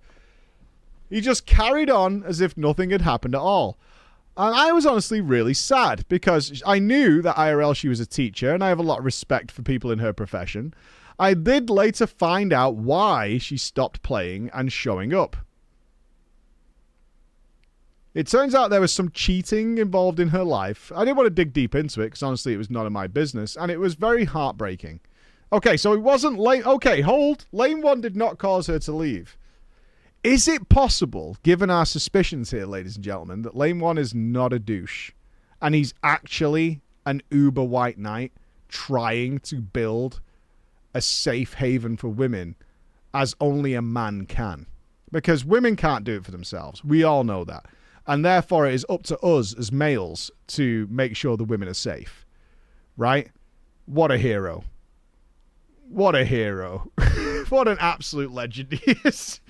He just carried on as if nothing had happened at all. And I was honestly really sad because I knew that IRL she was a teacher and I have a lot of respect for people in her profession. I did later find out why she stopped playing and showing up. It turns out there was some cheating involved in her life. I didn't want to dig deep into it because honestly it was none of my business and it was very heartbreaking. Okay, so it wasn't Lame... Okay, hold. Lame One did not cause her to leave. Is it possible, given our suspicions here, ladies and gentlemen, that Lame One is not a douche and he's actually an uber white knight trying to build a safe haven for women as only a man can? Because women can't do it for themselves. We all know that. And therefore it is up to us as males to make sure the women are safe. Right? What a hero. What a hero. What an absolute legend he is.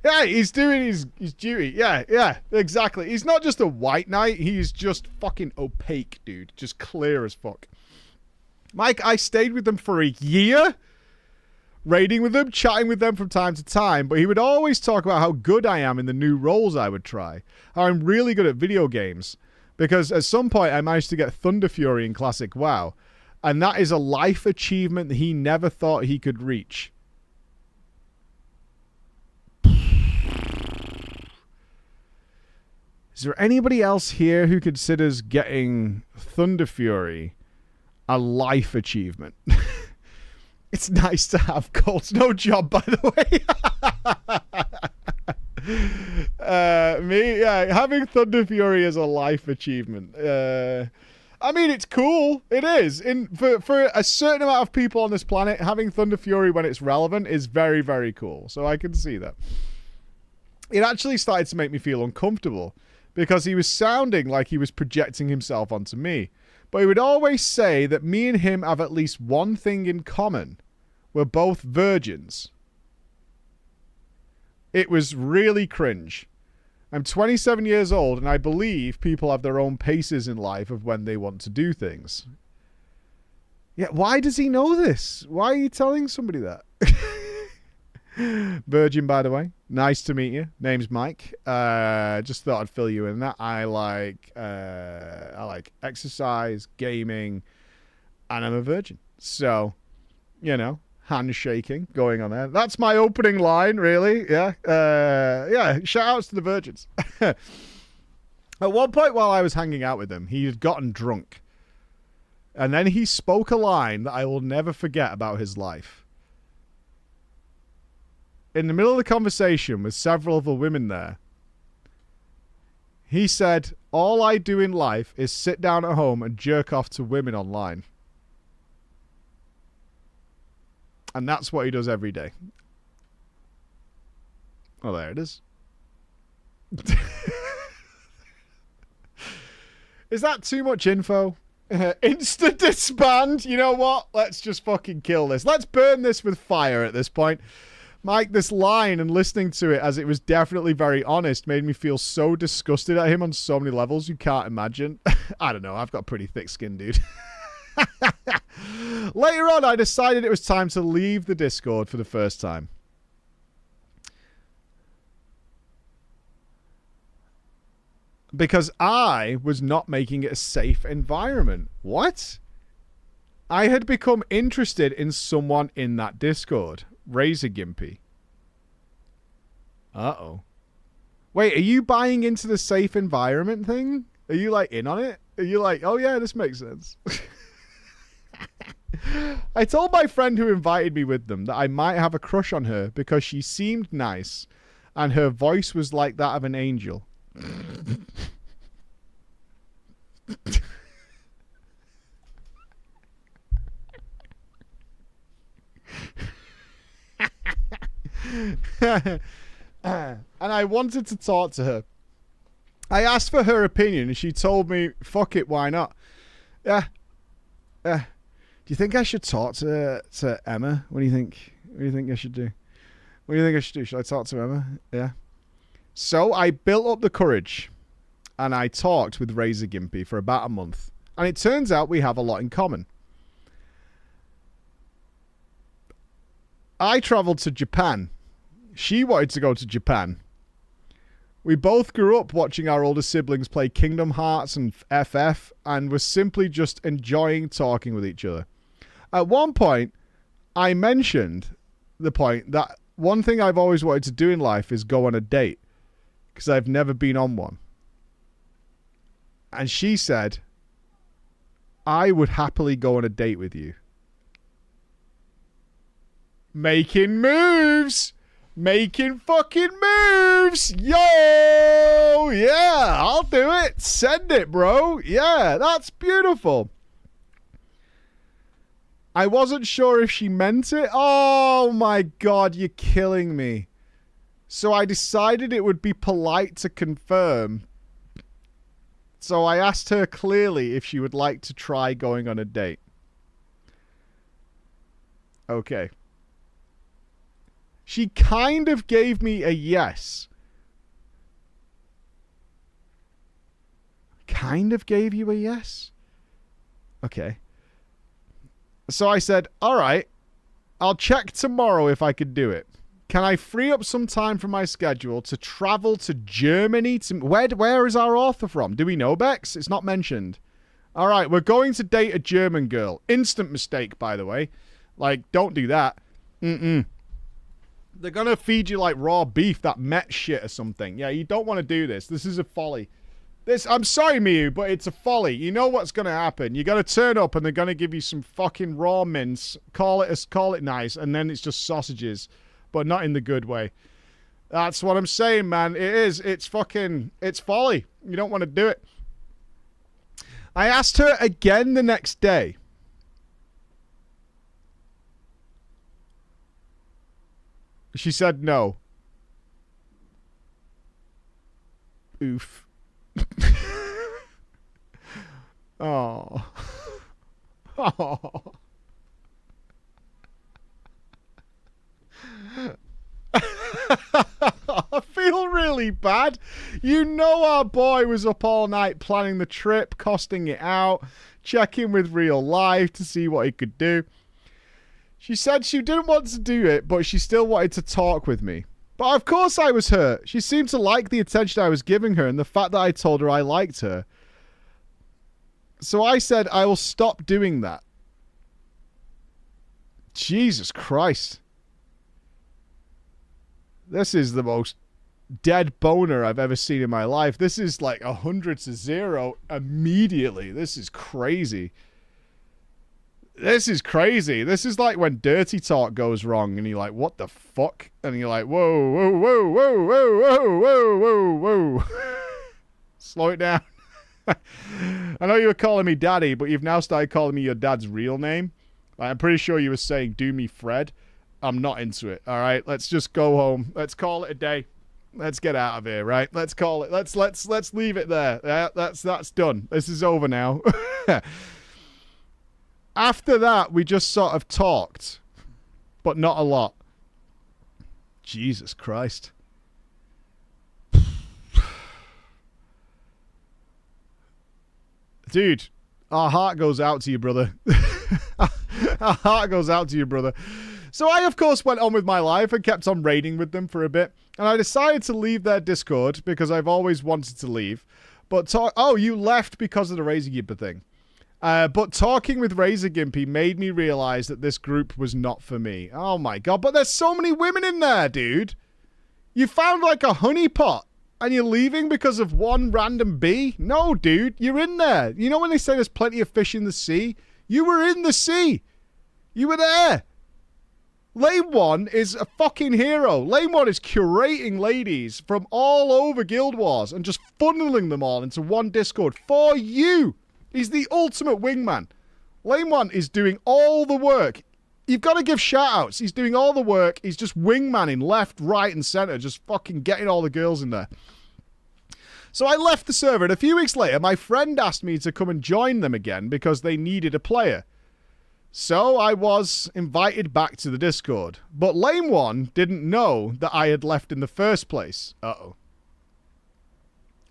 Yeah, he's doing his duty. Yeah, exactly. He's not just a white knight. He's just fucking opaque, dude. Just clear as fuck. Mike, I stayed with them for a year, raiding with them, chatting with them from time to time, but he would always talk about how good I am in the new roles I would try. How I'm really good at video games. Because at some point I managed to get Thunder Fury in Classic WoW. And that is a life achievement that he never thought he could reach. Is there anybody else here who considers getting Thunder Fury a life achievement? It's nice to have goals. No job, by the way. Having Thunder Fury as a life achievement. I mean, it's cool. It is. For a certain amount of people on this planet, having Thunder Fury when it's relevant is very, very cool. So I can see that. It actually started to make me feel uncomfortable because he was sounding like he was projecting himself onto me. But he would always say that me and him have at least one thing in common. We're both virgins. It was really cringe. I'm 27 years old, and I believe people have their own paces in life of when they want to do things. Yeah, why does he know this? Why are you telling somebody that? Virgin, by the way. Nice to meet you. Name's Mike. Just thought I'd fill you in that. I like exercise, gaming, and I'm a virgin. So, you know, handshaking going on there. That's my opening line, really. Yeah. Yeah, shout outs to the virgins. At one point while I was hanging out with him, he had gotten drunk. And then he spoke a line that I will never forget about his life. In the middle of the conversation with several other women there, he said, all I do in life is sit down at home and jerk off to women online. And that's what he does every day. Oh, there it is. Is that too much info? Instant disband. You know what? Let's just fucking kill this. Let's burn this with fire at this point. Mike, this line and listening to it as it was definitely very honest made me feel so disgusted at him on so many levels you can't imagine. I don't know. I've got pretty thick skin, dude. Later on, I decided it was time to leave the Discord for the first time. Because I was not making it a safe environment. What? I had become interested in someone in that Discord. Razor Gimpy. Uh-oh. Wait, are you buying into the safe environment thing? Are you, like, in on it? Are you like, oh, yeah, this makes sense? I told my friend who invited me with them that I might have a crush on her because she seemed nice and her voice was like that of an angel. And I wanted to talk to her. I asked for her opinion and she told me, fuck it, why not? Yeah. Do you think I should talk to Emma? What do you think? What do you think I should do? What do you think I should do? Should I talk to Emma? Yeah. So I built up the courage and I talked with Razor Gimpy for about a month. And it turns out we have a lot in common. I traveled to Japan. She wanted to go to Japan. We both grew up watching our older siblings play Kingdom Hearts and FF and were simply just enjoying talking with each other. At one point, I mentioned the point that one thing I've always wanted to do in life is go on a date because I've never been on one. And she said, I would happily go on a date with you. Making moves! Making fucking moves! Yo! Yeah, I'll do it. Send it, bro. Yeah, that's beautiful. I wasn't sure if she meant it. Oh my god, you're killing me. So I decided it would be polite to confirm. So I asked her clearly if she would like to try going on a date. Okay. She kind of gave me a yes. Kind of gave you a yes? Okay. So I said, all right, I'll check tomorrow if I could do it. Can I free up some time from my schedule to travel to Germany? Where is our author from? Do we know, Bex? It's not mentioned. All right, we're going to date a German girl. Instant mistake, by the way. Like, don't do that. They're going to feed you like raw beef, that Met shit or something. Yeah, you don't want to do this. This is a folly. I'm sorry, Miyu, but it's a folly. You know what's going to happen. You're going to turn up and they're going to give you some fucking raw mince. Call it nice, and then it's just sausages. But not in the good way. That's what I'm saying, man. It is. It's folly. You don't want to do it. I asked her again the next day. She said no. Oof. Oh. Oh. I feel really bad. You know our boy was up all night planning the trip, costing it out, checking with real life to see what he could do. She said she didn't want to do it, but she still wanted to talk with me. But of course I was hurt. She seemed to like the attention I was giving her and the fact that I told her I liked her. So I said I will stop doing that. Jesus Christ. This is the most dead boner I've ever seen in my life. This is like 100 to 0 immediately. This is crazy. This is crazy. This is like when dirty talk goes wrong and you're like, what the fuck? And you're like, whoa, whoa, whoa, whoa, whoa, whoa, whoa, whoa, whoa. Slow it down. I know you were calling me daddy, but you've now started calling me your dad's real name. I'm pretty sure you were saying, do me Fred. I'm not into it. All right, let's just go home. Let's call it a day. Let's get out of here, right? Let's call it. Let's leave it there. Yeah, that's done. This is over now. After that, we just sort of talked, but not a lot. Jesus Christ. Dude, our heart goes out to you, brother. Our heart goes out to you, brother. So I, of course, went on with my life and kept on raiding with them for a bit. And I decided to leave their Discord because I've always wanted to leave. But oh, you left because of the Razor Gimper thing. But talking with Razor Gimpy made me realize that this group was not for me. Oh my god, but there's so many women in there, dude. You found like a honeypot and you're leaving because of one random bee? No, dude, you're in there. You know when they say there's plenty of fish in the sea? You were in the sea. You were there. Lane 1 is a fucking hero. Lane 1 is curating ladies from all over Guild Wars and just funneling them all into one Discord for you. He's the ultimate wingman. Lane 1 is doing all the work. You've got to give shout-outs. He's doing all the work. He's just wingmanning left, right, and center, just fucking getting all the girls in there. So I left the server, and a few weeks later, my friend asked me to come and join them again because they needed a player. So I was invited back to the Discord. But Lane 1 didn't know that I had left in the first place. Uh-oh.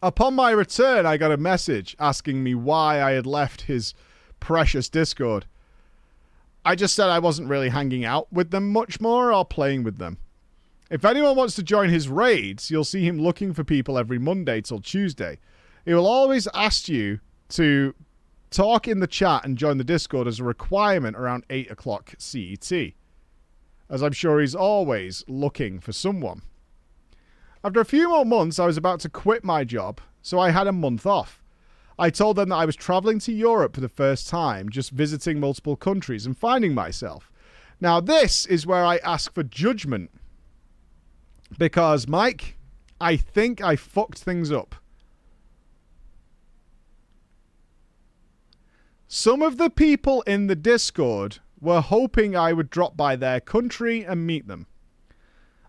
Upon my return, I got a message asking me why I had left his precious Discord. I just said I wasn't really hanging out with them much more or playing with them. If anyone wants to join his raids, you'll see him looking for people every Monday till Tuesday. He will always ask you to talk in the chat and join the Discord as a requirement around 8 o'clock CET, as I'm sure he's always looking for someone. After a few more months, I was about to quit my job, so I had a month off. I told them that I was traveling to Europe for the first time, just visiting multiple countries and finding myself. Now, this is where I ask for judgment. Because, Mike, I think I fucked things up. Some of the people in the Discord were hoping I would drop by their country and meet them.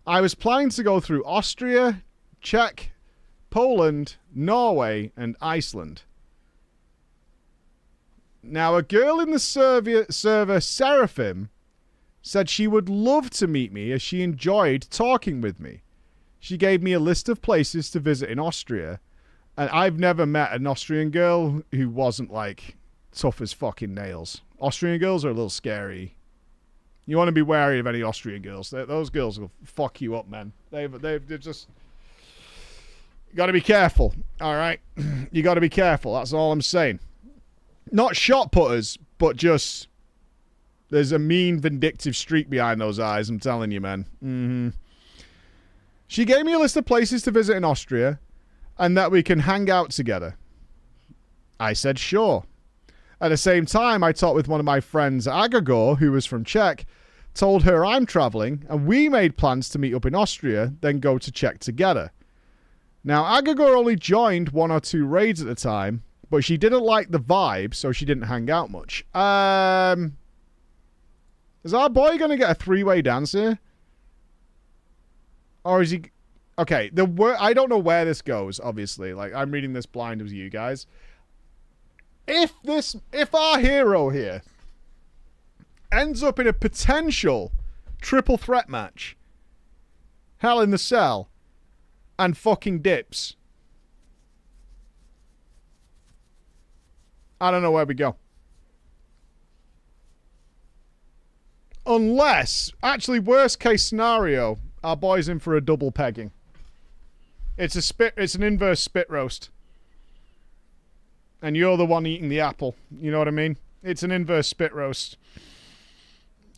I was planning to go through Austria, Czech, Poland, Norway, and Iceland. Now, a girl in the server, Seraphim, said she would love to meet me as she enjoyed talking with me. She gave me a list of places to visit in Austria, and I've never met an Austrian girl who wasn't, like, tough as fucking nails. Austrian girls are a little scary. You want to be wary of any Austrian girls. Those girls will fuck you up, man. They're just... You got to be careful, all right? You got to be careful. That's all I'm saying. Not shot putters, but just... There's a mean, vindictive streak behind those eyes, I'm telling you, man. Mm-hmm. She gave me a list of places to visit in Austria and that we can hang out together. I said sure. At the same time, I talked with one of my friends, Agagor, who was from Czech, told her I'm traveling, and we made plans to meet up in Austria, then go to Czech together. Now, Agagor only joined 1 or 2 raids at the time, but she didn't like the vibe, so she didn't hang out much. Is our boy going to get a 3-way dance here? Or is he... Okay, I don't know where this goes, obviously. Like, I'm reading this blind with you guys. If our hero here ends up in a potential triple threat match, Hell in the Cell, and fucking dips, I don't know where we go. Unless, actually, worst case scenario, our boy's in for a double pegging. It's an inverse spit roast. And you're the one eating the apple. You know what I mean? It's an inverse spit roast.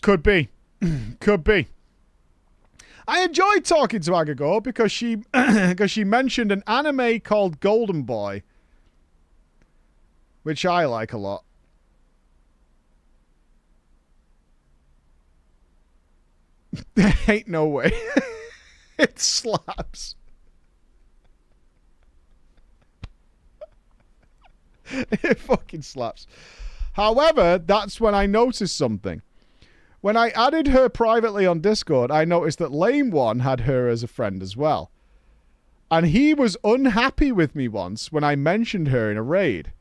Could be. Could be. I enjoyed talking to Agagor because she mentioned an anime called Golden Boy, which I like a lot. There ain't no way. It slaps. It fucking slaps. However, that's when I noticed something. When I added her privately on Discord, I noticed that Lame One had her as a friend as well. And he was unhappy with me once when I mentioned her in a raid.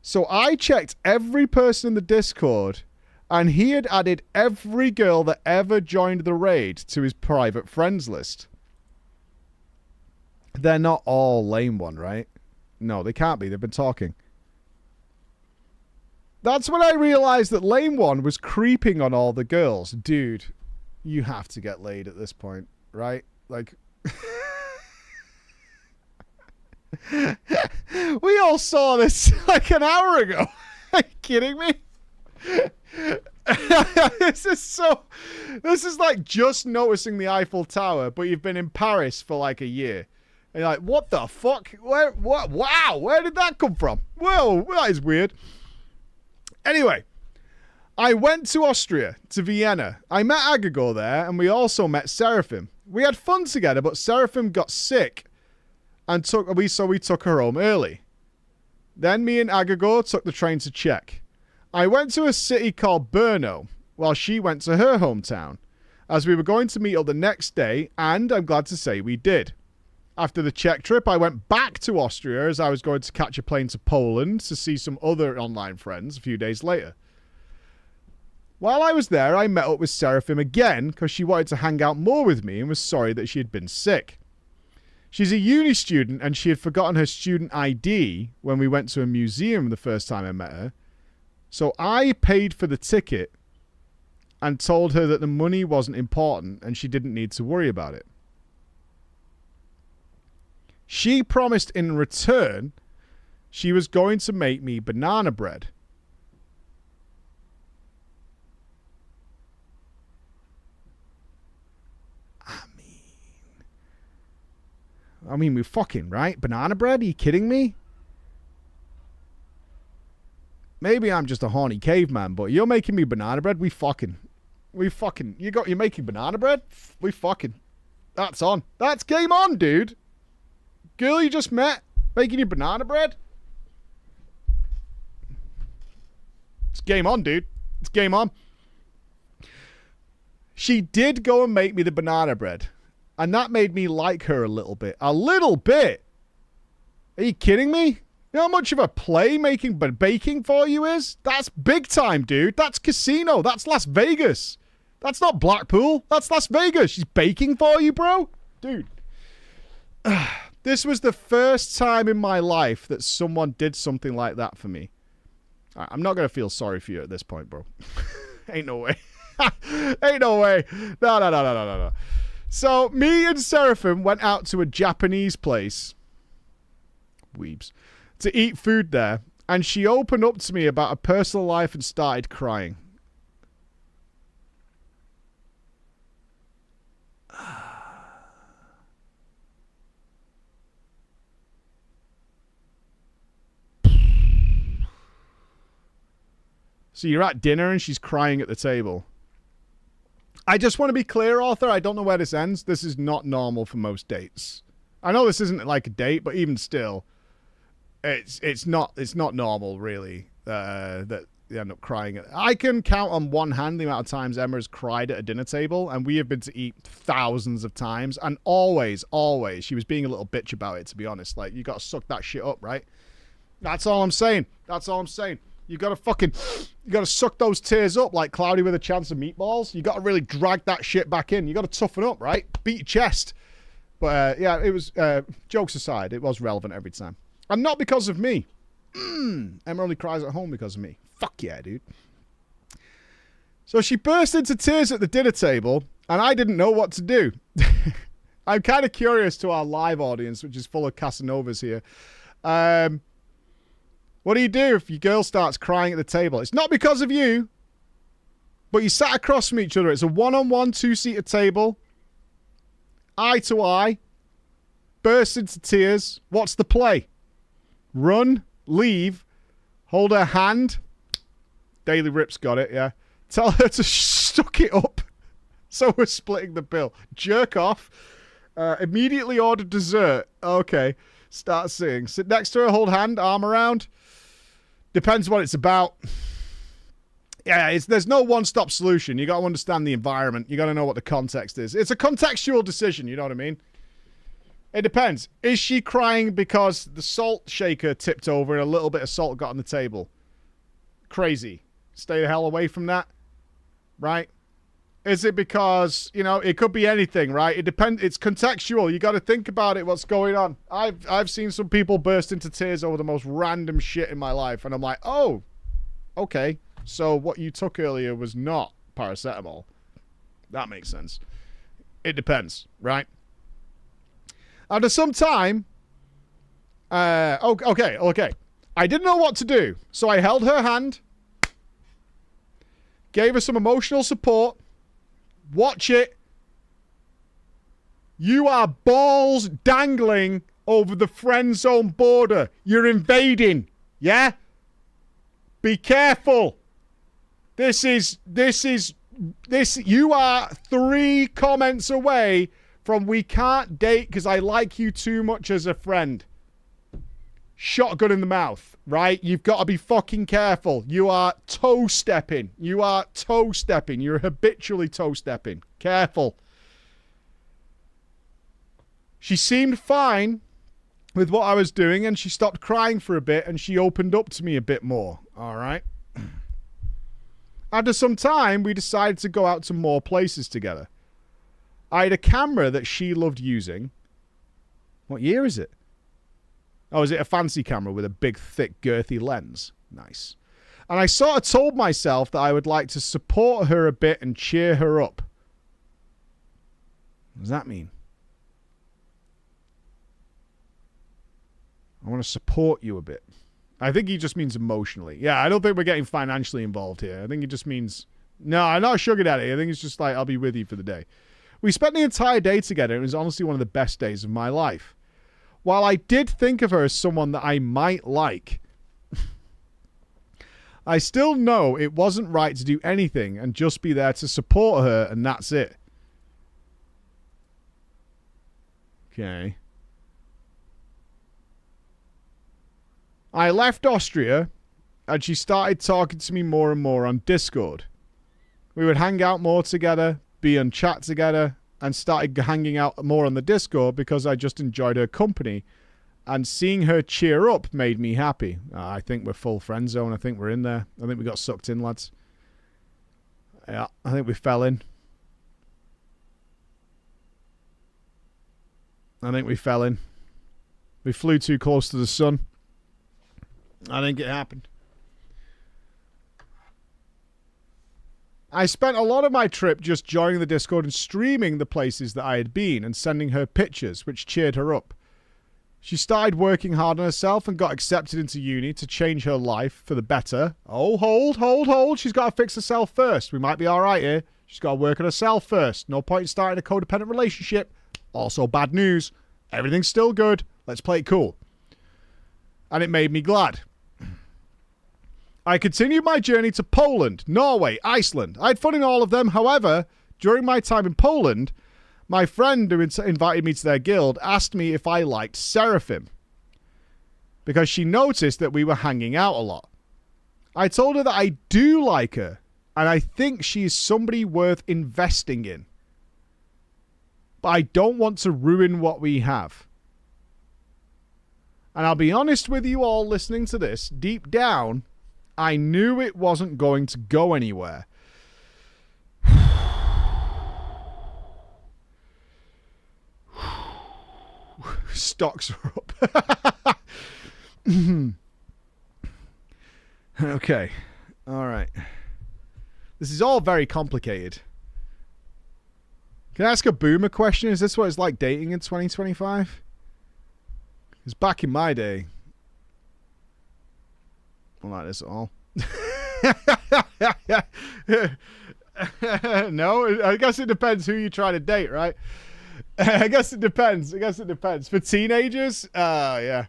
So I checked every person in the Discord, and he had added every girl that ever joined the raid to his private friends list. They're not all Lame One, right? No, they can't be. They've been talking. That's when I realized that Lame One was creeping on all the girls. Dude, you have to get laid at this point, right? Like, we all saw this like an hour ago. Are you kidding me? This is like just noticing the Eiffel Tower, but you've been in Paris for like a year. And you're like, what the fuck? What? Wow, where did that come from? Whoa, that is weird. Anyway, I went to Austria, to Vienna. I met Agagor there, and we also met Seraphim. We had fun together, but Seraphim got sick, and we took her home early. Then me and Agagor took the train to Czech. I went to a city called Brno, while she went to her hometown, as we were going to meet up the next day, and I'm glad to say we did. After the Czech trip, I went back to Austria as I was going to catch a plane to Poland to see some other online friends a few days later. While I was there, I met up with Seraphim again because she wanted to hang out more with me and was sorry that she had been sick. She's a uni student and she had forgotten her student ID when we went to a museum the first time I met her. So I paid for the ticket and told her that the money wasn't important and she didn't need to worry about it. She promised in return she was going to make me banana bread. I mean, we're fucking, right? Banana bread? Are you kidding me? Maybe I'm just a horny caveman, but you're making me banana bread? You're making banana bread? We fucking, that's on. That's game on, dude. Girl you just met, making you banana bread? It's game on, dude. It's game on. She did go and make me the banana bread. And that made me like her a little bit. A little bit? Are you kidding me? You know how much of a play baking for you is? That's big time, dude. That's casino. That's Las Vegas. That's not Blackpool. That's Las Vegas. She's baking for you, bro. Dude. This was the first time in my life that someone did something like that for me. I'm not going to feel sorry for you at this point, bro. Ain't no way. Ain't no way. No. So, me and Seraphim went out to a Japanese place. Weebs. To eat food there. And she opened up to me about her personal life and started crying. So you're at dinner and she's crying at the table. I just want to be clear, Arthur. I don't know where this ends. This is not normal for most dates. I know this isn't like a date, but even still, it's not normal really that they end up crying. I can count on one hand the amount of times Emma has cried at a dinner table, and we have been to eat thousands of times, and always she was being a little bitch about it. To be honest, like, you got to suck that shit up, right? That's all I'm saying. You gotta suck those tears up like Cloudy with a Chance of Meatballs. You gotta really drag that shit back in. You gotta toughen up, right? Beat your chest. But yeah, it was, jokes aside, it was relevant every time. And not because of me. Emma only cries at home because of me. Fuck yeah, dude. So she burst into tears at the dinner table, and I didn't know what to do. I'm kind of curious to our live audience, which is full of Casanovas here. What do you do if your girl starts crying at the table? It's not because of you. But you sat across from each other. It's a one-on-one, two-seater table. Eye to eye. Burst into tears. What's the play? Run, leave, hold her hand. Daily Rip's got it, yeah. Tell her to stuck it up. So we're splitting the bill. Jerk off. Immediately order dessert. Okay. Start singing. Sit next to her, hold hand, arm around. Depends what it's about. Yeah, there's no one-stop solution. You got to understand the environment. You got to know what the context is. It's a contextual decision, you know what I mean? It depends. Is she crying because the salt shaker tipped over and a little bit of salt got on the table? Crazy. Stay the hell away from that. Right? Is it because, you know, it could be anything, right? It depends. It's contextual. You got to think about it, what's going on. I've seen some people burst into tears over the most random shit in my life. And I'm like, oh, okay. So what you took earlier was not paracetamol. That makes sense. It depends, right? After some time, okay. I didn't know what to do, so I held her hand, gave her some emotional support. Watch it. You are balls dangling over the friend zone border. You're invading, yeah? Be careful. You are 3 comments away from we can't date because I like you too much as a friend. Shotgun in the mouth, right? You've got to be fucking careful. You are toe-stepping. You're habitually toe-stepping. Careful. She seemed fine with what I was doing, and she stopped crying for a bit, and she opened up to me a bit more. All right? After some time, we decided to go out to more places together. I had a camera that she loved using. What year is it? Oh, is it a fancy camera with a big, thick, girthy lens? Nice. And I sort of told myself that I would like to support her a bit and cheer her up. What does that mean? I want to support you a bit. I think he just means emotionally. Yeah, I don't think we're getting financially involved here. I think he just means... No, I'm not a sugar daddy. I think it's just like, I'll be with you for the day. We spent the entire day together. It was honestly one of the best days of my life. While I did think of her as someone that I might like, I still know it wasn't right to do anything and just be there to support her, and that's it. Okay. I left Austria, and she started talking to me more and more on Discord. We would hang out more together, be on chat together, and started hanging out more on the Discord because I just enjoyed her company. And seeing her cheer up made me happy. I think we're full friend zone. I think we're in there. I think we got sucked in, lads. Yeah, I think we fell in. We flew too close to the sun. I think it happened. I spent a lot of my trip just joining the Discord and streaming the places that I had been and sending her pictures, which cheered her up. She started working hard on herself and got accepted into uni to change her life for the better. Oh, hold. She's got to fix herself first. We might be all right here. She's got to work on herself first. No point in starting a codependent relationship. Also bad news. Everything's still good. Let's play it cool. And it made me glad. I continued my journey to Poland, Norway, Iceland. I had fun in all of them. However, during my time in Poland, my friend who invited me to their guild asked me if I liked Seraphim, because she noticed that we were hanging out a lot. I told her that I do like her, and I think she is somebody worth investing in. But I don't want to ruin what we have. And I'll be honest with you all listening to this, deep down, I knew it wasn't going to go anywhere. Stocks are up. Okay. All right. This is all very complicated. Can I ask a boomer question? Is this what it's like dating in 2025? Because back in my day, not like this at all. No, I guess it depends who you're trying to date, right? I guess it depends. For teenagers, yeah.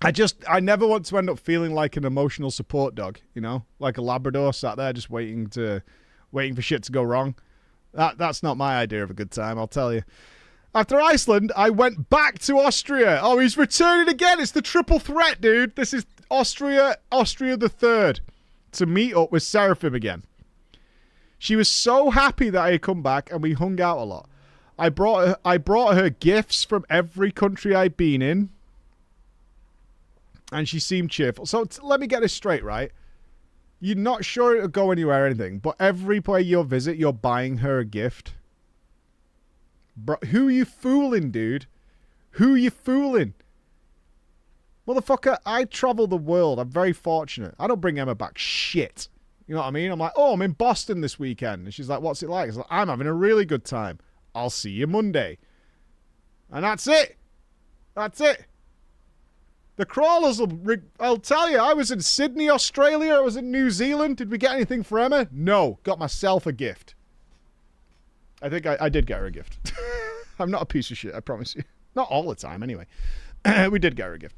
I never want to end up feeling like an emotional support dog, you know, like a Labrador sat there just waiting for shit to go wrong. That's not my idea of a good time, I'll tell you. After Iceland, I went back to Austria. Oh, he's returning again. It's the triple threat, dude. This is Austria the third, to meet up with Seraphim again. She was so happy that I had come back, and we hung out a lot. I brought her gifts from every country I'd been in, and she seemed cheerful. So let me get this straight, right? You're not sure it'll go anywhere or anything, but every place you'll visit, you're buying her a gift. Bro, who you fooling, dude? Who you fooling? Motherfucker, I travel the world. I'm very fortunate. I don't bring Emma back shit. You know what I mean? I'm like, oh, I'm in Boston this weekend. And she's like, what's it like? It's like, I'm having a really good time. I'll see you Monday. And that's it. That's it. The crawlers I'll tell you, I was in Sydney, Australia. I was in New Zealand. Did we get anything for Emma? No. Got myself a gift. I think I did get her a gift. I'm not a piece of shit, I promise you. Not all the time, anyway. We did get her a gift.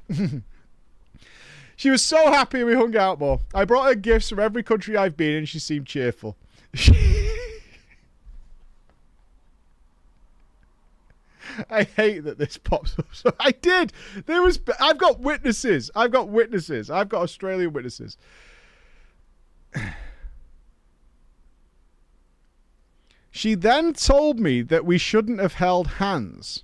She was so happy we hung out more. I brought her gifts from every country I've been in. She seemed cheerful. I hate that this pops up. So I did. I've got witnesses. I've got Australian witnesses. She then told me that we shouldn't have held hands,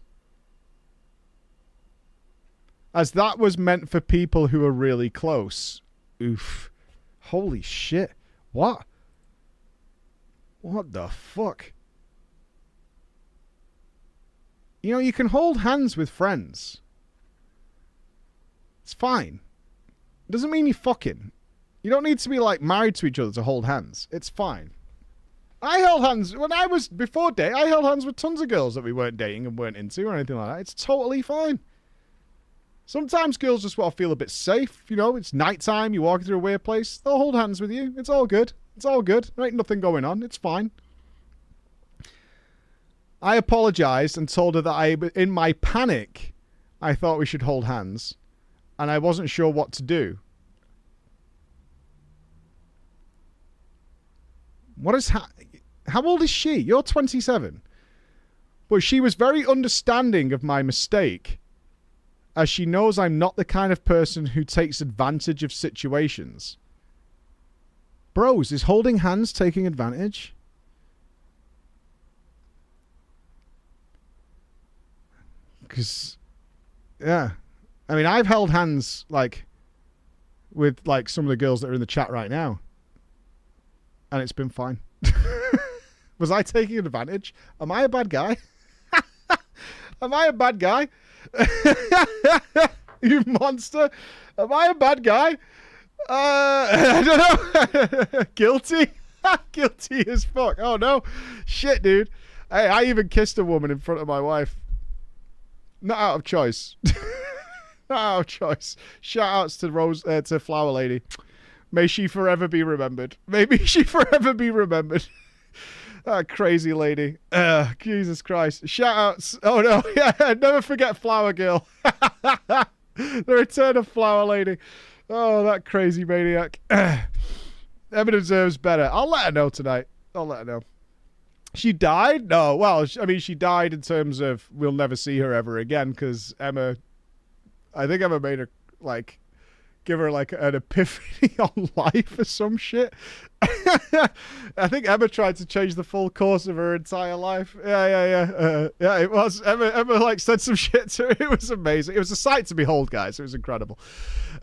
as that was meant for people who are really close. Oof. Holy shit. What? What the fuck? You know, you can hold hands with friends. It's fine. It doesn't mean you're fucking. You don't need to be, like, married to each other to hold hands. It's fine. I held hands when I was before dating. I held hands with tons of girls that we weren't dating and weren't into or anything like that. It's totally fine. Sometimes girls just want to feel a bit safe. You know, it's nighttime. You're walking through a weird place. They'll hold hands with you. It's all good. It's all good. There ain't nothing going on. It's fine. I apologized and told her that in my panic, I thought we should hold hands, and I wasn't sure what to do. How old is she? You're 27. But she was very understanding of my mistake, as she knows I'm not the kind of person who takes advantage of situations. Bros, is holding hands taking advantage? Because, yeah. I mean, I've held hands, like, with, like, some of the girls that are in the chat right now. And it's been fine. Was I taking advantage? Am I a bad guy? Am I a bad guy? You monster. Am I a bad guy? I don't know. Guilty? Guilty as fuck. Oh, no. Shit, dude. Hey, I even kissed a woman in front of my wife. Not out of choice. Not out of choice. Shout outs to to Flower Lady. May she forever be remembered. Maybe she forever be remembered. That crazy lady. Jesus Christ. Shout outs. Oh no. Yeah, never forget Flower Girl. The return of Flower Lady. Oh, that crazy maniac. Emma deserves better. I'll let her know tonight. I'll let her know. She died? No. Well, I mean, she died in terms of we'll never see her ever again, because Emma, I think Emma made her, like, give her, like, an epiphany on life or some shit. I think Emma tried to change the full course of her entire life. Yeah, it was. Emma, like, said some shit to her. It was amazing. It was a sight to behold, guys. It was incredible.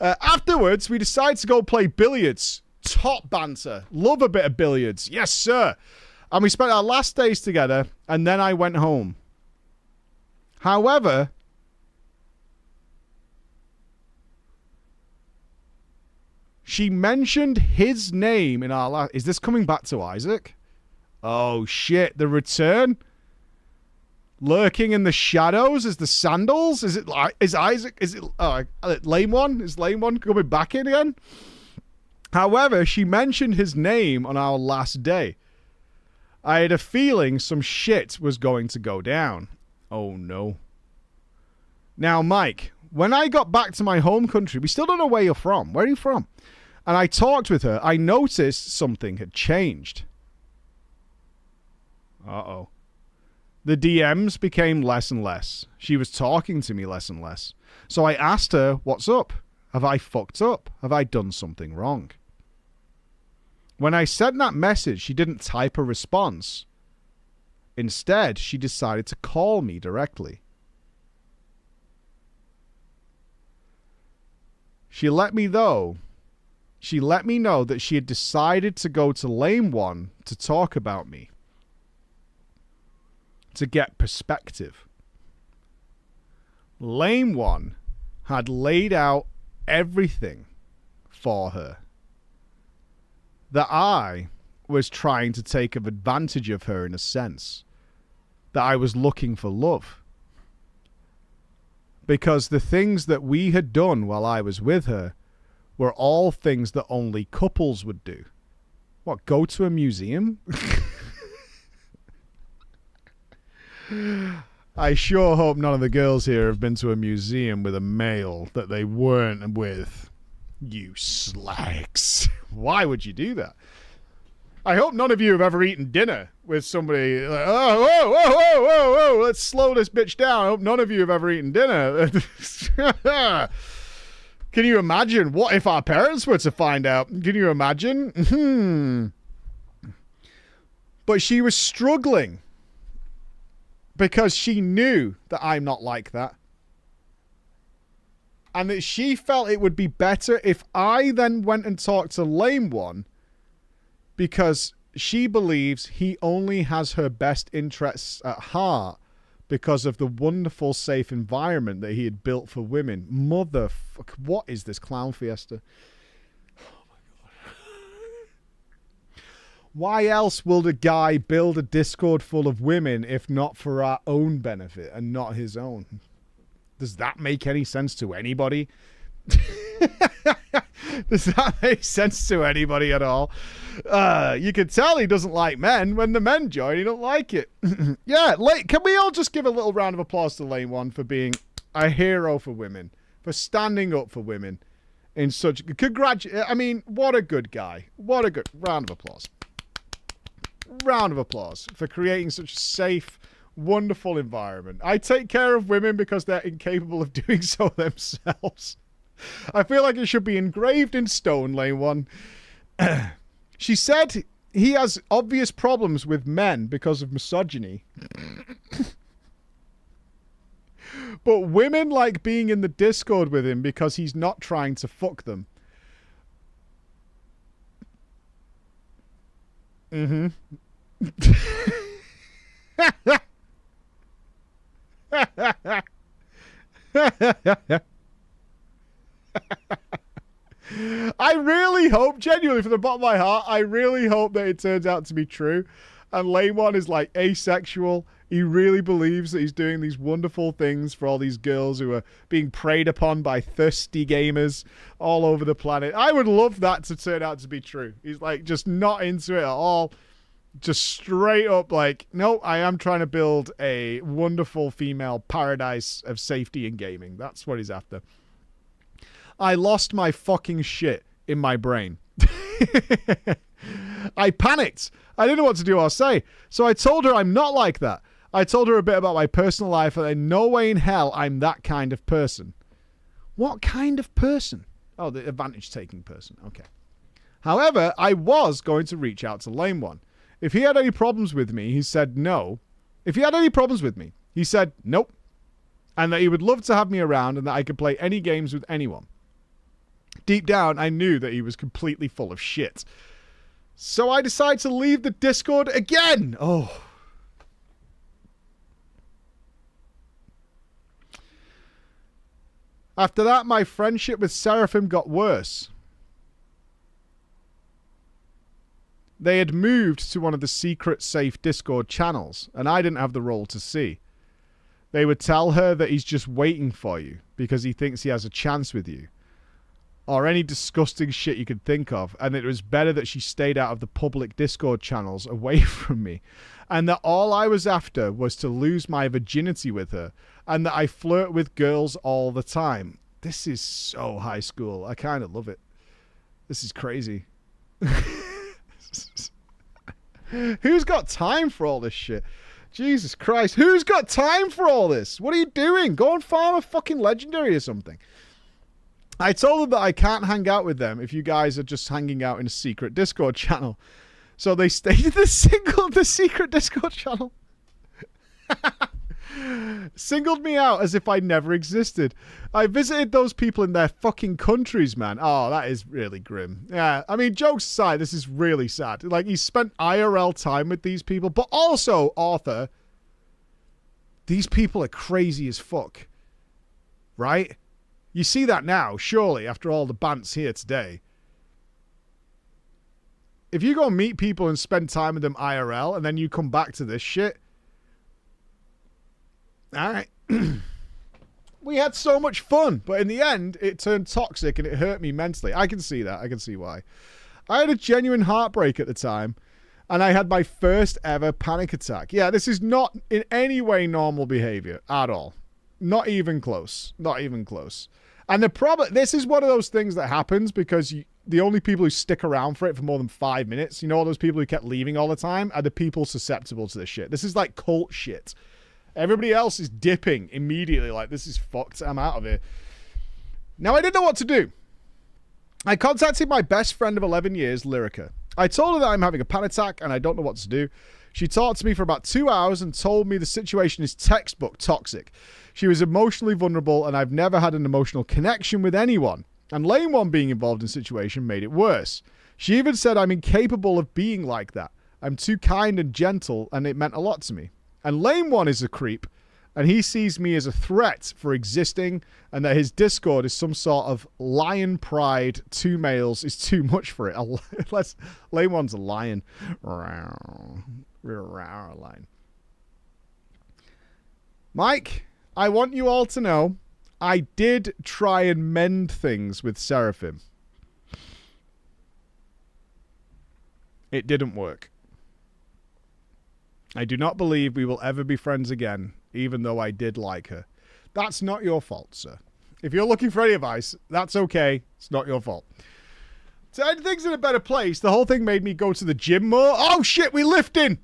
Afterwards, we decided to go play billiards. Top banter. Love a bit of billiards. Yes, sir. And we spent our last days together, and then I went home. However, she mentioned his name in our last... Is this coming back to Isaac? Oh, shit. The return? Lurking in the shadows? Is the sandals? Is it... Is Isaac... Is it... Lame One? Is Lame One coming back in again? However, she mentioned his name on our last day. I had a feeling some shit was going to go down. Oh no. Now, Mike, when I got back to my home country, we still don't know where you're from. Where are you from? And I talked with her, I noticed something had changed. Uh-oh. The DMs became less and less. She was talking to me less and less. So I asked her, what's up? Have I fucked up? Have I done something wrong? When I sent that message, she didn't type a response. Instead, she decided to call me directly. She let me know that she had decided to go to Lane 1 to talk about me. To get perspective. Lane 1 had laid out everything for her. That I was trying to take advantage of her in a sense. That I was looking for love. Because the things that we had done while I was with her were all things that only couples would do. What, go to a museum? I sure hope none of the girls here have been to a museum with a male that they weren't with. You slags. Why would you do that? I hope none of you have ever eaten dinner with somebody like, oh, whoa, whoa, whoa, whoa, whoa, let's slow this bitch down. I hope none of you have ever eaten dinner. Can you imagine? What if our parents were to find out? Can you imagine? But she was struggling because she knew that I'm not like that. And that she felt it would be better if I then went and talked to Lame One, because she believes he only has her best interests at heart because of the wonderful, safe environment that he had built for women. Motherfuck, what is this clown fiesta? Oh my God. Why else will the guy build a Discord full of women if not for our own benefit and not his own? Does that make any sense to anybody? Does that make sense to anybody at all? You can tell he doesn't like men. When the men join, he don't like it. Yeah, can we all just give a little round of applause to Lane One for being a hero for women, for standing up for women in such... I mean, what a good guy. What a good... Round of applause. Round of applause for creating such a safe, wonderful environment. I take care of women because they're incapable of doing so themselves. I feel like it should be engraved in stone, Lane One. She said he has obvious problems with men because of misogyny. But women like being in the Discord with him because he's not trying to fuck them. Mm-hmm. I really hope, genuinely from the bottom of my heart, I really hope that it turns out to be true. And Lane One is like asexual. He really believes that he's doing these wonderful things for all these girls who are being preyed upon by thirsty gamers all over the planet. I would love that to turn out to be true. He's like just not into it at all. Just straight up like, no, I am trying to build a wonderful female paradise of safety in gaming. That's what he's after. I lost my fucking shit in my brain. I panicked. I didn't know what to do or say. So I told her I'm not like that. I told her a bit about my personal life, and in no way in hell I'm that kind of person. What kind of person? Oh, the advantage-taking person. Okay. However, I was going to reach out to Lane One. If he had any problems with me, he said no. If he had any problems with me, he said nope. And that he would love to have me around and that I could play any games with anyone. Deep down, I knew that he was completely full of shit. So I decided to leave the Discord again. Oh. After that, my friendship with Seraphim got worse. They had moved to one of the secret safe Discord channels, and I didn't have the role to see. They would tell her that he's just waiting for you because he thinks he has a chance with you. or any disgusting shit you could think of, and it was better that she stayed out of the public Discord channels away from me, and that all I was after was to lose my virginity with her, and that I flirt with girls all the time. This is so high school. I kind of love it. This is crazy. Who's got time for all this shit? Jesus Christ. Who's got time for all this? What are you doing? Go and farm a fucking legendary or something. I told them that I can't hang out with them if you guys are just hanging out in a secret Discord channel. So they stayed in the secret Discord channel. Singled me out as if I never existed. I visited those people in their fucking countries, man. Oh, that is really grim. Yeah, I mean, jokes aside, this is really sad. Like, he spent IRL time with these people, but also, Arthur, these people are crazy as fuck. Right? You see that now, surely, after all the bants here today. If you go meet people and spend time with them IRL, and then you come back to this shit, all right. We had so much fun, but in the end, it turned toxic and it hurt me mentally. I can see that. I can see why. I had a genuine heartbreak at the time, and I had my first ever panic attack. Yeah, this is not in any way normal behavior at all. Not even close. Not even close. And this is one of those things that happens because the only people who stick around for it for more than 5 minutes, you know, all those people who kept leaving all the time, are the people susceptible to this shit. This is like cult shit. Everybody else is dipping immediately like, this is fucked, I'm out of here. Now, I didn't know what to do. I contacted my best friend of 11 years, Lyrica. I told her that I'm having a panic attack and I don't know what to do. She talked to me for about 2 hours and told me the situation is textbook toxic. She was emotionally vulnerable and I've never had an emotional connection with anyone. And Lane One being involved in the situation made it worse. She even said I'm incapable of being like that. I'm too kind and gentle and it meant a lot to me. And Lane One is a creep, and he sees me as a threat for existing, and that his Discord is some sort of lion pride. 2 males is too much for it. Lane One's a lion. Lion. Mike, I want you all to know I did try and mend things with Seraphim. It didn't work. I do not believe we will ever be friends again, even though I did like her. That's not your fault, sir. If you're looking for any advice, that's okay. It's not your fault. To end things in a better place, the whole thing made me go to the gym more. Oh, shit, we lifting!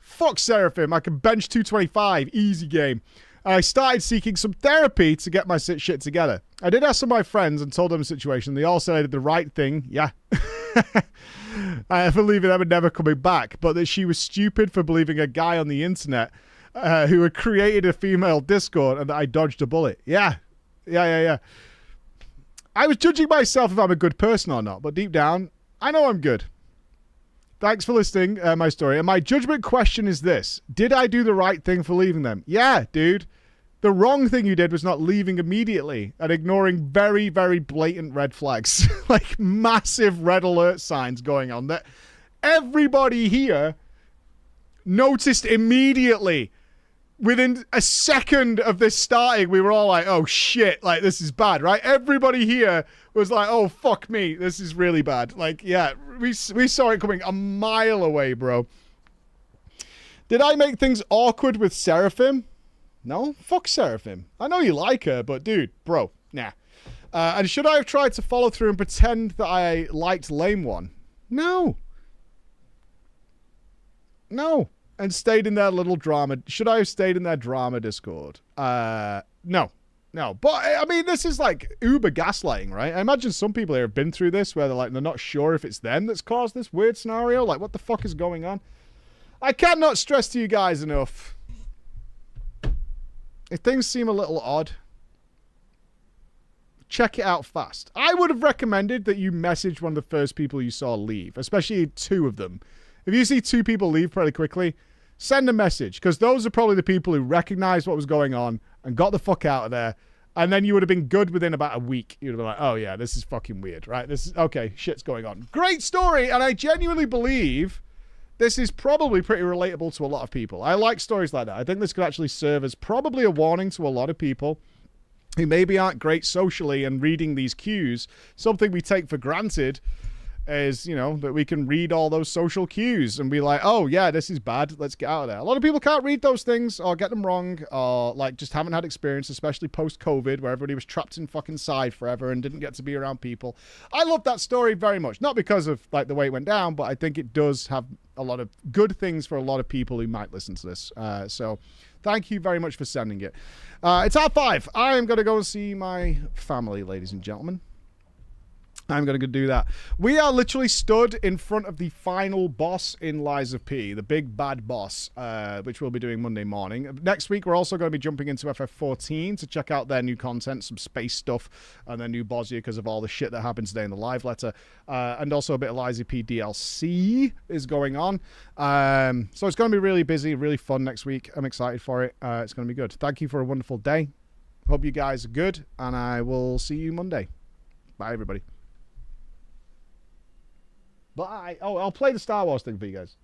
Fuck Seraphim, I can bench 225. Easy game. And I started seeking some therapy to get my shit together. I did ask some of my friends and told them the situation. They all said I did the right thing. Yeah. I believe in them never coming back, but that she was stupid for believing a guy on the internet who had created a female Discord and that I dodged a bullet. Yeah. I was judging myself if I'm a good person or not, but deep down, I know I'm good. Thanks for listening, my story. And my judgment question is this. Did I do the right thing for leaving them? Yeah, dude. The wrong thing you did was not leaving immediately and ignoring very, very blatant red flags. Like massive red alert signs going on that everybody here noticed immediately. Within a second of this starting, we were all like, oh shit, like this is bad, right? Everybody here was like, oh fuck me, this is really bad. Like, yeah, we saw it coming a mile away, bro. Did I make things awkward with Seraphim? No, fuck Seraphim. I know you like her, but dude, bro, nah. And should I have tried to follow through and pretend that I liked Lame One? No. And stayed in their little drama. Should I have stayed in their drama Discord? No. But, I mean, this is like uber gaslighting, right? I imagine some people here have been through this where they're not sure if it's them that's caused this weird scenario. Like, what the fuck is going on? I cannot stress to you guys enough. If things seem a little odd, check it out fast. I would have recommended that you message one of the first people you saw leave, especially 2 of them. If you see 2 people leave pretty quickly, send a message, because those are probably the people who recognized what was going on and got the fuck out of there, and then you would have been good within about a week. You'd have been like, oh yeah, this is fucking weird, right? This is, okay, shit's going on. Great story, and I genuinely believe this is probably pretty relatable to a lot of people. I like stories like that. I think this could actually serve as probably a warning to a lot of people who maybe aren't great socially and reading these cues, something we take for granted is, you know, that we can read all those social cues and be like, oh yeah, this is bad, let's get out of there. A lot of people can't read those things or get them wrong or like just haven't had experience, especially post-COVID where everybody was trapped in fucking side forever and didn't get to be around people. I love that story very much, not because of like the way it went down, but I think it does have a lot of good things for a lot of people who might listen to this. So thank you very much for sending it. It's at 5. I am going to go and see my family, ladies and gentlemen. I'm going to go do that. We are literally stood in front of the final boss in Lies of P, the big bad boss, which we'll be doing Monday morning. Next week, we're also going to be jumping into FF14 to check out their new content, some space stuff, and their new Bosnia because of all the shit that happened today in the live letter. And also a bit of Lies of P DLC is going on. So it's going to be really busy, really fun next week. I'm excited for it. It's going to be good. Thank you for a wonderful day. Hope you guys are good, and I will see you Monday. Bye, everybody. But I'll play the Star Wars thing for you guys.